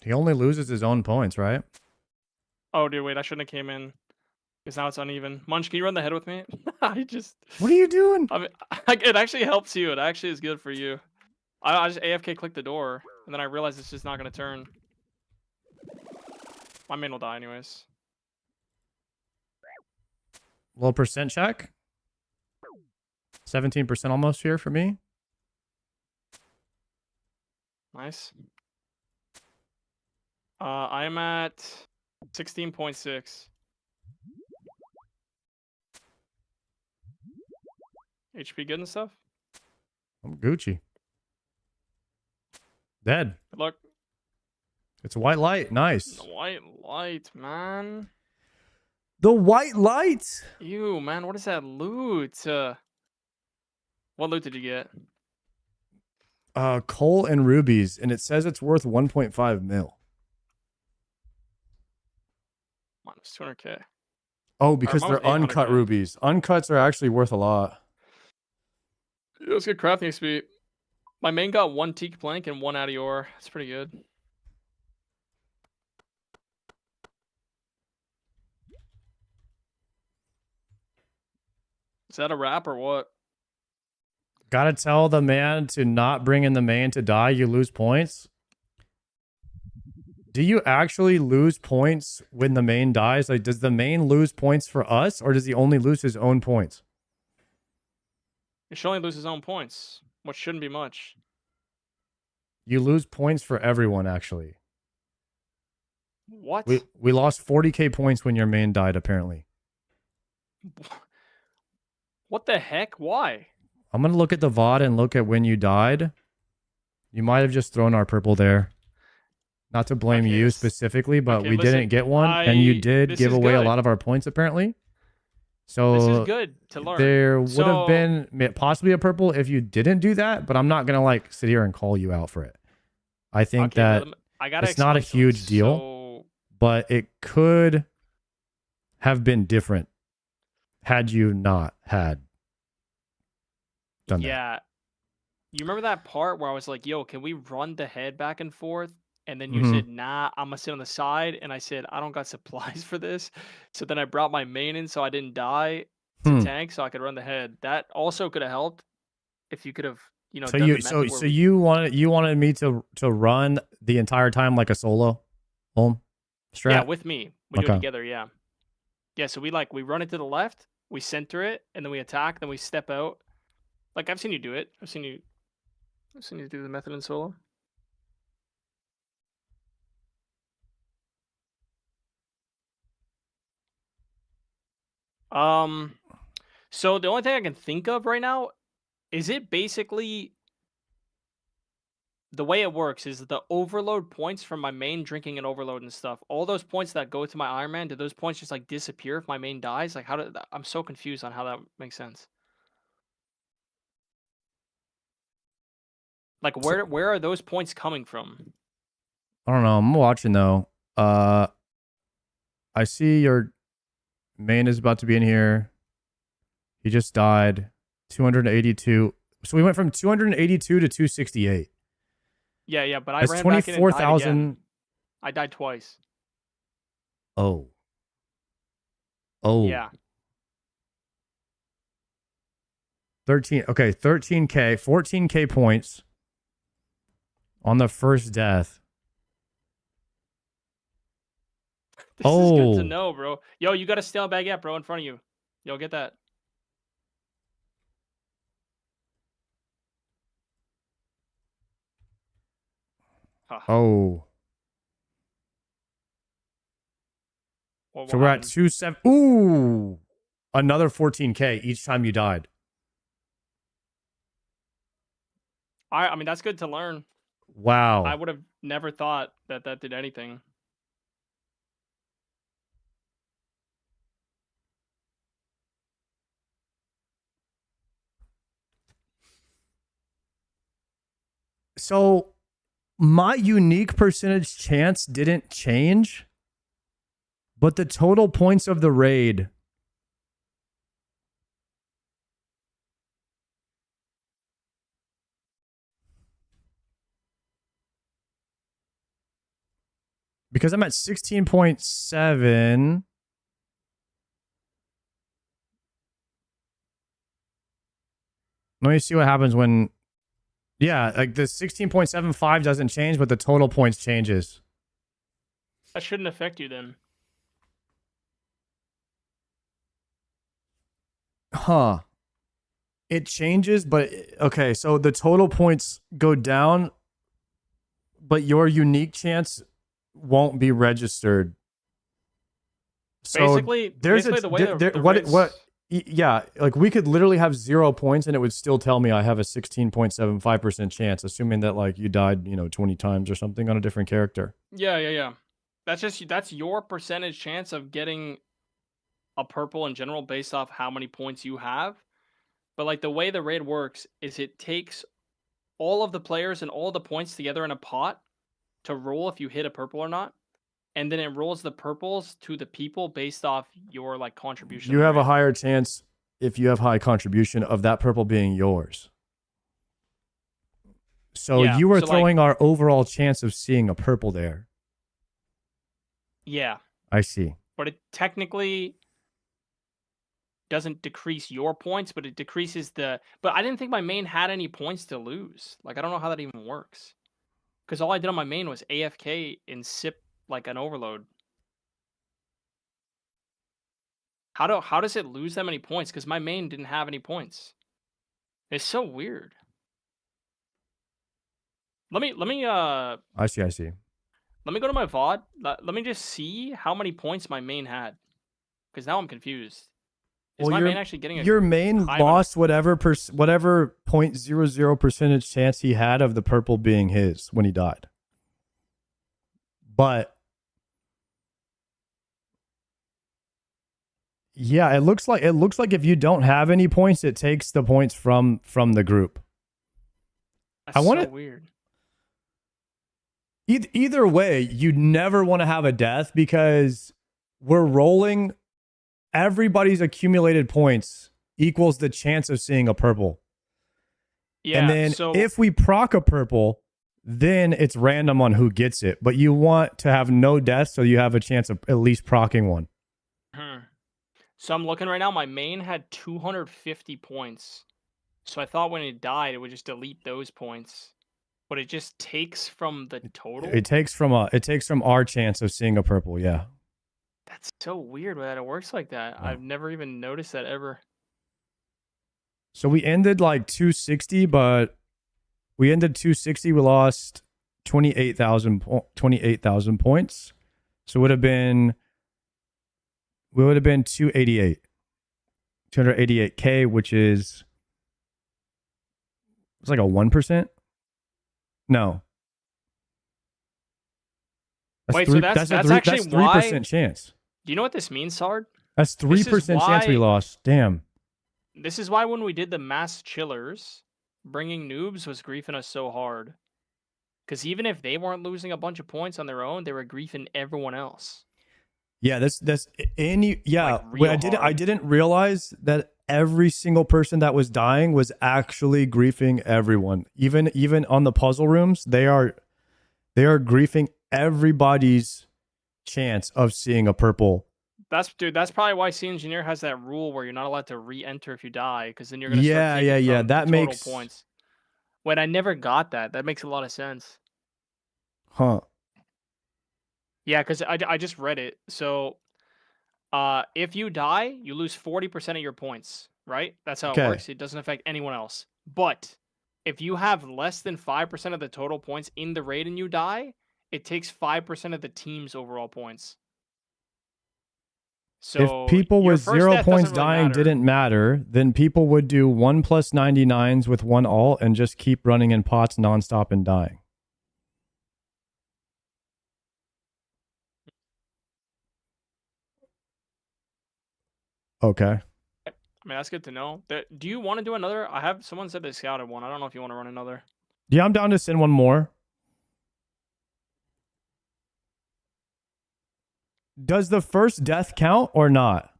He only loses his own points, right? Oh, dude, wait, I shouldn't have came in. Because now it's uneven. Munch, can you run the head with me? I just... What are you doing? I mean, it actually helps you. It actually is good for you. I just AFK clicked the door, and then I realized it's just not going to turn. My main will die anyways. Low percent check. 17% almost here for me. Nice. I'm at 16.6. HP good and stuff? I'm Gucci. Dead. Good luck. It's a white light. Nice. The white light, man. The white light. Ew, man. What is that loot? What loot did you get? Coal and rubies, and it says it's worth 1.5 mil. Minus 200K. Oh, because mine was they're uncut 800K. rubies. Uncuts are actually worth a lot. Yeah, let's get crafting XP. My main got 1 teak plank and 1 addy ore. That's pretty good. Is that a wrap or what? Gotta tell the man to not bring in the main to die. You lose points. Do you actually lose points when the main dies? Like, does the main lose points for us, or does he only lose his own points? He should only lose his own points, which shouldn't be much. You lose points for everyone, actually. What? We lost 40k points when your main died, apparently. What the heck? Why? I'm gonna look at the VOD and look at when you died. You might have just thrown our purple there. Not to blame Okay, you this- specifically, but okay, we listen, didn't get one, and you did this give is away a good. lot of our points, apparently. So This is good to learn. there would have So- been possibly a purple if you didn't do that, but I'm not gonna like sit here and call you out for it. I think Okay, that, but I gotta it's not a explain huge something. deal. So, but it could have been different had you not had done that. yeah. You remember that part where I was like, yo, can we run the head back and forth? And then you Mhm. said, nah, I'm gonna sit on the side. And I said, I don't got supplies for this. So then I brought my main in so I didn't die to Hmm. tank so I could run the head. That also could have helped if you could have, you know, So done you the so method so where we- you wanted me to run the entire time like a solo home strat? yeah, with me. We do it Okay. together, yeah. Yeah, so we run it to the left, we center it, and then we attack, then we step out. Like I've seen you do it. I've seen you do the method in solo. So the only thing I can think of right now is it basically the way it works is the overload points from my main drinking and overload and stuff. All those points that go to my Iron Man, do those points just like disappear if my main dies? Like I'm so confused on how that makes sense. Like where are those points coming from? I don't know. I'm watching though. I see your main is about to be in here. He just died. 282. So we went from 282 to 268. Yeah, but I That's ran back in and died 24,000. again. I died twice. Oh. Yeah. 13. Okay, 13k, 14k points on the first death. This is good Oh. to know, bro. Yo, you got a stale baguette, bro, in front of you. Yo, get that. Huh. Oh. What So we're at happened? 27. Ooh. Another 14k each time you died. I mean, that's good to learn. Wow. I would have never thought that did anything. So my unique percentage chance didn't change, but the total points of the raid because I'm at 16.7. Let me see what happens when, yeah, like the 16.75 doesn't change, but the total points changes. That shouldn't affect you then. Huh. It changes, but okay, so the total points go down, but your unique chance won't be registered. So Basically, there's basically a the way there- the what rates- what Yeah, like we could literally have 0 points and it would still tell me I have a 16.75% chance, assuming that like you died, 20 times or something on a different character. Yeah. That's your percentage chance of getting a purple in general based off how many points you have. But like the way the raid works is it takes all of the players and all the points together in a pot to roll if you hit a purple or not. And then it rolls the purples to the people based off your like contribution. You to the have a raid. higher chance if you have high contribution of that purple being yours. So Yeah, you were so, like- throwing our overall chance of seeing a purple there. Yeah, I see. but it technically doesn't decrease your points, but it decreases the. But I didn't think my main had any points to lose. Like I don't know how that even works. Because all I did on my main was AFK and sip like an overload. How does it lose that many points? Because my main didn't have any points. It's so weird. Let me I see. let me go to my VOD. Let me just see how many points my main had. Because now I'm confused. Is Well, my your- main actually getting a Your main high lost whatever 0.00% chance he had of the purple being his when he died. But yeah, it looks like if you don't have any points, it takes the points from the group. That's I wanna- so weird. Either way, you never want to have a death because we're rolling everybody's accumulated points equals the chance of seeing a purple. Yeah. And then so if we proc a purple, then it's random on who gets it. But you want to have no deaths so you have a chance of at least procking one. So I'm looking right now. My main had 250 points. So I thought when it died, it would just delete those points. But it just takes from the total. It takes from our chance of seeing a purple, yeah. That's so weird that it works like that. Oh. I've never even noticed that ever. So we ended like 260, but we ended 260. We lost 28,000 points. So we would have been 288K, which is it's like a 1%. No. Wait, so that's actually that's 3% why- chance. Do you know what this means, Sard? That's 3% chance we why- lost. Damn. This is why when we did the mass chillers, bringing noobs was griefing us so hard. Because even if they weren't losing a bunch of points on their own, they were griefing everyone else. Yeah, that's any yeah. Like, Wait, real I hard. didn't realize that every single person that was dying was actually griefing everyone. Even on the puzzle rooms, they are griefing everybody's chance of seeing a purple. That's probably why C Engineer has that rule where you're not allowed to re-enter if you die, because then you're gonna Yeah, start taking yeah. from That the total makes points. Wait, I never got that. That makes a lot of sense. Huh. Yeah, because I just read it. So, if you die, you lose 40% of your points, right? That's how Okay. it works. It doesn't affect anyone else. But if you have less than 5% of the total points in the raid and you die, it takes 5% of the team's overall points. So If people your with first 0 death points doesn't really dying matter. didn't matter, then people would do 1 plus 99s with 1 alt and just keep running in pots nonstop and dying. Okay. I mean, that's good to know. Do you want to do another? I have someone said they scouted one. I don't know if you want to run another. Yeah, I'm down to send one more. Does the first death count or not?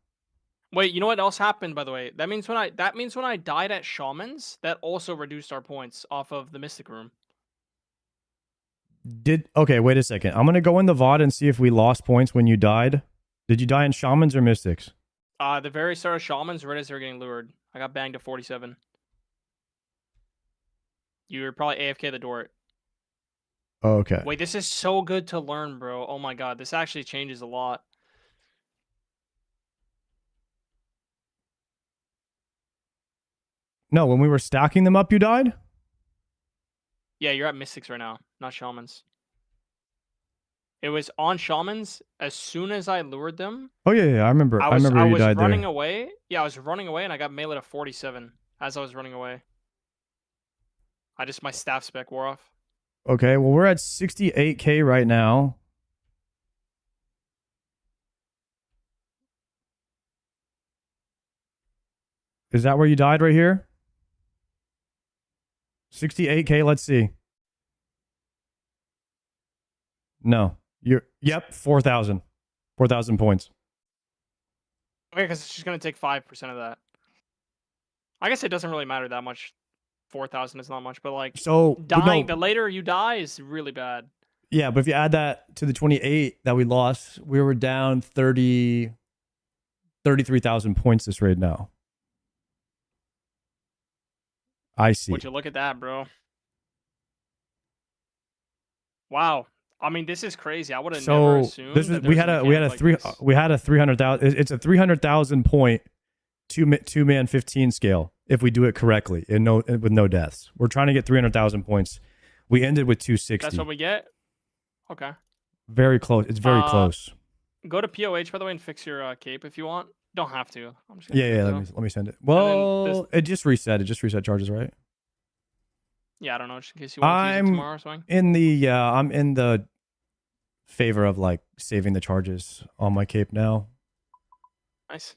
Wait, you know what else happened, by the way? That means when I died at Shamans, that also reduced our points off of the Mystic Room. Okay, wait a second. I'm gonna go in the VOD and see if we lost points when you died. Did you die in Shamans or Mystics? The very start of Shamans, right as they were getting lured. I got banged to 47. You were probably AFK the door. Oh, okay. Wait, this is so good to learn, bro. Oh my god, this actually changes a lot. No, when we were stacking them up, you died? Yeah, you're at Mystics right now, not Shamans. It was on shamans. As soon as I lured them, Oh yeah, I remember. I I remember you was died running there. away. Yeah, I was running away, and I got melee to 47 as I was running away. My staff spec wore off. Okay, well we're at 68K right now. Is that where you died right here? 68K, let's see. No. Yep, 4,000. 4,000 points. Okay, because it's just gonna take 5% of that. I guess it doesn't really matter that much. 4,000 is not much, but like So dying, no, the later you die is really bad. yeah, but if you add that to the 28 that we lost, we were down 33,000 points this raid now. I see. Would you look at that, bro? Wow. I mean, this is crazy. I would have never assumed. This was we had a 300,000. It's a 300,000 point two man 15 scale if we do it correctly and with no deaths. We're trying to get 300,000 points. We ended with 260. That's what we get. Okay. Very close. It's very close. Go to POH by the way and fix your cape if you want. Don't have to. I'm just Yeah. Let me send it. Well, it just reset. It just reset charges, right? Yeah, I don't know. Just in case you want to use it tomorrow or something. I'm in the favor of like saving the charges on my cape now. Nice.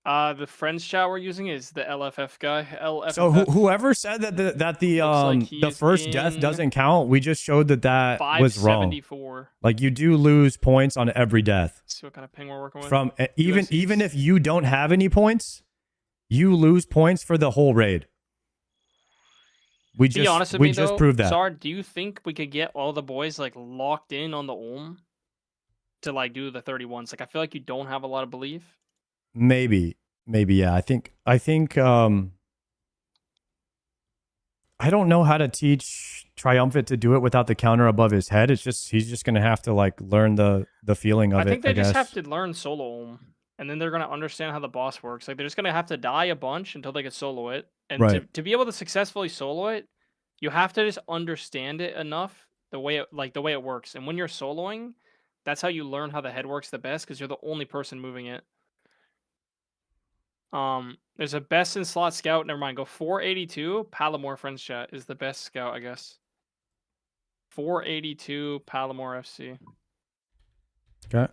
The friends chat we're using is the LFF guy. LFF. So whoever said that the first death doesn't count, we just showed that was wrong. 574. Like you do lose points on every death. Let's see what kind of ping we're working with. From even if you don't have any points, you lose points for the whole raid. We just proved that. Sar, do you think we could get all the boys like locked in on the Ulm to like do the 31s? Like I feel like you don't have a lot of belief. Maybe, yeah. I think I don't know how to teach Triumphant to do it without the counter above his head. It's just he's just gonna have to like learn the feeling of it. I think they just have to learn solo Ulm, and then they're gonna understand how the boss works. Like they're just gonna have to die a bunch until they can solo it. And to be able to successfully solo it, you have to just understand it enough the way it works. And when you're soloing, that's how you learn how the head works the best because you're the only person moving it. There's a best in slot scout. Never mind. Go 482. Palomore friends chat is the best scout, I guess. 482 Palomore FC. Okay.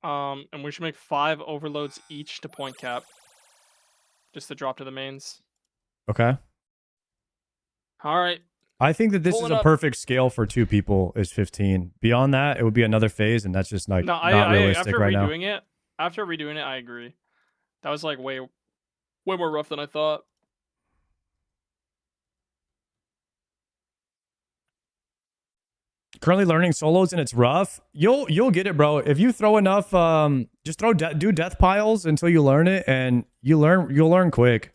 And we should make 5 overloads each to point cap. Just to drop to the mains. Okay. All right. I think that this is a perfect scale for 2 people is 15. Beyond that, it would be another phase, and that's just like not realistic right now. After redoing it, I agree. That was like way more rough than I thought. Currently learning solos and it's rough. You'll get it, bro. If you throw enough, just do death piles until you learn it, and you'll learn quick.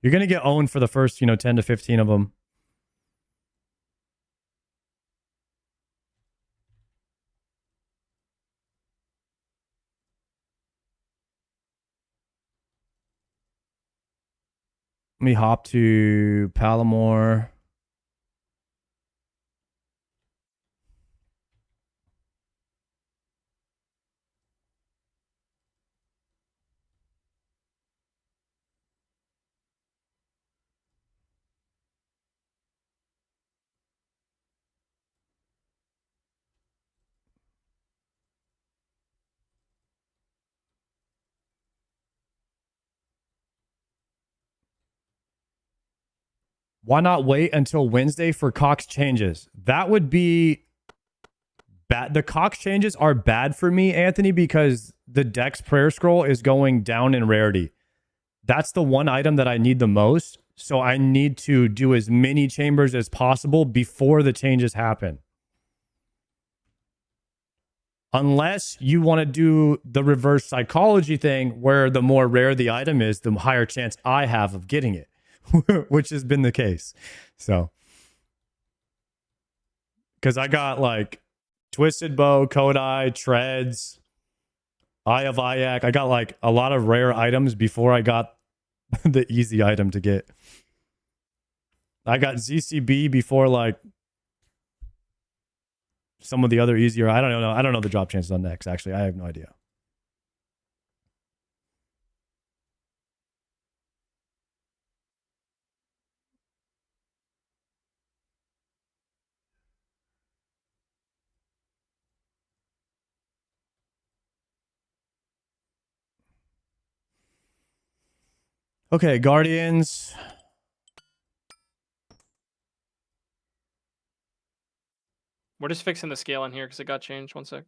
You're gonna get owned for the first 10 to 15 of them. Let me hop to Palomore. Why not wait until Wednesday for Cox changes? That would be bad. The Cox changes are bad for me, Anthony, because the Dex prayer scroll is going down in rarity. That's the one item that I need the most. So I need to do as many chambers as possible before the changes happen. Unless you want to do the reverse psychology thing where the more rare the item is, the higher chance I have of getting it. Which has been the case. So, because I got like Twisted Bow, Kodai, Treads, Eye of Ayak. I got like a lot of rare items before I got the easy item to get. I got ZCB before like some of the other easier. I don't know. I don't know the drop chances on next. Actually, I have no idea. Okay, Guardians. We're just fixing the scale in here because it got changed. 1 sec.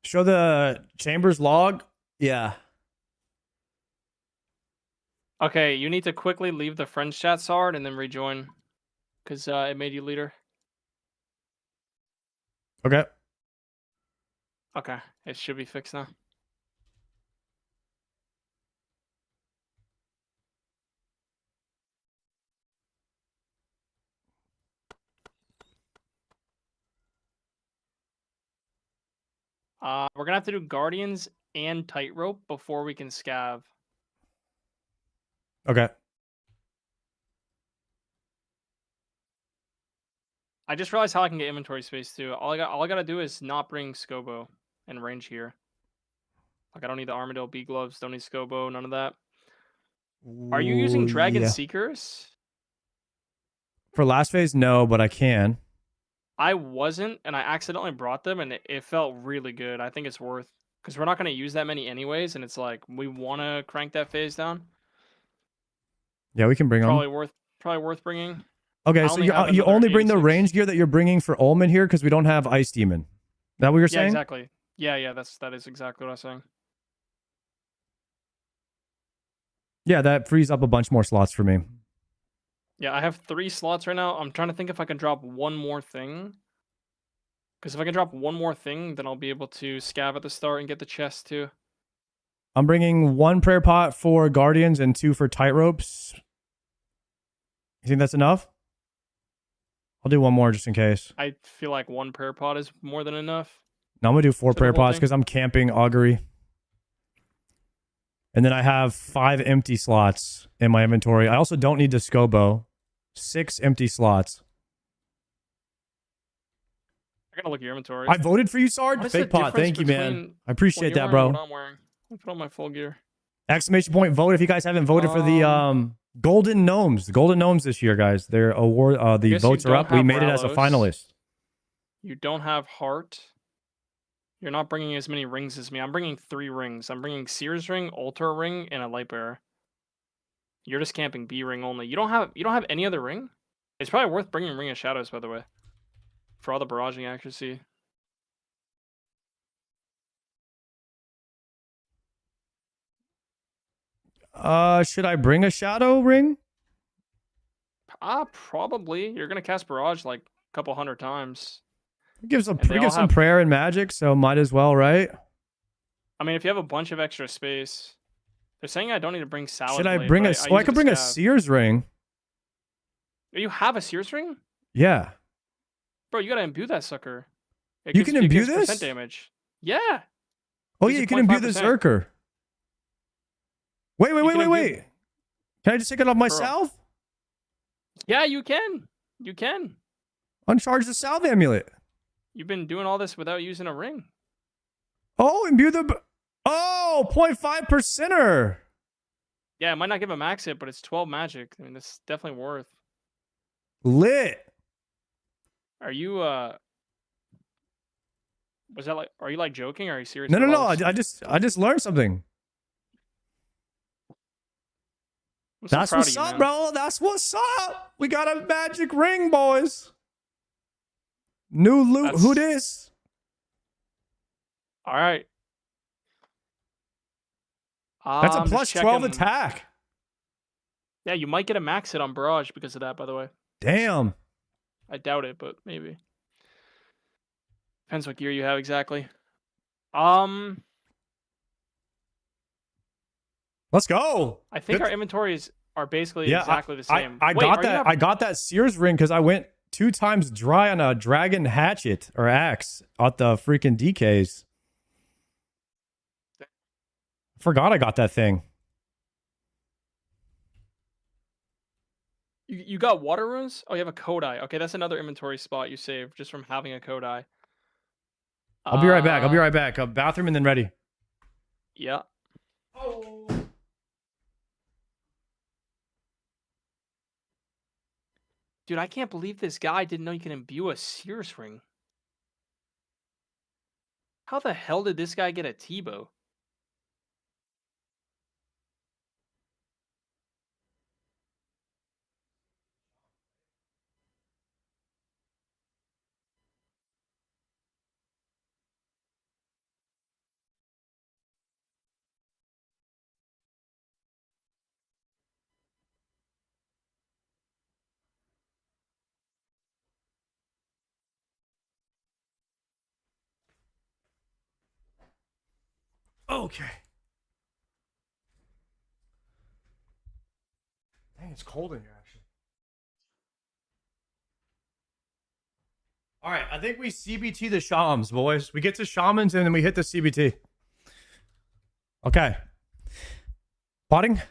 Show the Chambers log. Yeah. Okay, you need to quickly leave the friends chat, Sard, and then rejoin because it made you leader. Okay. Okay, it should be fixed now. We're gonna have to do Guardians and Tightrope before we can scav. Okay. I just realized how I can get inventory space too. All I gotta do is not bring Scobo and range here. Like I don't need the Armadillo B gloves, don't need Scobo, none of that. Are you using Dragon Yeah. Seekers? For last phase? No, but I can. I wasn't, and I accidentally brought them, and it felt really good. I think it's worth, because we're not going to use that many anyways, and it's like, we want to crank that phase down. Yeah, we can bring them. Probably worth bringing. Okay, so you only bring the 86. range gear that you're bringing for Ullman here because we don't have Ice Demon. Is that what you're Yeah, saying? exactly. Yeah, that is exactly what I was saying. Yeah, that frees up a bunch more slots for me. Yeah, I have 3 slots right now. I'm trying to think if I can drop one more thing. Because if I can drop one more thing, then I'll be able to scav at the start and get the chest too. I'm bringing 1 prayer pot for Guardians and 2 for Tightropes. You think that's enough? I'll do 1 more just in case. I feel like 1 prayer pot is more than enough. No, I'm going to do 4 For the prayer whole pots thing? because I'm camping Augury. And then I have 5 empty slots in my inventory. I also don't need the Scobo. 6 empty slots. I gotta look at your inventory. I voted for you, Sarge. What is the Fake pot. difference Thank you, man. between I appreciate what that, you're bro. wearing and what I'm wearing? Let me put on my full gear. Exclamation point vote if you guys haven't voted for the Golden Gnomes. The Golden Gnomes this year, guys. Their award the guess you votes are don't up. We have made it as a Ralos. finalist. You don't have heart. You're not bringing as many rings as me. I'm bringing 3 rings. I'm bringing Sears ring, Altar ring, and a light bearer. You're just camping B ring only. You don't have any other ring? It's probably worth bringing Ring of Shadows, by the way, for all the barraging accuracy. Should I bring a shadow ring? Probably. You're gonna cast barrage like a couple 100 times. It gives And they all some have- prayer and magic, so might as well, right? I mean, if you have a bunch of extra space, they're saying I don't need to bring Salad Should I Blade, bring but a? I Oh, I use it could to bring a scav. Sears ring. You have a Sears ring? Yeah. Bro, you gotta imbue that sucker. It You gives- can it imbue gives this? percent damage. Yeah. Oh Use yeah, it you can imbue the 0.5%. Zerker. Wait, You can imbue- wait. Can I just take it off myself? Yeah, you can. You can. Uncharge the Salve Amulet. You've been doing all this without using a ring. Oh, imbue the. Oh, 0.5%er. Yeah, it might not give a max hit, but it's 12 magic. I mean, that's definitely worth. Lit. Are you was that like, are you like joking or are you serious? No. about all I this? just learned something. I'm so That's proud of what's you, up, man. bro. That's what's up. We got a magic ring, boys. New loot. That's- Who this? All right. That's a I'm just plus 12 checking- attack. Yeah, you might get a max hit on barrage because of that, by the way. Damn. I doubt it, but maybe. Depends what gear you have exactly. Let's go. I think Good. our inventories are basically Yeah, exactly the same. I Wait, got are you that. not- I got that Sears ring because I went 2 times dry on a dragon hatchet or axe at the freaking DKs. Forgot I got that thing. You got water runes? Oh, you have a Kodai. Okay, that's another inventory spot you saved just from having a Kodai. I'll be right back. I'll be right back. Bathroom and then ready. Yeah. Dude, I can't believe this guy didn't know you can imbue a Sears ring. How the hell did this guy get a T-bow? Okay. Dang, it's cold in here, actually. All right, I think we CBT the Shams, boys. We get to Shamans and then we hit the CBT. Okay. Potting?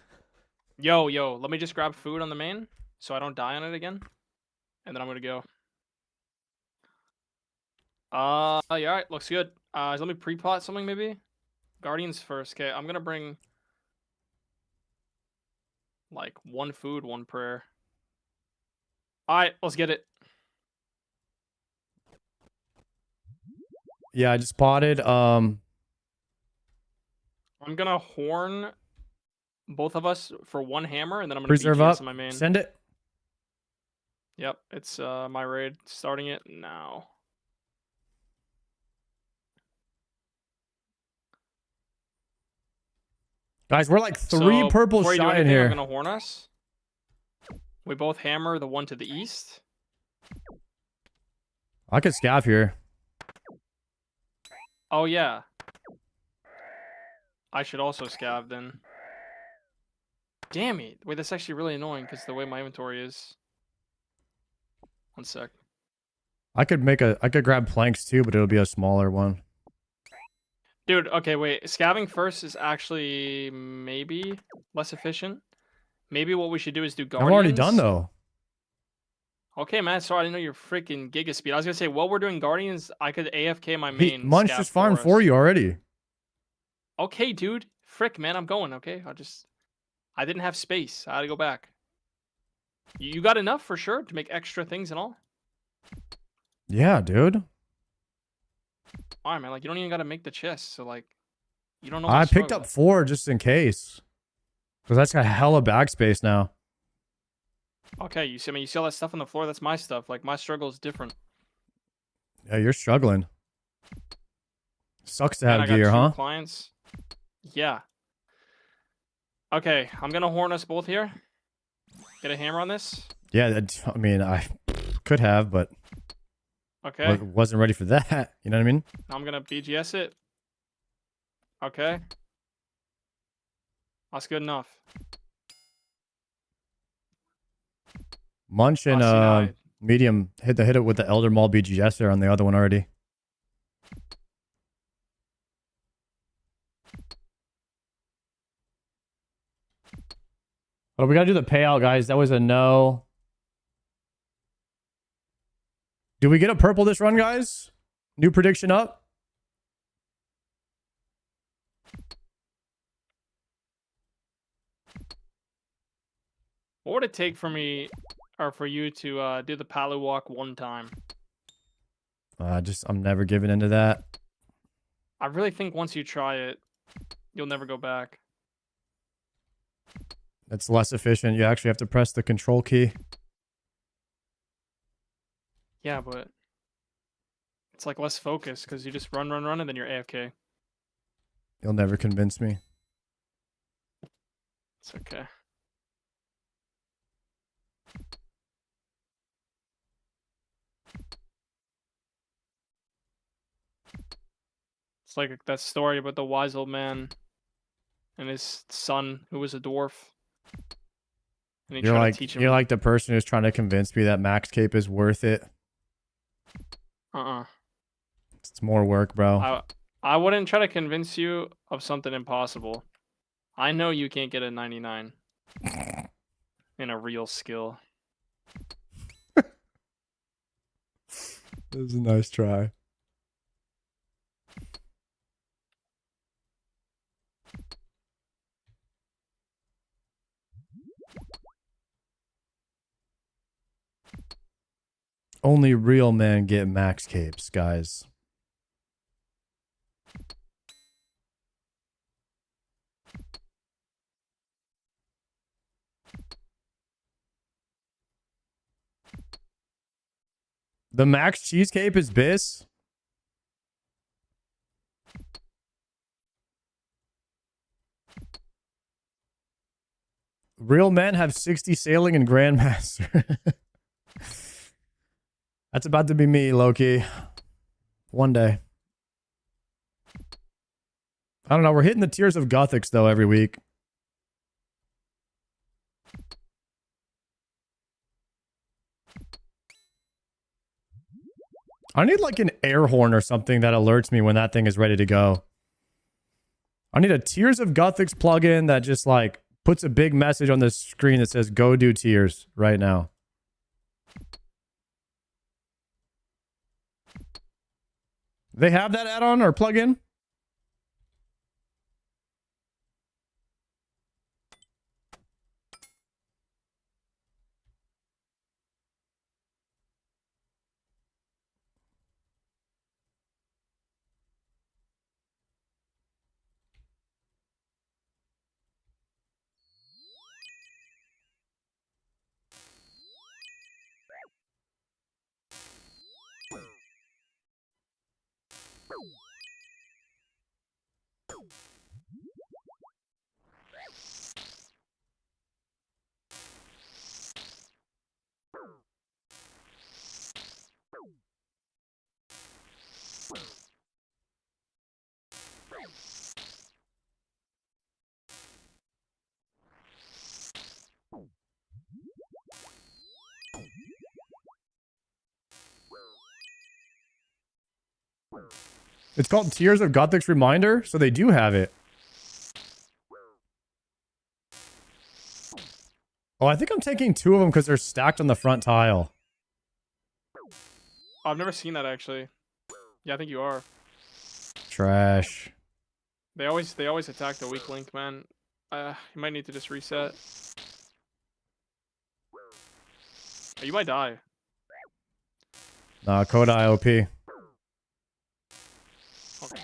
Yo, let me just grab food on the main so I don't die on it again. And then I'm gonna go. Yeah, alright, looks good. Let me pre-pot something maybe. Guardians first. Okay, I'm gonna bring like 1 food, 1 prayer. Alright, let's get it. Yeah, I just potted. I'm gonna horn both of us for 1 hammer, and then I'm gonna Preserve BTS up. on my main. Send it. Yep, it's my raid. Starting it now. Guys, we're like 3 So, purple before you do shy in anything, here. I'm gonna horn us. We both hammer the one to the east. I could scav here. Oh yeah. I should also scav then. Damn it. Wait, that's actually really annoying because the way my inventory is. 1 sec. I could grab planks too, but it'll be a smaller one. Dude, okay, wait. Scavving first is actually maybe less efficient. Maybe what we should do is do Guardians. I'm already done though. Okay, man. Sorry, I didn't know your freaking Giga speed. I was gonna say, while we're doing Guardians, I could AFK my main. Munch scav just farmed us. for you already. Okay, dude. Frick, man, I'm going. Okay, I didn't have space. I had to go back. You got enough for sure to make extra things and all. Yeah, dude. All right, man. Like you don't even got to make the chest, so like, you don't know. I the picked struggle. up 4 just in case. Because that's got hella backspace now. Okay, you see, I mean, you see all that stuff on the floor. That's my stuff. Like my struggle is different. Yeah, you're struggling. Sucks to And I have got gear, 2 huh? clients. Yeah. Okay, I'm gonna horn us both here. Get a hammer on this. Yeah, I mean, I could have, but Okay. wasn't ready for that. You know what I mean? I'm gonna BGS it. Okay. That's good enough. Munch and see, medium hit it with the Elder Maul BGS there on the other one already. But we gotta do the payout, guys. That was a no. Do we get a purple this run, guys? New prediction up. What would it take for me, or for you to do the Palu walk 1 time? I'm never giving into that. I really think once you try it, you'll never go back. It's less efficient. You actually have to press the control key. Yeah, but it's like less focus because you just run, and then you're AFK. You'll never convince me. It's okay. It's like that story about the wise old man and his son who was a dwarf. And he tried to teach him. You're like the person who's trying to convince me that max cape is worth it. It's more work, bro. I wouldn't try to convince you of something impossible. I know you can't get a 99 in a real skill. This is a nice try. Only real men get max capes, guys. The max cheese cape is Biss. Real men have 60 sailing and Grandmaster. That's about to be me, Loki. One day. I don't know. We're hitting the tiers of Gothics, though, every week. I need like an air horn or something that alerts me when that thing is ready to go. I need a Tears of Gothics plugin that just like puts a big message on the screen that says go do Tears right now. They have that add-on or plugin? It's called Tears of Gothic's Reminder, so they do have it. Oh, I think I'm taking 2 of them because they're stacked on the front tile. I've never seen that actually. Yeah, I think you are. Trash. They always attack the weak link, man. You might need to just reset. Oh, you might die. Nah, Kodai OP. Okay.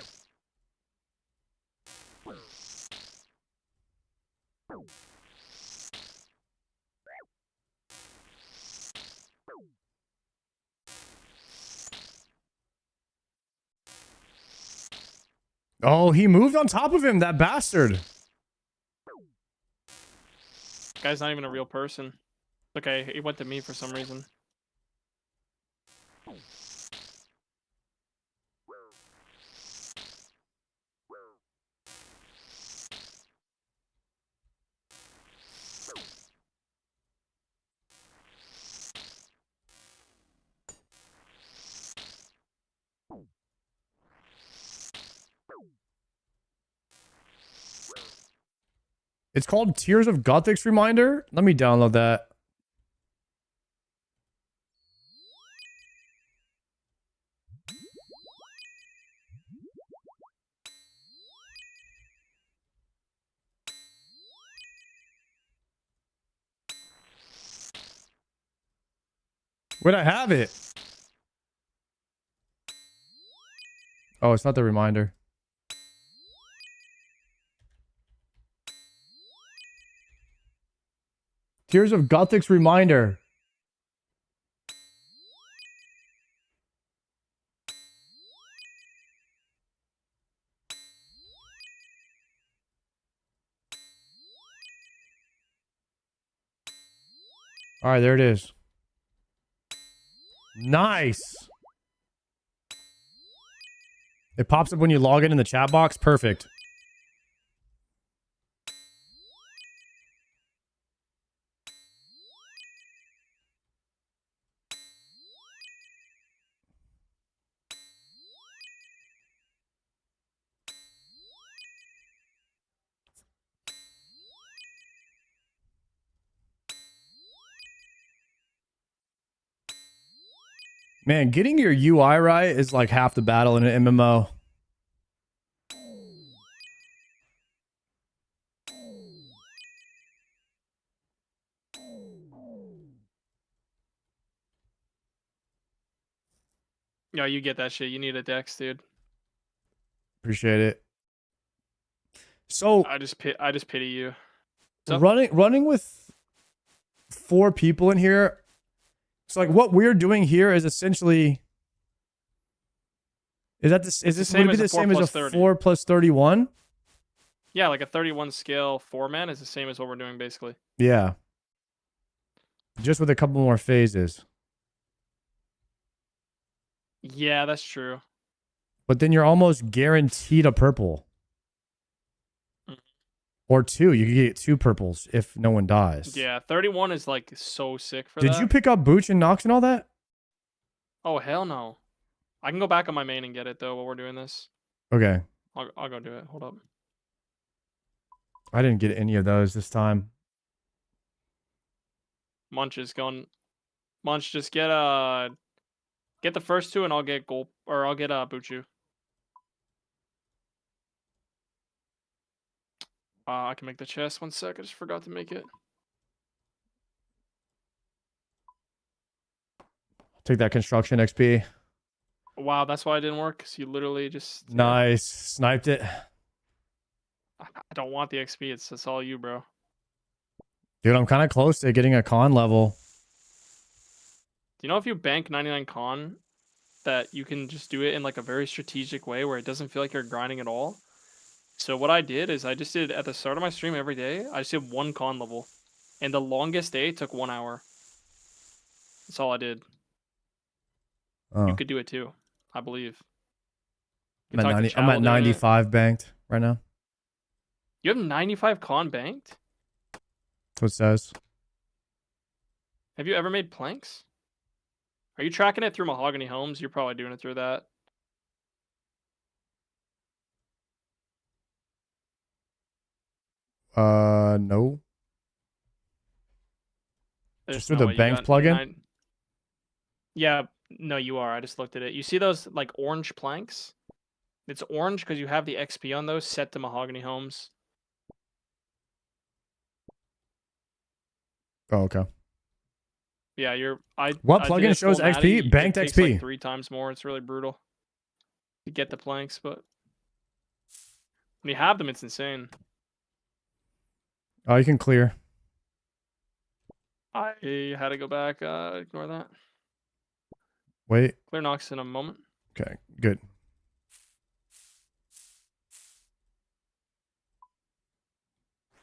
Oh, he moved on top of him, that bastard. Guy's not even a real person. Okay, he went to me for some reason. It's called Tears of Gothic's Reminder. Let me download that. Where'd I have it? Oh, it's not the reminder. Tears of Gothic's Reminder. All right, there it is. Nice. It pops up when you log in the chat box. Perfect. Man, getting your UI right is like half the battle in an MMO. Yeah, you get that shit. You need a dex, dude. Appreciate it. So I just pity you. So, running with 4 people in here. So like what we're doing here is essentially is this same would it be as the a same 4 as a plus 30. 4 plus 31? yeah, like a 31 scale 4-man is the same as what we're doing basically. Yeah. Just with a couple more phases. Yeah, that's true. But then you're almost guaranteed a purple. Mm. Or 2. You can get 2 purples if no one dies. Yeah, 31 is like so sick for Did that. you pick up Booch and Nox and all that? Oh hell no. I can go back on my main and get it though while we're doing this. Okay. I'll go do it. Hold up. I didn't get any of those this time. Munch is going. Munch, just get the first 2 and I'll get Gulp or I'll get Buchu. I can make the chest. 1 sec. I just forgot to make it. Take that construction XP. Wow, that's why it didn't work. Cause you literally just Nice. Sniped it. I don't want the XP. It's all you, bro. Dude, I'm kind of close to getting a con level. Do you know if you bank 99 con, that you can just do it in like a very strategic way where it doesn't feel like you're grinding at all? So what I did is I just did at the start of my stream every day, I just did 1 con level. And the longest day took 1 hour. That's all I did. Oh. You could do it too, I believe. You I'm can at, talk to 90, I'm Chow at doing it. 95 banked right now. You have 95 con banked? That's what it says. Have you ever made planks? Are you tracking it through Mahogany Homes? You're probably doing it through that. No. There's Just through no the way you banks got plugin? Yeah, no, you are. I just looked at it. You see those like orange planks? It's orange because you have the XP on those set to Mahogany Homes. Oh, okay. Yeah, What I plugin did it shows full XP? natty. It Banked takes XP. like 3 times more. It's really brutal to get the planks, but when you have them, it's insane. Oh, you can clear. I had to go back. Ignore that. Wait. Clear Nox in a moment. Okay, good.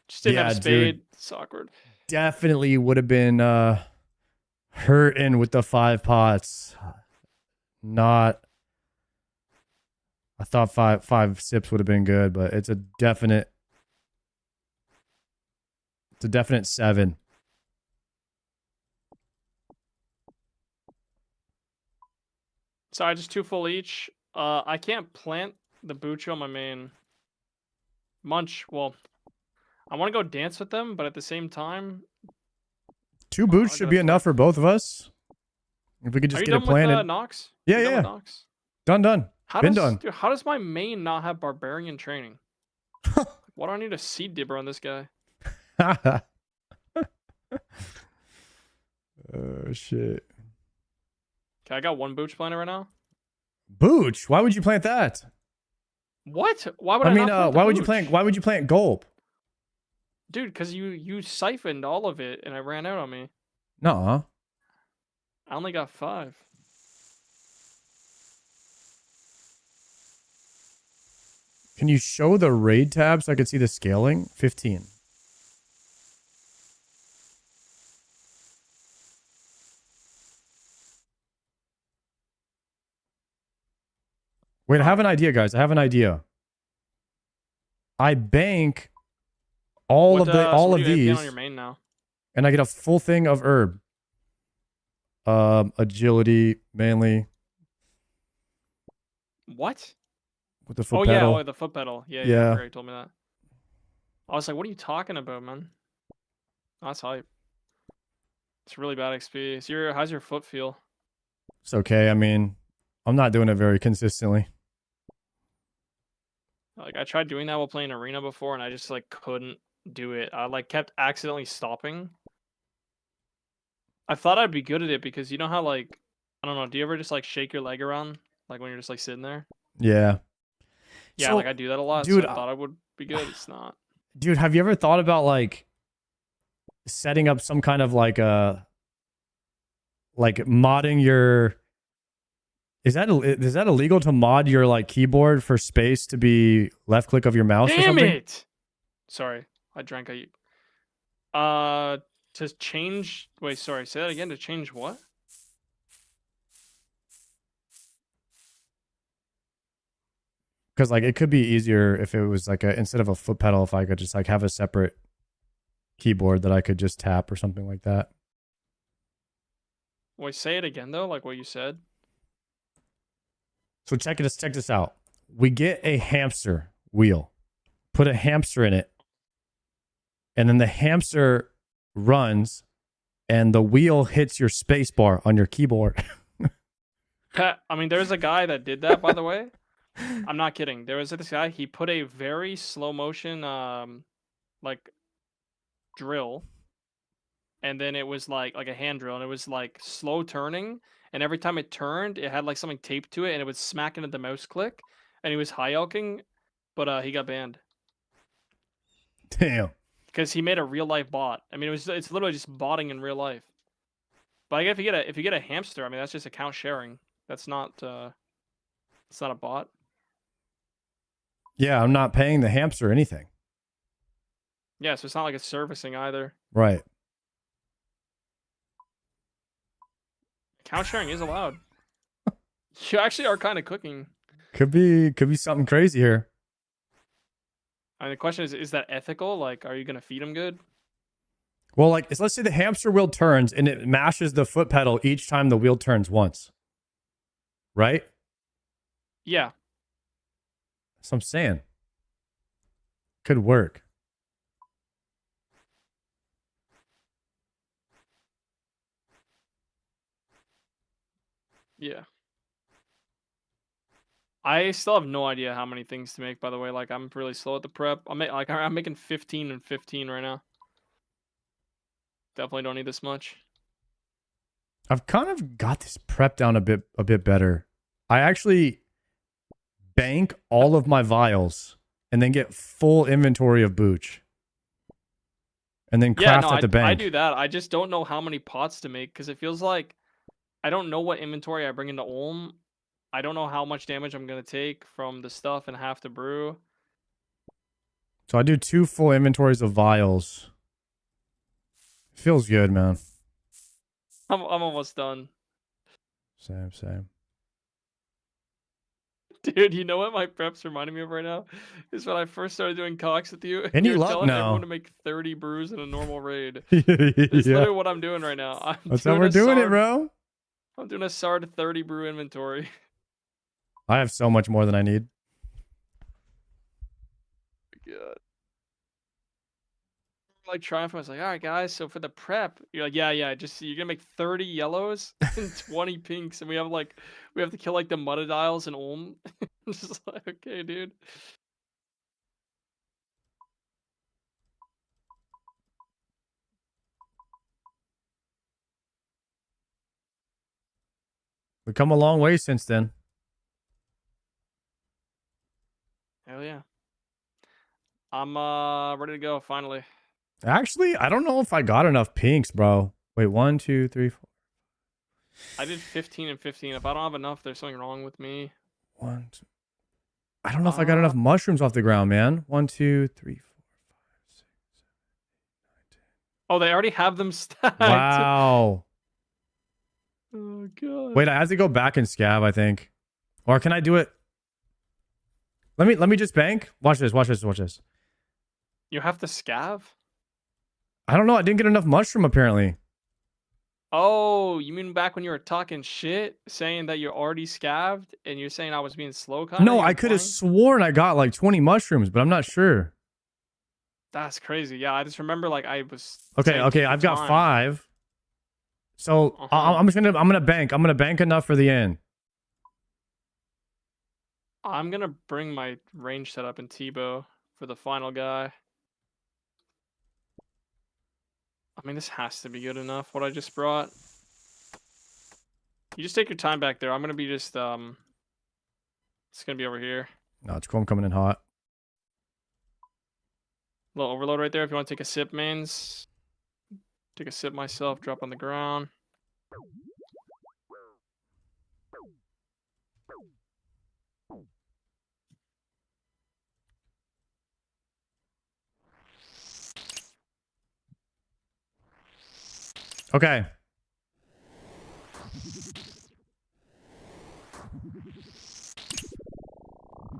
Just didn't have Yeah, a spade. dude. It's awkward. Definitely would have been hurting with the 5 pots. Not. I thought five sips would have been good, but it's a definite 7. Sorry, just 2 full each. I can't plant the Bucho on my main. Munch, well, I want to go dance with them, but at the same time, 2 boots I should gotta be start- enough for both of us. If we could are just you get it done planted. with Nox? Yeah, You done yeah. with Nox? Done. How Been does, done. Dude, how does my main not have barbarian training? Why do I need a seed dibber on this guy? Oh, shit. Okay, I got 1 Booch planter right now. Booch? Why would you plant that? What? Why would I I mean, not plant the why would you Booch? plant? Why would you plant Gulp? Dude, because you siphoned all of it and I ran out on me. Nuh-uh. I only got 5. Can you show the raid tab so I can see the scaling? 15. Wait, I have an idea, guys. I have an idea. I bank all What, of so what do you have these, on your main now? and I get a full thing of herb. Agility, mainly What? with the foot Oh pedal. yeah, the foot pedal. Yeah, Yeah. I forgot you told me that. I was like, what are you talking about, man? That's hype. It's really bad XP. So how's your foot feel? It's okay. I mean, I'm not doing it very consistently. Like I tried doing that while playing arena before, and I just like couldn't do it. I like kept accidentally stopping. I thought I'd be good at it because you know how like I don't know. Do you ever just like shake your leg around like when you're just like sitting there? Yeah. Yeah, So, like I do that a lot. dude, so I thought I would be good. It's not. Dude, have you ever thought about like setting up some kind of like modding your is that illegal to mod your like keyboard for space to be left click of your mouse or Damn something? it! Sorry, I drank a. To change. Wait, sorry. Say that again. To change what? Because like it could be easier if it was like instead of a foot pedal, if I could just like have a separate keyboard that I could just tap or something like that. Wait, say it again though, like what you said. So check this out. We get a hamster wheel, put a hamster in it, and then the hamster runs, and the wheel hits your space bar on your keyboard. I mean, there's a guy that did that, by the way. I'm not kidding. There was this guy. He put a very slow motion, like drill, and then it was like a hand drill, and it was like slow turning. And every time it turned, it had like something taped to it, and it would smack into the mouse click. And he was high elking, but he got banned Damn. because he made a real life bot. I mean, it's literally just botting in real life. But I guess if you get a hamster, I mean that's just account sharing. That's not it's not a bot. Yeah, I'm not paying the hamster anything. Yeah, so it's not like it's servicing either. Right. Account sharing is allowed. You actually are kind of cooking. Could be something crazy here. I mean, the question is that ethical? Like, are you gonna feed him good? Well, like let's say the hamster wheel turns and it mashes the foot pedal each time the wheel turns once. Right? Yeah. That's what I'm saying. Could work. Yeah. I still have no idea how many things to make, by the way. Like, I'm really slow at the prep. I'm making 15 and 15 right now. Definitely don't need this much. I've kind of got this prep down a bit better. I actually bank all of my vials and then get full inventory of booch. And then craft at the bank. I do that. I just don't know how many pots to make because it feels like I don't know what inventory I bring into Ulm. I don't know how much damage I'm going to take from the stuff and have to brew. So I do 2 full inventories of vials. Feels good, man. I'm almost done. Same. Dude, you know what my prep's reminding me of right now? Is when I first started doing Cox with you. Any you were luck telling now? everyone to make 30 brews in a normal raid. Yeah. It's literally what I'm doing right now. That's how we're doing it, bro. I'm doing a SARD 30 brew inventory. I have so much more than I need. God. Like Triumph, I was like, all right, guys. So for the prep, you're like, yeah. Just you're gonna make 30 yellows and 20 pinks, and we have to kill like the Mudadiles and Ulm. I'm just like, okay, dude. We've come a long way since then. Hell yeah. I'm ready to go finally. Actually, I don't know if I got enough pinks, bro. Wait, 1, 2, 3, 4. I did 15 and 15. If I don't have enough, there's something wrong with me. 1, 2. I don't know if I got enough mushrooms off the ground, man. 1, 2, 3, 4, 5, 6, 7, 8, 9, 10. Oh, they already have them stacked. Wow. Oh god. Wait, I have to go back and scab, I think. Or can I do it? Let me just bank. Watch this. Watch this. Watch this. You have to scav? I don't know. I didn't get enough mushroom apparently. Oh, you mean back when you were talking shit, saying that you're already scavved, and you're saying I was being slow? Kind No, I could have sworn I got like 20 mushrooms, but I'm not sure. That's crazy. Yeah, I just remember like I was. Okay, taking okay. I've got time. 5. So I'm gonna bank. I'm gonna bank enough for the end. I'm gonna bring my range setup in Tebow for the final guy. I mean, this has to be good enough. What I just brought. You just take your time back there. I'm gonna be just It's gonna be over here. No, it's cool. I'm coming in hot. Little overload right there. If you want to take a sip, mains. Take a sip myself. Drop on the ground. Okay.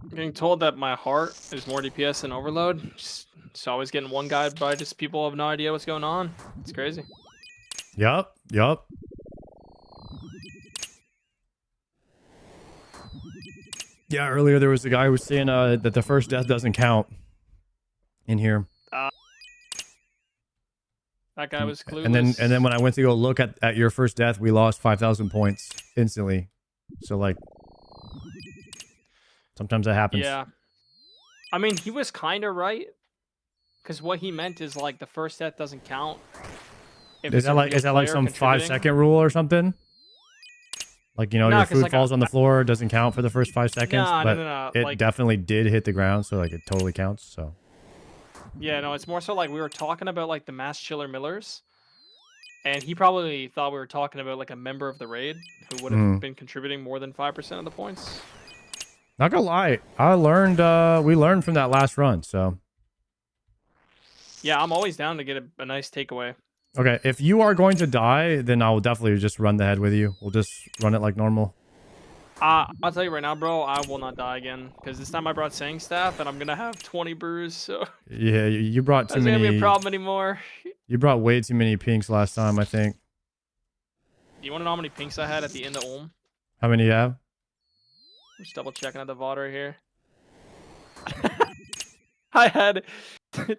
I'm getting told that my heart is more DPS than overload. Just always getting one guy by just people have no idea what's going on. It's crazy. Yup. Yup. Yeah, earlier there was a guy who was saying that the first death doesn't count in here. That guy was clueless. And then when I went to go look at your first death, we lost 5,000 points instantly. So like sometimes that happens. Yeah. I mean, he was kind of right. Because what he meant is like the first death doesn't count. Is that like some 5-second rule or something? Like, you know, your food falls on the floor, it doesn't count for the first 5 seconds, but no. it Like, definitely did hit the ground, so like it totally counts. So yeah, no, it's more so like we were talking about like the mass chiller millers, and he probably thought we were talking about like a member of the raid who would have been contributing more than 5% of the points. not gonna lie, we learned from that last run. So yeah, I'm always down to get a nice takeaway. okay, if you are going to die, then I will definitely just run the head with you. We'll just run it like normal. I'll tell you right now, bro, I will not die again. Because this time I brought Sang Staff, and I'm going to have 20 brews, so... Yeah, you brought too That's many... That's going to be a problem anymore. You brought way too many pinks last time, I think. Do you want to know how many pinks I had at the end of Ulm? How many you have? I'm just double checking at the VOD right here. I had...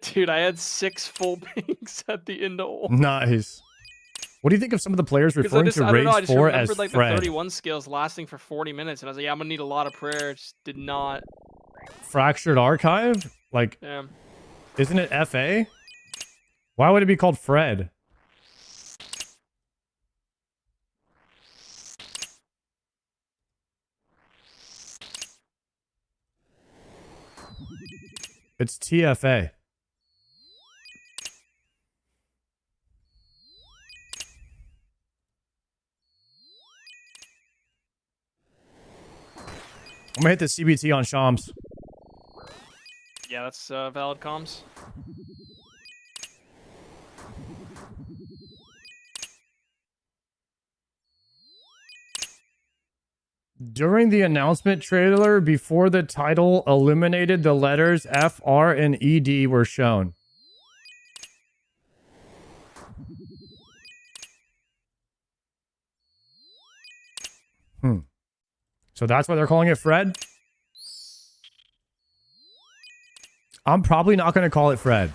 Dude, I had 6 full pinks at the end of Ulm. Nice. What do you think of some of the players referring to Rage 4 as like Fred? The 31 skills lasting for 40 minutes, and I was like, yeah, I'm gonna need a lot of prayer. Just did not. Fractured Archive? Like, Yeah. Isn't it FA? Why would it be called Fred? It's TFA. I'm gonna hit the CBT on Shams. Yeah, that's valid comms. During the announcement trailer, before the title illuminated, the letters F, R, and ED were shown. So that's why they're calling it Fred? I'm probably not going to call it Fred.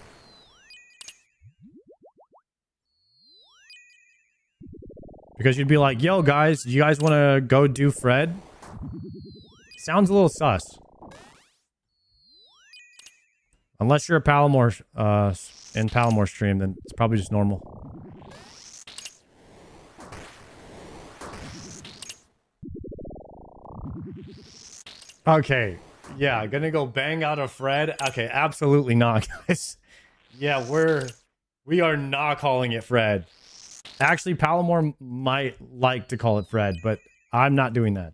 Because you'd be like, yo, guys, do you guys want to go do Fred? Sounds a little sus. Unless you're a Palomar, in Palomar stream, then it's probably just normal. Okay. Yeah, gonna go bang out a Fred? Okay, absolutely not, guys. Yeah, we are not calling it Fred. Actually, Palomar might like to call it Fred, but I'm not doing that.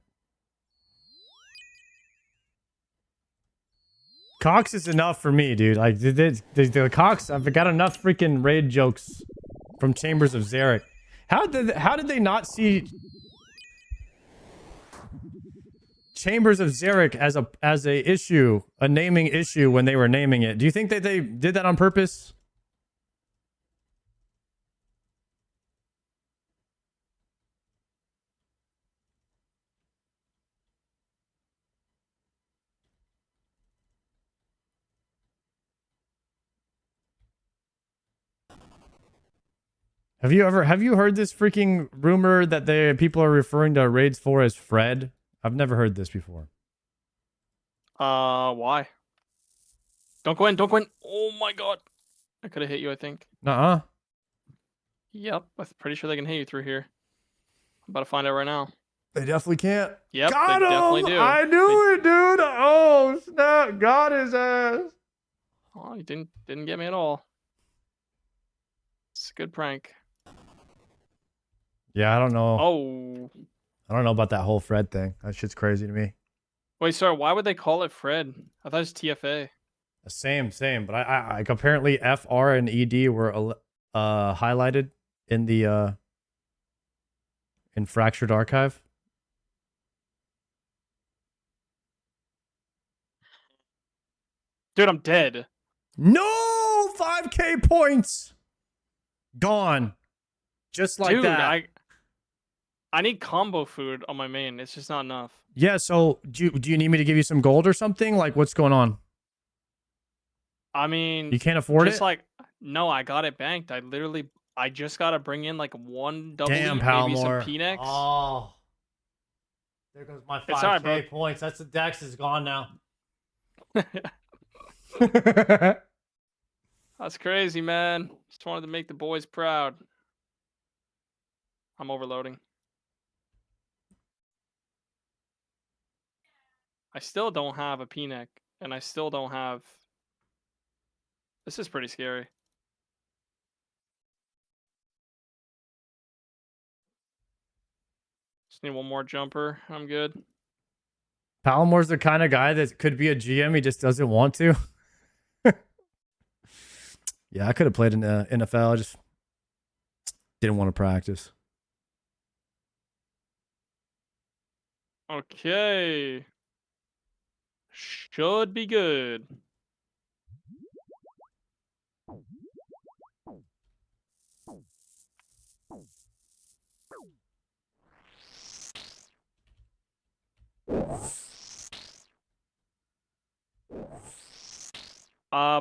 Cox is enough for me, dude. Like, the Cox, I've got enough freaking raid jokes from Chambers of Zarek. How did they not see... Chambers of Xeric as a issue, a naming issue when they were naming it. Do you think that they did that on purpose? Have you heard this freaking rumor that people are referring to Raids 4 as Fred? I've never heard this before. Why? Don't go in, don't go in. Oh my god. I could have hit you, I think. Nuh-uh. Yep, I'm pretty sure they can hit you through here. I'm about to find out right now. They definitely can't. Yep, Got they him! definitely do. I knew it, dude. Oh, snap. Got his ass. Oh, you didn't get me at all. It's a good prank. Yeah, I don't know. Oh. I don't know about that whole Fred thing. That shit's crazy to me. Wait, sorry, why would they call it Fred? I thought it was TFA. Same. But I like apparently F, R, and ED were highlighted in the in Fractured Archive. Dude, I'm dead. No 5K points. Gone. Just like Dude, that. I need combo food on my main. It's just not enough. Yeah, so do you need me to give you some gold or something? Like what's going on? I mean, You can't afford just it? like no, I got it banked. I just gotta bring in like one double Damn, maybe some Palmore. Phoenix. Oh. There goes my It's alright, 5K bro. points. That's the Dex is gone now. That's crazy, man. Just wanted to make the boys proud. I'm overloading. I still don't have a P-neck, and I still don't have... This is pretty scary. Just need one more jumper. I'm good. Palomore's the kind of guy that could be a GM. He just doesn't want to. Yeah, I could have played in the NFL. I just didn't want to practice. Okay. Should be good.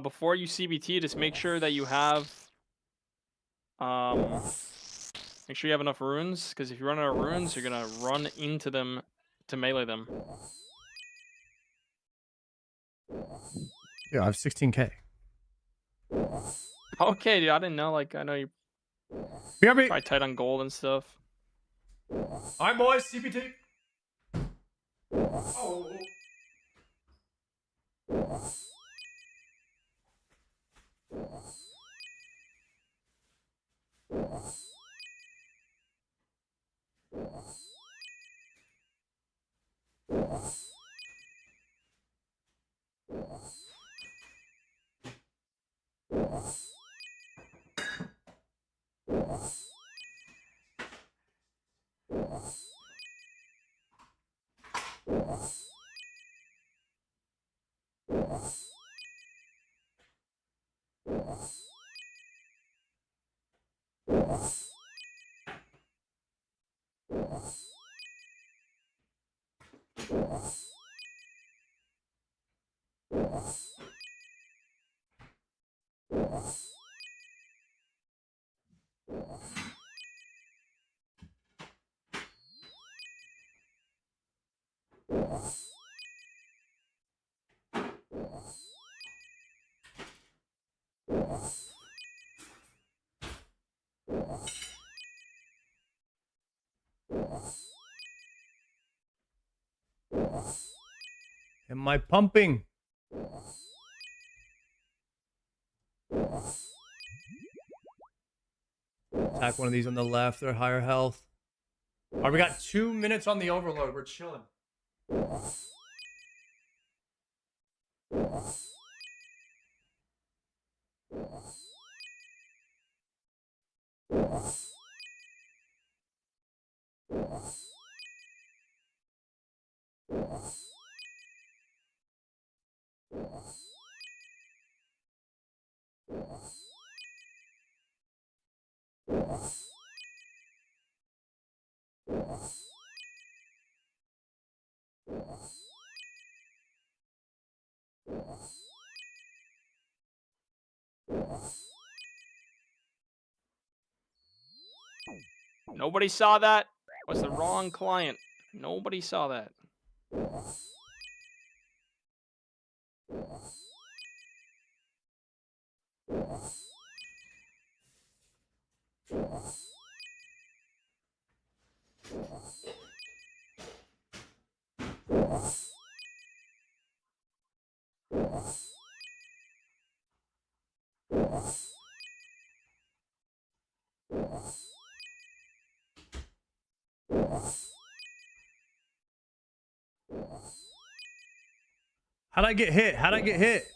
Before you CBT, just make sure that you have make sure you have enough runes, because if you run out of runes, you're gonna run into them to melee them. Yeah, I have 16K. Okay, dude, I didn't know. Like, I know you're BRB. probably tight on gold and stuff. All right, boys. CPT. Oh. Am I pumping? Attack one of these on the left. They're higher health. All right, we got 2 minutes on the overload. We're chilling. Nobody saw that. Was the wrong client. Nobody saw that. How'd I get hit? How'd I get hit?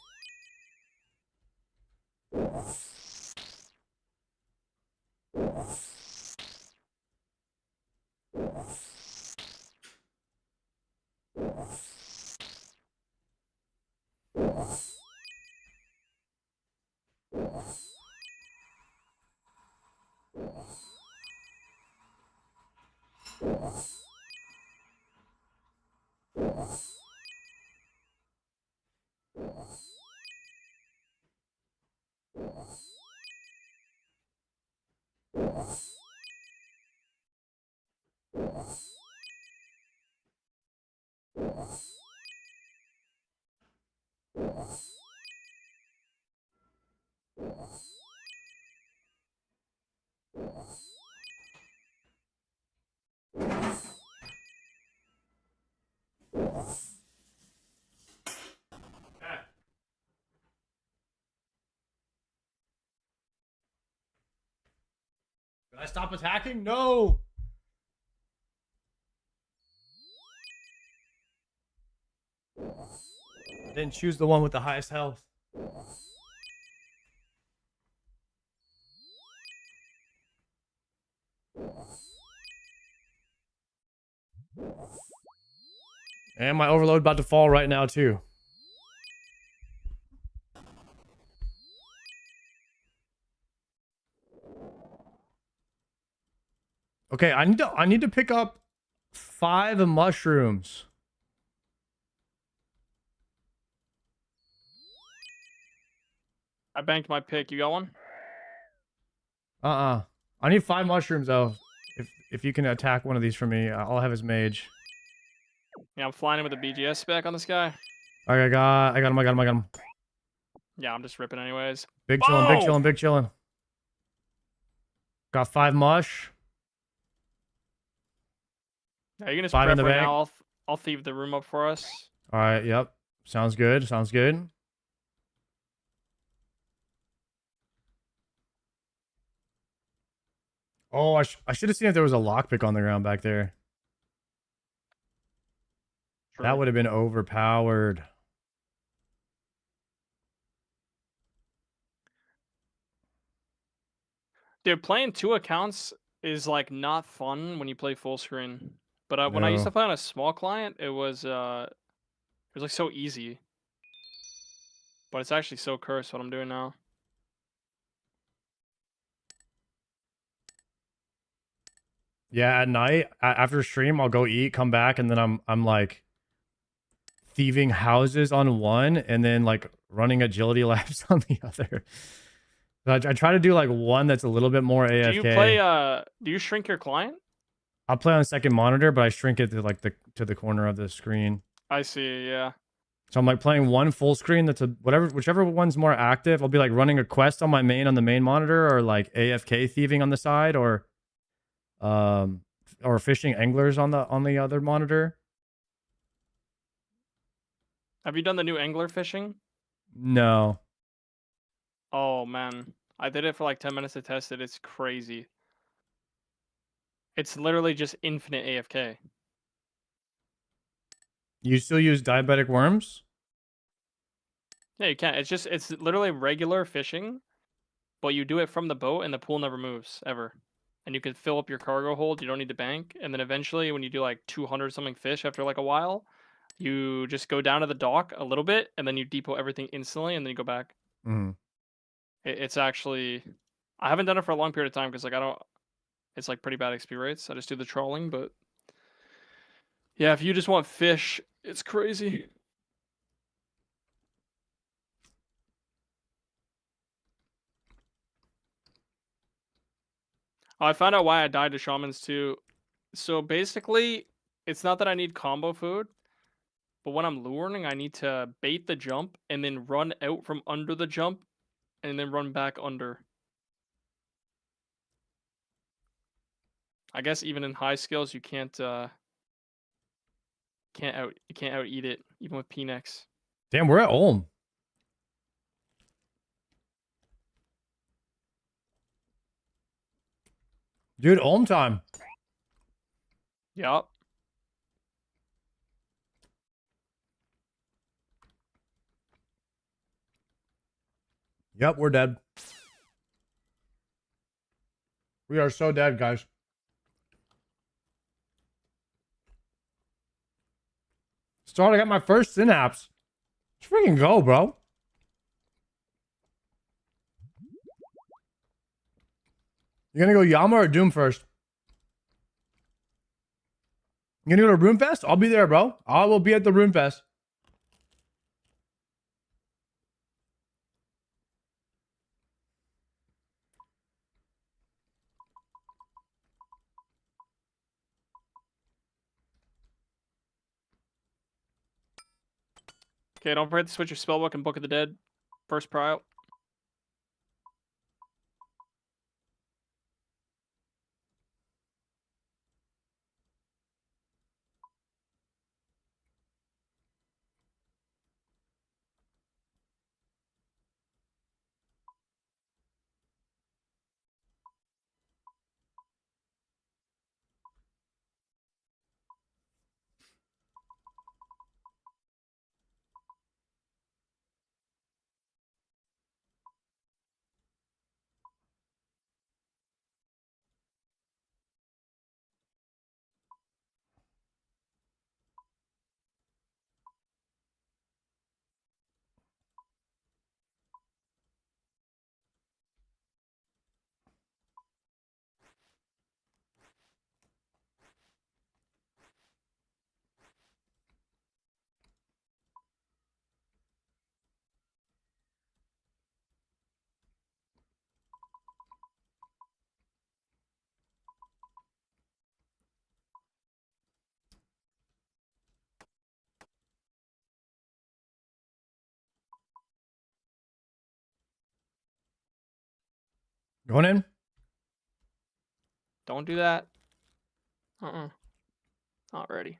Did I stop attacking? No. I didn't choose the one with the highest health. And my overload about to fall right now too. Okay, I need to pick up 5 mushrooms. I banked my pick. You got one? I need 5 mushrooms though. If you can attack one of these for me, I'll have his mage. Yeah, I'm flying in with a BGS spec on this guy. I got him. Yeah, I'm just ripping anyways. Big chillin'. Got 5 mush. Yeah, you can just 5 in prep the right bank. now. I'll thieve the room up for us. All right, yep. Sounds good. Oh, I should have seen if there was a lockpick on the ground back there. That would have been overpowered. Dude, playing 2 accounts is like not fun when you play full screen. But when I used No. to play on a small client, it was like so easy. But it's actually so cursed what I'm doing now. Yeah, at night after stream, I'll go eat, come back, and then I'm like thieving houses on one, and then like running agility laps on the other. I try to do like one that's a little bit more AFK. Do you play do you shrink your client? I'll play on second monitor, but I shrink it to like the corner of the screen. I see, yeah. So I'm like playing one full screen that's whichever one's more active. I'll be like running a quest on the main monitor, or like AFK thieving on the side, or fishing anglers on the other monitor. Have you done the new angler fishing? No. Oh man, I did it for like 10 minutes to test it. It's crazy. It's literally just infinite AFK. You still use diabetic worms? Yeah, you can. It's literally regular fishing, but you do it from the boat and the pool never moves ever. And you can fill up your cargo hold. You don't need to bank. And then eventually when you do like 200 something fish after like a while, You just go down to the dock a little bit, and then you depot everything instantly, and then you go back. Mhm. It's actually, I haven't done it for a long period of time because like I don't. It's like pretty bad XP rates. I just do the trawling, but yeah, if you just want fish, it's crazy. I found out why I died to shamans too. So basically, it's not that I need combo food, but when I'm luring, I need to bait the jump and then run out from under the jump and then run back under. I guess even in high skills, you can't out eat it even with Pnex. Damn, we're at Ulm. Dude, Ulm time. Yup. Yep, we're dead. We are so dead, guys. Starting at my first synapse. Let's freaking go, bro. You gonna go Yama or Doom first? You gonna go to Runefest? I'll be there, bro. I will be at the Runefest. Okay, don't forget to switch your spellbook and Book of the Dead. First pry out. Going in? Don't do that. Not ready.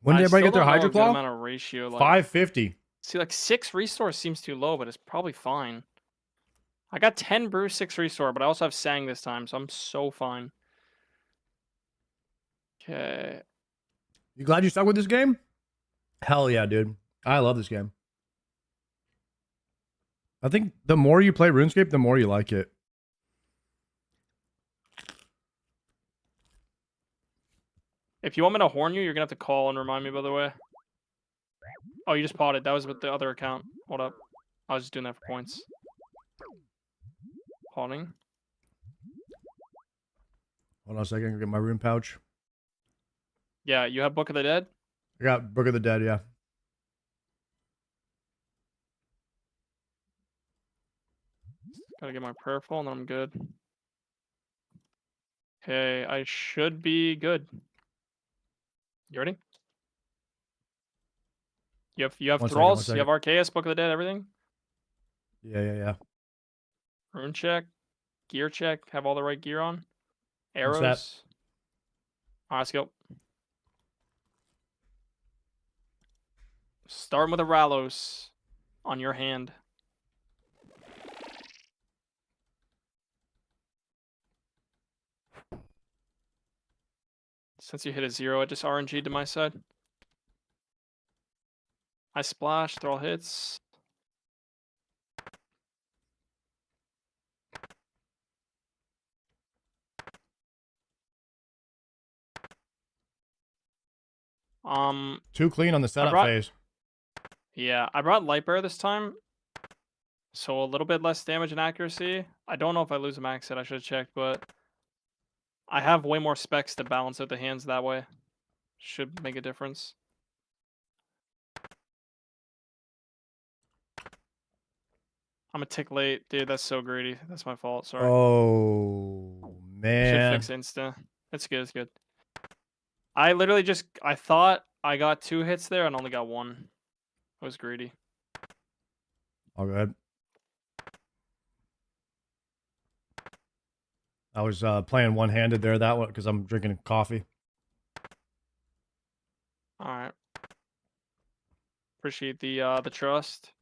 When did I everybody still get their don't know a Hydro good Claw? amount of ratio. Like, 550. see, like 6 restore seems too low, but it's probably fine. I got 10 brew, 6 restore, but I also have Sang this time, so I'm so fine. Okay. You glad you stuck with this game? Hell yeah, dude. I love this game. I think the more you play RuneScape, the more you like it. If you want me to horn you, you're gonna have to call and remind me, by the way. Oh, you just potted. That was with the other account. Hold up. I was just doing that for points. Potting. Hold on a second. Get my rune pouch. Yeah, you have Book of the Dead? I got Book of the Dead, yeah. Gotta get my prayerful and then I'm good. Okay, I should be good. You ready? You have One second, Thralls, you second. have Arceus, Book of the Dead, everything? Yeah. Rune check, gear check, have all the right gear on. What's that? Arrows. Alright, let's go. Starting with a Ralos on your hand. Since you hit a 0, I just RNG'd to my side. I splash, throw all hits. Too clean on the setup brought- phase. Yeah, I brought light bear this time, so a little bit less damage and accuracy. I don't know if I lose a max hit. I should have checked, but I have way more specs to balance out the hands that way. Should make a difference. I'm a tick late, dude. That's so greedy. That's my fault. Sorry. Oh Should man. fix Insta. It's good. It's good. I literally I thought I got 2 hits there and only got 1. I was greedy. All good. I was playing one-handed there that one because I'm drinking coffee. All right. Appreciate the trust.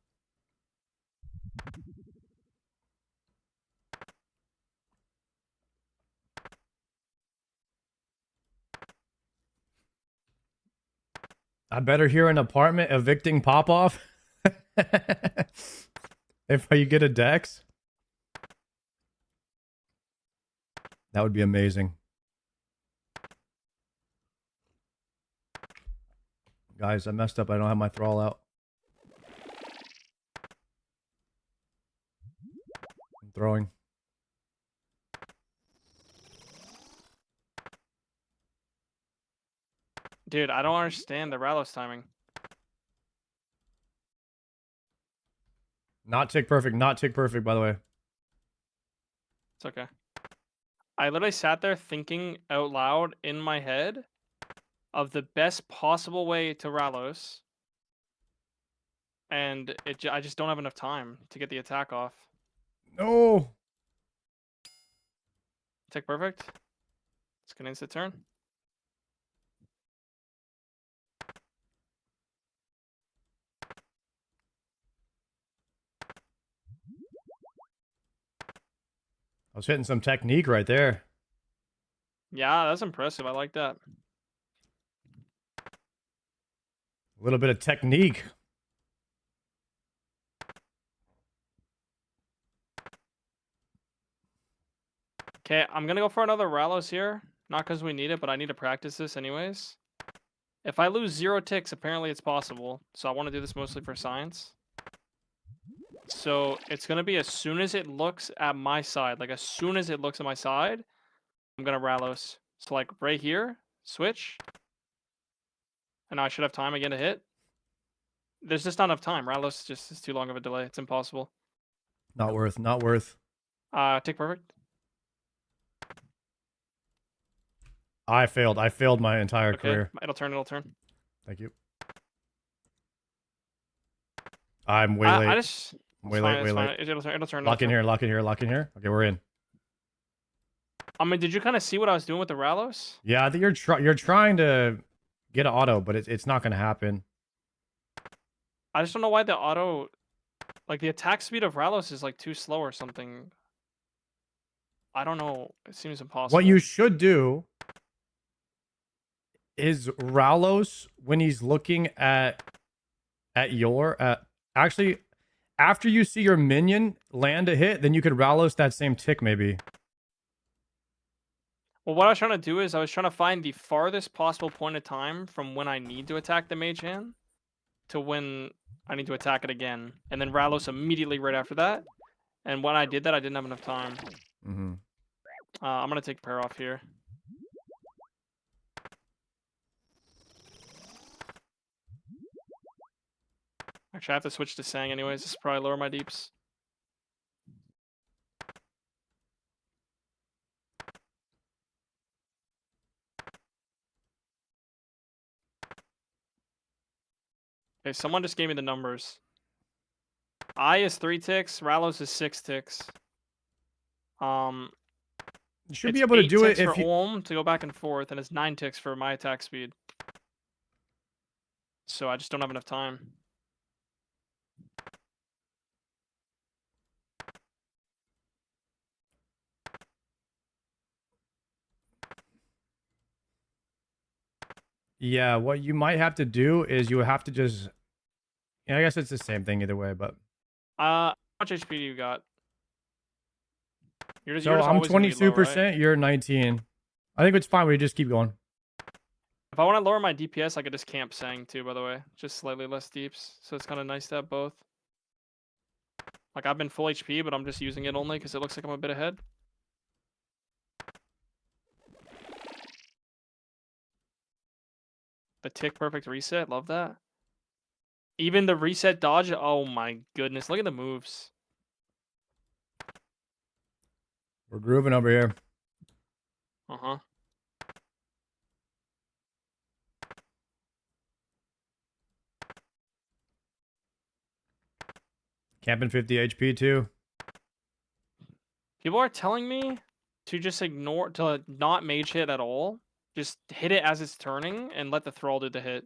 I better hear an apartment evicting Popoff. If you get a Dex, that would be amazing. Guys, I messed up. I don't have my thrall out. I'm throwing. Dude, I don't understand the Ralos timing. Not tick perfect. Not tick perfect, by the way. It's okay. I literally sat there thinking out loud in my head of the best possible way to Ralos. And I just don't have enough time to get the attack off. No. Tick perfect. It's gonna instant turn. I was hitting some technique right there. Yeah, that's impressive. I like that. A little bit of technique. Okay, I'm gonna go for another Ralos here. Not because we need it, but I need to practice this anyways. If I lose 0 ticks, apparently it's possible. So I want to do this mostly for science. So it's gonna be as soon as it looks at my side, like as soon as it looks at my side, I'm gonna Ralos. So like right here, switch. And now I should have time again to hit. There's just not enough time. Ralos just is too long of a delay. It's impossible. Not worth. Not worth. Tick perfect. I failed. I failed my entire Okay, career. it'll turn. It'll turn. Thank you. I'm way late. I just Way it's late. fine, Way it's fine. late. It'll turn. It'll turn. Lock in here. Lock in here. Lock in here. Okay, we're in. I mean, did you kind of see what I was doing with the Ralos? Yeah, I think you're trying to get an auto, but it's not going to happen. I just don't know why the auto, like the attack speed of Ralos is like too slow or something. I don't know. It seems impossible. What you should do is Ralos when he's looking at actually after you see your minion land a hit, then you could Ralos that same tick maybe. Well, what I was trying to do is I was trying to find the farthest possible point of time from when I need to attack the mage hand to when I need to attack it again, and then Ralos immediately right after that. And when I did that, I didn't have enough time. Mm-hmm. I'm gonna take pair off here. Actually, I have to switch to Sang anyways. This will probably lower my deeps. Okay, someone just gave me the numbers. I is 3 ticks. Ralos is 6 ticks. You should be It's able to 8 do it ticks if for you. Olm to go back and forth, and it's 9 ticks for my attack speed. So I just don't have enough time. Yeah, what you might have to do is you have to just. Yeah, I guess it's the same thing either way, but. How much HP do you got? So I'm 22%. You're 19. I think it's fine. We just keep going. If I want to lower my DPS, I could just camp Sang too, by the way. Just slightly less deeps. So it's kind of nice to have both. Like, I've been full HP, but I'm just using it only because it looks like I'm a bit ahead. The tick perfect reset. Love that. Even the reset dodge. Oh my goodness. Look at the moves. We're grooving over here. Uh-huh. Camping 50 HP too. People are telling me to just ignore, to not mage hit at all. Just hit it as it's turning and let the thrall do the hit.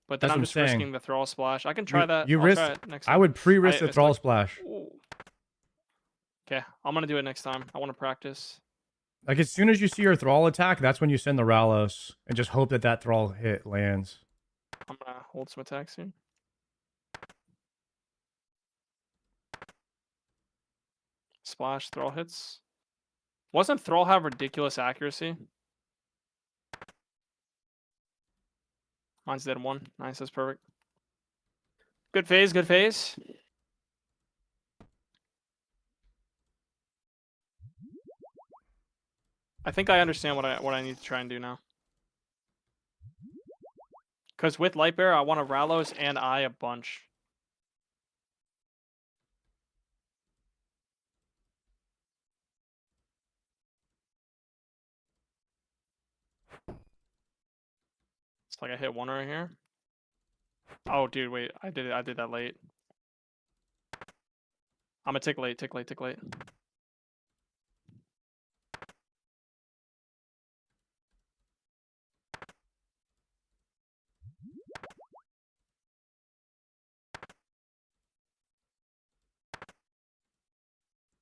But then That's I'm what I'm just saying. risking the thrall splash. I can try that. You I'll risk. try it next I time. would pre-risk the it's thrall like- splash. Ooh. Okay, I'm gonna do it next time. I want to practice. Like as soon as you see your thrall attack, that's when you send the Ralos and just hope that that thrall hit lands. I'm gonna hold some attacks soon. Splash, thrall hits. Wasn't thrall have ridiculous accuracy? Mine's dead 1. Nice, that's perfect. Good phase, good phase. I think I understand what I need to try and do now. Because with Light Bear, I want to Ralos and I a bunch. It's like I hit 1 right here. Oh, dude, wait. I did that late. I'm gonna tick late, tick late, tick late.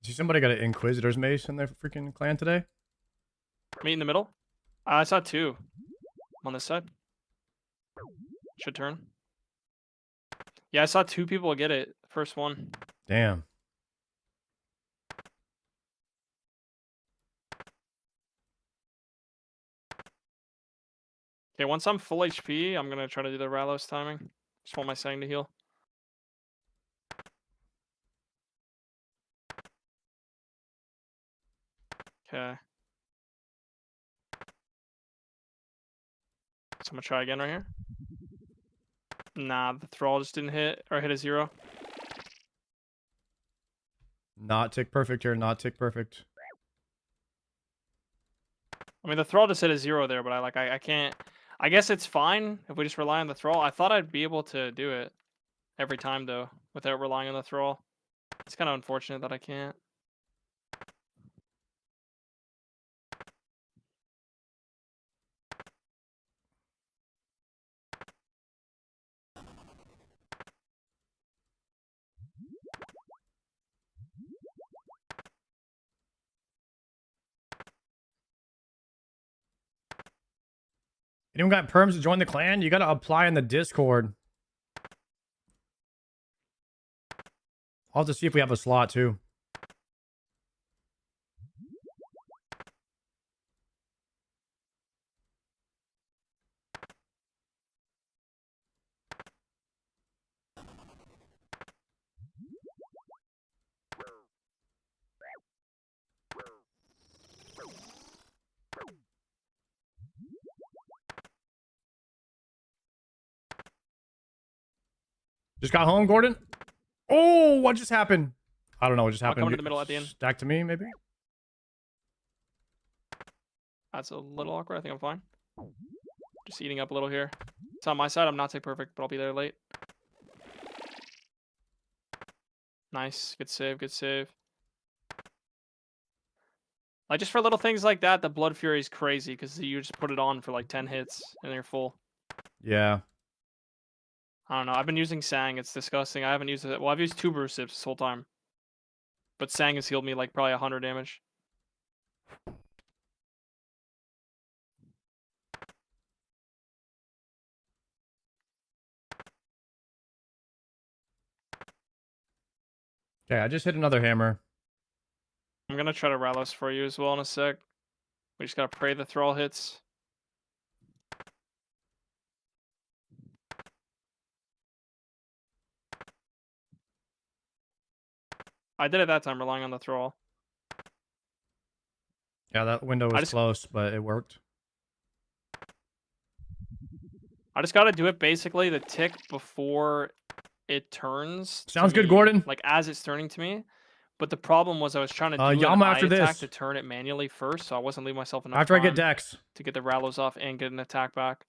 See somebody got an Inquisitor's Mace in their freaking clan today? Me in the middle? I saw 2 on this side. Should turn. Yeah, I saw 2 people get it. First one. Damn. Okay, once I'm full HP, I'm gonna try to do the Ralos timing. Just want my Sang to heal. Okay. So I'm gonna try again right here. Nah, the thrall just didn't hit or hit a 0. Not tick perfect here. Not tick perfect. I mean, the thrall just hit a 0 there, but I can't. I guess it's fine if we just rely on the thrall. I thought I'd be able to do it every time though, without relying on the thrall. It's kind of unfortunate that I can't. Anyone got perms to join the clan? You got to apply in the Discord. I'll have to see if we have a slot too. Just got home, Gordon. Oh, what just happened? I don't know what just I'll happened. come to the middle at the end. Stack to me, maybe? That's a little awkward. I think I'm fine. Just eating up a little here. It's on my side. I'm not tick perfect, but I'll be there late. Nice. Good save. Good save. Like, just for little things like that, the Blood Fury is crazy because you just put it on for like 10 hits and you're full. Yeah. I don't know. I've been using Sang. It's disgusting. I haven't used it. Well, I've used 2 Brew Sips this whole time. But Sang has healed me like probably 100 damage. Okay, I just hit another hammer. I'm going to try to Ralos for you as well in a sec. We just got to pray the thrall hits. I did it that time, relying on the throw. Yeah, that window was just- close, but it worked. I just gotta do it basically the tick before it turns. to Sounds good, me, Gordon. Like as it's turning to me. But the problem was I was trying to do an Yama eye after attack this. to turn it manually first, so I wasn't leaving myself enough After I time get Dex. to get the Rallos off and get an attack back.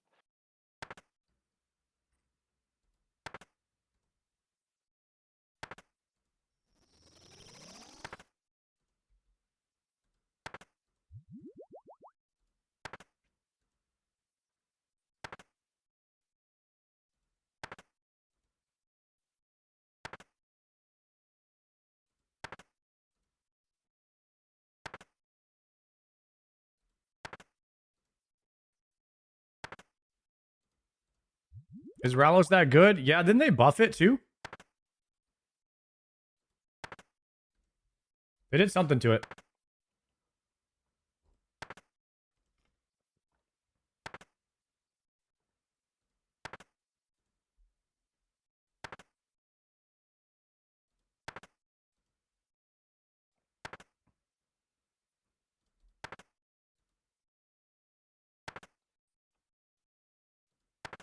Is Rallos that good? Yeah, didn't they buff it too? They did something to it.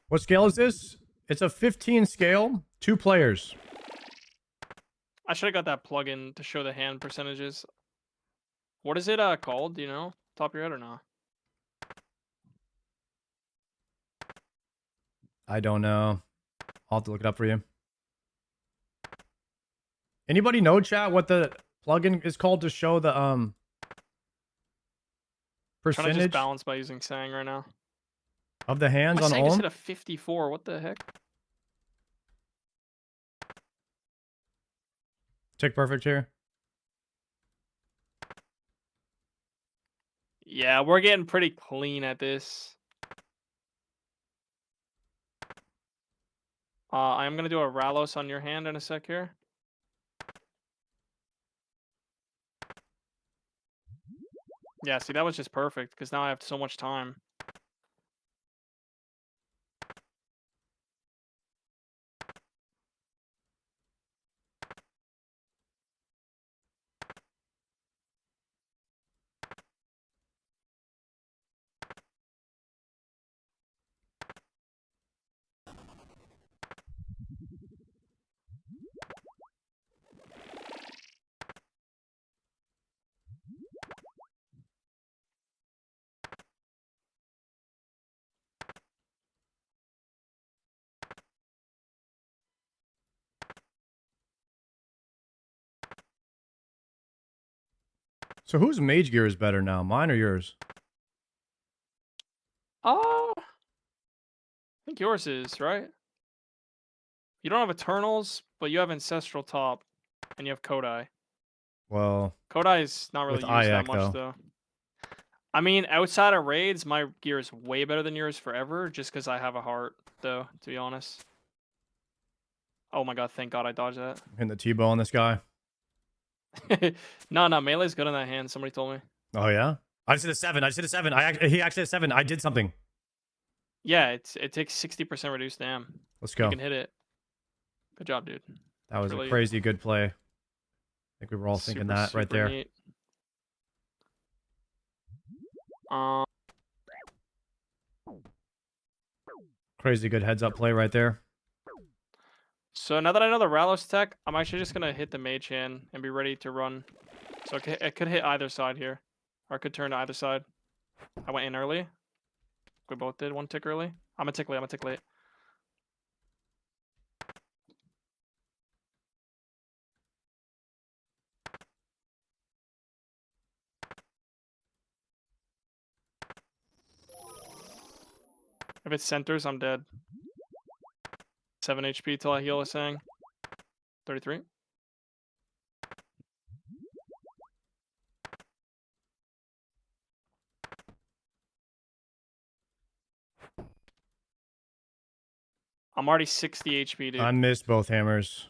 What scale is this? It's a 15 scale, 2 players. I should have got that plugin to show the hand percentages. What is it called? Do you know? Top of your head or not? I don't know. I'll have to look it up for you. Anybody know, chat, what the plugin is called to show the Trying to just percentage balance by using Sang right now. of the hands My on Sang just Olm? hit a 54. What the heck? Tick perfect here. Yeah, we're getting pretty clean at this. I'm gonna do a Rallos on your hand in a sec here. Yeah, see, that was just perfect because now I have so much time. So whose mage gear is better now? Mine or yours? I think yours is, right? You don't have Eternals, but you have Ancestral Top, and you have Kodai. Well, Kodai is not really With used that Ayak, much, though. I mean, outside of raids, my gear is way better than yours forever, just because I have a heart, though, to be honest. Oh my god, thank god I dodged that. hitting the T-bow on this guy. No, melee's good in that hand, somebody told me. Oh yeah? I just hit a 7. I just hit a 7. He actually hit a 7. I did something. Yeah, it takes 60% reduced dam. Let's You go. can hit it. Good job, dude. That was really a crazy good play. I think we were all thinking that right there. Neat. Crazy good heads up play right there. So now that I know the Rallos tech, I'm actually just gonna hit the mage hand and be ready to run. So it could hit either side here, or I could turn to either side. I went in early. We both did one tick early. I'm a tick late. If it centers, I'm dead. 7 HP till I heal a Sang. 33. I'm already 60 HP, dude. I missed both hammers.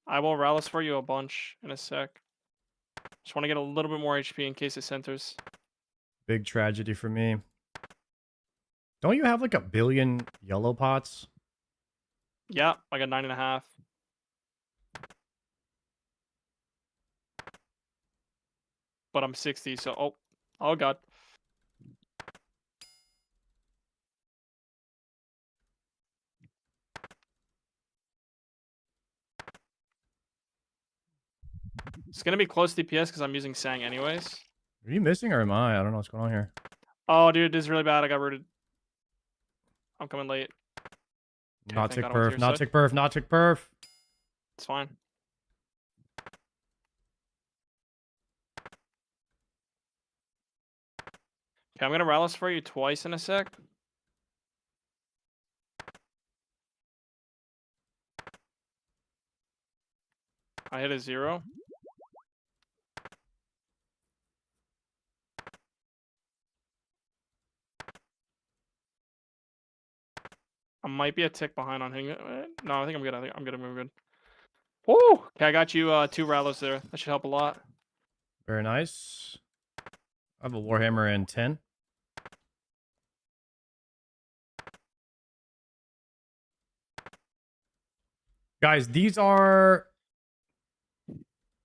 I will Rallis for you a bunch in a sec. Just want to get a little bit more HP in case it centers. Big tragedy for me. Don't you have like 1 billion yellow pots? Yeah, I got 9.5. but I'm 60, so oh god. It's gonna be close DPS because I'm using Sang anyways. Are you missing or am I? I don't know what's going on here. Oh, dude, this is really bad. I got rooted. I'm coming late. Okay, Not thank tick God I went to perf, your not side. tick perf, not tick perf. It's fine. Okay, I'm gonna Rallis for you twice in a sec. I hit a 0. I might be a tick behind on hitting it. No, I think I'm good. I'm good. Woo! Okay, I got you 2 Rallis there. That should help a lot. Very nice. I have a Warhammer in 10. Guys, these are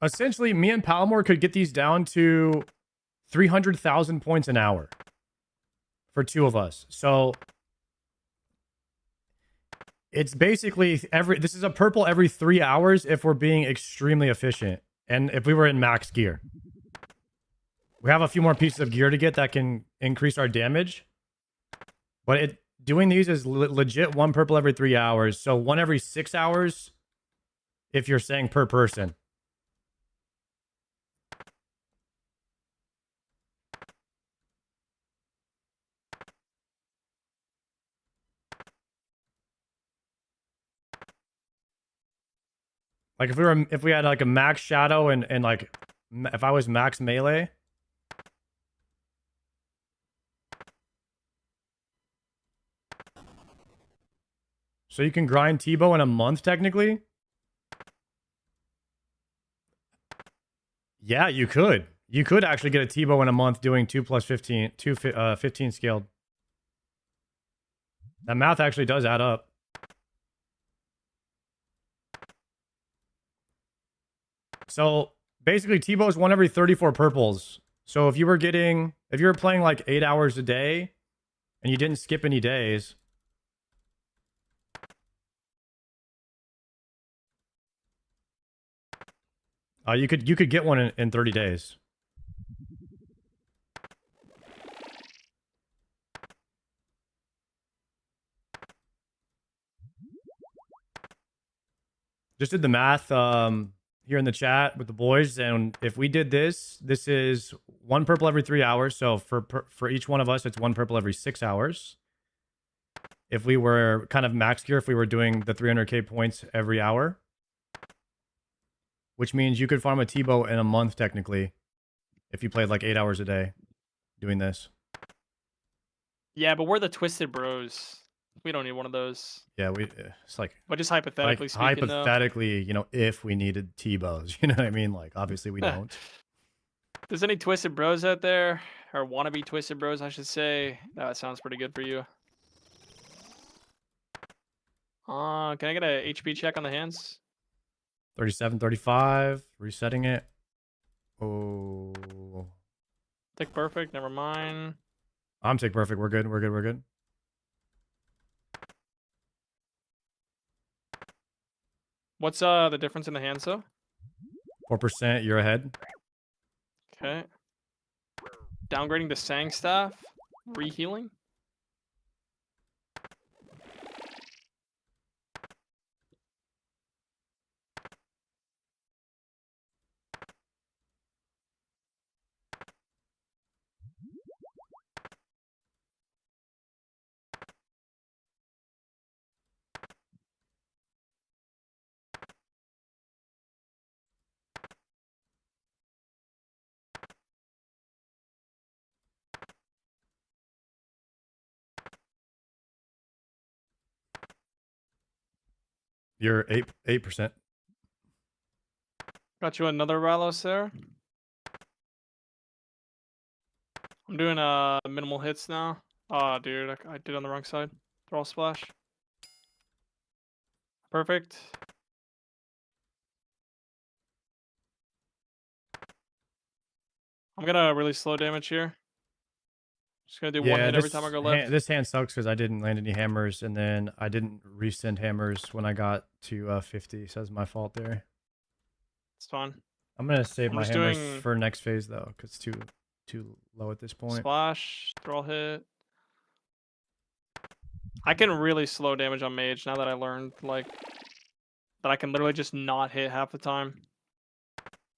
essentially me and Palmore could get these down to 300,000 points an hour for 2 of us. So it's basically this is a purple every 3 hours if we're being extremely efficient. And if we were in max gear. We have a few more pieces of gear to get that can increase our damage. But doing these is legit 1 purple every 3 hours. So 1 every 6 hours if you're saying per person. Like if we had like a max shadow and like if I was max melee. So you can grind T-bow in a month technically? Yeah, you could. You could actually get a T-bow in a month doing 2 plus 15, 15 scaled. That math actually does add up. So basically T-bow is 1 every 34 purples. So if you were playing like 8 hours a day and you didn't skip any days. You could get one in 30 days. Just did the math here in the chat with the boys, and if we did this is 1 purple every 3 hours. So for each one of us, it's 1 purple every 6 hours. If we were kind of max gear, if we were doing the 300k points every hour, which means you could farm a T-bow in a month technically, if you played like 8 hours a day doing this. Yeah, but we're the Twisted Bros. We don't need one of those. Yeah, it's like, But just hypothetically like speaking, hypothetically, you know, if we needed T-bows, you know what I mean? Like, obviously we don't. There's any Twisted Bros out there, or wannabe Twisted Bros, I should say? That sounds pretty good for you. Can I get a HP check on the hands? 37, 35, resetting it. Oh, Tick perfect. Never mind. I'm tick perfect. We're good. We're good. We're good. What's the difference in the hands though? 4%. You're ahead. Okay. Downgrading the Sang staff. Rehealing. You're 8%. Got you another Ralos there. I'm doing minimal hits now. Oh, dude, I did on the wrong side. Throw splash. Perfect. I'm gonna really slow damage here. Just gonna do one hit every time I go left. This hand sucks because I didn't land any hammers, and then I didn't resend hammers when I got to 50. So that's my fault there. It's fine. I'm gonna save I'm my just hammers doing- for next phase though, because it's too low at this point. Splash, throw hit. I can really slow damage on mage now that I learned like that I can literally just not hit half the time.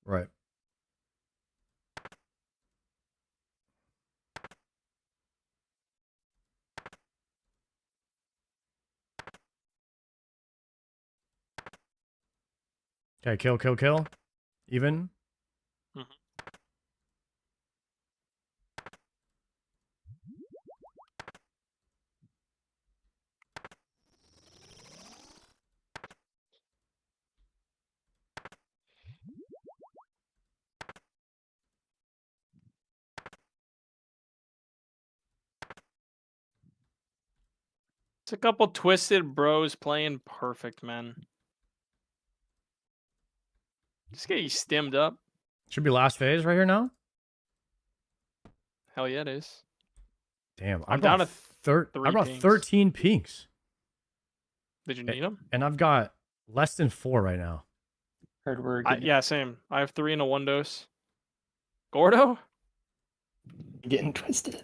Right. Okay, kill. Even. Mhm. It's a couple twisted bros playing perfect, man. Just get you stemmed up. Should be last phase right here now. Hell yeah, it is. Damn, I'm down to I brought pinks. 13 pinks, Did you need them? and I've got less than 4 right now. Heard we're Yeah, same. I have 3 in a 1 dose. Gordo? getting twisted.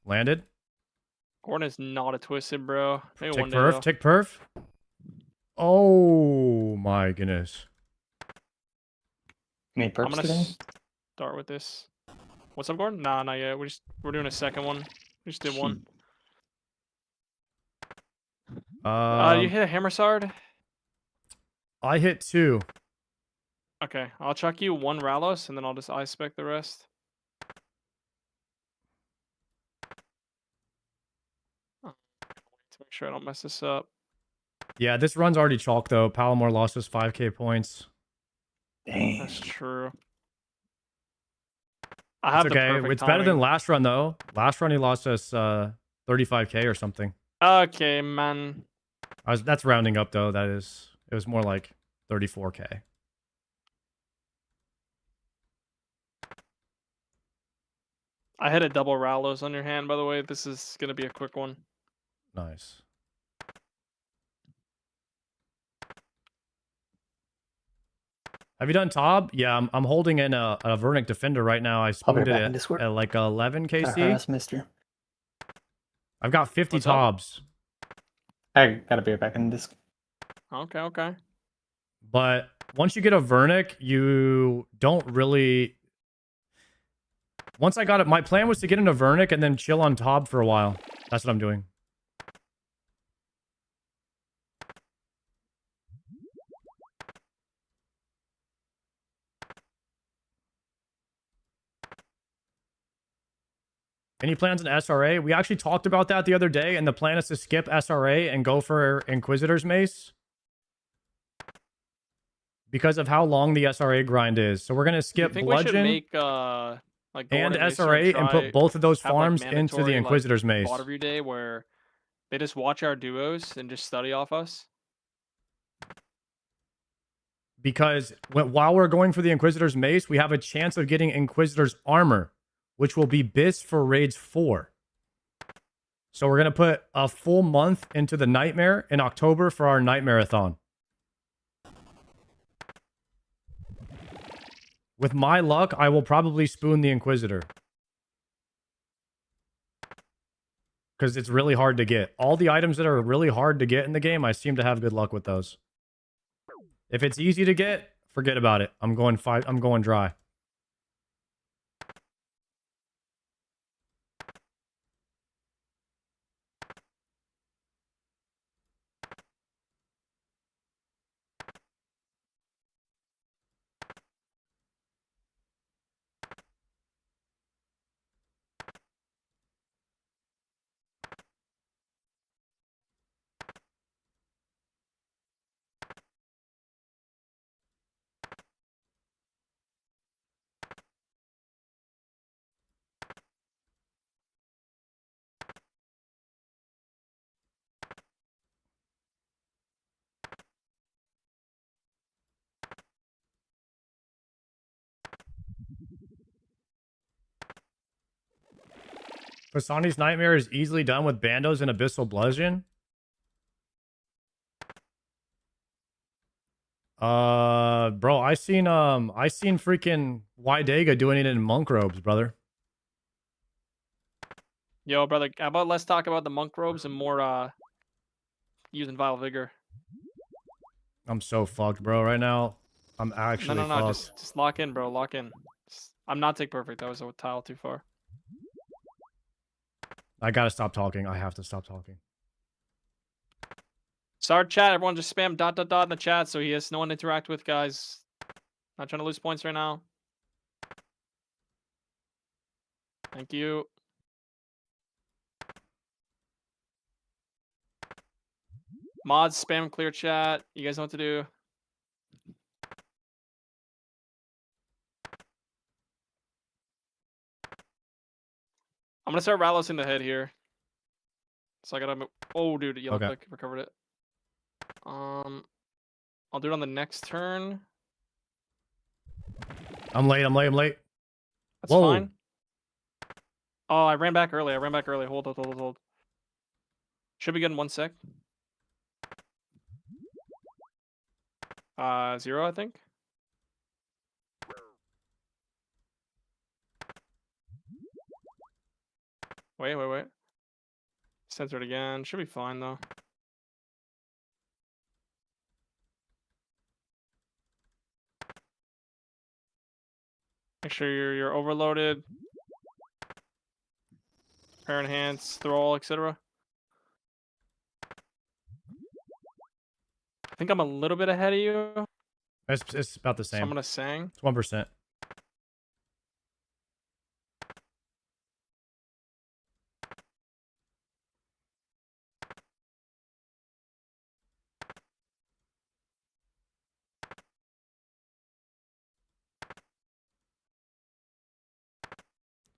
Landed. Gordon is not a twisted bro. Maybe Tick one day though. tick perf. Oh my goodness. Any I'm perks gonna today? start with this. What's up, Gordon? Nah, not yet. We're doing a second one. We just did one. You hit a hammer sword? I hit 2. Okay, I'll chuck you 1 Ralos and then I'll just ice spec the rest. Oh, to make sure I don't mess this up. Yeah, this run's already chalk though. Palomar lost us 5k points. Dang. That's true. I have It's the okay. perfect It's better than timing. last run though. Last run he lost us 35k or something. Okay, man. That's rounding up though. It was more like 34k. I hit a double Ralos on your hand, by the way. This is gonna be a quick one. Nice. Have you done Tob? Yeah, I'm holding in a Vernic Defender right now. I I'll be spooned back in it Discord. at like 11 Gotta KC. harass Mister. I've got 50 What's up? Tobs, I gotta be back in Discord. Okay, okay. but once you get a Vernic, you don't really. Once I got it, my plan was to get into Vernic and then chill on Tob for a while. That's what I'm doing. Any plans on SRA? We actually talked about that the other day, and the plan is to skip SRA and go for Inquisitor's Mace because of how long the SRA grind is. So we're gonna Do you skip think we should Bludgeon make like and Gordon Macer SRA and put try- both of those have, like, farms into the mandatory, like, Inquisitor's Mace? bot review day where they just watch our duos and just study off us? Because while we're going for the Inquisitor's Mace, we have a chance of getting Inquisitor's Armor, which will be BIS for Raids 4. So we're going to put a full month into the Nightmare in October for our Nightmare-a-thon. With my luck, I will probably spoon the Inquisitor. Because it's really hard to get. All the items that are really hard to get in the game, I seem to have good luck with those. If it's easy to get, forget about it. I'm going dry. Kasani's Nightmare is easily done with Bandos and Abyssal Bludgeon. Bro, I seen freaking Wydega doing it in monk robes, brother. Yo, brother, how about let's talk about the monk robes and more using Vile Vigor. I'm so fucked, bro. Right now, I'm actually No, fucked. just lock in, bro. Lock in. I'm not tick perfect. That was a tile too far. I gotta stop talking. I have to stop talking. Start chat. Everyone just spam ... in the chat so he has no one to interact with, guys. Not trying to lose points right now. Thank you. Mods, spam clear chat. You guys know what to do. I'm gonna start Ralos in the head here. So I gotta. Oh, dude, yellow Okay. click recovered it. I'll do it on the next turn. I'm late. That's Whoa. fine. Oh, I ran back early. Hold. Should be good in 1 sec. 0, I think. Wait. Center it again. Should be fine though. Make sure you're overloaded. Pair enhance, thrall, etc. I think I'm a little bit ahead of you. It's about the So I'm same. gonna sang. It's 1%.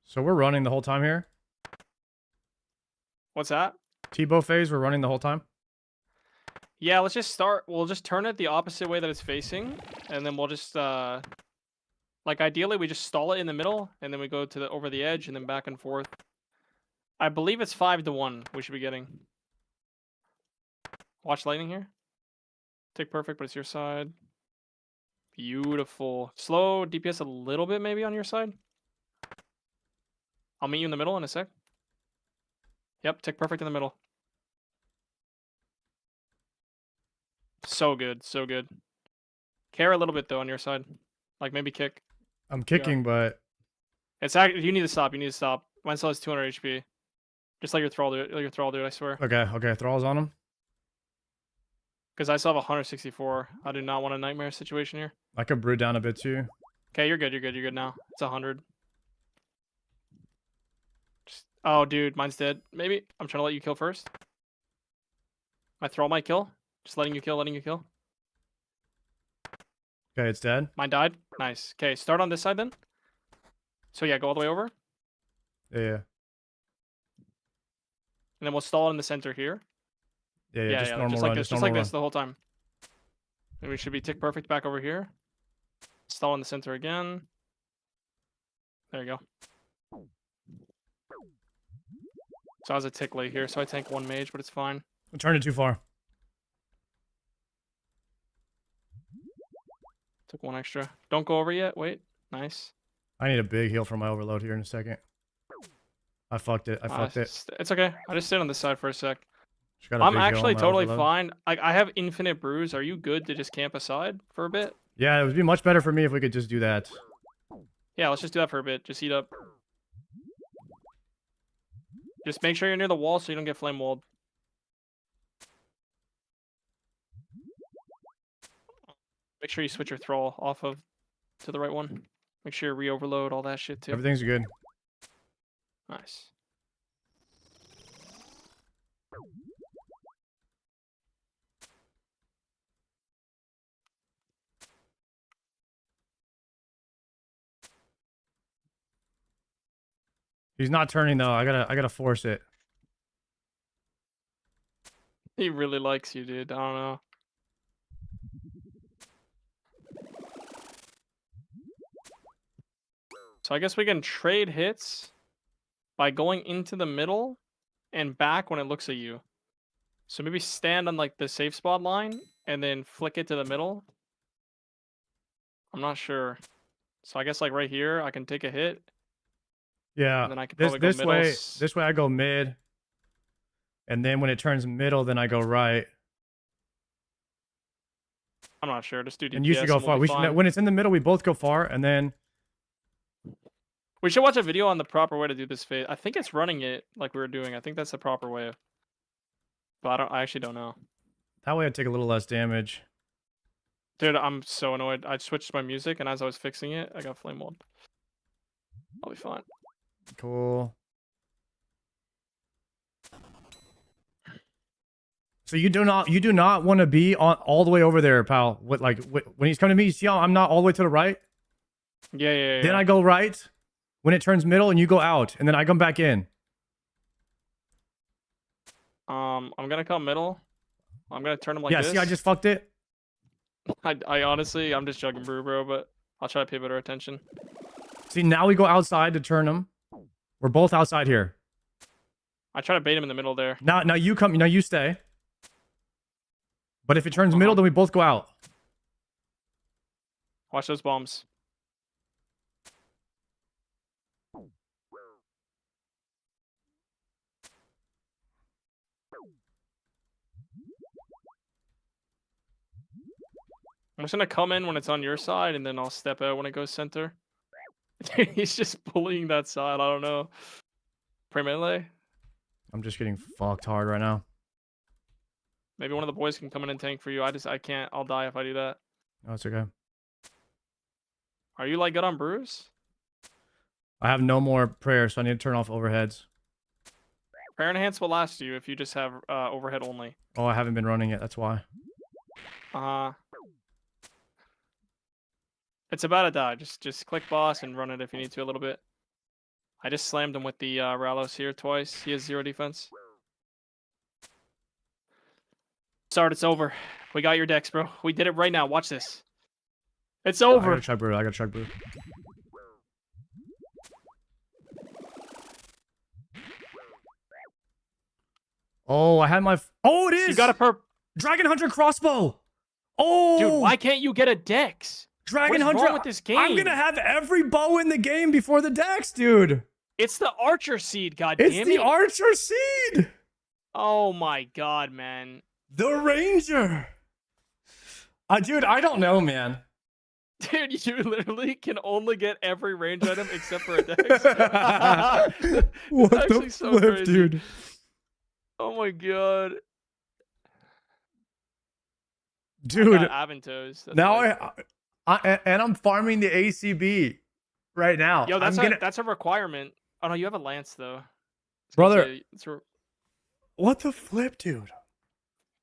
So we're running the whole time here. What's that? Tebow phase. We're running the whole time. Yeah, let's just start. We'll just turn it the opposite way that it's facing, and then we'll just like ideally we just stall it in the middle, and then we go to the over the edge, and then back and forth. I believe it's 5-1 we should be getting. Watch lightning here. Take perfect, but it's your side. Beautiful. Slow DPS a little bit maybe on your side. I'll meet you in the middle in a sec. Yep, tick perfect in the middle. So good, so good. Care a little bit though on your side. Like maybe kick. I'm kicking, but It's actually you need to stop. Mine still has 200 HP. Just let your thrall do it. I swear. okay. Thrall's on him. Because I still have 164. I do not want a nightmare situation here. I could brew down a bit too. Okay, you're good now. It's 100. Oh, dude, mine's dead. Maybe I'm trying to let you kill first. My thrall might kill. Just letting you kill. Okay, it's dead. Mine died. Nice. Okay, start on this side then. So yeah, go all the way over. Yeah. And then we'll stall in the center here. Yeah. Just normal just run. like this, just normal run. the whole time. And we should be tick perfect back over here. Stall in the center again. There you go. So I was a tick late here, so I tank 1 mage, but it's fine. I turned it too far. Took 1 extra. Don't go over yet. Wait. Nice. I need a big heal for my overload here in a second. I fucked it. It's okay. I just stayed on this side for a sec. Just got a I'm big heal on actually my totally overload. fine. I have infinite brews. Are you good to just camp aside for a bit? Yeah, it would be much better for me if we could just do that. Yeah, let's just do that for a bit. Just heat up. Just make sure you're near the wall so you don't get flame walled. Make sure you switch your thrall off of to the right one. Make sure you re-overload all that shit too. Everything's good. Nice. He's not turning though. I gotta force it. He really likes you, dude. I don't know. So I guess we can trade hits. by going into the middle and back when it looks at you. So maybe stand on like the safe spot line and then flick it to the middle. I'm not sure. So I guess like right here, I can take a hit. Yeah. And then I could This probably go this middle. way. This way I go mid. And then when it turns middle, then I go right. I'm not sure. Just do DPS And you should go and we'll far. be We should fine. when it's in the middle, we both go far, and then We should watch a video on the proper way to do this phase. I think it's running it like we were doing. I think that's the proper way. But I actually don't know. that way I take a little less damage. Dude, I'm so annoyed. I switched my music, and as I was fixing it, I got flame walled. I'll be fine. Cool. So you do not want to be on all the way over there, pal. When he's coming to me, you see how I'm not all the way to the right? Yeah. Then I go right when it turns middle, and you go out, and then I come back in. I'm gonna come middle. I'm gonna turn him like Yeah, this. see, I just fucked it. I honestly, I'm just jugging brew, bro, but I'll try to pay better attention. See, now we go outside to turn him. We're both outside here. I try to bait him in the middle there. Now you come. Now you stay. But if it turns middle, then we both go out. Watch those bombs. I'm just gonna come in when it's on your side, and then I'll step out when it goes center. Dude, he's just bullying that side. I don't know. Pre melee. I'm just getting fucked hard right now. Maybe one of the boys can come in and tank for you. I can't. I'll die if I do that. No, it's okay. Are you like good on brews? I have no more prayer, so I need to turn off overheads. Prayer enhance will last you if you just have overhead only. Oh, I haven't been running it. That's why. It's about to die. Just click boss and run it if you need to a little bit. I just slammed him with the Ralos here twice. He has 0 defense. Start, it's over. We got your decks, bro. We did it right now. Watch this. It's I over. gotta try brew. I gotta try brew. Oh, I had my. Oh, it is. You got a perp. Dragon Hunter crossbow. Oh, Dude, why can't you get a dex? Dragon what is Hunter wrong with this game? I'm gonna have every bow in the game before the dex, dude. It's the archer seed, It's goddammit. the archer seed. Oh my god, man. The ranger. Dude, I don't know, man. Dude, you literally can only get every range item except for a dex. That's What actually the so flip, crazy. dude? Oh my god. Dude, Aventos. now I'm farming the ACB right now. Yo, that's I'm that's a requirement. Oh no, you have a lance though. Brother. It's a, What the flip, dude?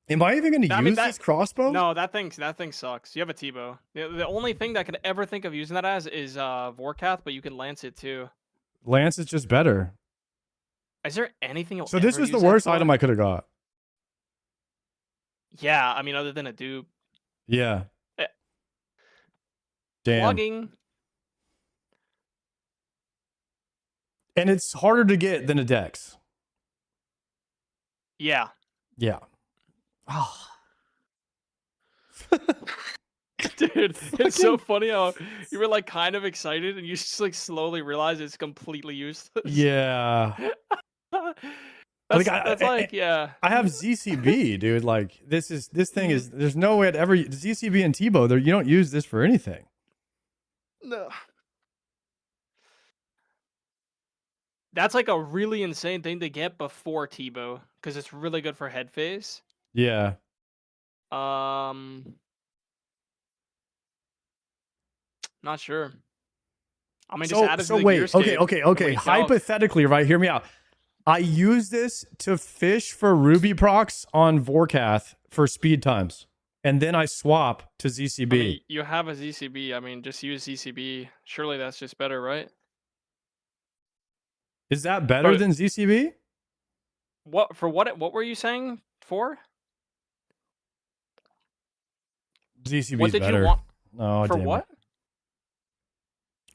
Am I even gonna use this crossbow? no, that thing sucks. You have a T-bow. The only thing that I could ever think of using that as is Vorkath, but you can lance it too. Lance is just better. Is there anything you'll So this ever was the use that worst for? item I could have got. Yeah, I mean, other than a dupe. Yeah. Eh. Damn. Plugging. And it's harder to get than a dex. Yeah. Yeah. Oh. Dude, it's so funny how you were like kind of excited and you just like slowly realize it's completely useless. Yeah. That's like, yeah. I have ZCB, dude. Like this thing is. There's no way I'd ever ZCB and Tebow. You don't use this for anything. No. That's like a really insane thing to get before Tebow because it's really good for head phase. Yeah. Not sure. I mean, just So, add it to so the wait. gearscape Okay. and wait out. Hypothetically, right? Hear me out. I use this to fish for Ruby procs on Vorkath for speed times, and then I swap to ZCB. I mean, you have a ZCB. I mean, just use ZCB. Surely that's just better, right? Is that better than ZCB? What were you saying for? ZCB What is did better. you want Oh, for damn it. what?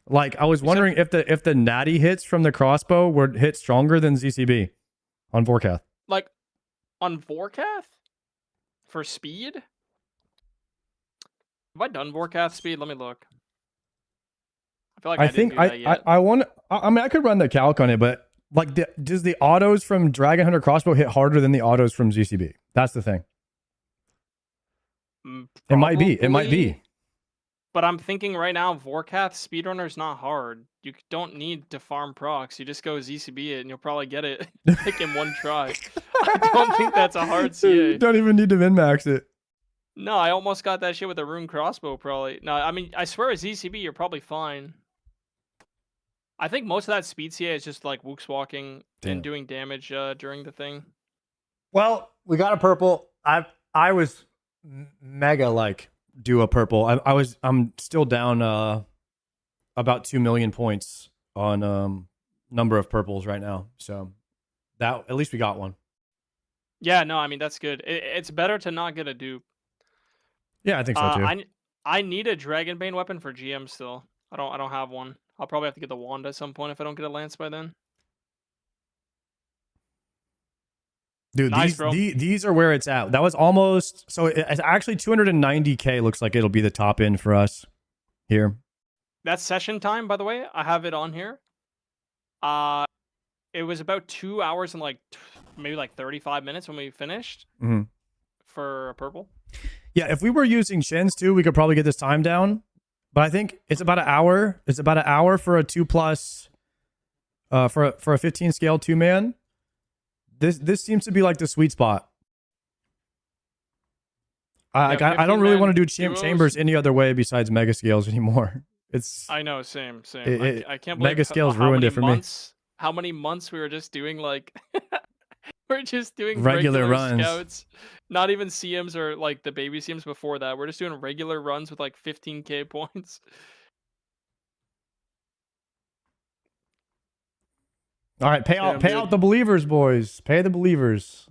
Like I was wondering if the natty hits from the crossbow were hit stronger than ZCB on Vorkath. Like on Vorkath for speed. Have I done Vorkath speed? Let me look. I feel like I think didn't do that yet. I want. I mean, I could run the calc on it, but like, does the autos from Dragon Hunter crossbow hit harder than the autos from ZCB? That's the thing. It might be. It might be. But I'm thinking right now, Vorkath speedrunner is not hard. You don't need to farm procs. You just go ZCB it, and you'll probably get it like in one try. I don't think that's a hard CA. You don't even need to min max it. No, I almost got that shit with a rune crossbow. Probably. No, I mean, I swear, at ZCB, you're probably fine. I think most of that speed CA is just like Wooks walking and doing damage during the thing. Well, we got a purple. I was mega like do a purple. I'm still down about 2 million points on number of purples right now. So that at least we got one. Yeah, no, I mean that's good. It's better to not get a dupe. Yeah, I think so too. I need a Dragonbane weapon for GM still. I don't have one. I'll probably have to get the wand at some point if I don't get a lance by then. Dude, nice, these are where it's at. That was almost so. It's actually 290K. Looks like it'll be the top end for us here. That's session time, by the way. I have it on here. It was about 2 hours and like maybe like 35 minutes when we finished for a purple. Yeah, if we were using Shins too, we could probably get this time down. But I think it's about an hour. It's about an hour for a 2+, for a 15 scale 2-man. This seems to be like the sweet spot. I don't really want to do chambers any other way besides mega scales anymore. I know, same. I can't believe mega scales ruined it for me. How many months we were just doing like we're just doing regular runs. Scouts. Not even CMs or like the baby CMs before that. We're just doing regular runs with like 15k points. All right, pay out the believers, boys. Pay the believers.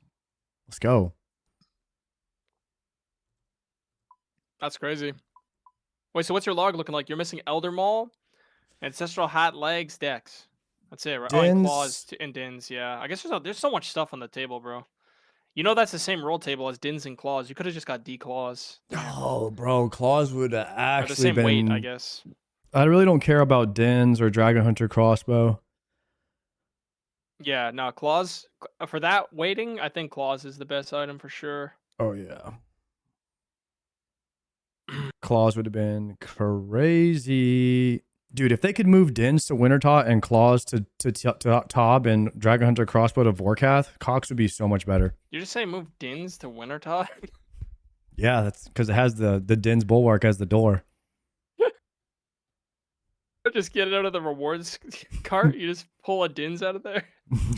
Let's go. That's crazy. Wait, so what's your log looking like? You're missing Elder Maul, Ancestral Hat, Legs, Dex. That's it, right? Dins. Oh, and Claws and Dins, yeah. I guess there's so much stuff on the table, bro. You know that's the same roll table as Dins and Claws. You could have just got D-Claws. Oh, bro, Claws would have actually the same been... weight, I guess. I really don't care about Dins or Dragon Hunter crossbow. Yeah, no, Claws, for that weighting, I think Claws is the best item for sure. Oh, yeah. Claws would have been crazy. Dude, if they could move Dins to Wintertot and Claws to Tob and Dragon Hunter crossbow to Vorkath, Cox would be so much better. You just say move Dins to Wintertot? Yeah, that's because it has the Dins Bulwark as the door. Just get it out of the rewards cart. You just pull a Dins out of there.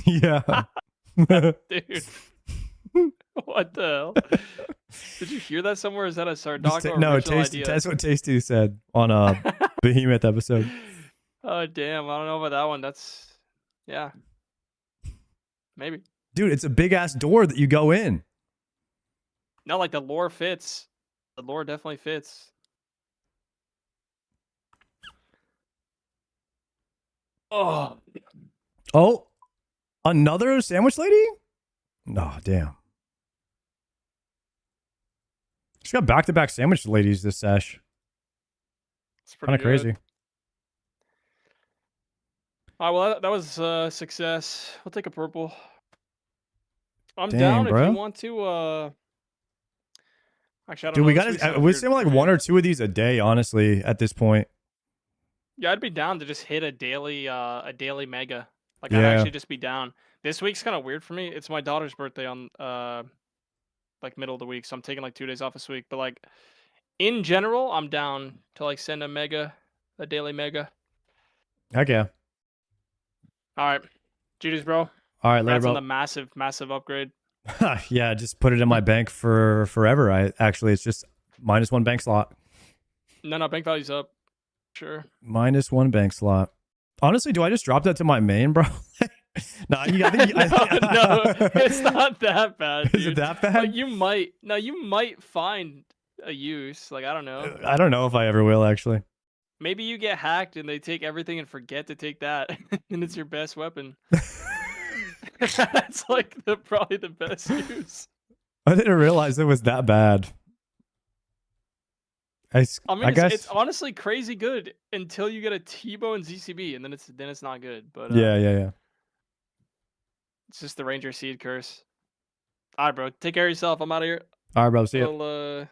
Yeah. Dude. What the hell? Did you hear that somewhere? Is that a Sardaka no, idea? That's what Tasty said on a Behemoth episode. Oh, damn. I don't know about that one. That's, yeah. Maybe. Dude, it's a big-ass door that you go in. No, like the lore fits. The lore definitely fits. Oh, another sandwich lady? No, damn. She's got back-to-back sandwich ladies this sesh. It's pretty kind of crazy. All right, well, that was a success. We'll take a purple. I'm Damn, down bro. if you want to. Actually, I don't Dude, know. we got we're seeing like 1 or 2 of these a day, honestly, at this point. Yeah, I'd be down to just hit a daily mega. Like, Yeah. I'd actually just be down. This week's kind of weird for me. It's my daughter's birthday on like middle of the week, so I'm taking like 2 days off this week. But like in general, I'm down to like send a daily mega. Heck yeah. All right, GG's, bro. All right, later, Congrats bro. on the massive upgrade. Yeah, just put it in my bank for forever. It's just -1 bank slot. No, bank value's up. Sure. -1 bank slot. Honestly, do I just drop that to my main, bro? No, I think no, it's not that bad. Dude. Is it that bad? Like, you might find a use. Like, I don't know. I don't know if I ever will, actually. Maybe you get hacked and they take everything and forget to take that, and it's your best weapon. That's like probably the best use. I didn't realize it was that bad. I I mean, guess it's honestly crazy good until you get a T-Bone Dhcb, and then it's not good. But yeah. it's just the Ranger Seed curse. All right, bro. Take care of yourself. I'm out of here. All right, bro. See ya. Well,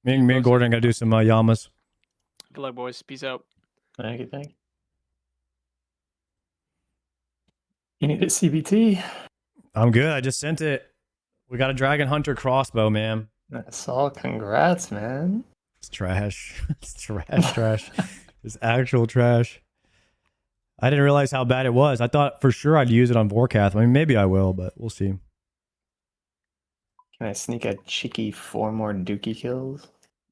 Me and Gordon gotta do some Yamas. good luck, boys. Peace out. Thank you. You need a CBT? I'm good. I just sent it. We got a Dragon Hunter crossbow, man. That's all. Congrats, man. It's trash. It's trash. It's actual trash. I didn't realize how bad it was. I thought for sure I'd use it on Vorkath. I mean, maybe I will, but we'll see. Can I sneak a cheeky 4 more dookie kills?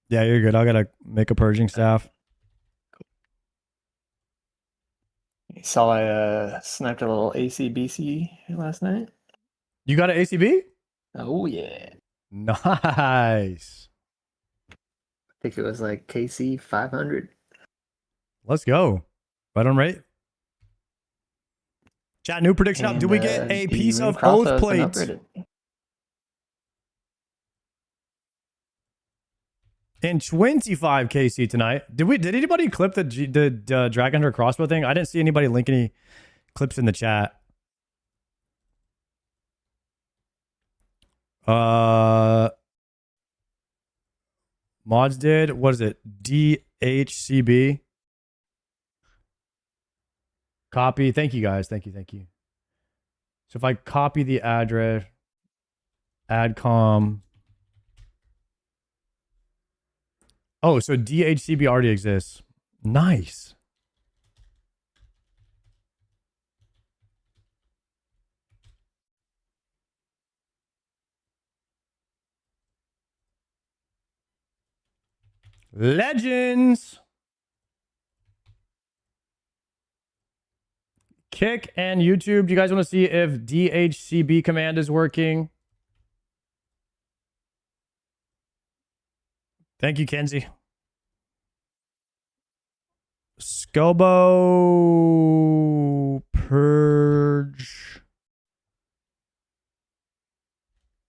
Yeah, you're good. I gotta make a purging staff. You saw I sniped a little ACBC last night? You got an ACB? Oh, yeah. Nice. I think it was like KC 500. Let's go. Right on rate. Chat, new prediction up. Do we get a piece of oath plate? In 25 KC tonight. Did anybody clip the Dragon Hunter crossbow thing? I didn't see anybody link any clips in the chat. Mods did. What is it? DHCB. Copy. Thank you guys. Thank you. So if I copy the address, adcom. Oh, so DHCB already exists. Nice. Legends. Kick and YouTube. Do you guys want to see if DHCB command is working? Thank you, Kenzie. Scobo purge.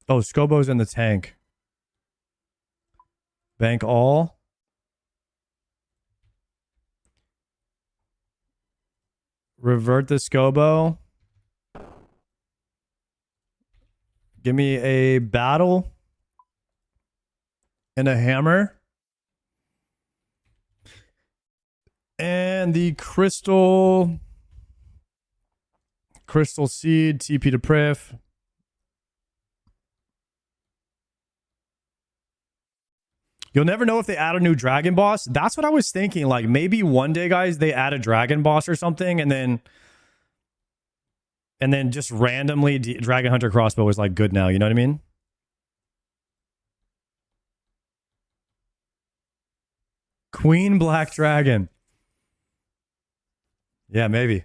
Oh, Scobo's in the tank. Bank all. Revert the Scobo. Give me a battle and a hammer. And the crystal seed, TP to Prif. You'll never know if they add a new dragon boss. That's what I was thinking. Like maybe one day, guys, they add a dragon boss or something, and then just randomly Dragon Hunter crossbow is like good now. You know what I mean? Queen Black Dragon. Yeah, maybe.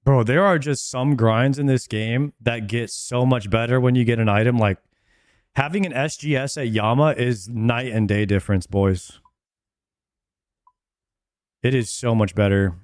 Bro, there are just some grinds in this game that get so much better when you get an item. Like having an SGS at Yama is night and day difference, boys. It is so much better.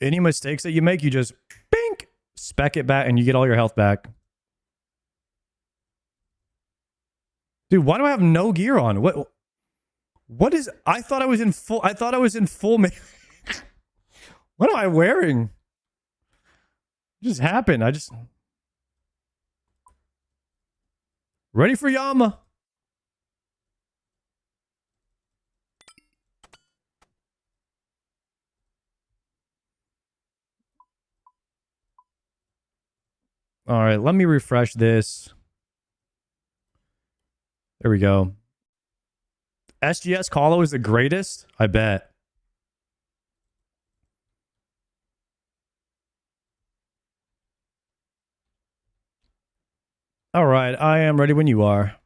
Any mistakes that you make, you just bink, spec it back, and you get all your health back. Dude, why do I have no gear on? What is? I thought I was in full. I thought I was in full. What am I wearing? It just happened. I just ready for Yama. All right, let me refresh this. There we go. SGS Colo is the greatest? I bet. All right, I am ready when you are.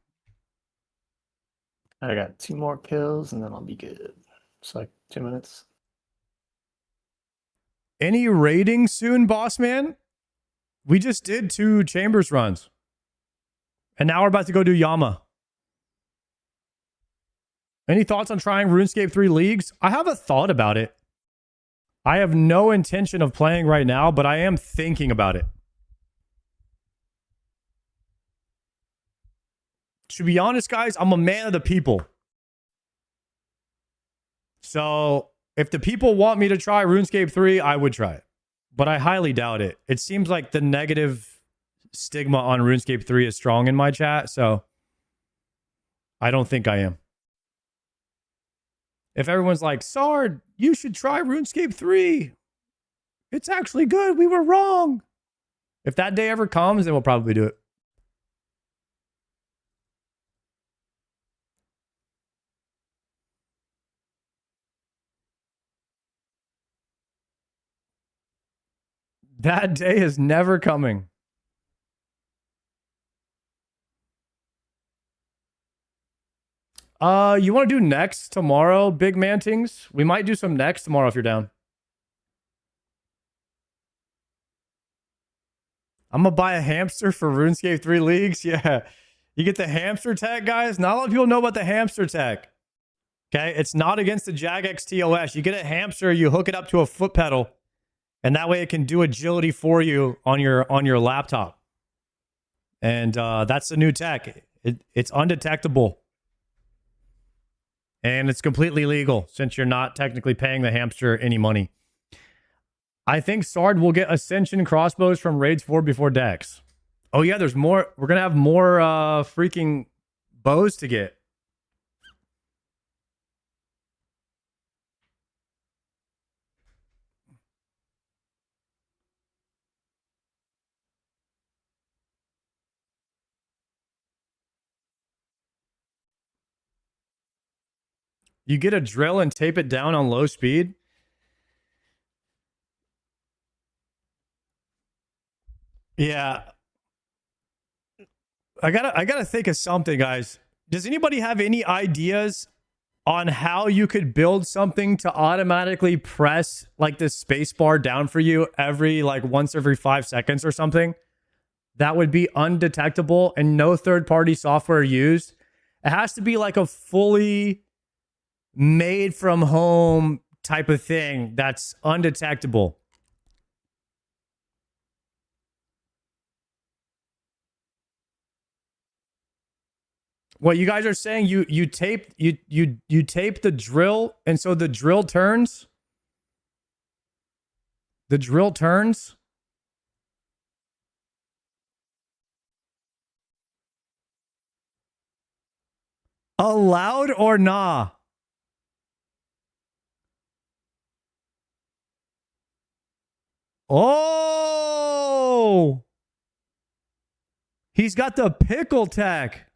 I got 2 more kills and then I'll be good. It's like 2 minutes. Any raiding soon, boss man? We just did 2 chambers runs. And now we're about to go do Yama. Any thoughts on trying RuneScape 3 leagues? I have a thought about it. I have no intention of playing right now, but I am thinking about it. To be honest, guys, I'm a man of the people. So if the people want me to try RuneScape 3, I would try it. But I highly doubt it. It seems like the negative stigma on RuneScape 3 is strong in my chat, so I don't think I am. If everyone's like, Sard, you should try RuneScape 3. It's actually good. We were wrong. If that day ever comes, then we'll probably do it. That day is never coming. You want to do next tomorrow, Big Mantings? We might do some next tomorrow if you're down. I'm going to buy a hamster for RuneScape 3 leagues. Yeah. You get the hamster tech, guys. Not a lot of people know about the hamster tech. Okay. It's not against the Jagex TOS. You get a hamster, you hook it up to a foot pedal, and that way it can do agility for you on your laptop. And that's the new tech. It's undetectable. And it's completely legal since you're not technically paying the hamster any money. I think Sard will get Ascension crossbows from Raids 4 before Dex. Oh, yeah, there's more. We're going to have more freaking bows to get. You get a drill and tape it down on low speed. Yeah. I gotta think of something, guys. Does anybody have any ideas on how you could build something to automatically press like the space bar down for you once every 5 seconds or something? That would be undetectable and no third-party software used. It has to be like a fully made from home type of thing that's undetectable. What you guys are saying, you tape the drill, and so the drill turns. The drill turns. Allowed or nah? Oh, he's got the pickle tech.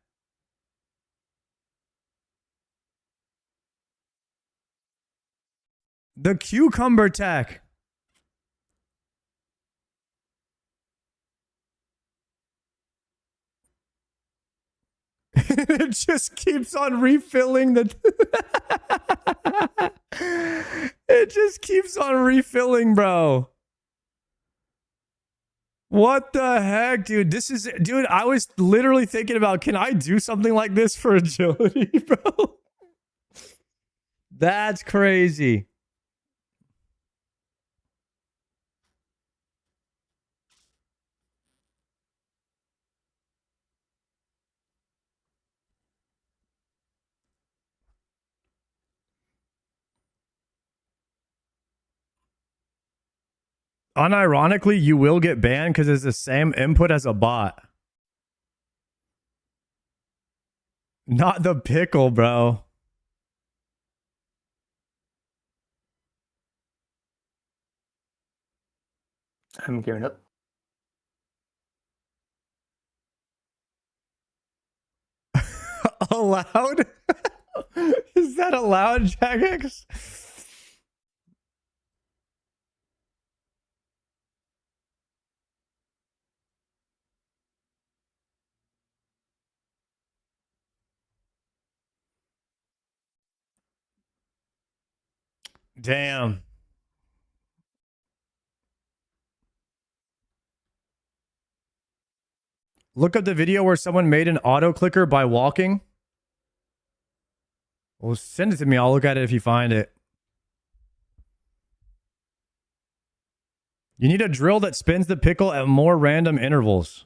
The cucumber tech. It just keeps on refilling the... It just keeps on refilling, bro. What the heck, dude? Dude, I was literally thinking about, can I do something like this for agility, bro? That's crazy. Unironically, you will get banned because it's the same input as a bot. Not the pickle, bro. I'm gearing up. Allowed? Is that allowed, Jagex? Damn. Look up the video where someone made an auto clicker by walking. Well, send it to me. I'll look at it if you find it. You need a drill that spins the pickle at more random intervals.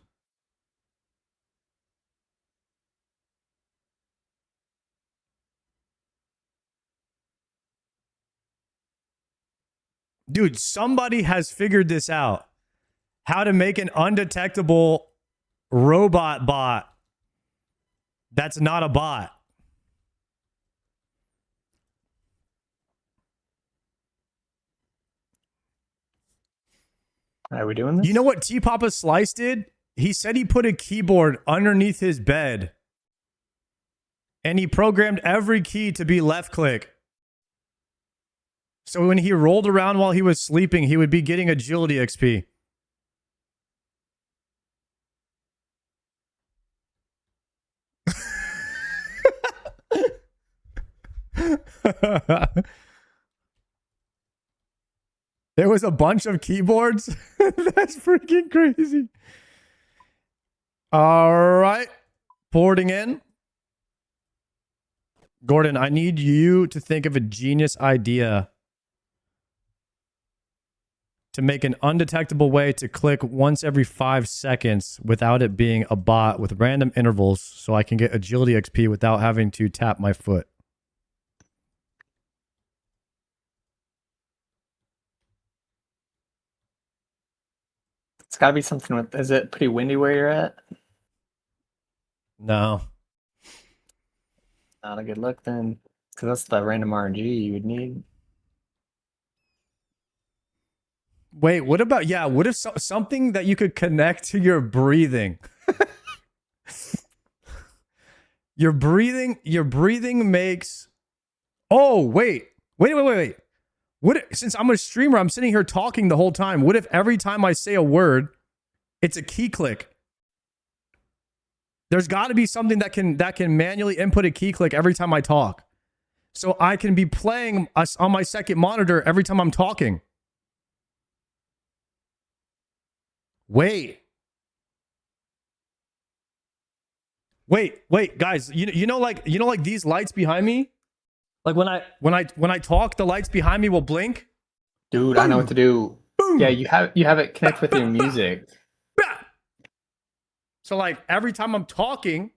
Dude, somebody has figured this out. How to make an undetectable robot bot that's not a bot. Are we doing this? You know what T Papa Slice did? He said he put a keyboard underneath his bed and he programmed every key to be left click. So when he rolled around while he was sleeping, he would be getting agility XP. There was a bunch of keyboards. That's freaking crazy. All right. Porting in. Gordon, I need you to think of a genius idea to make an undetectable way to click once every 5 seconds without it being a bot with random intervals so I can get agility XP without having to tap my foot. It's got to be something with. Is it pretty windy where you're at? No. Not a good look then, because that's the random RNG you would need. Wait, what about, yeah, what if something that you could connect to your breathing? Your breathing makes, oh, wait. What if, since I'm a streamer, I'm sitting here talking the whole time. What if every time I say a word, it's a key click? There's got to be something that can manually input a key click every time I talk. So I can be playing us on my second monitor every time I'm talking. Wait, guys, you know like these lights behind me? Like when I talk, the lights behind me will blink. Dude, Boom. I know what to do. Boom. Yeah, you have it connect with your music. So like every time I'm talking,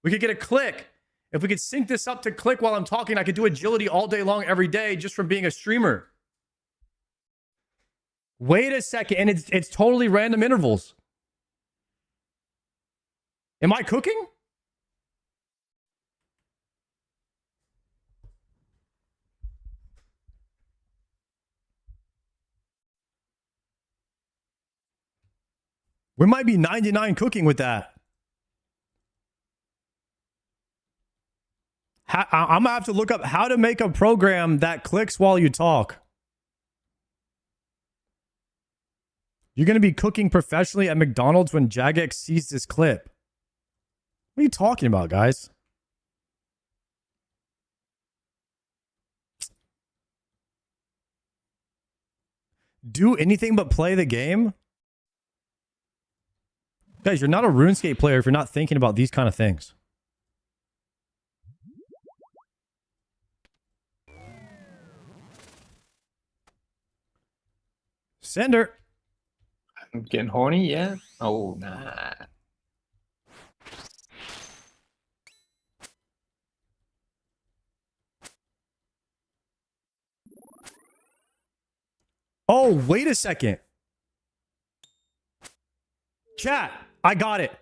we could get a click. If we could sync this up to click while I'm talking, I could do agility all day long, every day, just from being a streamer. Wait a second, and it's totally random intervals. Am I cooking? We might be 99 cooking with that. I'm going to have to look up how to make a program that clicks while you talk. You're going to be cooking professionally at McDonald's when Jagex sees this clip. What are you talking about, guys? Do anything but play the game? Guys, you're not a RuneScape player if you're not thinking about these kind of things. Sender. I'm getting horny, yeah? Oh, nah. Oh, wait a second. Chat, I got it.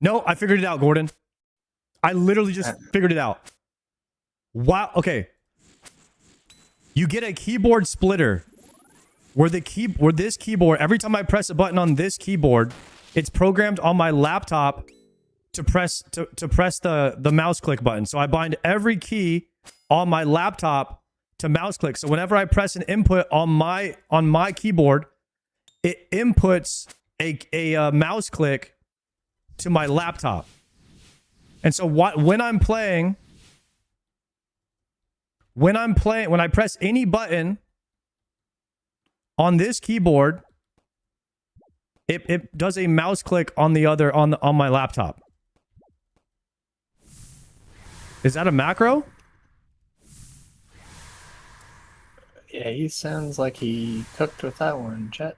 No, I figured it out, Gordon. I literally just figured it out. Wow. Okay. You get a keyboard splitter where this keyboard, every time I press a button on this keyboard, it's programmed on my laptop to press the mouse click button. So I bind every key on my laptop to mouse click. So whenever I press an input on my keyboard, it inputs a mouse click to my laptop. And so when I'm playing, when I'm playing, when I press any button on this keyboard, it does a mouse click on the other on my laptop. Is that a macro? Yeah, he sounds like he cooked with that one, chat.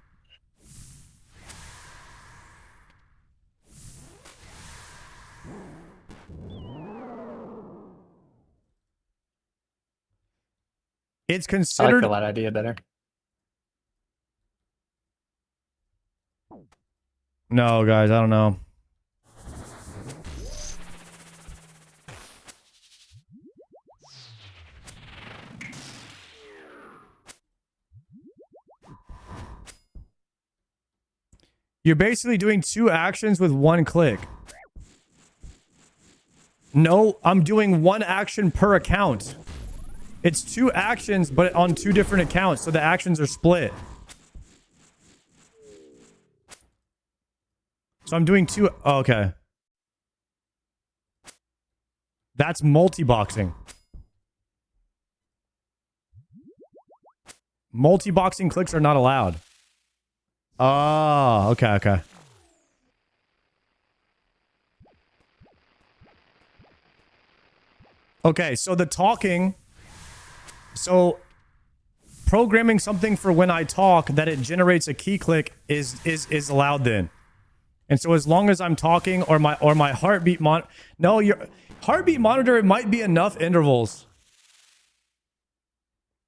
It's I like considered. the light idea better. No, guys, I don't know. You're basically doing 2 actions with 1 click. No, I'm doing 1 action per account. It's 2 actions, but on 2 different accounts, so the actions are split. So I'm doing 2. Oh, okay. That's multi-boxing. Multi-boxing clicks are not allowed. Oh, okay, okay. Okay, so the talking... So, programming something for when I talk that it generates a key click is allowed then. And so as long as I'm talking or my heartbeat no, your heartbeat monitor, it might be enough intervals.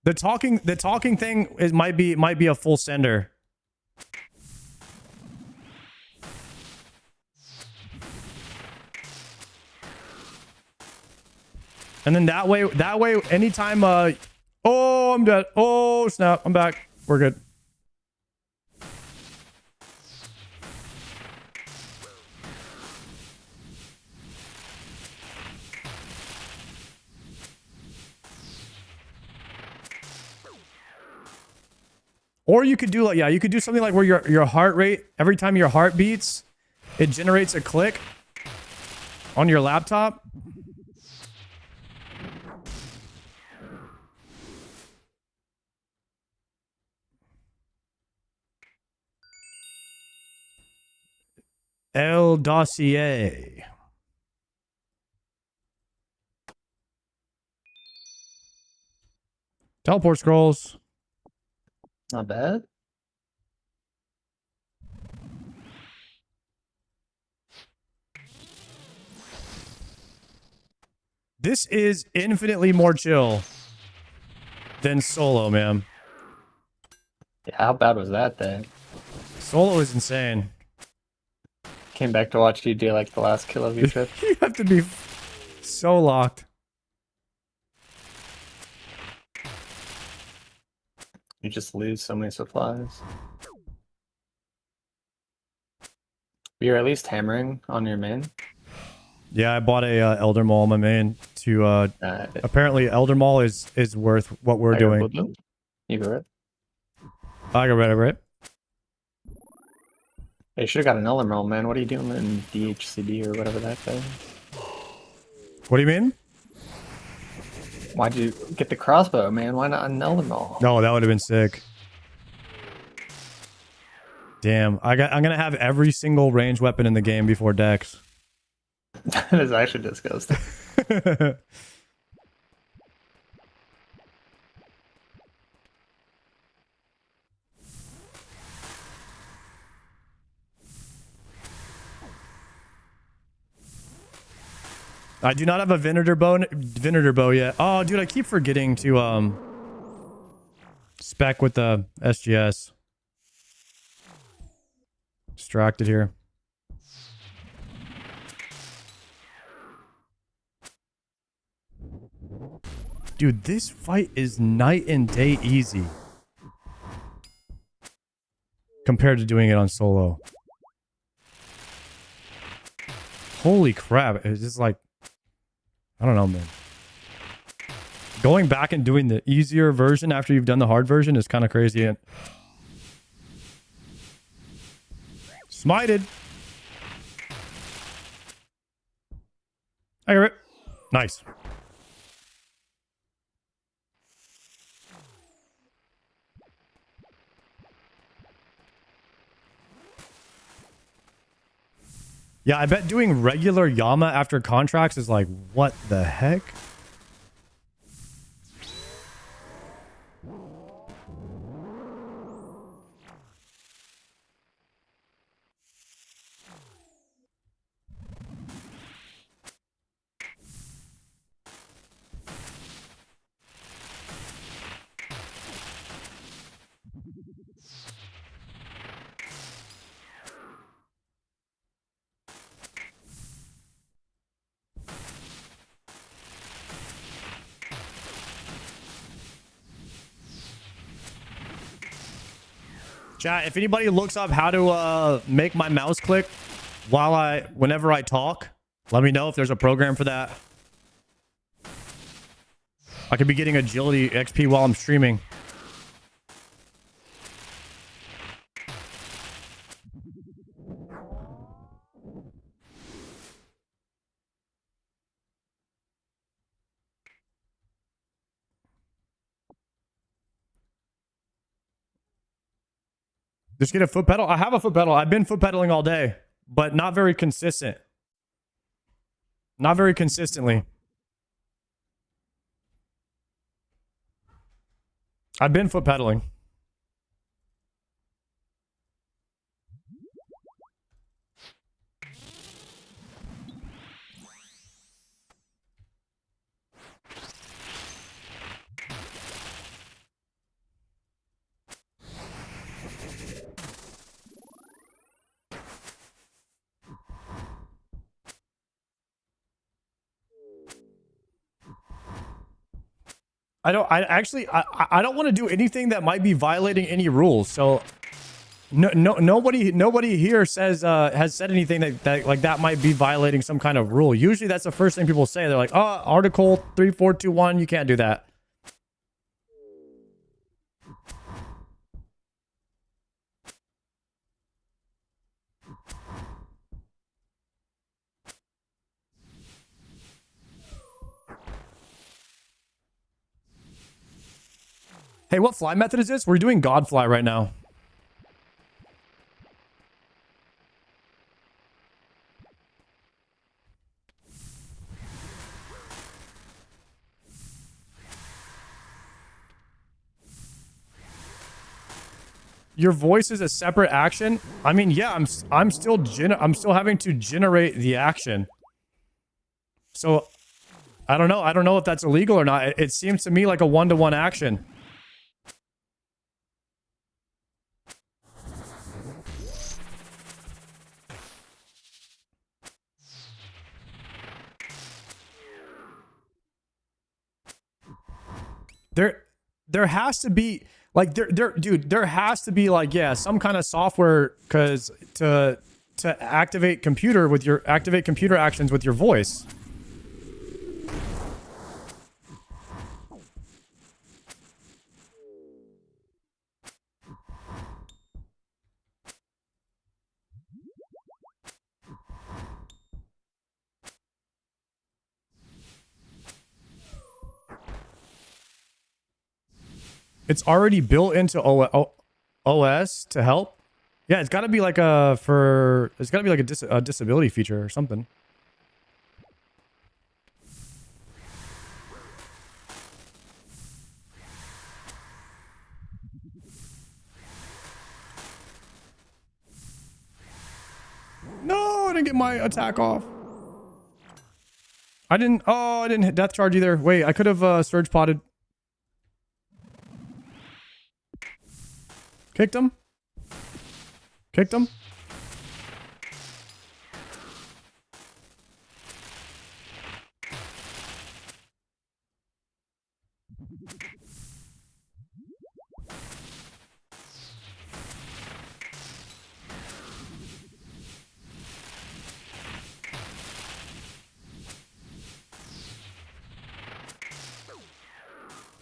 The talking thing might be a full sender. And then that way anytime oh, I'm dead. Oh, snap. I'm back. We're good. Or you could do like, yeah, you could do something like where your heart rate, every time your heart beats, it generates a click on your laptop. El Dossier. Teleport scrolls. Not bad. This is infinitely more chill than solo, man. Yeah, how bad was that then? Solo is insane. Came back to watch you do like the last kill of your trip. You have to be so locked. You just lose so many supplies. You're at least hammering on your main. Yeah, I bought a Elder Maul on my main to apparently Elder Maul is worth what we're doing. You got it. I got rid of it. You should have got an Elder Maul, man. What are you doing in Dhcb or whatever that thing? What do you mean? Why'd you get the crossbow, man? Why not an Elder Maul? No, that would have been sick. Damn, I'm gonna have every single ranged weapon in the game before Dex. That is actually disgusting. I do not have a Venator bow yet. Oh, dude, I keep forgetting to spec with the SGS. Distracted here. Dude, this fight is night and day easy compared to doing it on solo. Holy crap. It's just like, I don't know, man. Going back and doing the easier version after you've done the hard version is kind of crazy. And smited. I hear it. Nice. Yeah, I bet doing regular Yama after contracts is like, what the heck? Chat, if anybody looks up how to make my mouse click whenever I talk, let me know if there's a program for that. I could be getting agility XP while I'm streaming. Just get a foot pedal. I have a foot pedal. I've been foot pedaling all day, but not very consistent. Not very consistently. I've been foot pedaling. I don't want to do anything that might be violating any rules. So nobody here says has said anything that might be violating some kind of rule. Usually that's the first thing people say. They're like, "Oh, Article 3421, you can't do that." Hey, what fly method is this? We're doing Godfly right now. Your voice is a separate action? I mean, yeah, I'm still having to generate the action. So I don't know. I don't know if that's illegal or not. It seems to me like a one-to-one action. There has to be like there has to be like, yeah, some kind of software cuz to activate computer actions with your voice. It's already built into OS to help. Yeah, it's got to be like a disability feature or something. No, I didn't get my attack off. I didn't hit death charge either. Wait, I could have surge potted. Kicked him. Kicked him.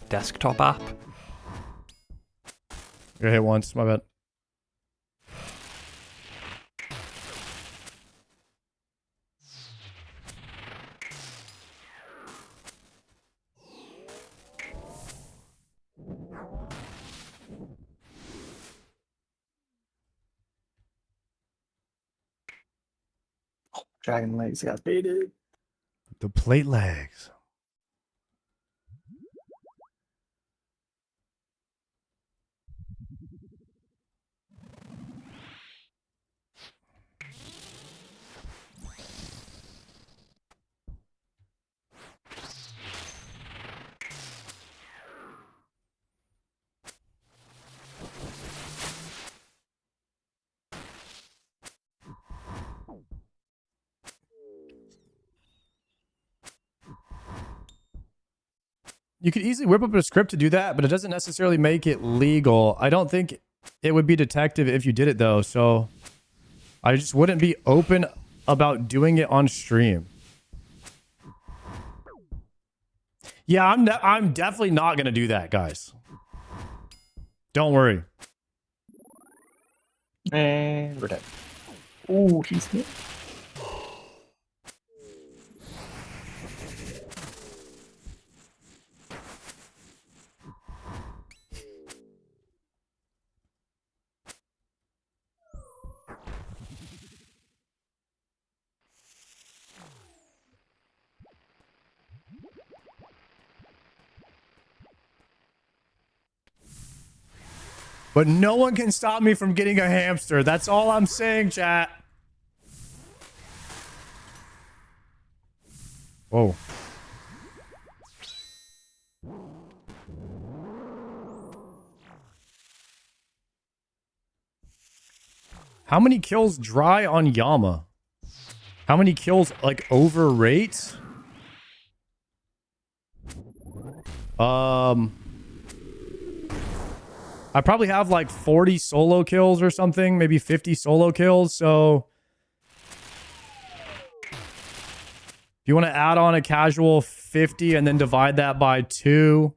Desktop app. I hit once, my bad. Dragon legs got baited. The plate legs. You could easily whip up a script to do that, but it doesn't necessarily make it legal. I don't think it would be detective if you did it though, so I just wouldn't be open about doing it on stream. Yeah, I'm definitely not gonna do that, guys. Don't worry. And we're dead. Ooh, he's hit. But no one can stop me from getting a hamster. That's all I'm saying, chat. Whoa. How many kills dry on Yama? How many kills, like, overrate? I probably have like 40 solo kills or something, maybe 50 solo kills. So if you want to add on a casual 50 and then divide that by 2,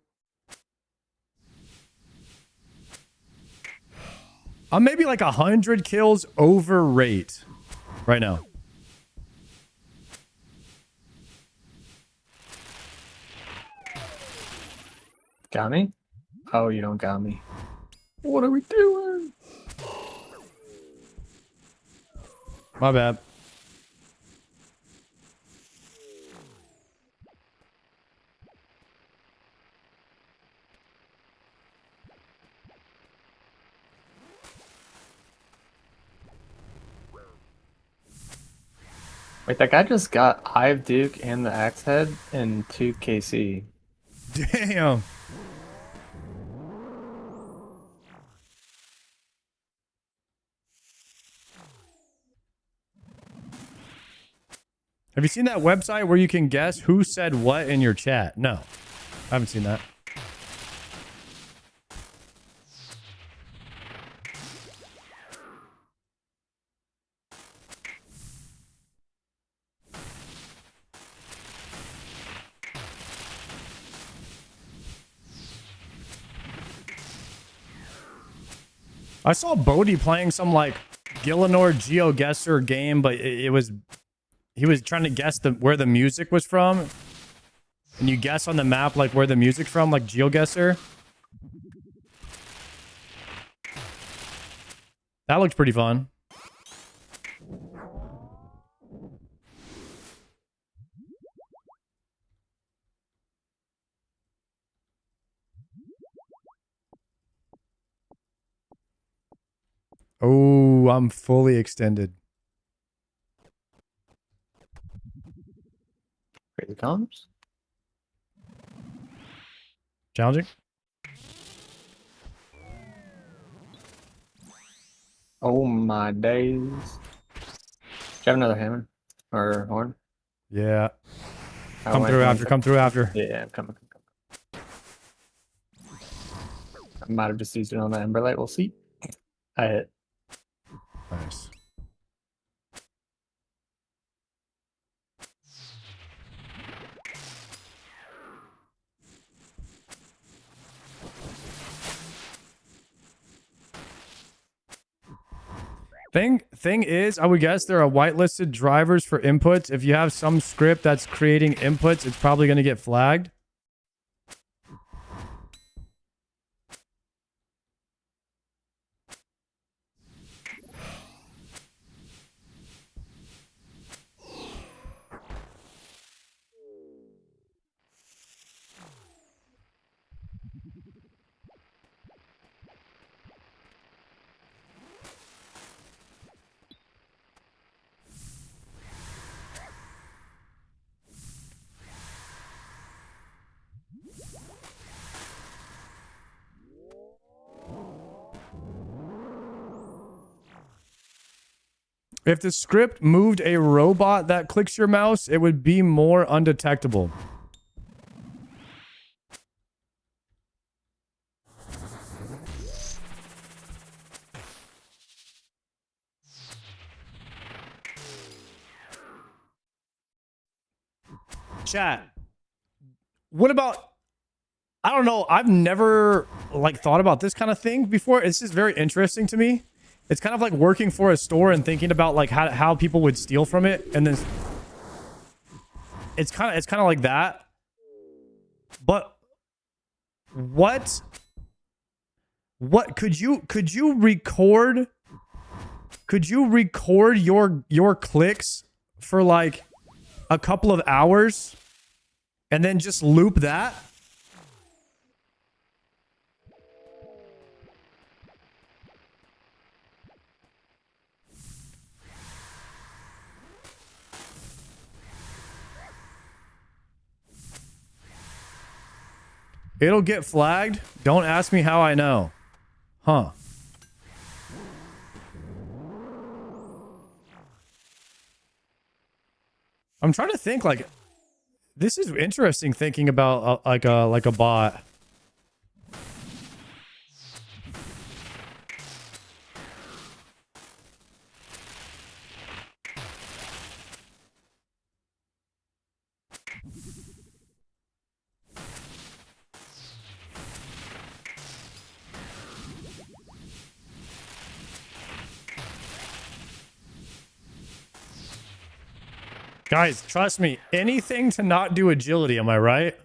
I'm maybe like 100 kills over rate right now. Got me? Oh, you don't got me. What are we doing? My bad. Wait, that guy just got Hive Duke and the Axe Head and 2 KC. Damn. Have you seen that website where you can guess who said what in your chat? No, I haven't seen that. I saw Bodhi playing some like Gillinor GeoGuessr game, but it was he was trying to guess where the music was from, and you guess on the map like where the music's from, like GeoGuessr. That looked pretty fun. Oh, I'm fully extended. Crazy comms? Challenging? Oh my days. Do you have another hammer? Or horn? Yeah. Oh, Come wait, through wait, after, come through after. Yeah, I'm coming. I might have just used it on that Ember Light. We'll see. I hit. Nice. Thing is, I would guess there are whitelisted drivers for inputs. If you have some script that's creating inputs, it's probably going to get flagged. If the script moved a robot that clicks your mouse, it would be more undetectable. Chat. What about, I don't know, I've never like thought about this kind of thing before. It's just very interesting to me. It's kind of like working for a store and thinking about like how people would steal from it, and then it's kind of like that. But what could you record your clicks for like a couple of hours and then just loop that? It'll get flagged. Don't ask me how I know. Huh. I'm trying to think, like, this is interesting thinking about like a bot. Guys, trust me, anything to not do agility, am I right?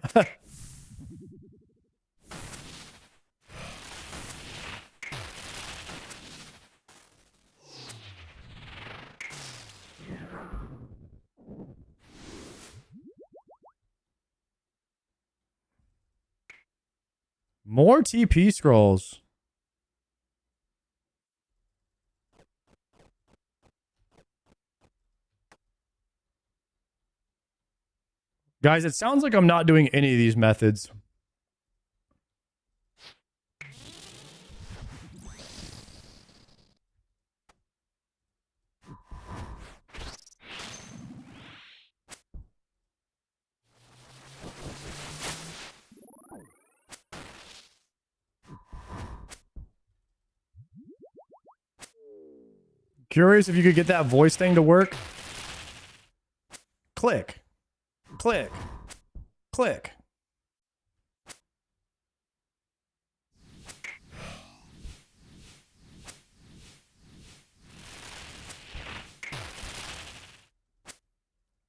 More TP scrolls. Guys, it sounds like I'm not doing any of these methods. Curious if you could get that voice thing to work. Click. Click. Click.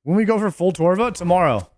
When we go for full Torva? Tomorrow.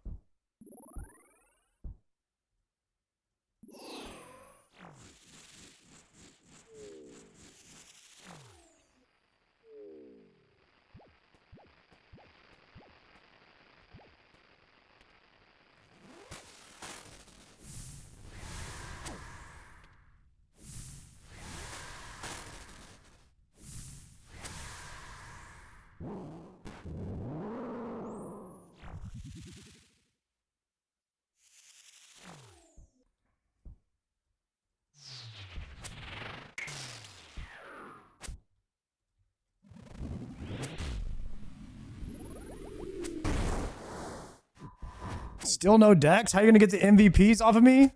Still no Dex? How are you going to get the MVPs off of me?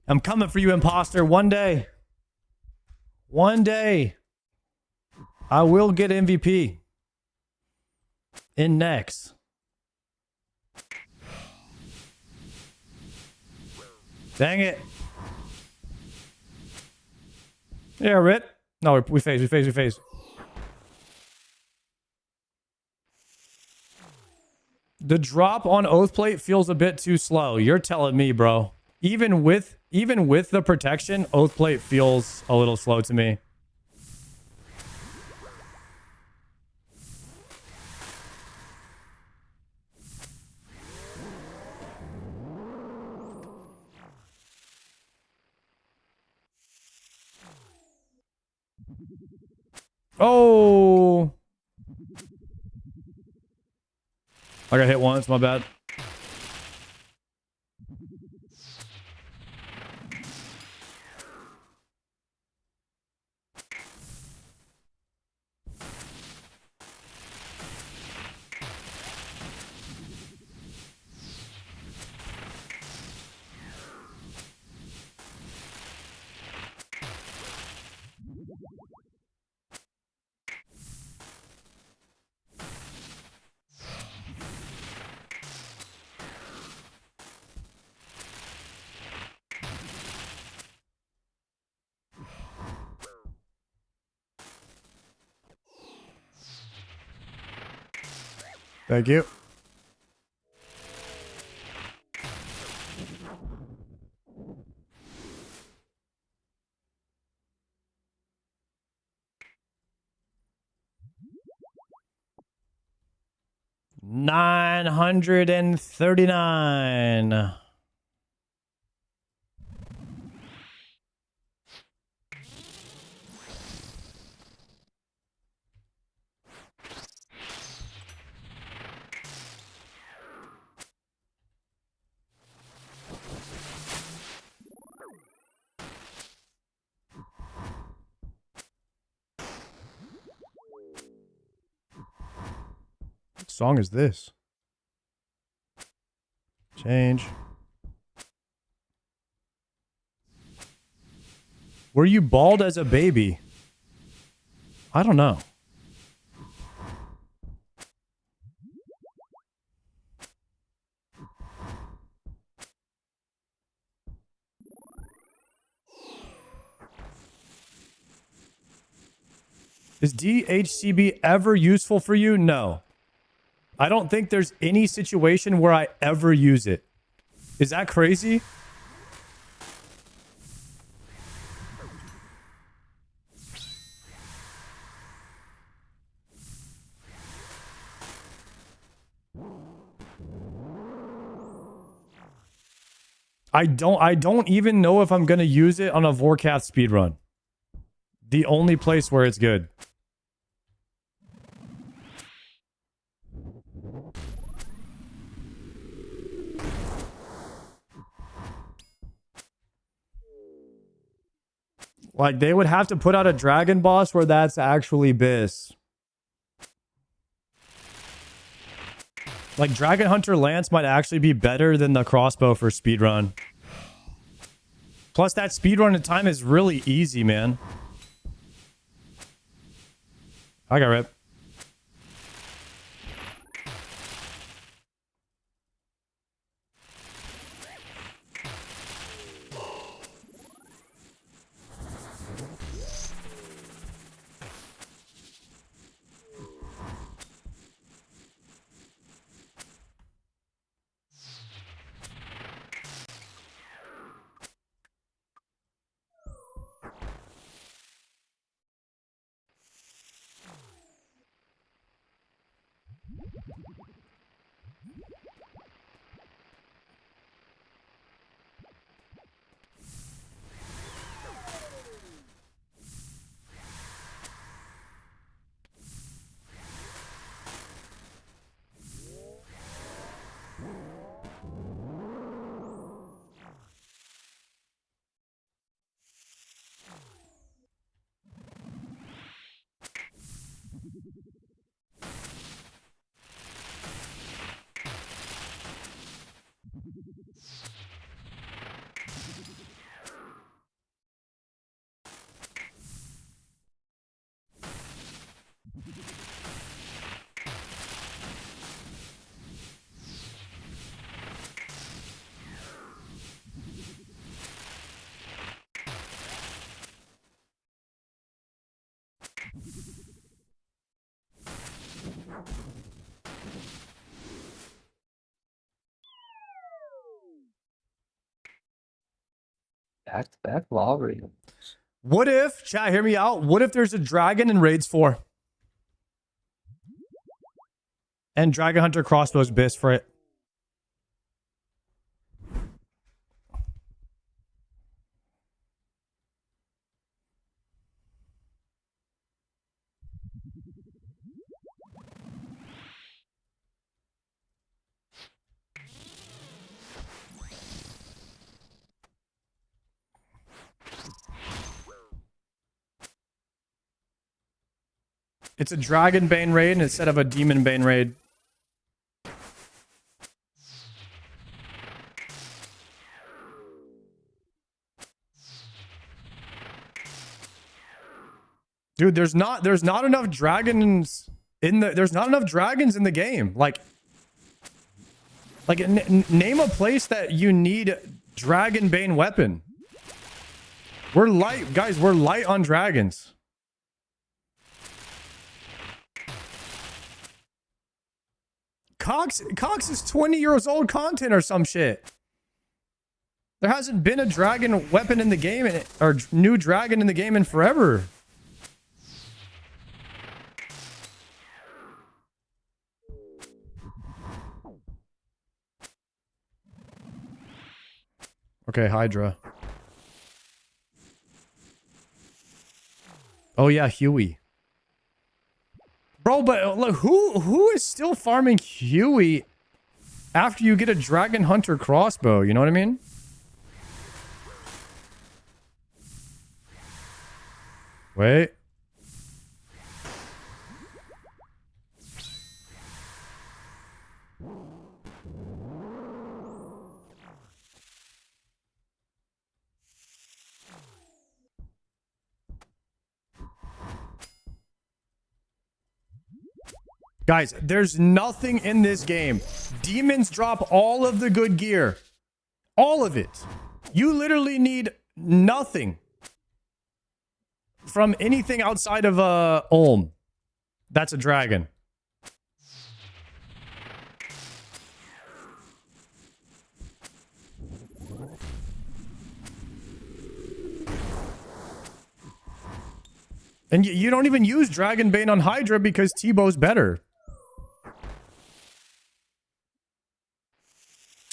I'm coming for you, imposter. One day. One day. I will get MVP. In next. Dang it. Yeah, Rit. No, we phase. The drop on Oathplate feels a bit too slow. You're telling me, bro. Even with the protection, Oathplate feels a little slow to me. Oh. I got hit once, my bad. Thank you. $939. What song is this? Change. Were you bald as a baby? I don't know. Is Dhcb ever useful for you? No. I don't think there's any situation where I ever use it. Is that crazy? I don't even know if I'm going to use it on a Vorkath speedrun. The only place where it's good. Like, they would have to put out a dragon boss where that's actually Biss. Like, Dragon Hunter Lance might actually be better than the crossbow for speedrun. Plus, that speedrun time is really easy, man. I got rip. Back-to-back law reading. What if, chat, hear me out. What if there's a dragon in Raids 4? And Dragon Hunter crossbows Biss for it. It's a Dragon Bane raid instead of a Demon Bane raid. Dude, there's not enough dragons in the game. Like name a place that you need Dragon Bane weapon. We're light, guys, we're light on dragons. Cox is 20 years old content or some shit. There hasn't been a dragon weapon in the game or new dragon in the game in forever. Okay, Hydra. Oh yeah, Huey. Bro, but look, who is still farming Huey after you get a Dragon Hunter crossbow? You know what I mean? Wait. Guys, there's nothing in this game. Demons drop all of the good gear. All of it. You literally need nothing from anything outside of Ulm. That's a dragon. And you don't even use Dragonbane on Hydra because T-Bow's better.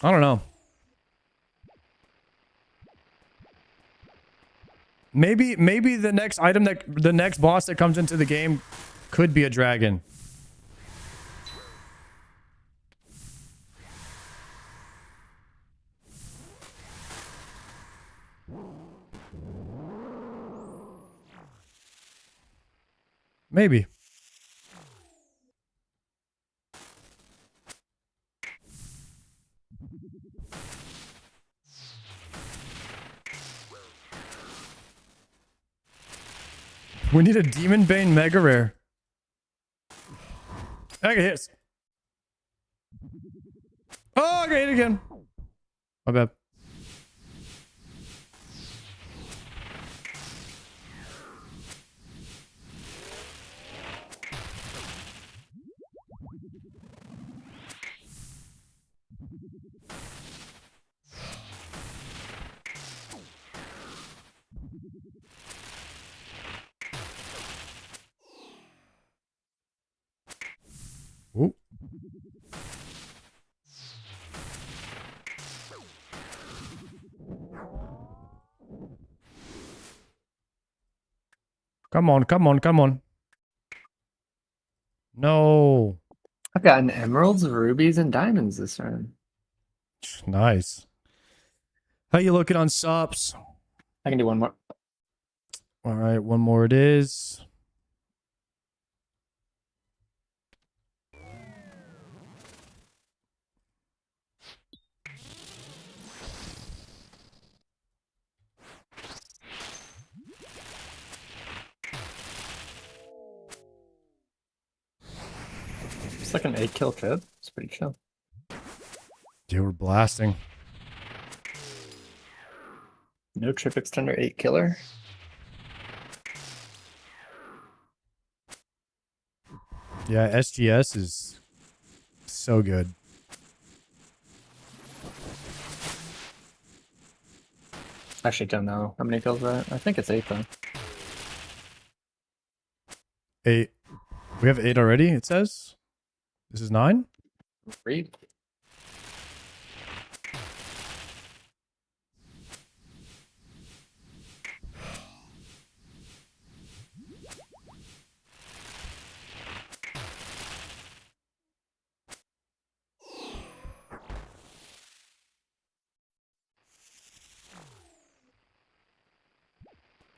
I don't know. Maybe the next item the next boss that comes into the game could be a dragon. Maybe. We need a Demon Bane Mega Rare. Okay, hits. Oh, I got hit again. My bad. Ooh. Come on, come on, come on. No. I've gotten emeralds, rubies, and diamonds this round. Nice. How you looking on subs? I can do one more. All right, one more it is. It's like an 8-kill kid. It's pretty chill. Dude, we're blasting. No trip extender 8-killer. Yeah, SGS is so good. Actually, don't know how many kills are that. I think it's 8 though. 8. We have 8 already, it says. This is 9? Read.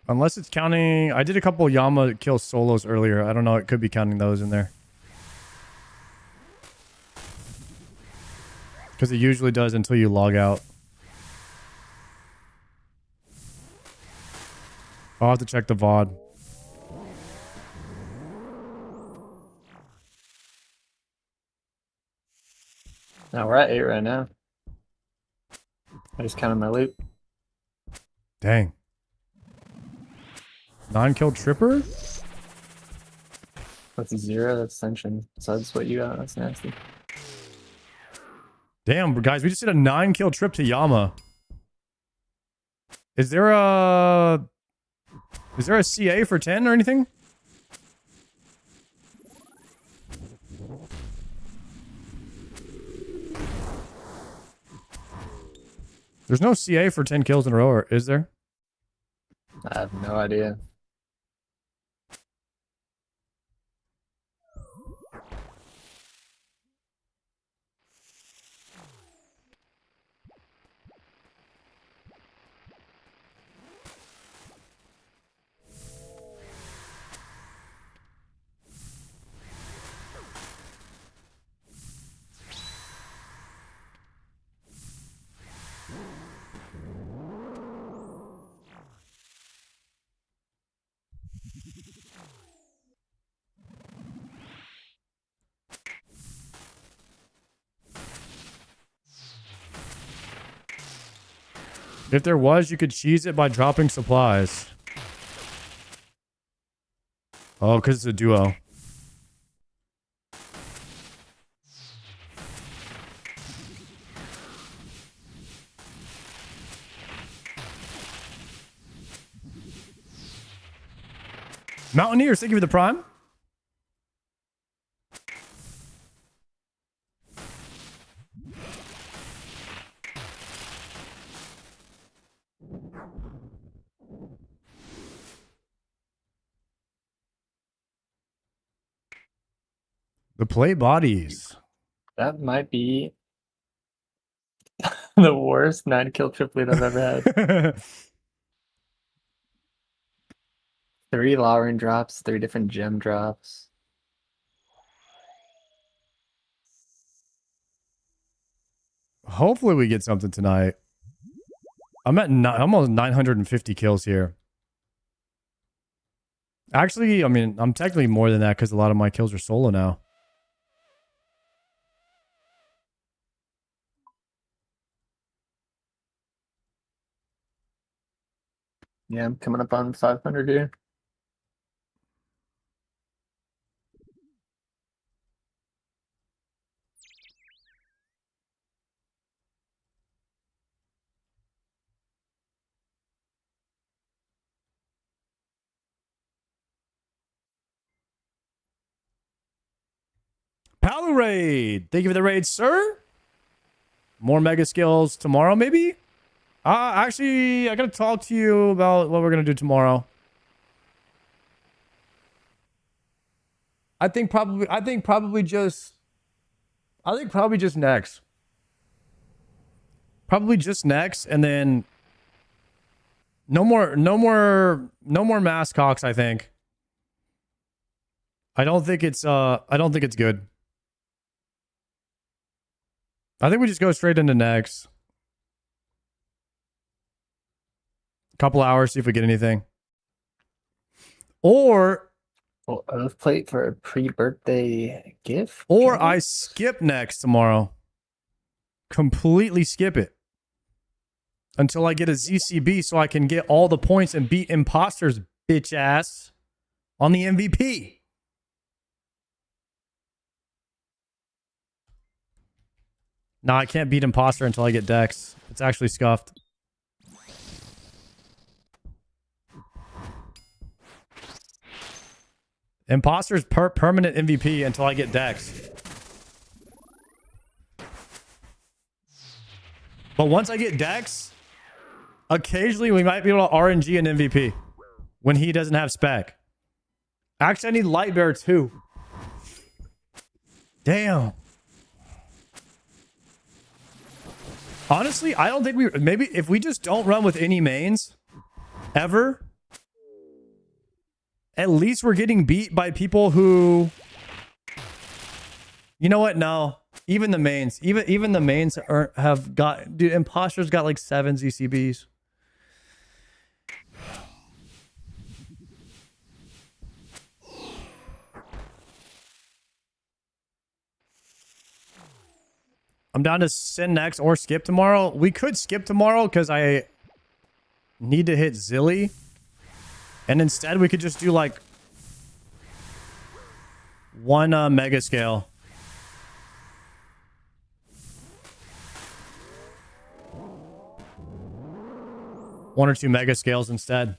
Unless it's counting... I did a couple Yama kill solos earlier. I don't know. It could be counting those in there. Because it usually does until you log out. I'll have to check the VOD. Now we're at 8 right now. I just counted my loot. Dang. 9-kill Tripper? That's a 0. That's Ascension. So that's what you got. That's nasty. Damn, guys, we just did a 9-kill trip to Yama. Is there a CA for 10 or anything? There's no CA for 10 kills in a row, or is there? I have no idea. If there was, you could cheese it by dropping supplies. Oh, because it's a duo. Mountaineers, thank you for the prime. The play bodies. That might be the worst 9-kill triplet I've ever had. 3 lowering drops, 3 different gem drops. Hopefully we get something tonight. I'm at almost 950 kills here. Actually, I mean, I'm technically more than that because a lot of my kills are solo now. Yeah, I'm coming up on 500 here. Palu raid. Thank you for the raid, sir. More mega skills tomorrow, maybe? Actually, I gotta talk to you about what we're gonna do tomorrow. I think probably just next. Probably just next, and then no more Mascocks, I think. I don't think it's good. I think we just go straight into next. Couple hours, see if we get anything. Or Well, oath plate for a pre-birthday gift? Or I skip next tomorrow. Completely skip it. Until I get a ZCB so I can get all the points and beat imposters, bitch ass, on the MVP. No, I can't beat imposter until I get Dex. It's actually scuffed. Imposter's permanent MVP until I get Dex. But once I get Dex, occasionally we might be able to RNG an MVP when he doesn't have spec. Actually, I need Lightbearer too. Damn. Honestly, I don't think we... Maybe if we just don't run with any mains, ever, at least we're getting beat by people who... You know what? No. Even the mains. Even the mains have got... Dude, Imposter's got like 7 ZCBs. I'm down to send next or skip tomorrow. We could skip tomorrow because I need to hit Zilly. And instead we could just do like one mega scale. 1 or 2 mega scales instead.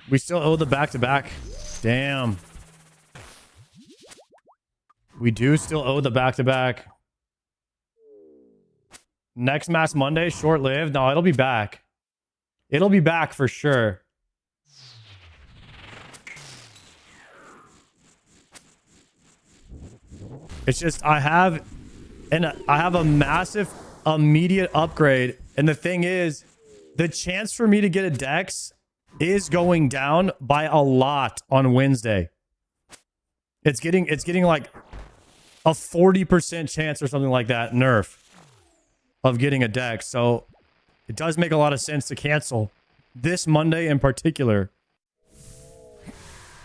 We still owe the back-to-back. Damn. We do still owe the back-to-back. Next Mass Monday, short-lived. No, it'll be back. It'll be back for sure. It's just I have a massive immediate upgrade, and the thing is, the chance for me to get a Dex is going down by a lot on Wednesday. It's getting like a 40% chance or something like that nerf of getting a Dex. So it does make a lot of sense to cancel this Monday in particular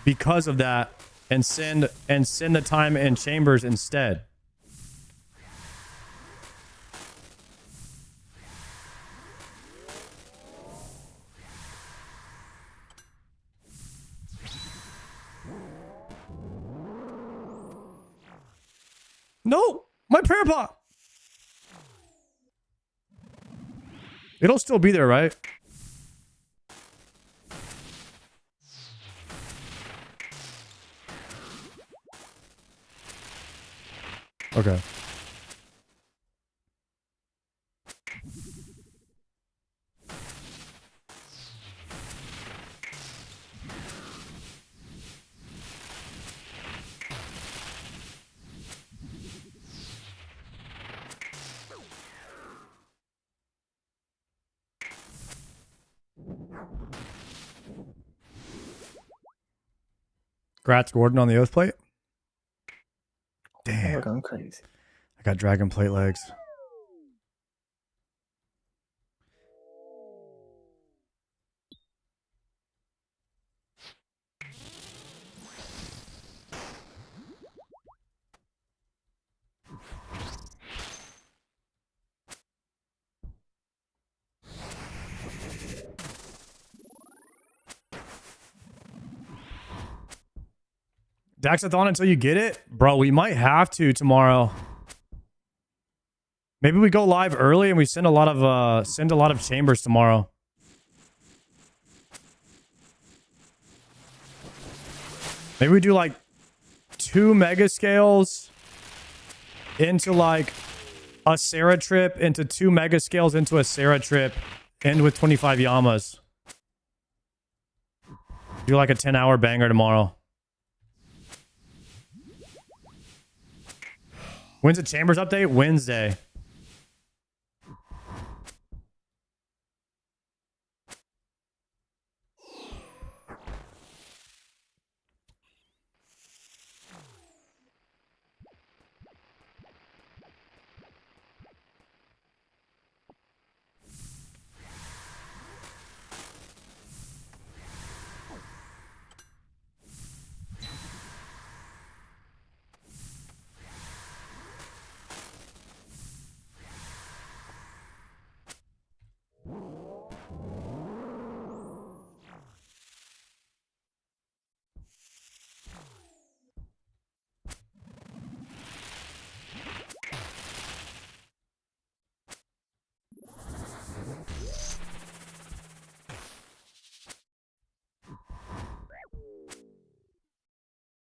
because of that, and send the time in chambers instead. No, my prayer pot. It'll still be there, right? Okay. Grats Gordon on the oath plate. Damn. We're going crazy. I got dragon plate legs. Daxathon until you get it? Bro, we might have to tomorrow. Maybe we go live early and we send a lot of chambers tomorrow. Maybe we do like 2 mega scales into like a Sarah trip, into 2 mega scales into a Sarah trip, end with 25 Yamas. Do like a 10-hour banger tomorrow. When's the Chambers update? Wednesday.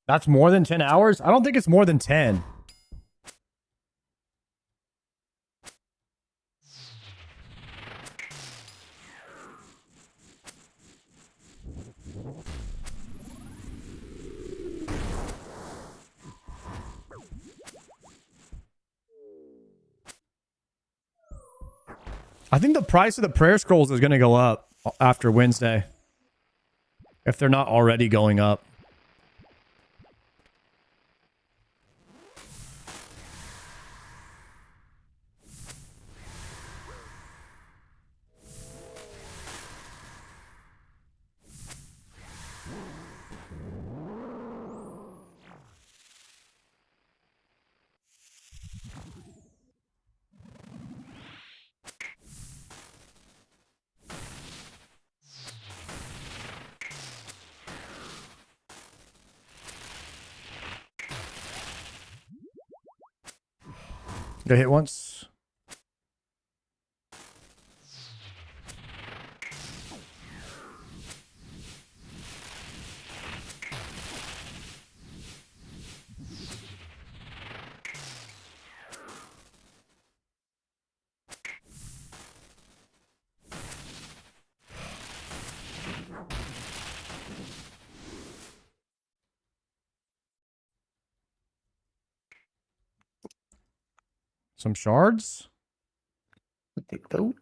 That's more than 10 hours? I don't think it's more than 10. I think the price of the prayer scrolls is going to go up after Wednesday, if they're not already going up. Got hit once. Some shards. I'll take those.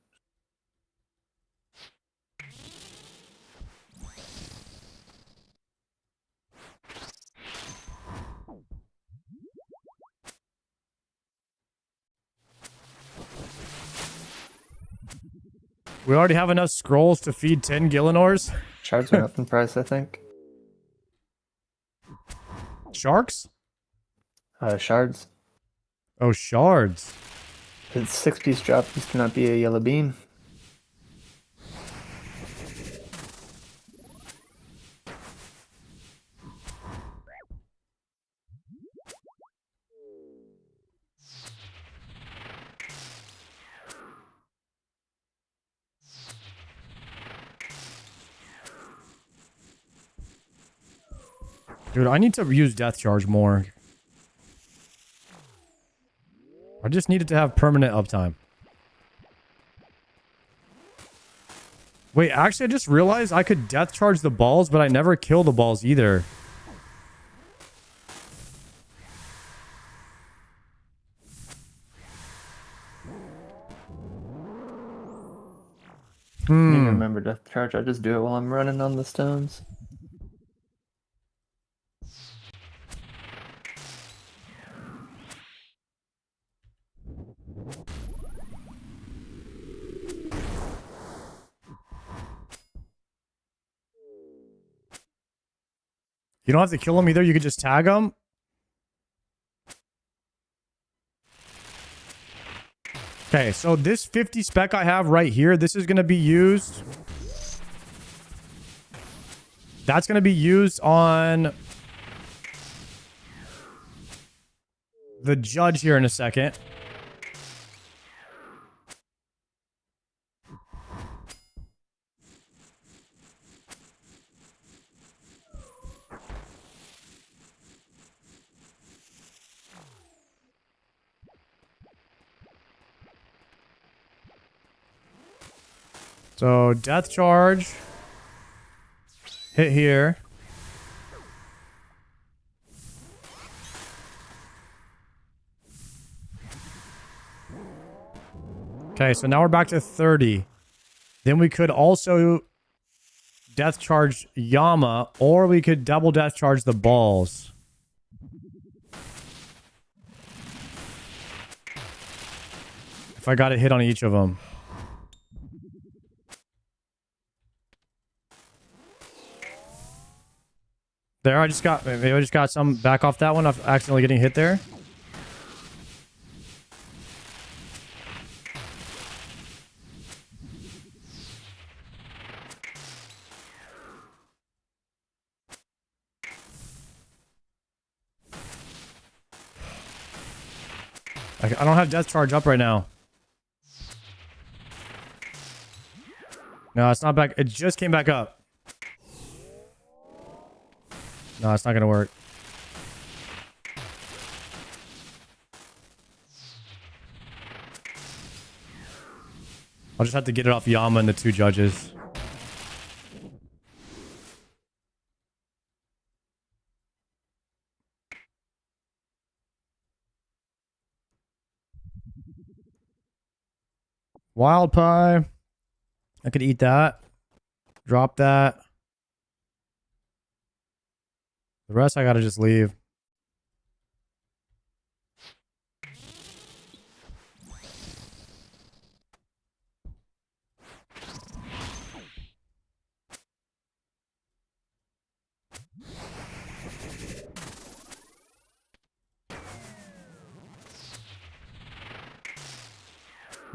We already have enough scrolls to feed 10 Gillinors. Shards went up in price, I think. Sharks? Shards. Oh, shards. It's 6-piece drop used to not be a yellow bean. Dude, I need to use death charge more. I just needed to have permanent uptime. Wait, actually, I just realized I could death charge the balls, but I never kill the balls either. I need to remember death charge. I just do it while I'm running on the stones. You don't have to kill them either. You could just tag them. Okay, so this 50 spec I have right here, this is going to be used. That's going to be used on the judge here in a second. So, death charge. Hit here. Okay, so now we're back to 30. Then we could also death charge Yama, or we could double death charge the balls. If I got a hit on each of them. There, I just got some back off that one. I'm accidentally getting hit there. I don't have death charge up right now. No, it's not back. It just came back up. No, it's not gonna work. I'll just have to get it off Yama and the two judges. Wild pie. I could eat that. Drop that. The rest I gotta just leave.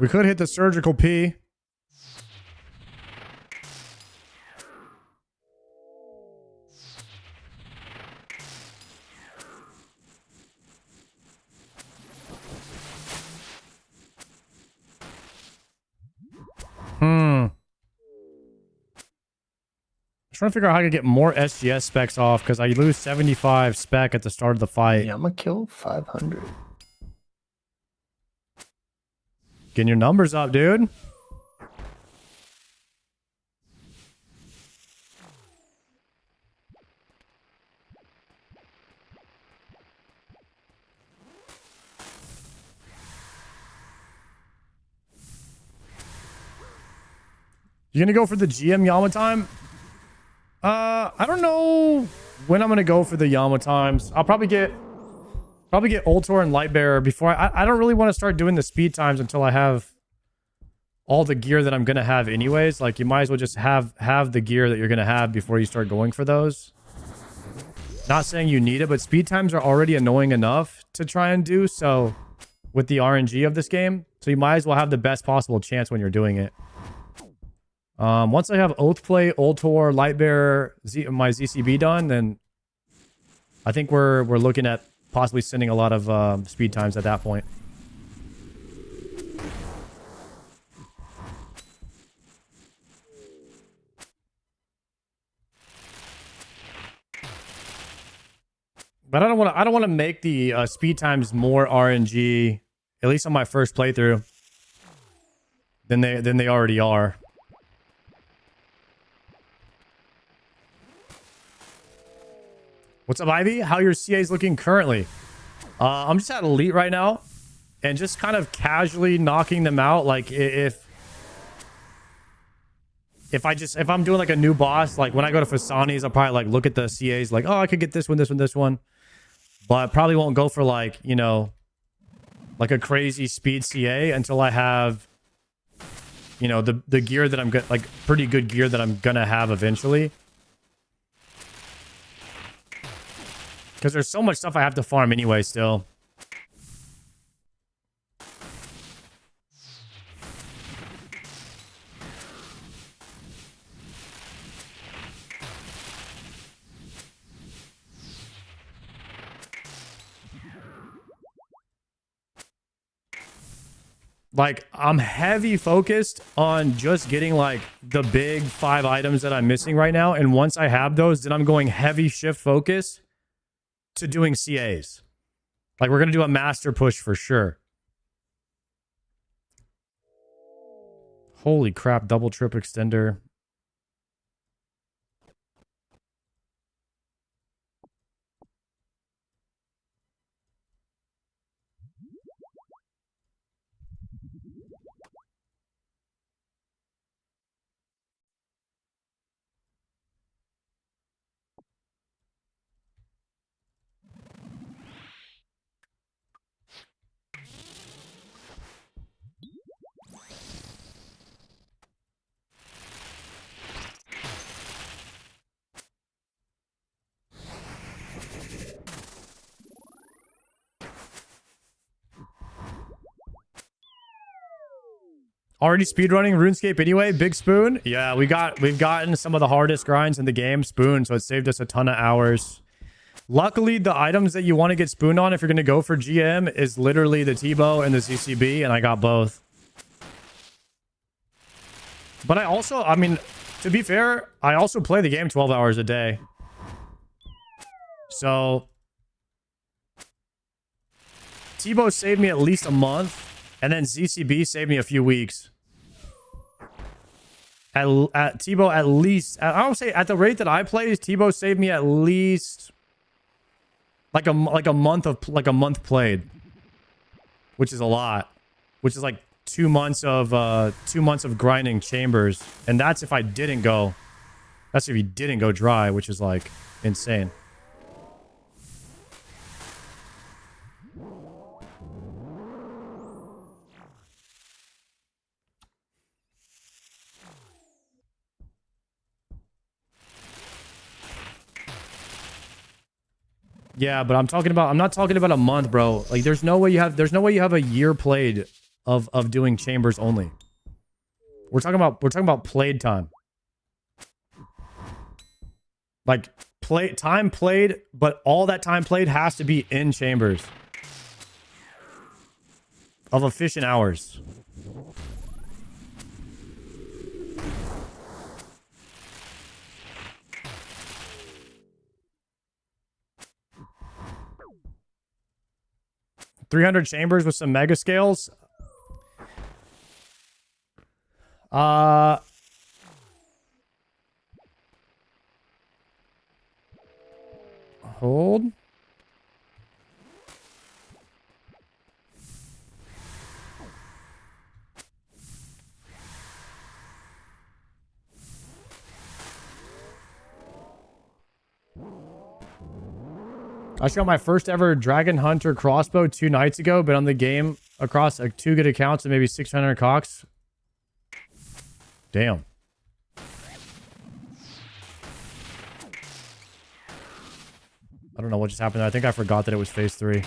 We could hit the surgical P. Trying to figure out how to get more SGS specs off because I lose 75 spec at the start of the fight. Yeah, I'm gonna kill 500. Getting your numbers up, dude. You gonna go for the GM Yama time? I don't know when I'm gonna go for the Yama times. I'll probably get Ultor and Lightbearer before I don't really want to start doing the speed times until I have all the gear that I'm gonna have anyways. Like you might as well just have the gear that you're gonna have before you start going for those. Not saying you need it, but speed times are already annoying enough to try and do so with the RNG of this game. So you might as well have the best possible chance when you're doing it. Once I have Oathplay, Ultor, Lightbearer, my ZCB done, then I think we're looking at possibly sending a lot of speed times at that point. But I don't want to make the speed times more RNG, at least on my first playthrough, than they already are. What's up, Ivy? How are your CAs looking currently? I'm just at Elite right now, and just kind of casually knocking them out. Like if I'm doing like a new boss, like when I go to Fasani's, I'll probably like look at the CAs, like, oh, I could get this one, this one, this one, but probably won't go for like, you know, like a crazy speed CA until I have, you know, the gear that I'm like pretty good gear that I'm gonna have eventually. Because there's so much stuff I have to farm anyway still. Like, I'm heavy focused on just getting, like, the big 5 items that I'm missing right now. And once I have those, then I'm going heavy shift focus to doing CAs. Like, we're going to do a master push for sure. Holy crap, double trip extender. Already speedrunning RuneScape anyway, Big Spoon. Yeah, we've gotten some of the hardest grinds in the game, Spoon, so it saved us a ton of hours. Luckily, the items that you want to get spooned on if you're going to go for GM is literally the T-Bow and the ZCB, and I got both. But I mean, to be fair, I also play the game 12 hours a day. So, T-Bow saved me at least a month. And then ZCB saved me a few weeks. At T-Bow, at least, I would say at the rate that I play, T-Bow saved me at least like a month played, which is a lot. Which is like 2 months of grinding chambers, and that's if I didn't go. That's if you didn't go dry, which is like insane. Yeah, but I'm not talking about a month, bro. Like there's no way you have a year played of doing chambers only. We're talking about played time. Like time played, but all that time played has to be in chambers of efficient hours. 300 chambers with some mega scales. Hold. I just got my first ever Dragon Hunter crossbow 2 nights ago, but on the game across like 2 good accounts and maybe 600 cox. Damn. I don't know what just happened there. I think I forgot that it was phase 3.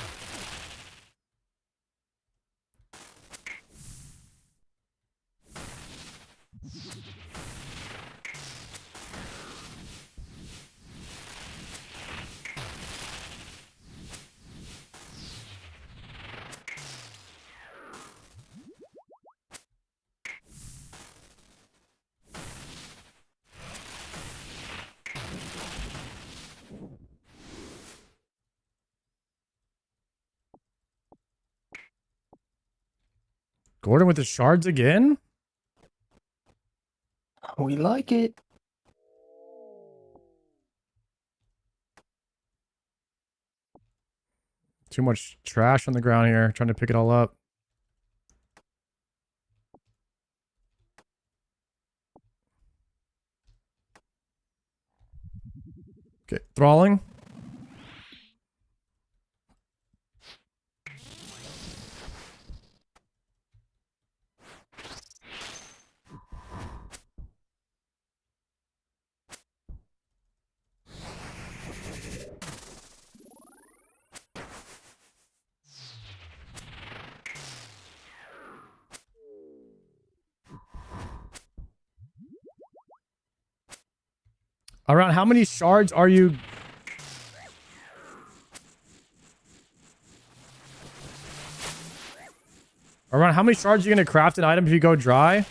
Gordon with the shards again? We like it. Too much trash on the ground here. Trying to pick it all up. Okay, thralling. Around how many shards are you? Around how many shards are you going to craft an item if you go dry?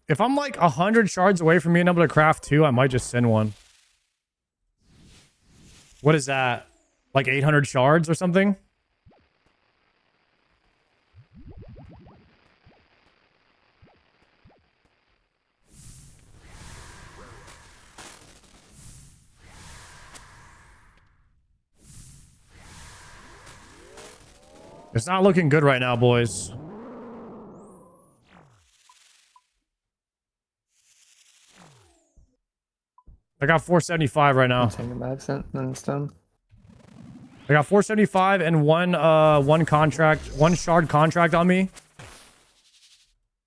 If I'm like 100 shards away from being able to craft 2, I might just send one. What is that? Like 800 shards or something? It's not looking good right now, boys. I got 475 right now. Take an accent, then it's done. I got 475 and one shard contract on me.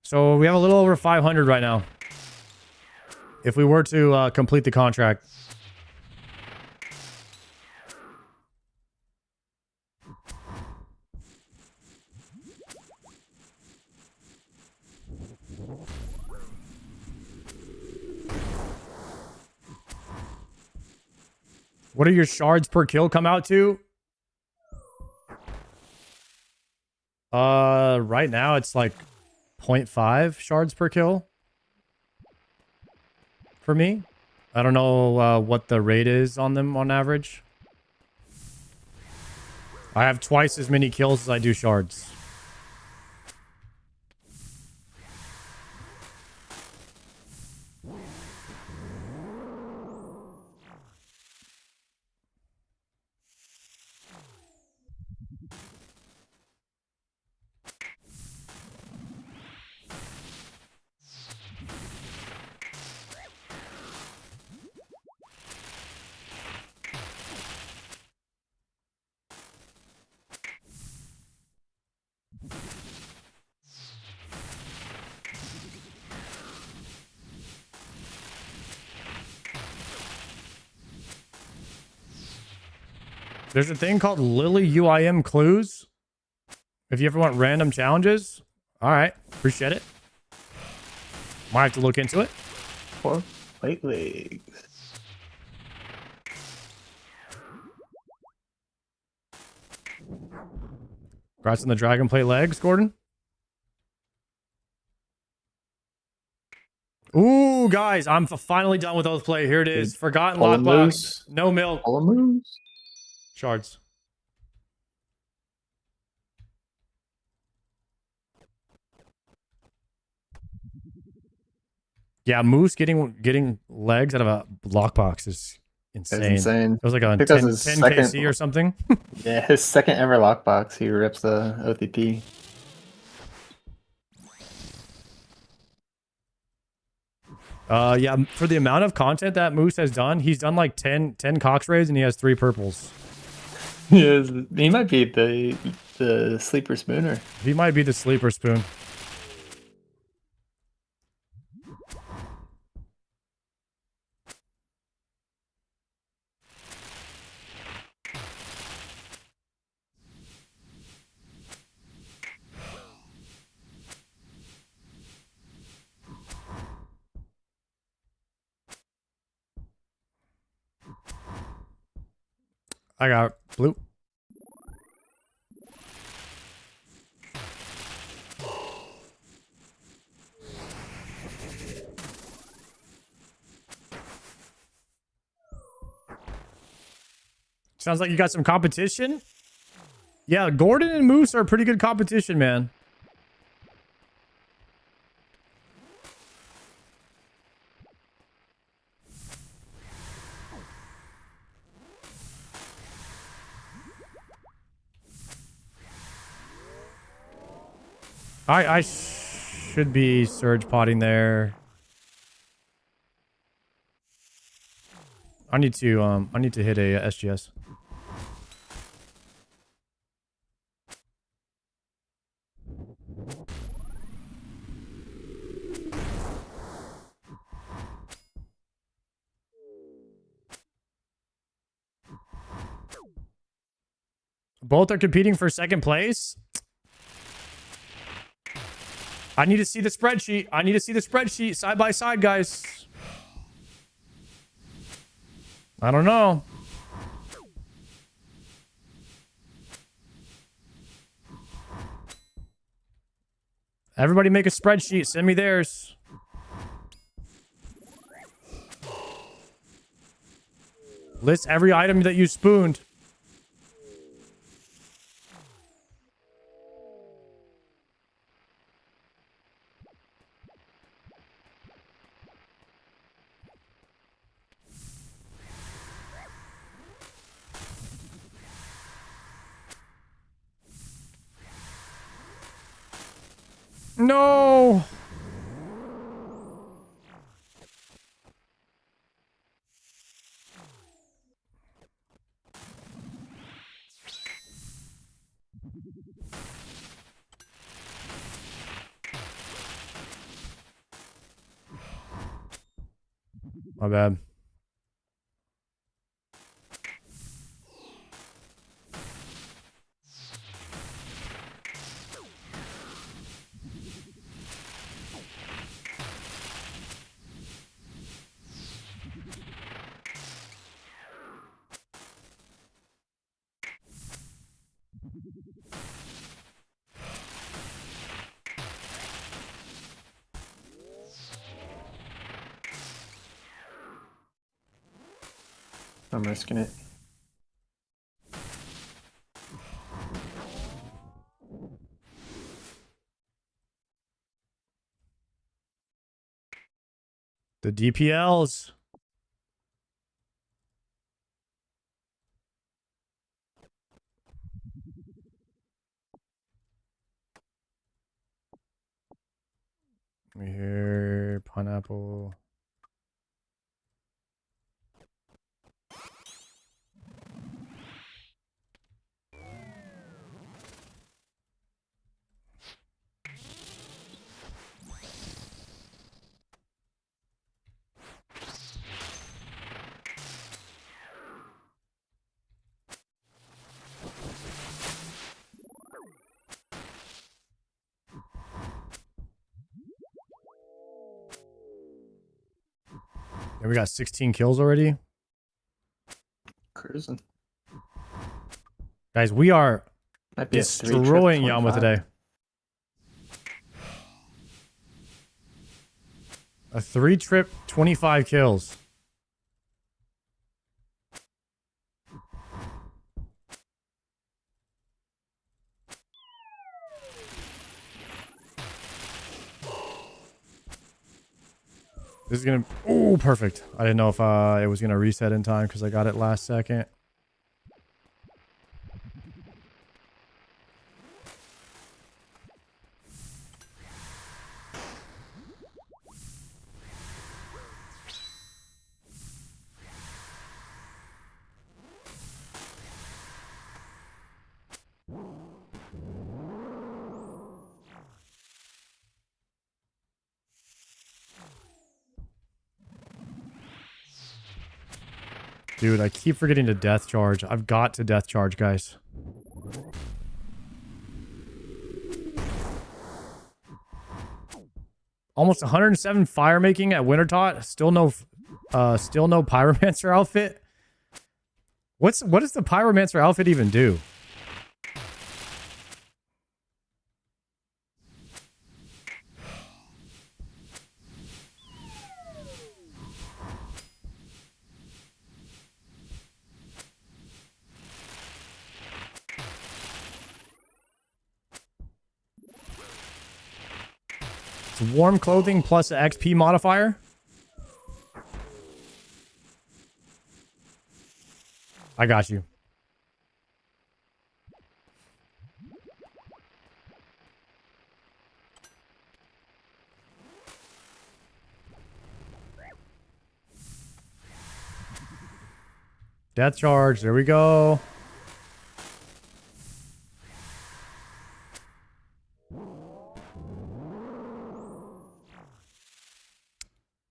So we have a little over 500 right now. If we were to complete the contract. What do your shards per kill come out to? Right now it's like 0.5 shards per kill for me. I don't know what the rate is on them on average. I have twice as many kills as I do shards. There's a thing called Lily UIM clues. If you ever want random challenges. All right. Appreciate it. Might have to look into it. Or white legs. Congrats on the dragon plate legs, Gordon. Ooh, guys, I'm finally done with oath play. Here it is. Forgotten Pull a lockbox. moose. No milk. Pull a moose. Shards. Yeah, moose getting legs out of a lockbox is That's insane. insane. It was like a I think 10, that was 10 his second- KC or something. Yeah, his second ever lockbox. He rips the OTP. Yeah, for the amount of content that Moose has done, he's done like 10 Cox raids and he has 3 purples. Yes, he might be the sleeper spooner. He might be the sleeper spoon. I got blue. Sounds like you got some competition. Yeah, Gordon and Moose are pretty good competition, man. I should be surge potting there. I need to hit a SGS. Both are competing for second place. I need to see the spreadsheet. I need to see the spreadsheet side by side, guys. I don't know. Everybody make a spreadsheet. Send me theirs. List every item that you spooned. No. My bad. I'm risking it. The DPLs. Let me hear pineapple. And we got 16 kills already. Cruising. Guys, we are Might be a 3-trip, destroying 25. Yama today. A 3-trip, 25 kills. This is gonna. Oh, perfect. I didn't know if it was gonna reset in time because I got it last second. Dude, I keep forgetting to death charge. I've got to death charge, guys. Almost 107 fire making at Wintertot. Still no pyromancer outfit. What does the pyromancer outfit even do? It's warm clothing plus an XP modifier. I got you. Death charge. There we go.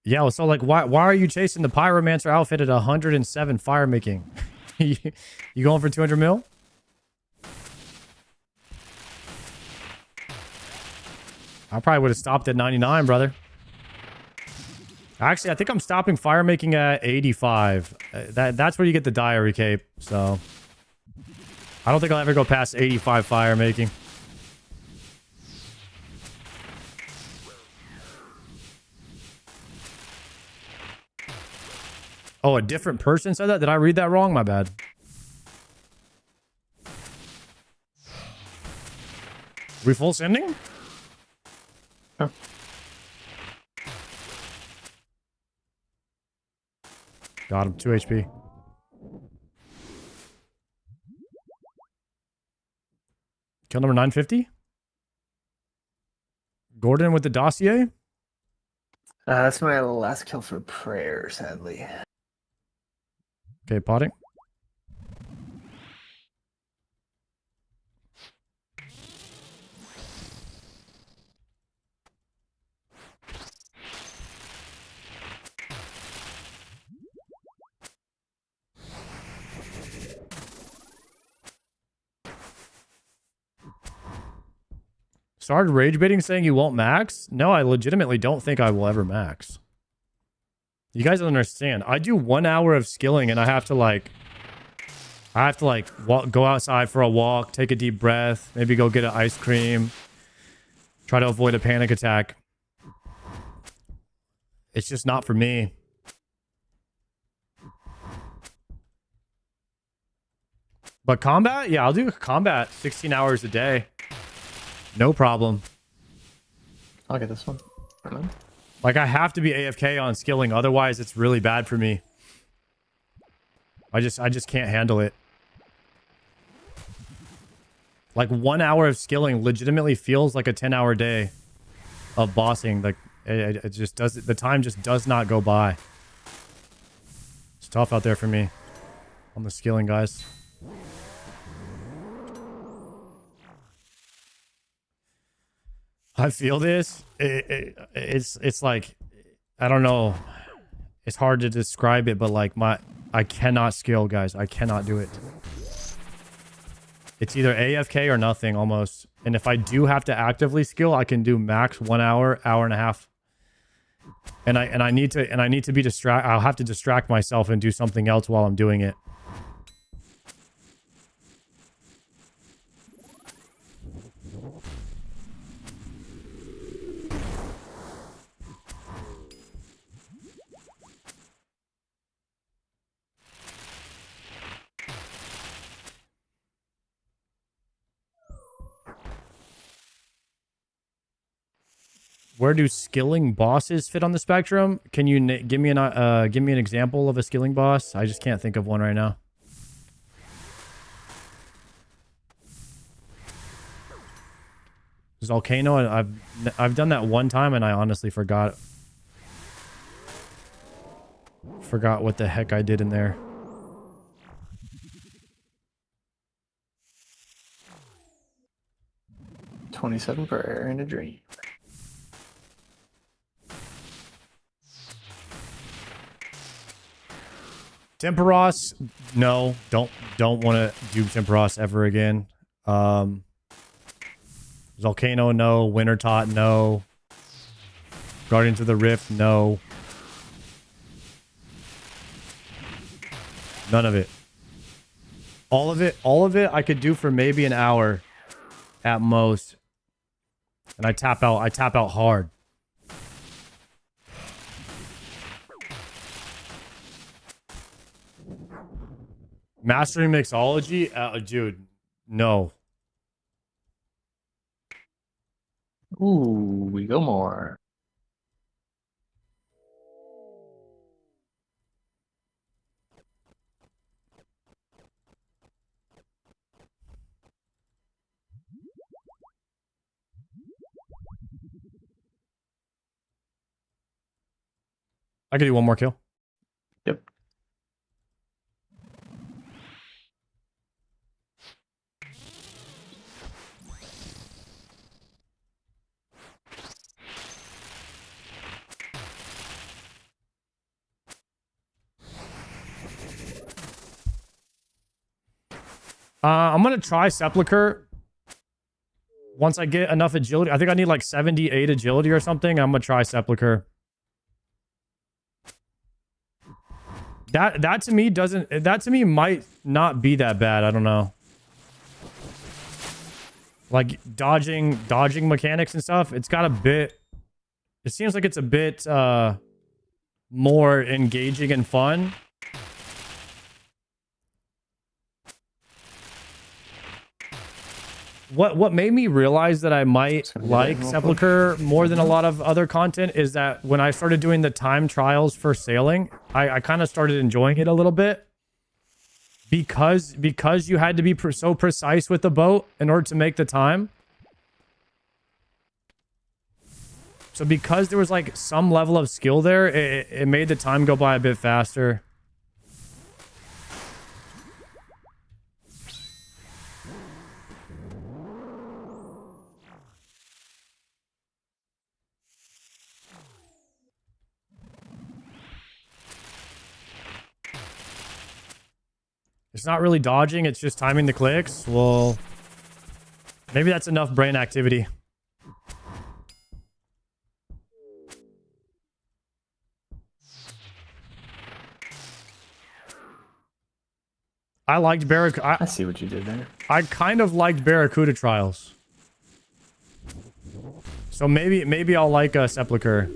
Yeah, well, so like, why are you chasing the pyromancer outfit at 107 fire making? you going for 200 mil? I probably would have stopped at 99, brother. Actually, I think I'm stopping fire making at 85. That's where you get the diary cape. So I don't think I'll ever go past 85 fire making. Oh, a different person said that? Did I read that wrong? My bad. We full sending? Huh. Got him. 2 HP. Kill number 950? Gordon with the dossier? That's my last kill for prayer, sadly. Okay, potting. Started rage baiting saying you won't max? No, I legitimately don't think I will ever max. You guys don't understand. I do 1 hour of skilling and I have to like go outside for a walk, take a deep breath, maybe go get an ice cream, try to avoid a panic attack. It's just not for me. But combat? Yeah, I'll do combat 16 hours a day. No problem. I'll get this one. Like, I have to be AFK on skilling, otherwise it's really bad for me. I just can't handle it. Like, 1 hour of skilling legitimately feels like a 10-hour day of bossing. Like, it just does. The time just does not go by. It's tough out there for me on the skilling, guys. I feel this. It's like, I don't know. It's hard to describe it, but like I cannot skill, guys. I cannot do it. It's either AFK or nothing almost. And if I do have to actively skill, I can do max 1 hour, hour and a half. And I need to be I'll have to distract myself and do something else while I'm doing it. where do skilling bosses fit on the spectrum? Can you give me an example of a skilling boss? I just can't think of one right now. Volcano, I've done that one time and I honestly forgot what the heck I did in there. $27 for air in a dream. Temperos, no, don't want to do Temperos ever again. Volcano, no. Wintertot, no. Guardians of the Rift, no. None of it. All of it I could do for maybe an hour at most. And I tap out hard. Mastering mixology? Dude, no. Ooh, we go more. I could do one more kill. Yep. I'm gonna try Sepulcher. Once I get enough agility, I think I need like 78 agility or something. I'm gonna try Sepulcher. That to me might not be that bad. I don't know. Like dodging mechanics and stuff. It's got a bit. It seems like it's a bit more engaging and fun. What made me realize that I might like Sepulcher more than a lot of other content is that when I started doing the time trials for sailing, I kind of started enjoying it a little bit because you had to be so precise with the boat in order to make the time. So because there was like some level of skill there, it made the time go by a bit faster. It's not really dodging, it's just timing the clicks. Well, maybe that's enough brain activity. I liked Barracuda. I see what you did there. I kind of liked Barracuda Trials. So maybe I'll like Sepulcher.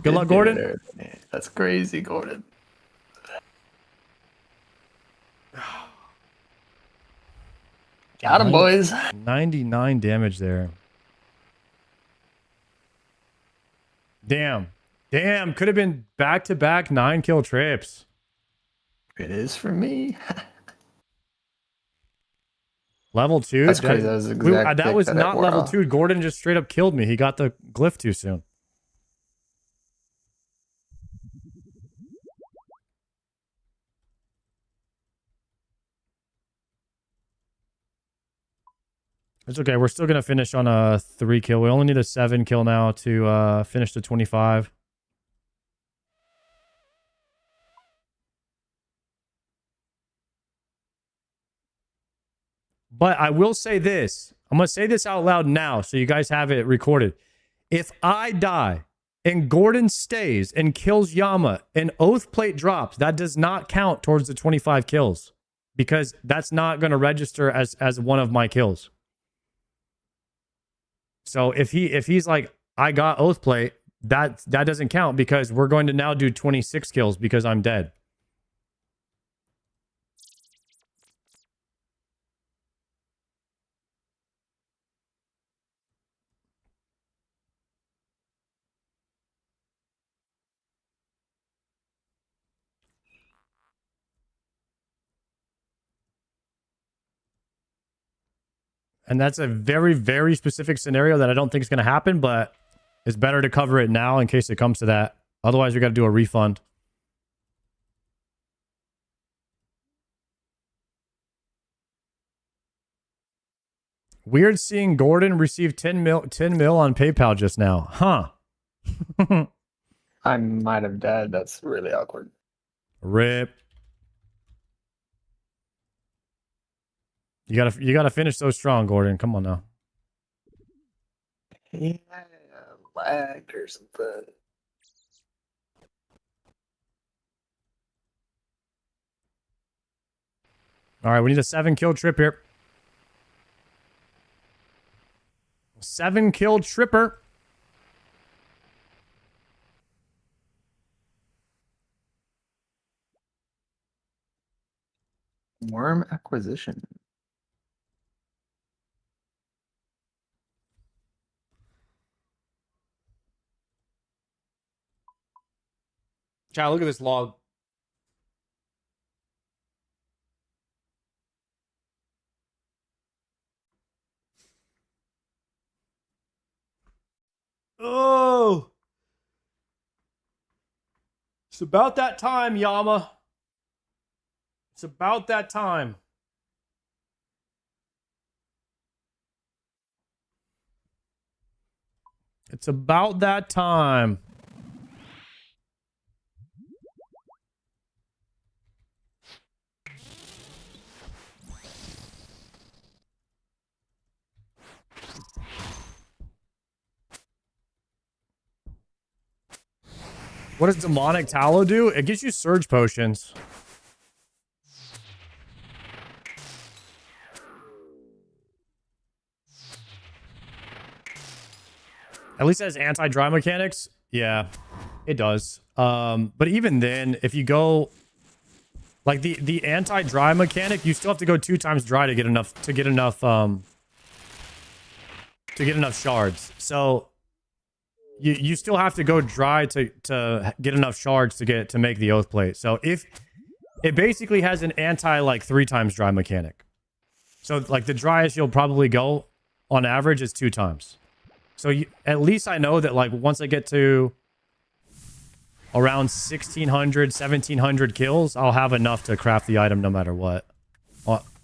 Good luck, Gordon. That's crazy, Gordon. Got him, boys. 99 damage there. Damn. Could have been back-to-back 9-kill trips. It is for me. Level 2? That's crazy. That was, that was not level 2. Gordon just straight up killed me. He got the glyph too soon. It's okay. We're still going to finish on a 3 kill. We only need a 7 kill now to finish the 25. But I will say this. I'm going to say this out loud now so you guys have it recorded. If I die and Gordon stays and kills Yama and Oath Plate drops, that does not count towards the 25 kills because that's not going to register as one of my kills. So if he's like, I got Oath Plate, that doesn't count because we're going to now do 26 kills because I'm dead. And that's a very, very specific scenario that I don't think is going to happen, but it's better to cover it now in case it comes to that. Otherwise, we got to do a refund. Weird seeing Gordon receive 10 mil on PayPal just now. Huh. I might have died. That's really awkward. Rip. You gotta finish so strong, Gordon. Come on now. Yeah, lagged or something. All right, we need a 7-kill trip here. 7-kill tripper. Worm acquisition. Child, look at this log. Oh. It's about that time, Yama. It's about that time. It's about that time. What does demonic tallow do? It gives you surge potions. At least it has anti-dry mechanics. Yeah, it does. But even then, if you go like the anti-dry mechanic, you still have to go 2 times dry to get enough shards. So you still have to go dry to get enough shards to make the oath plate. So if it basically has an anti like 3 times dry mechanic. So like the driest you'll probably go on average is 2 times. So at least I know that like once I get to around 1600, 1700 kills, I'll have enough to craft the item no matter what.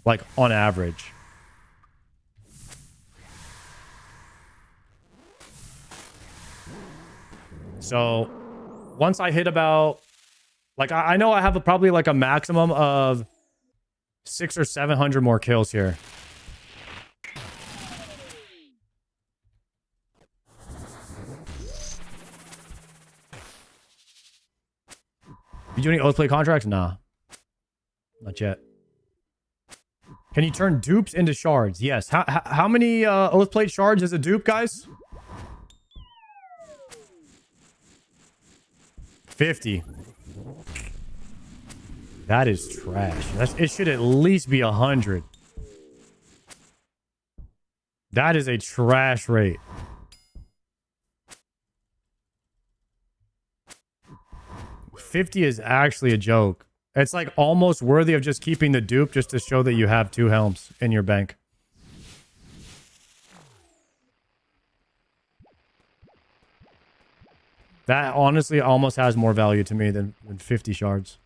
Like on average. So once I hit about, like I know I have probably like a maximum of 600 or 700 more kills here. You do any oathplate contracts? Nah. Not yet. Can you turn dupes into shards? Yes. How many oathplate shards is a dupe, guys? 50. That is trash. It should at least be 100. That is a trash rate. $50 is actually a joke. It's like almost worthy of just keeping the dupe just to show that you have 2 helms in your bank. That honestly almost has more value to me than 50 shards.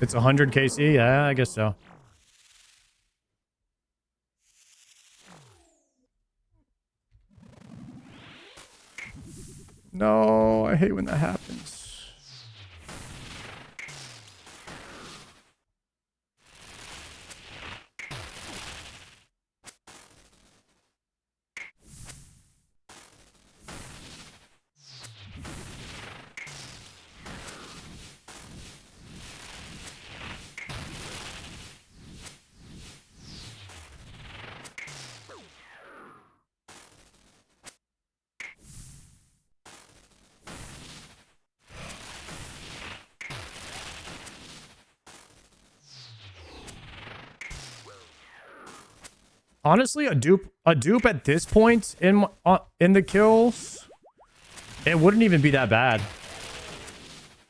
It's 100 KC? Yeah, I guess so. No, I hate when that happens. Honestly, a dupe at this point in the kills It wouldn't even be that bad.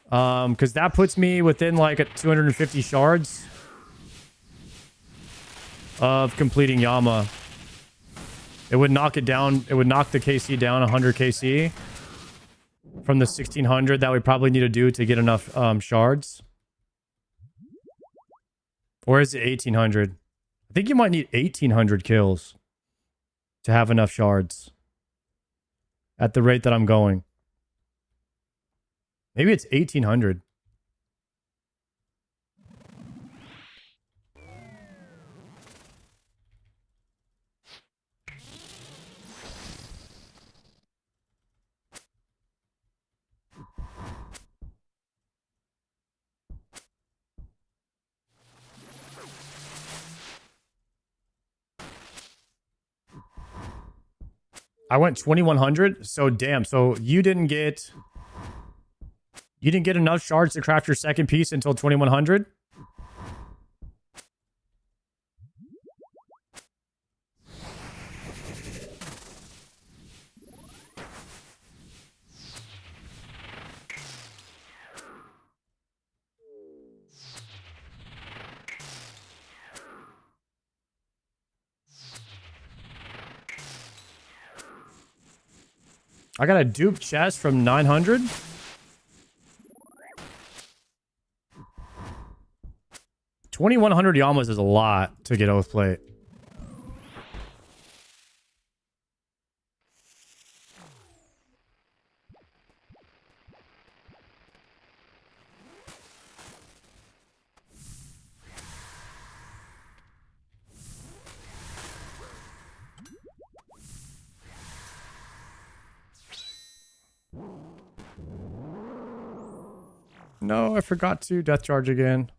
Because that puts me within like 250 shards of completing Yama. It would knock it down. It would knock the KC down 100 KC from the 1600 that we probably need to do to get enough shards. Or is it 1800? I think you might need 1800 kills to have enough shards at the rate that I'm going. Maybe it's 1800. I went 2100. So damn. So you didn't get enough shards to craft your second piece until 2100. I got a dupe chest from 900. $2,100 Yamas is a lot to get Oath Plate. No, I forgot to death charge again.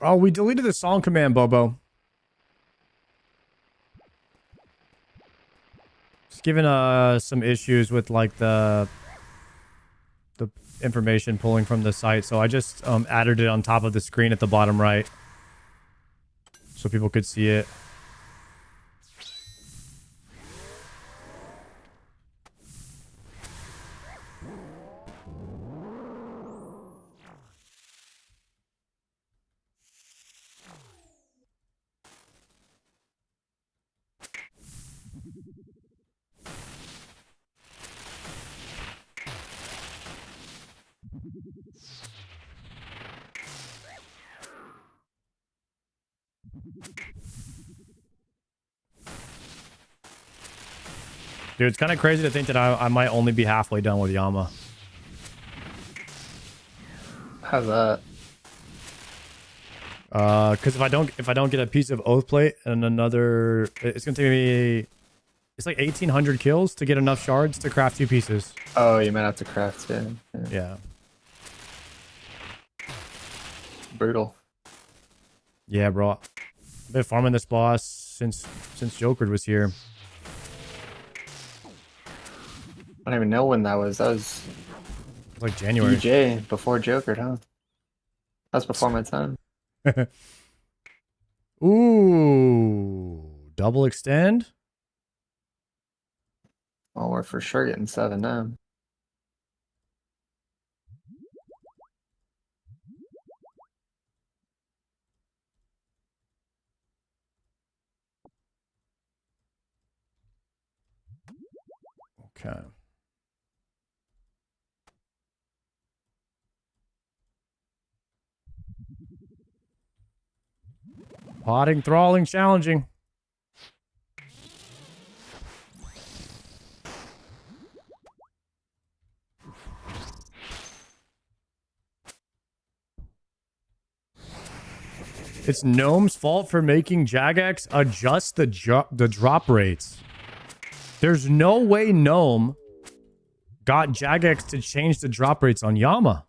Oh, we deleted the song command, Bobo. Just given some issues with like the information pulling from the site, so I just added it on top of the screen at the bottom right so people could see it. Dude, it's kind of crazy to think that I might only be halfway done with Yama. How's that? Because if I don't get a piece of Oath Plate and another, it's gonna take me. It's like 1800 kills to get enough shards to craft 2 pieces. Oh, you might have to craft it. Yeah. Brutal. Yeah, bro. I've been farming this boss since Joker was here. I don't even know when that was. That was Like January. DJ before Joker, huh? That's before my time. Ooh, double extend. Well, we're for sure getting 7 now. Okay. Potting, thralling, challenging. It's Gnome's fault for making Jagex adjust the drop rates. There's no way Gnome got Jagex to change the drop rates on Yama.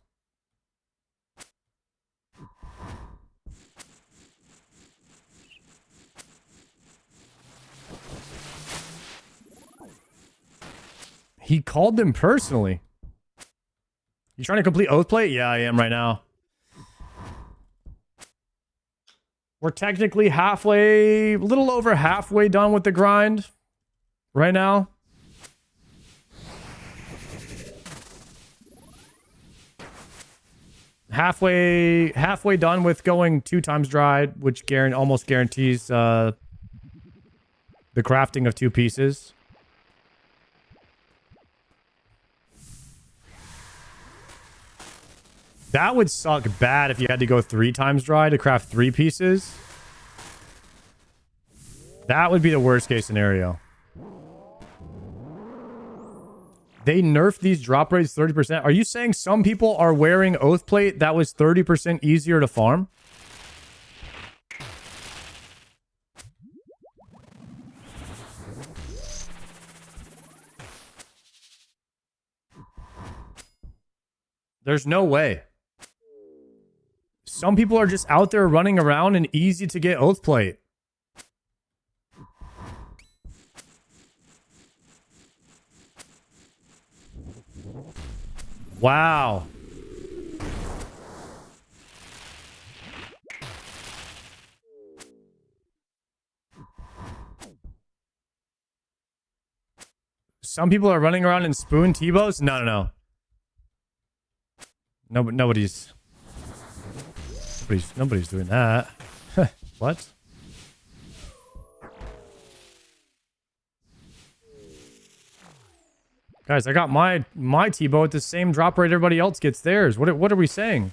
He called them personally. You trying to complete Oathplate? Yeah, I am right now. We're technically halfway, a little over halfway done with the grind right now. Halfway done with going 2 times dried, which almost guarantees the crafting of 2 pieces. That would suck bad if you had to go 3 times dry to craft 3 pieces. That would be the worst case scenario. They nerfed these drop rates 30%. Are you saying some people are wearing Oathplate that was 30% easier to farm? There's no way. Some people are just out there running around and easy to get Oathplate. Wow. Some people are running around in spoon T-bows? No. Nobody's doing that. What? Guys, I got my T-bow at the same drop rate everybody else gets theirs. What are we saying?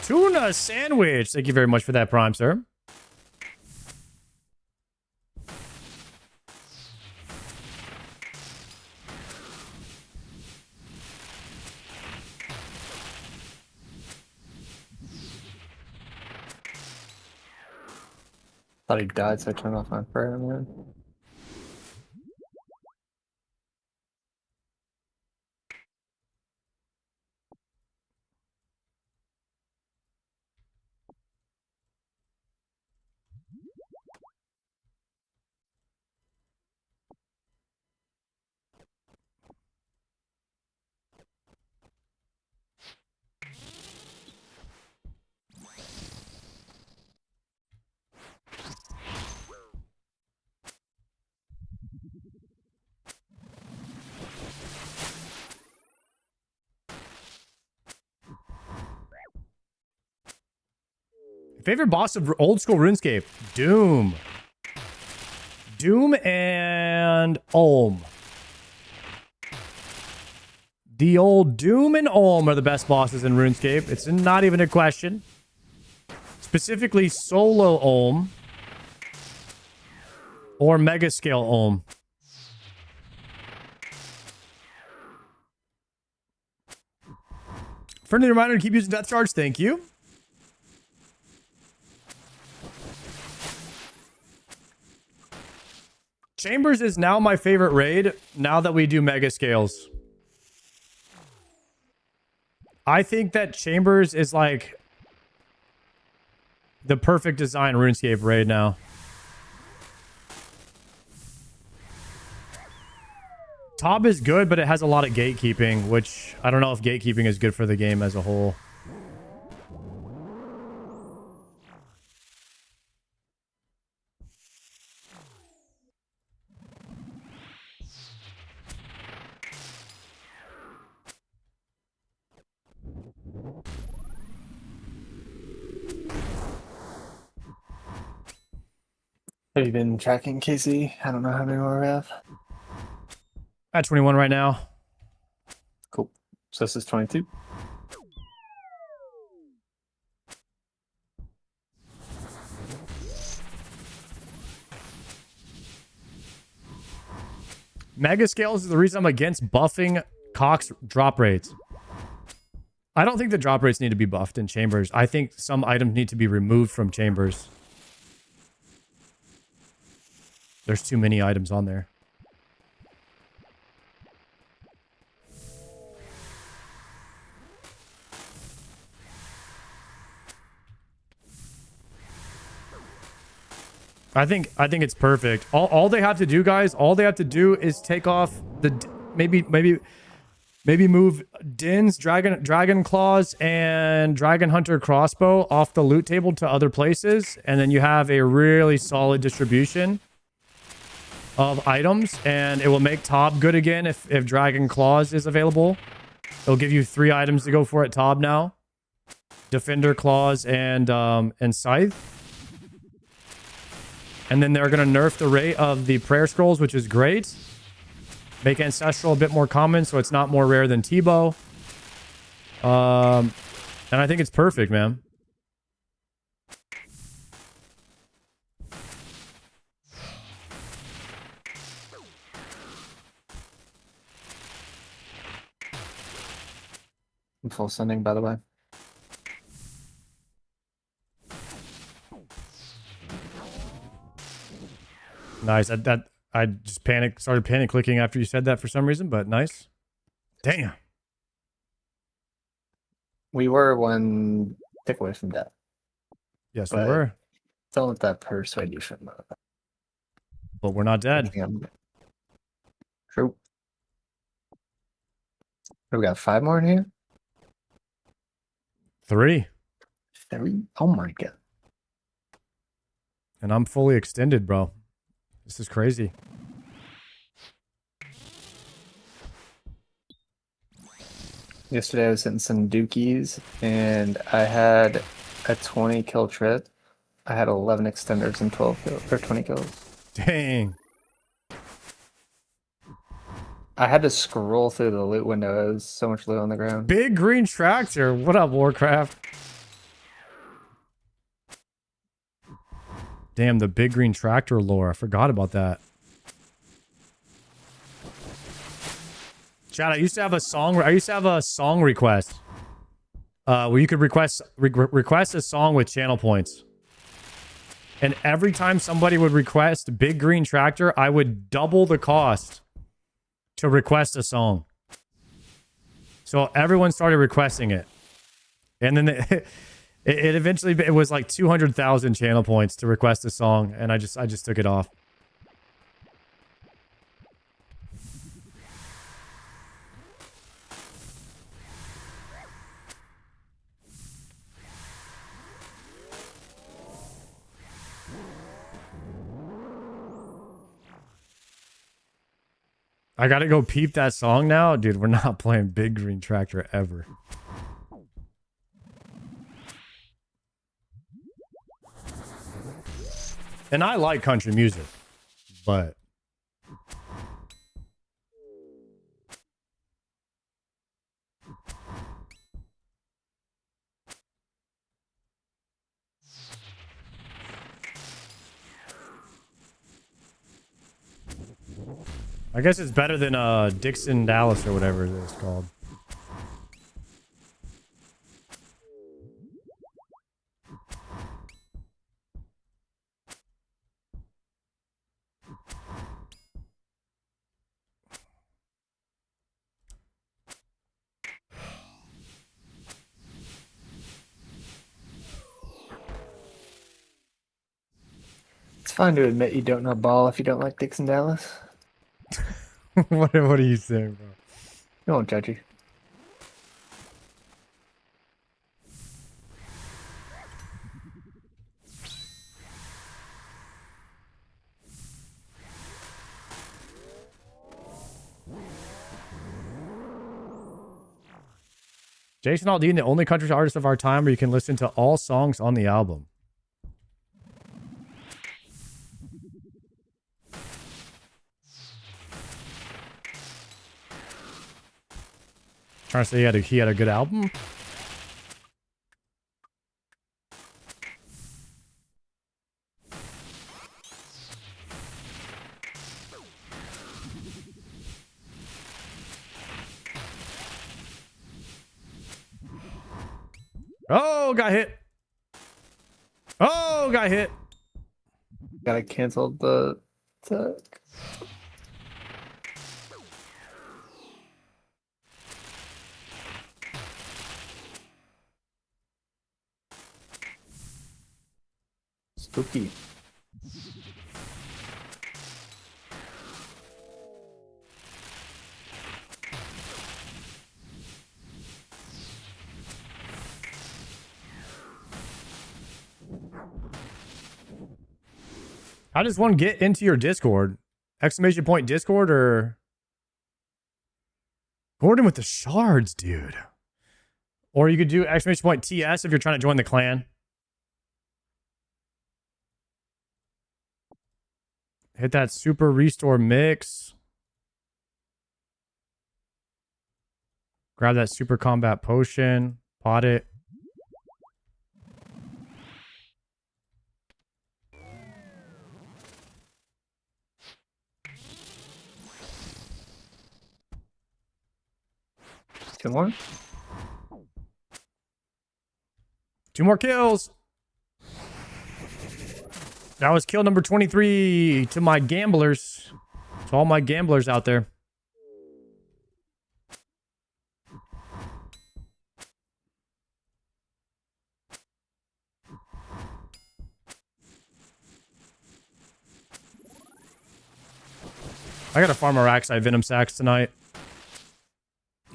Tuna sandwich. Thank you very much for that, Prime, sir. Thought he died, so I turned off my prayer, man. Favorite boss of old school RuneScape? Doom. Doom and Olm. The old Doom and Olm are the best bosses in RuneScape. It's not even a question. Specifically solo Olm or mega scale Olm. Friendly reminder to keep using Death Charge. Thank you. Chambers is now my favorite raid now that we do mega scales. I think that Chambers is like the perfect design RuneScape raid now. Top is good, but it has a lot of gatekeeping, which I don't know if gatekeeping is good for the game as a whole. Have you been tracking Casey? I don't know how many more we have. At 21 right now. Cool. So this is 22. Mega scales is the reason I'm against buffing Cox drop rates. I don't think the drop rates need to be buffed in chambers. I think some items need to be removed from chambers. There's too many items on there. I think it's perfect. All they have to do, guys, all they have to do is take off the maybe move Din's Dragon Claws and Dragon Hunter crossbow off the loot table to other places, and then you have a really solid distribution of items, and it will make Tob good again if Dragon Claws is available. It'll give you 3 items to go for at Tob now. Defender Claws and Scythe. And then they're going to nerf the rate of the prayer scrolls, which is great. Make Ancestral a bit more common, so it's not more rare than T-Bow. And I think it's perfect, man. I'm full sending, by the way. Nice. I just started panic clicking after you said that for some reason, but nice. Damn. We were one tick away from death. Yes, we But- were. Don't let that persuade you from But we're not dead. True. We got 5 more in here? 3. 3? Oh my god. And I'm fully extended, bro. This is crazy. Yesterday I was hitting some dookies and I had a 20 kill trip. I had 11 extenders and 12 kills, or 20 kills. Dang. I had to scroll through the loot window. It was so much loot on the ground. Big green tractor. What up, Warcraft? Damn, the big green tractor lore. I forgot about that. Chad, I used to have a song request. Where you could request a song with channel points. And every time somebody would request Big Green Tractor, I would double the cost to request a song. So everyone started requesting it. And then it eventually, it was like 200,000 channel points to request a song, and I just took it off. I gotta go peep that song now. Dude, we're not playing Big Green Tractor ever. And I like country music, but... I guess it's better than Dixon Dallas or whatever it's called. It's fine to admit you don't know ball if you don't like Dixon Dallas. What are you saying, bro? I won't judge you. Jason Aldean, the only country artist of our time where you can listen to all songs on the album. Trying to say he had a good album. Oh, got hit. Oh, got hit. Gotta cancel the attack. Spooky. How does one get into your Discord? Exclamation point Discord or Gordon with the shards, dude. Or you could do exclamation point TS if you're trying to join the clan. Hit that super restore mix. Grab that super combat potion. Pot it. Two more? 2 more kills. That was kill number 23 to my gamblers. To all my gamblers out there. I gotta farm a Raxite Venom Sacs tonight.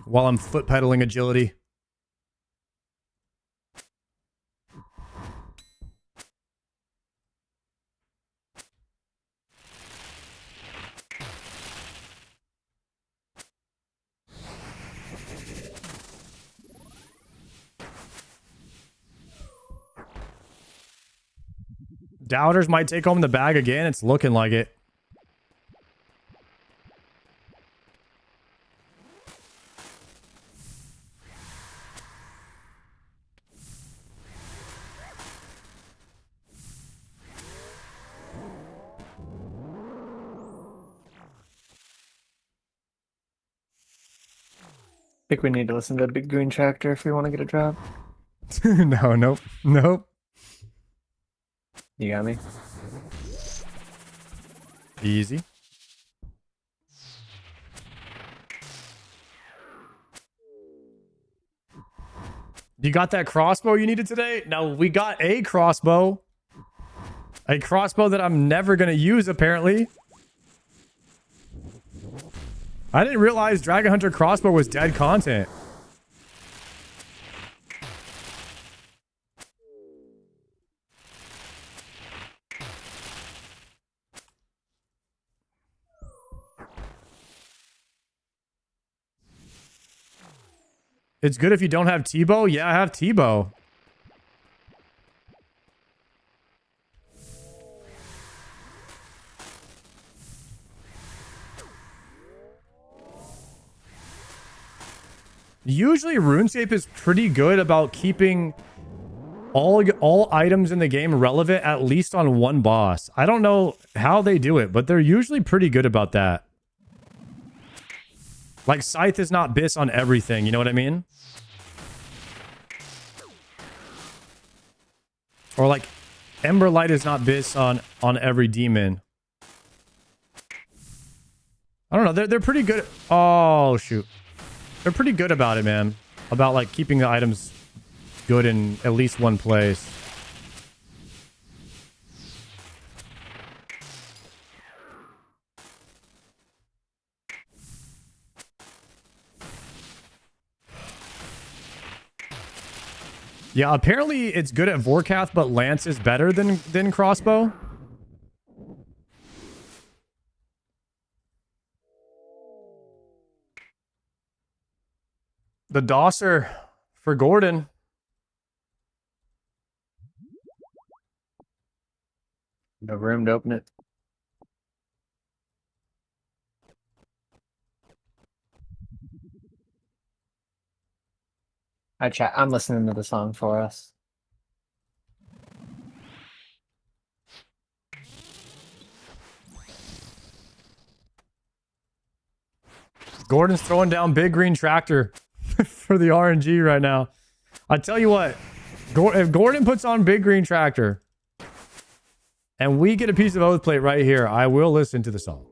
While I'm foot pedaling agility. Doubters might take home the bag again. It's looking like it. I think we need to listen to Big Green Tractor if we want to get a drop. No, nope, nope. You got me? Easy. You got that crossbow you needed today? No, we got a crossbow. A crossbow that I'm never going to use, apparently. I didn't realize Dragon Hunter crossbow was dead content. It's good if you don't have T-bow. Yeah, I have T-bow. Usually RuneScape is pretty good about keeping all items in the game relevant at least on one boss. I don't know how they do it, but they're usually pretty good about that. Like Scythe is not bis on everything, you know what I mean? Or like Emberlight is not bis on every demon. I don't know, they're pretty good. Oh shoot. They're pretty good about it, man. About like keeping the items good in at least one place. Yeah, apparently it's good at Vorkath, but Lance is better than crossbow. The Dosser for Gordon. No room to open it. I'm listening to the song for us. Gordon's throwing down big green tractor for the RNG right now. I tell you what, if Gordon puts on big green tractor and we get a piece of oath plate right here, I will listen to the song.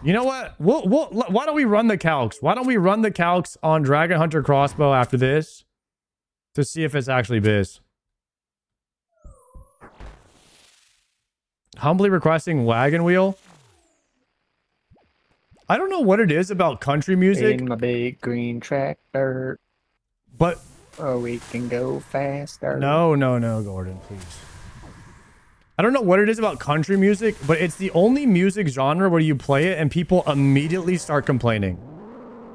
You know what? Why don't we run the calcs? Why don't we run the calcs on Dragon Hunter Crossbow after this to see if it's actually biz? Humbly requesting wagon wheel. I don't know what it is about country music, In my big green tractor, but or we can go faster. no, Gordon, please. I don't know what it is about country music, but it's the only music genre where you play it and people immediately start complaining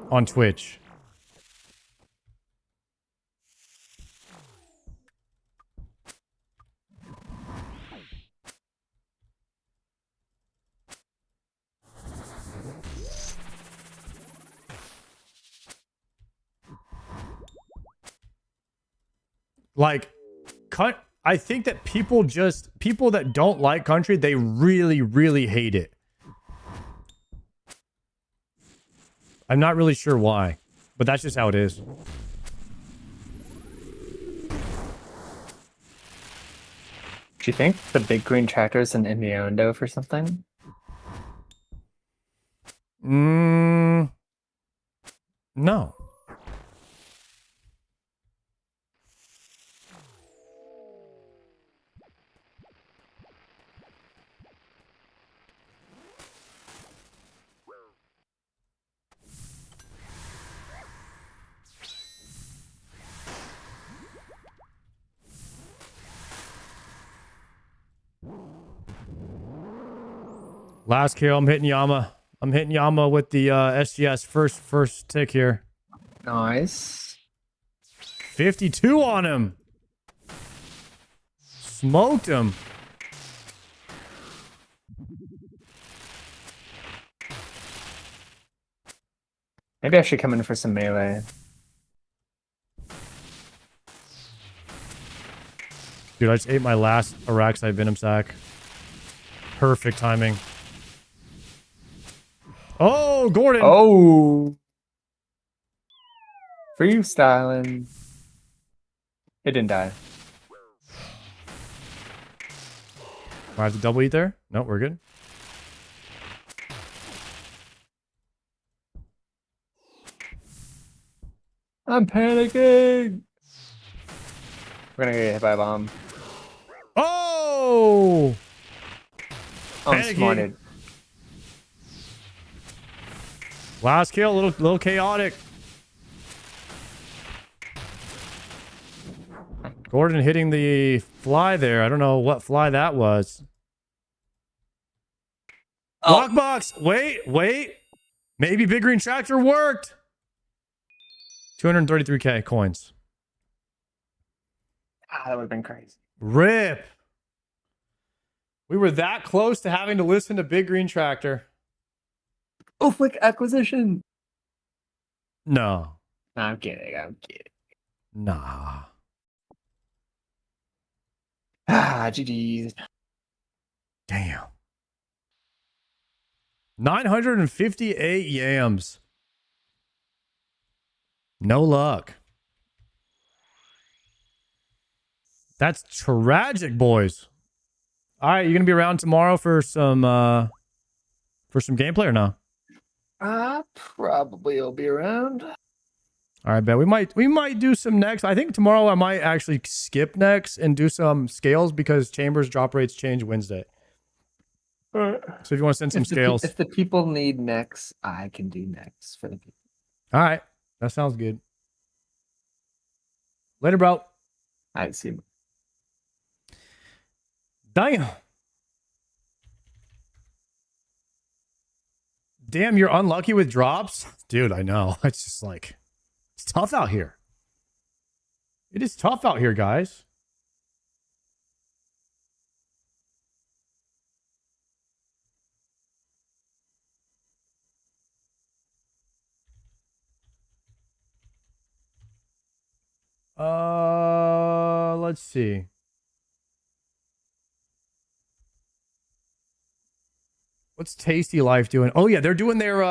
on Twitch. Like, I think that people that don't like country, they really, really hate it. I'm not really sure why, but that's just how it is. Do you think the big green tractor is an innuendo for something? No. Last kill, I'm hitting Yama. I'm hitting Yama with the SGS first tick here. Nice. 52 on him. Smoked him. Maybe I should come in for some melee. Dude, I just ate my last Araxite Venom sack. Perfect timing. Oh, Gordon. Oh! Freestyling. It didn't die. I have to double eat there? No, we're good. I'm panicking! We're gonna get hit by a bomb. Oh! Unsmarted. Last kill, a little chaotic. Gordon hitting the fly there. I don't know what fly that was. Oh. Lockbox. Wait. Maybe Big Green Tractor worked. 233k coins. Ah, that would have been crazy. RIP. We were that close to having to listen to Big Green Tractor. Oh, flick acquisition! No. I'm kidding. Nah. Ah, GG's. Damn. 958 yams. No luck. That's tragic, boys. All right, you gonna be around tomorrow for some gameplay or no? I probably will be around. All right, bet we might do some next. I think tomorrow I might actually skip next and do some scales because Chambers drop rates change Wednesday. So if you want to send some scales, If the people need next, I can do next for the people. all right, that sounds good. Later, bro. I see. Damn, you're unlucky with drops, dude. I know. It's just like it's tough out here. It is tough out here, guys. Let's see. What's Tasty Life doing? Oh yeah, they're doing their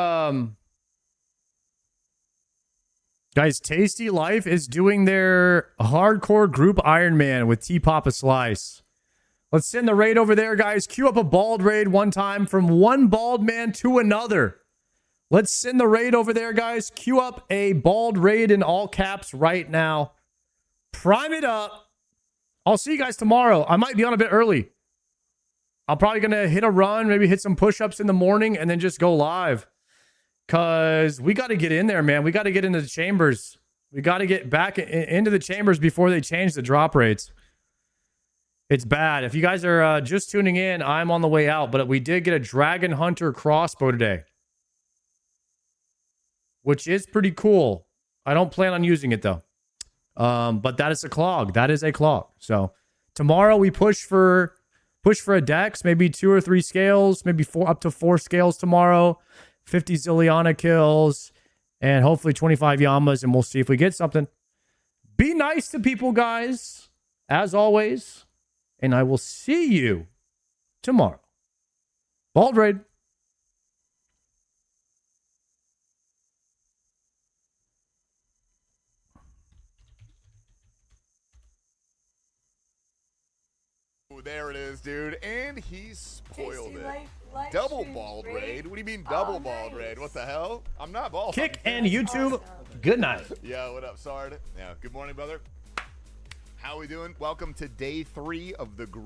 guys, Tasty Life is doing their hardcore group Ironman with T Papa Slice. Let's send the raid over there, guys. Queue up a bald raid one time from one bald man to another. Let's send the raid over there, guys. Queue up a bald raid in all caps right now. Prime it up. I'll see you guys tomorrow. I might be on a bit early. I'm probably going to hit a run, maybe hit some push-ups in the morning, and then just go live. Because we got to get in there, man. We got to get into the chambers. We got to get back into the chambers before they change the drop rates. It's bad. If you guys are just tuning in, I'm on the way out. But we did get a Dragon Hunter crossbow today, which is pretty cool. I don't plan on using it, though. But that is a clog. That is a clog. So tomorrow we push for a dex, maybe 2 or 3 scales, maybe up to 4 scales tomorrow, 50 Zilliana kills, and hopefully 25 Yamas, and we'll see if we get something. Be nice to people, guys, as always, and I will see you tomorrow. Bald raid. There it is, dude. And he spoiled it. Double bald raid? What do you mean double bald raid? What the hell? I'm not bald. Kick and YouTube. Good night. Yeah, what up, Sard? Yeah, good morning, brother. How we doing? Welcome to day 3 of the group.